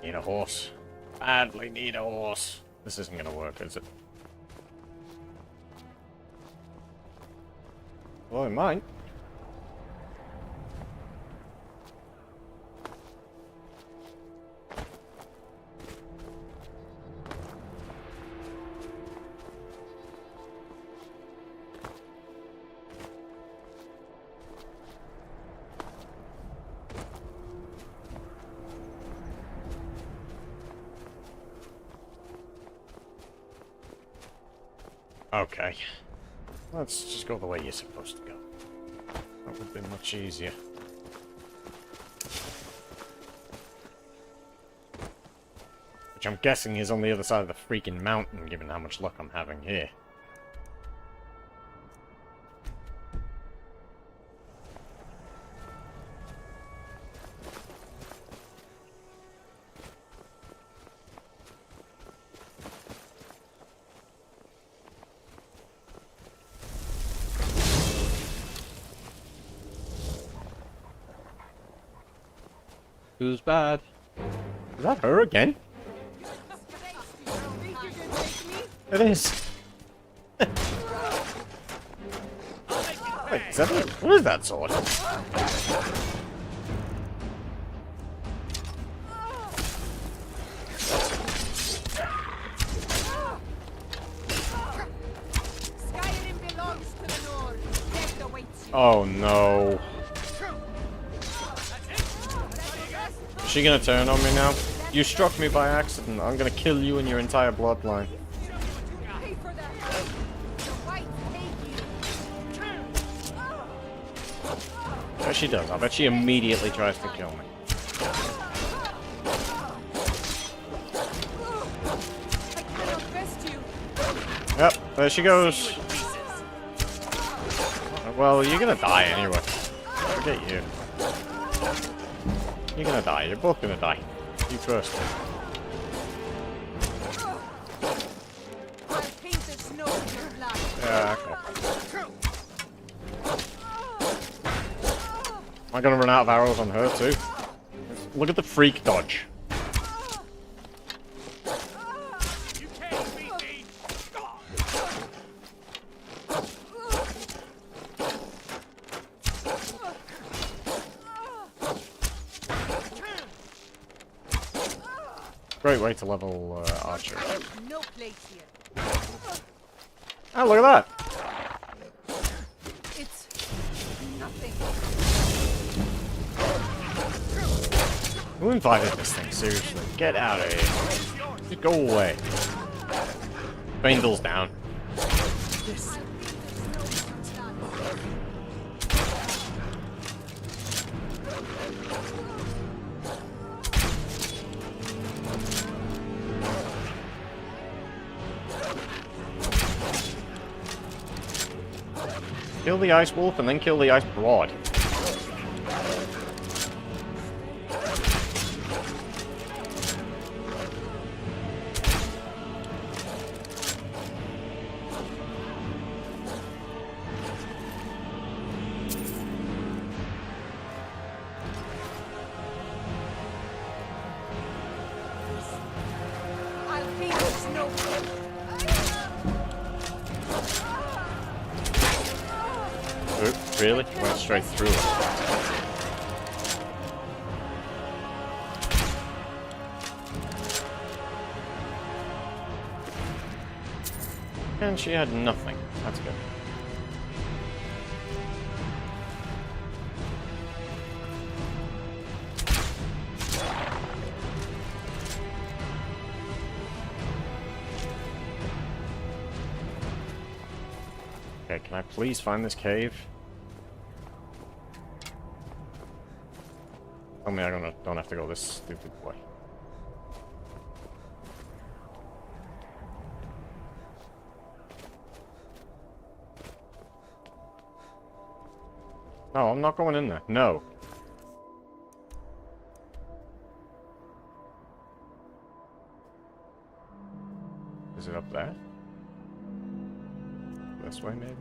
Need a horse. Badly need a horse. This isn't gonna work, is it? Well, it might. Okay. Let's just go the way you're supposed to go. That would be much easier. Which I'm guessing is on the other side of the freaking mountain, given how much luck I'm having here. Who's bad? Is that her again? It is. Wait, is that it? What is that sword? Skyrim belongs to the North. Death awaits you. Oh no. Is she gonna turn on me now? You struck me by accident. I'm gonna kill you and your entire bloodline. I bet she does. I bet she immediately tries to kill me. Yep, there she goes. Well, you're gonna die anyway. Forget you. You're gonna die. You're both gonna die. You first. Yeah, okay. Am I gonna run out of arrows on her too? Look at the freak dodge. Great way to level archery. No place here. Oh, look at that! It's nothing. Who invited this thing? Seriously, get out of here. Just go away. Vandal's down. Kill the ice wolf and then kill the ice broad. Really? Went straight through it. And she had nothing. That's good. Okay, can I please find this cave? Tell me I don't have to go this stupid way. No, I'm not going in there. No. Is it up there? This way, maybe?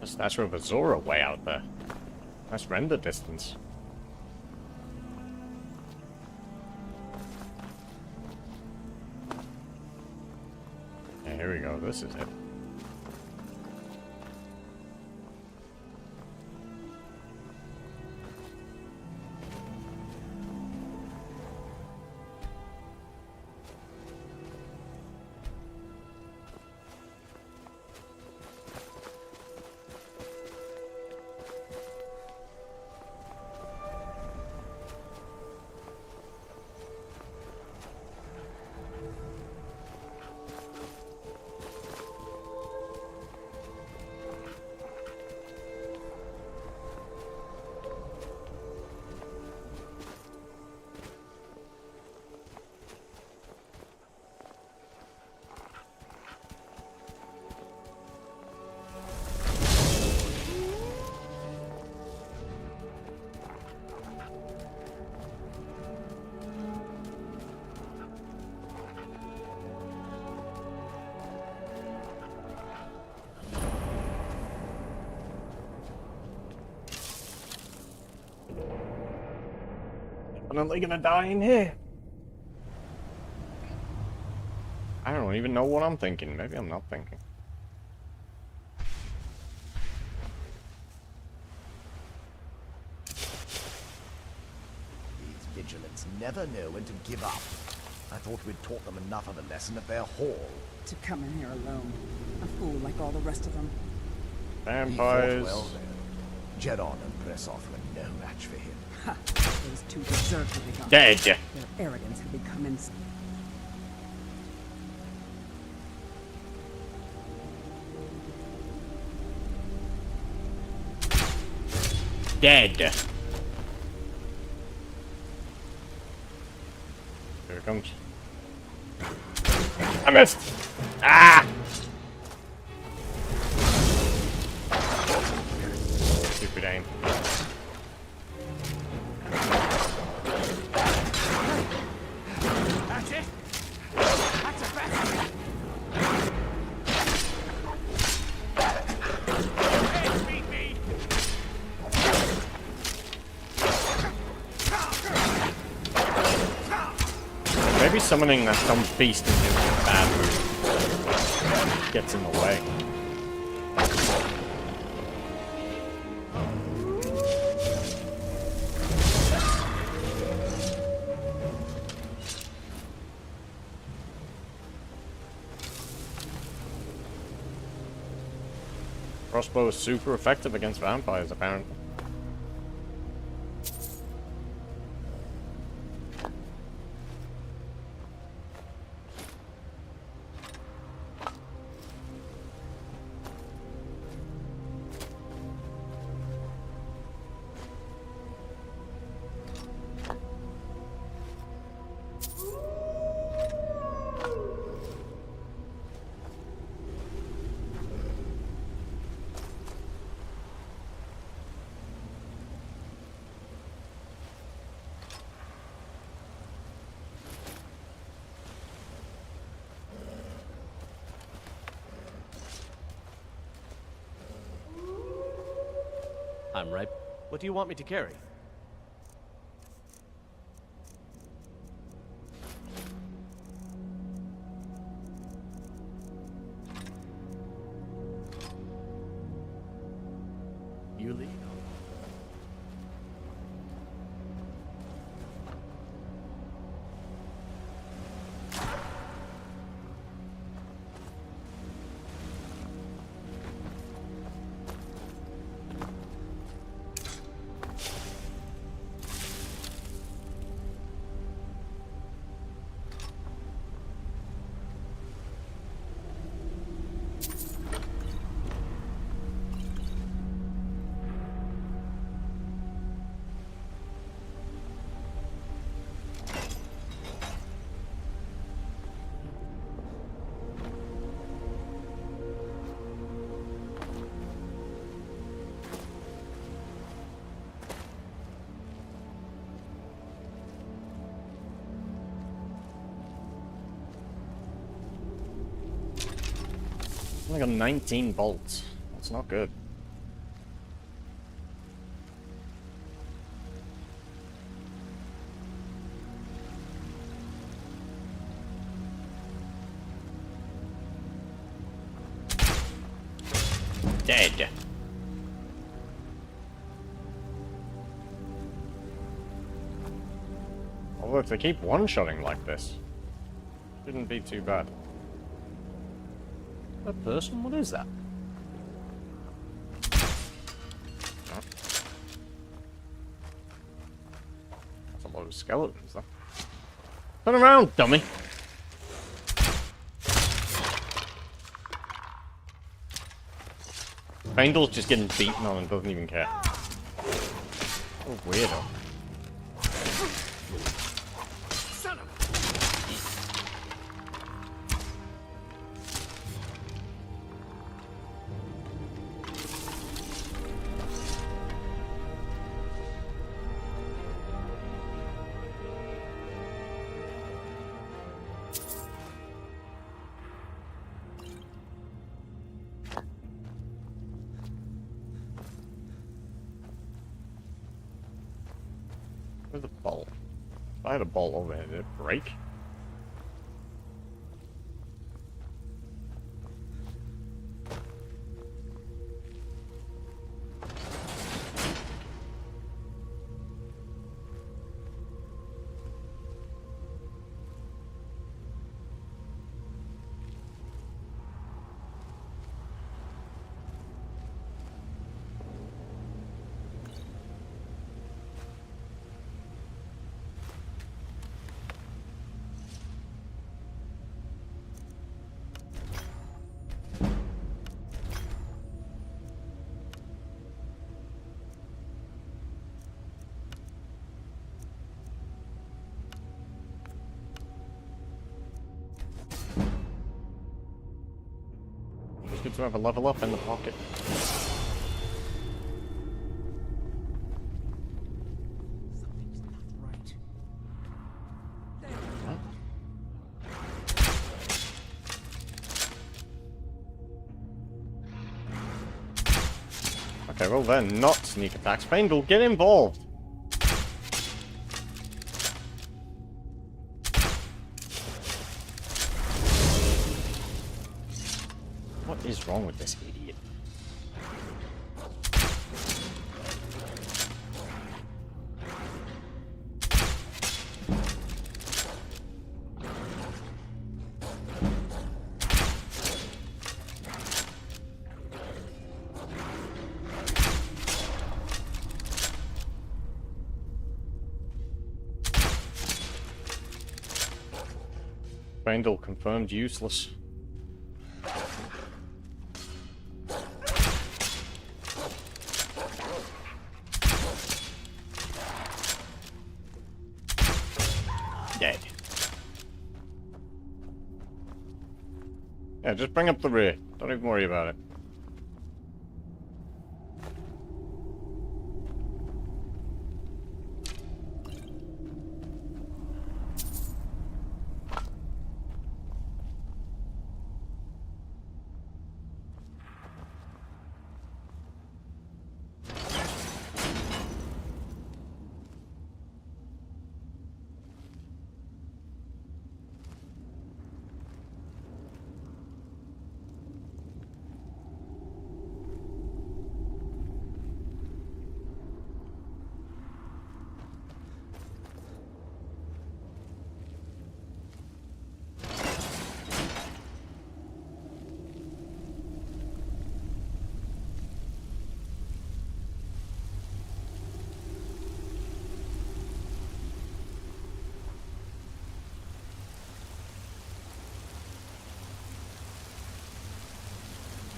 The Statue of Azora way out there. Nice render distance. Yeah, here we go. This is it. Definitely gonna die in here. I don't even know what I'm thinking. Maybe I'm not thinking. These vigilants never know when to give up. I thought we'd taught them enough of a lesson at their hall. To come in here alone. A fool like all the rest of them. Vampires. He fought well then. Jedon and press off were no match for him. Ha! Those two deserve what they got. Dead. Their arrogance had become insane. Dead. Here it comes. I missed. Ah! Stupid aim. That's it. That's a bastard. Maybe summoning that dumb beast into a bad move gets in the way. Crossbow is super effective against vampires, apparently. I'm right. What do you want me to carry? You lead. I got 19 bolts. That's not good. Dead. Although if they keep one-shotting like this, shouldn't be too bad. A person? What is that? Oh. That's a load of skeletons, though. Turn around, dummy! Faendal's just getting beaten on and doesn't even care. Oh, weirdo. Where's the bolt? If I had a bolt over here, did it break? It's good to have a level up in the pocket. Okay, well they're not sneak attacks. Faendal, get involved! What is wrong with this idiot? Faendal confirmed useless. Dead. Yeah, just bring up the rear. Don't even worry about it.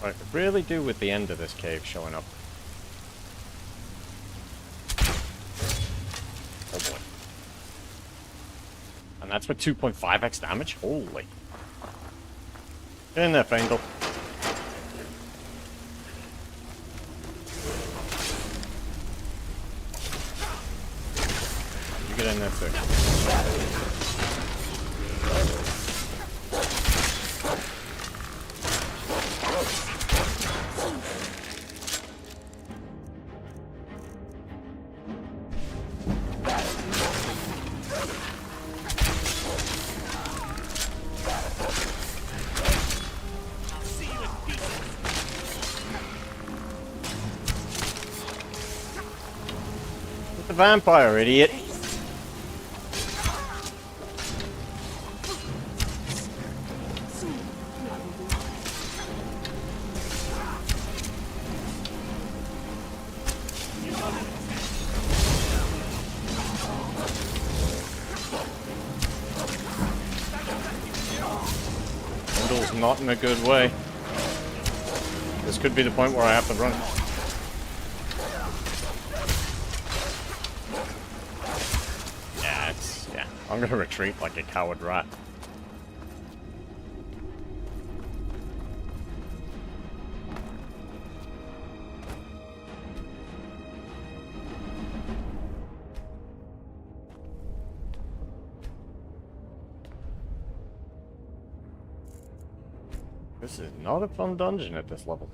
I could really do with the end of this cave showing up. Oh boy. And that's for 2.5x damage? Holy. Get in there, Fangel. You get in there too. The vampire, idiot. Bundle's not in a good way. This could be the point where I have to run. I'm gonna retreat like a coward rat. This is not a fun dungeon at this level.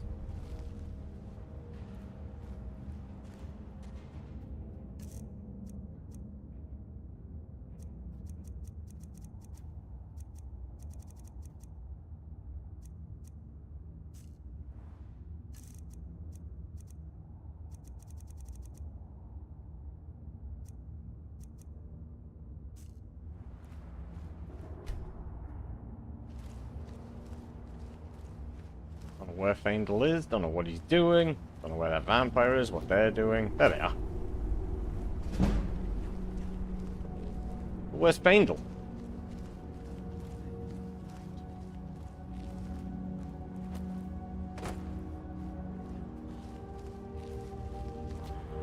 Don't know where Faendal is, don't know what he's doing, don't know where that vampire is, what they're doing. There they are. Where's Faendal?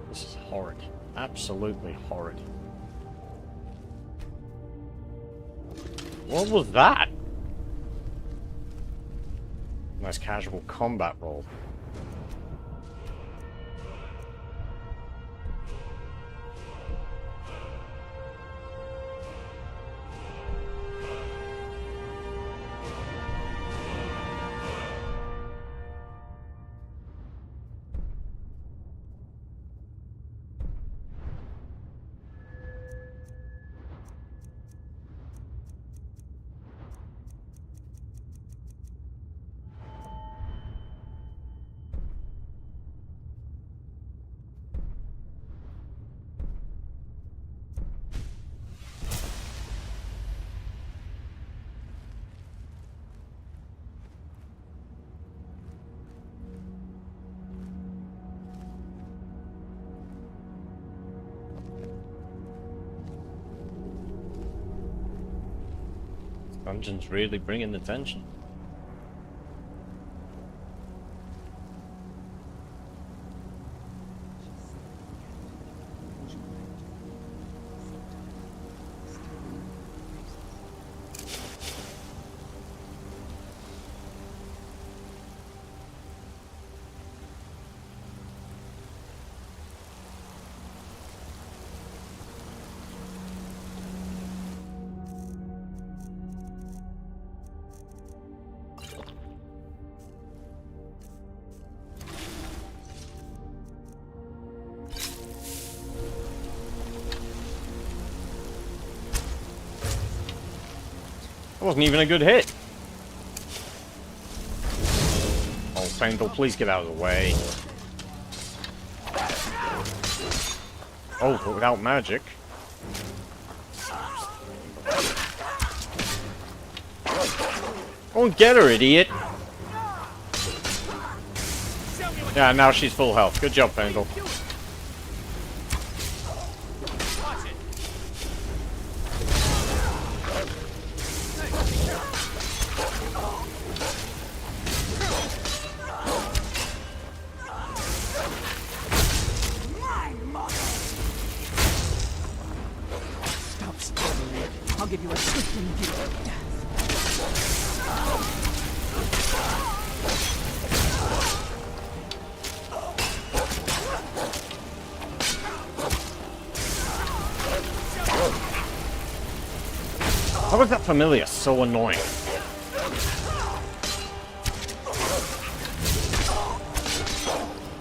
This is horrid. Absolutely horrid. What was that? Nice casual combat roll. Dungeon's really bringing the tension. That wasn't even a good hit. Oh, Faendal, please get out of the way. Oh, but without magic. Go and get her, idiot. Yeah, now she's full health. Good job, Faendal. How is that familiar so annoying?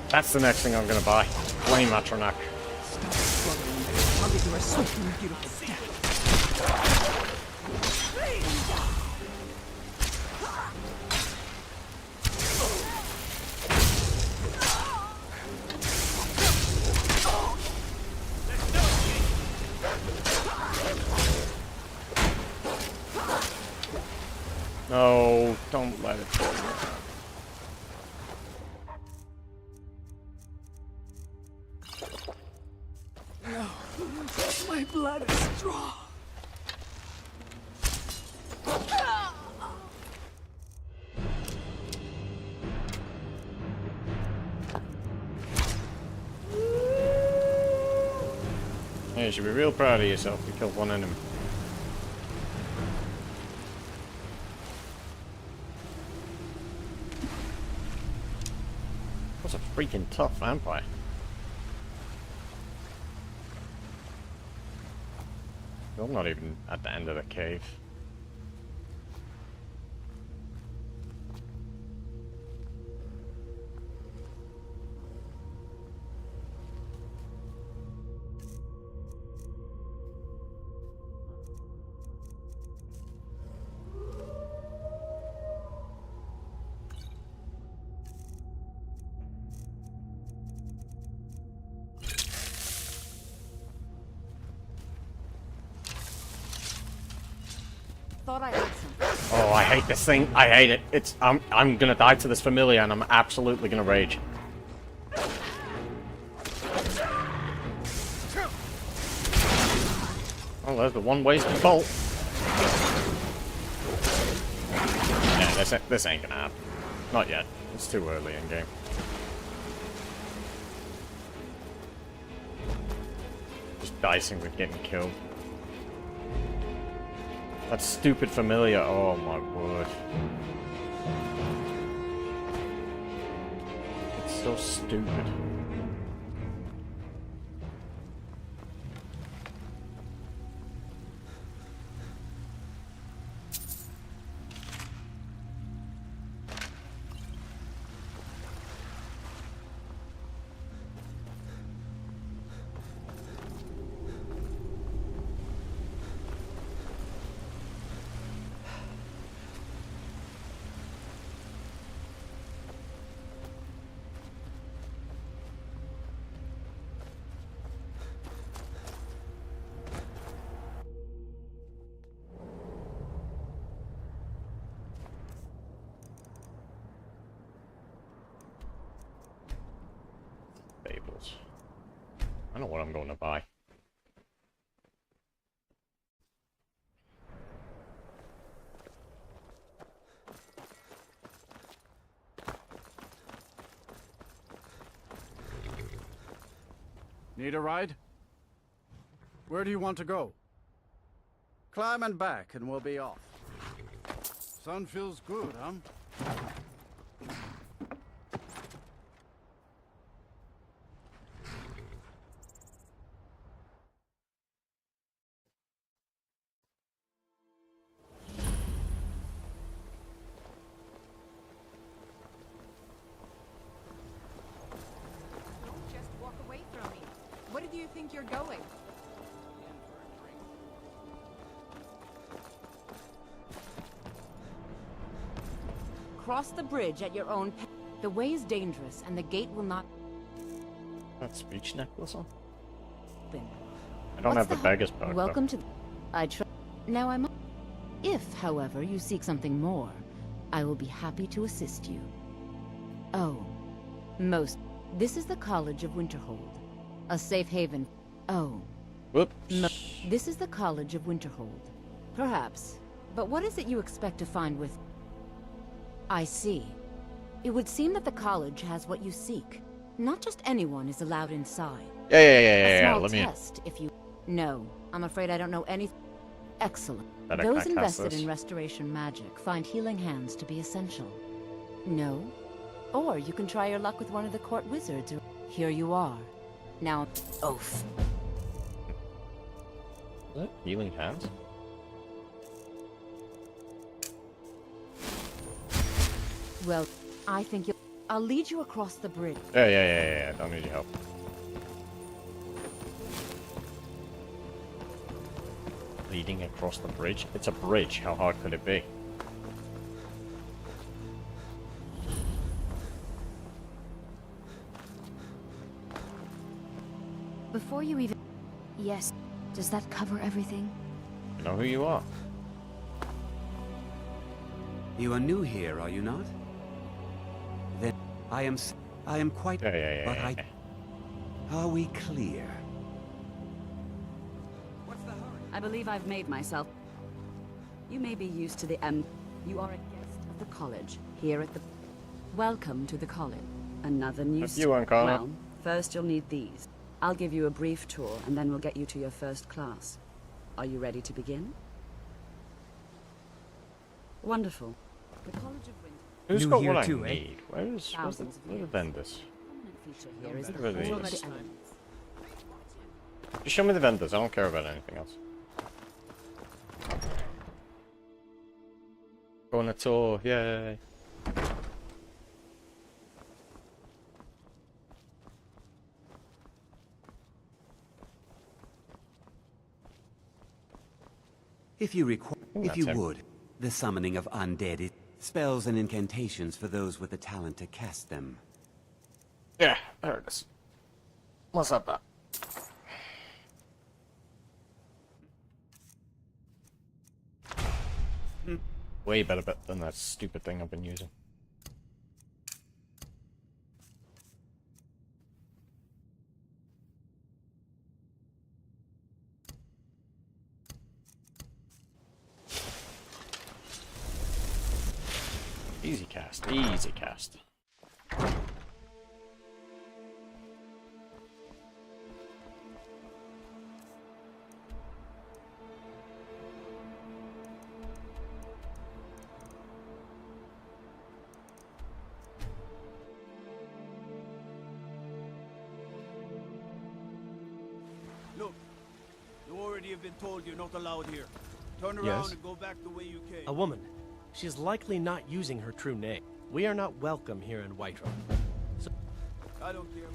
That's the next thing I'm gonna buy. Flame Atronac. Stop struggling. I'll give you a swift and beautiful death. No, don't let it go. No, my blood is strong. Yeah, you should be real proud of yourself. You killed one enemy. That's a freaking tough vampire. I'm not even at the end of the cave. Thought I heard something. Oh, I hate this thing. I hate it. It's I'm gonna die to this familiar, and I'm absolutely gonna rage. Oh, there's the one wasted bolt. Yeah, this ain't gonna happen. Not yet. It's too early in game. Just dicing with getting killed. That stupid familiar, oh my word. It's so stupid. I know what I'm going to buy. Need a ride? Where do you want to go? Climb and back and we'll be off. Sun feels good, huh? Where do you think you're going? Cross the bridge at your own pace. The way is dangerous, and the gate will not... That speech necklace on? open. I don't have the beggar's perk. Welcome to... I try... Now I'm... If, however, you seek something more, I will be happy to assist you. Oh. Most... This is the College of Winterhold. A safe haven... Oh. Whoops. This is the College of Winterhold. Perhaps. But what is it you expect to find with... I see. It would seem that the college has what you seek. Not just anyone is allowed inside. Yeah. A small Let me... test, if you... No. I'm afraid I don't know anything... Excellent. Better Those can I cast invested this? in restoration magic find healing hands to be essential. No? Or you can try your luck with one of the court wizards. Or... Here you are. Now... Oath. Is it healing hands? Well, I think you'll... I'll lead you across the bridge. Yeah. Don't need your help. Leading across the bridge? It's a bridge. How hard could it be? Before you even... Yes. Does that cover everything? I know who you are. You are new here, are you not? Then I am quite... Yeah. Are we clear? I believe I've made myself. You may be used to the You are a guest of the college, here at the... Welcome to the college. Another new... Well, first you'll need these. I'll give you a brief tour, and then we'll get you to your first class. Are you ready to begin? Wonderful. The College of Winter... Who's New got here what too, I need? Where's the vendors? Here is the Where are these? elements. Just show me the vendors. I don't care about anything else. Go on a tour. Yay. If you would, the summoning of undead, spells and incantations for those with the talent to cast them. Yeah, there it is. What's up, that? Way better than that stupid thing I've been using. Easy cast, easy cast. Look, you already have been told you're not allowed here. Turn around Yes? and go back the way you came. A woman. She is likely not using her true name. We are not welcome here in Whiterun. So I don't care.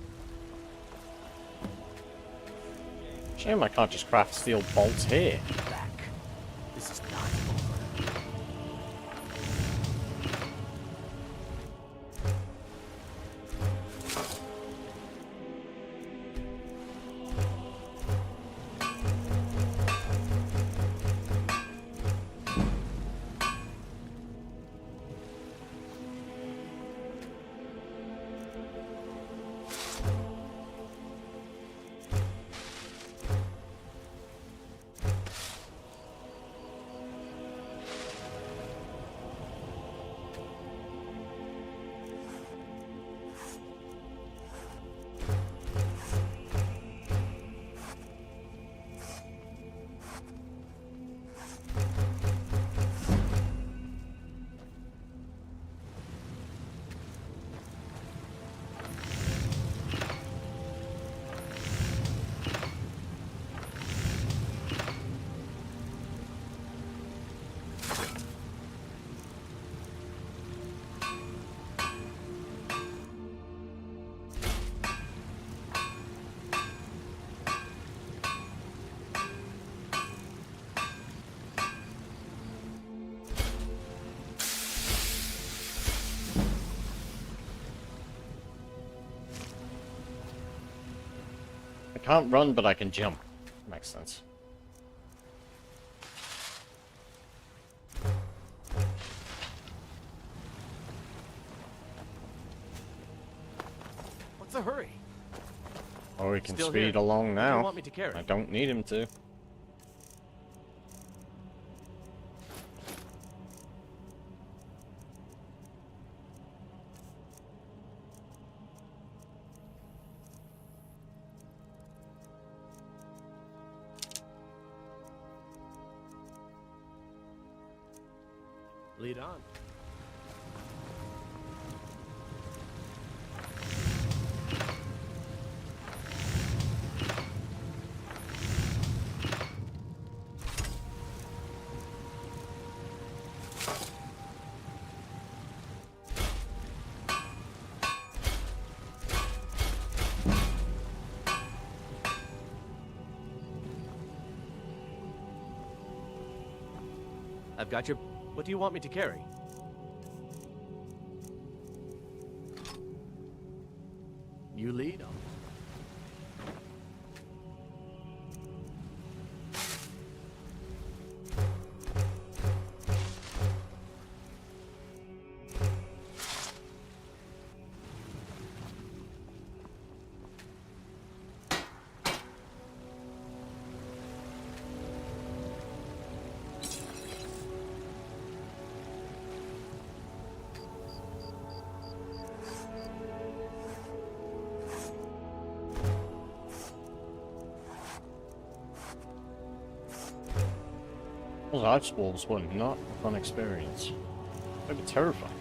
Shame I can't just craft steel bolts here. Back. This is not over. I can't run, but I can jump. Makes sense. what's the hurry? Or we can Still speed here. along What do now. you want me to carry? I don't need him to. Lead on. I've got your... What do you want me to carry? You lead on. Those ice wolves were not a fun experience. They were terrifying.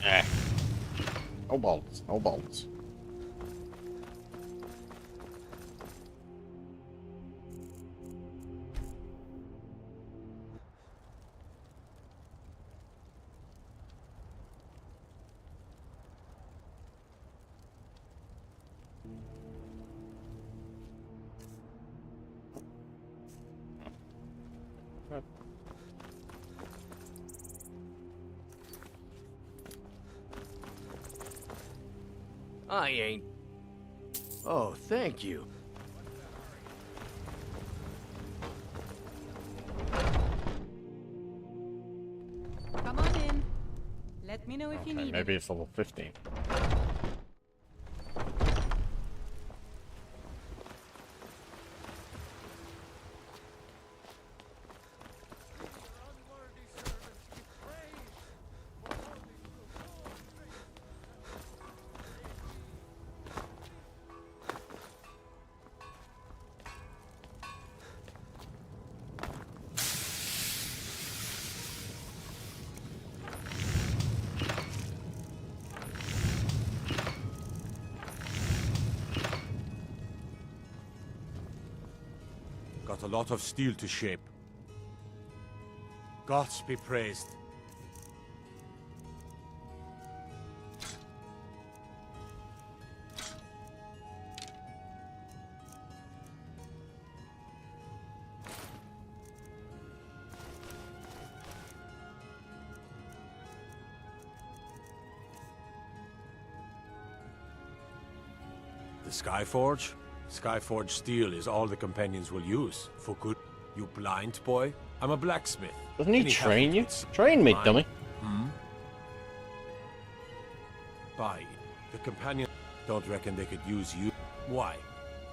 Eh. No bolts, no bolts. I ain't... Oh, thank you. Come on in. Let me know if you need Maybe it's level 15. Got a lot of steel to shape. Gods be praised. The Skyforge? Skyforge steel is all the companions will use. For good. You blind boy? I'm a blacksmith. Doesn't he train you? Train me, dummy. Bye. The companions don't reckon they could use you. Why?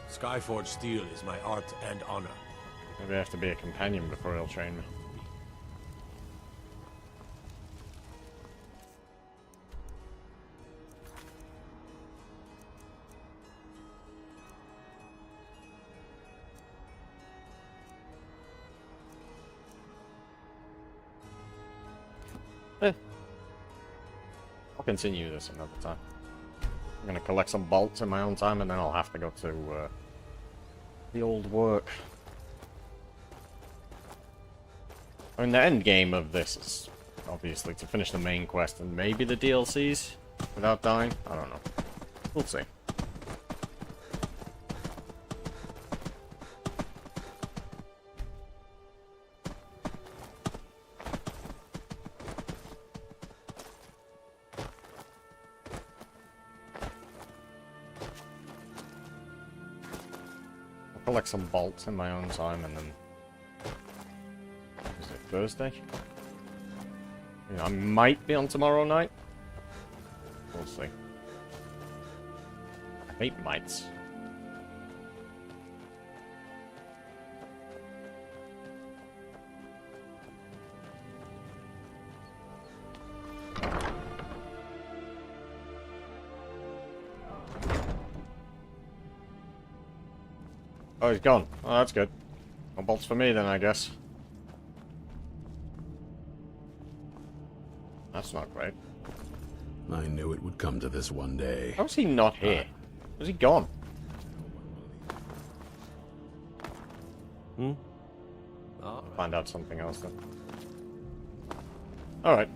Skyforge steel is my art and honor. Maybe I have to be a companion before he'll train me. I'll continue this another time. I'm gonna collect some bolts in my own time, and then I'll have to go to the old work. I mean, the end game of this is obviously to finish the main quest and maybe the DLCs without dying. I don't know. We'll see. Collect some bolts in my own time and then Thursday. You know, I might be on tomorrow night. We'll see. I hate mites. Oh, he's gone. Oh, that's good. No bolts for me then, I guess. That's not great. I knew it would come to this one day. How's he not here? Was he gone? Hmm? I'll find out something else then. Alright.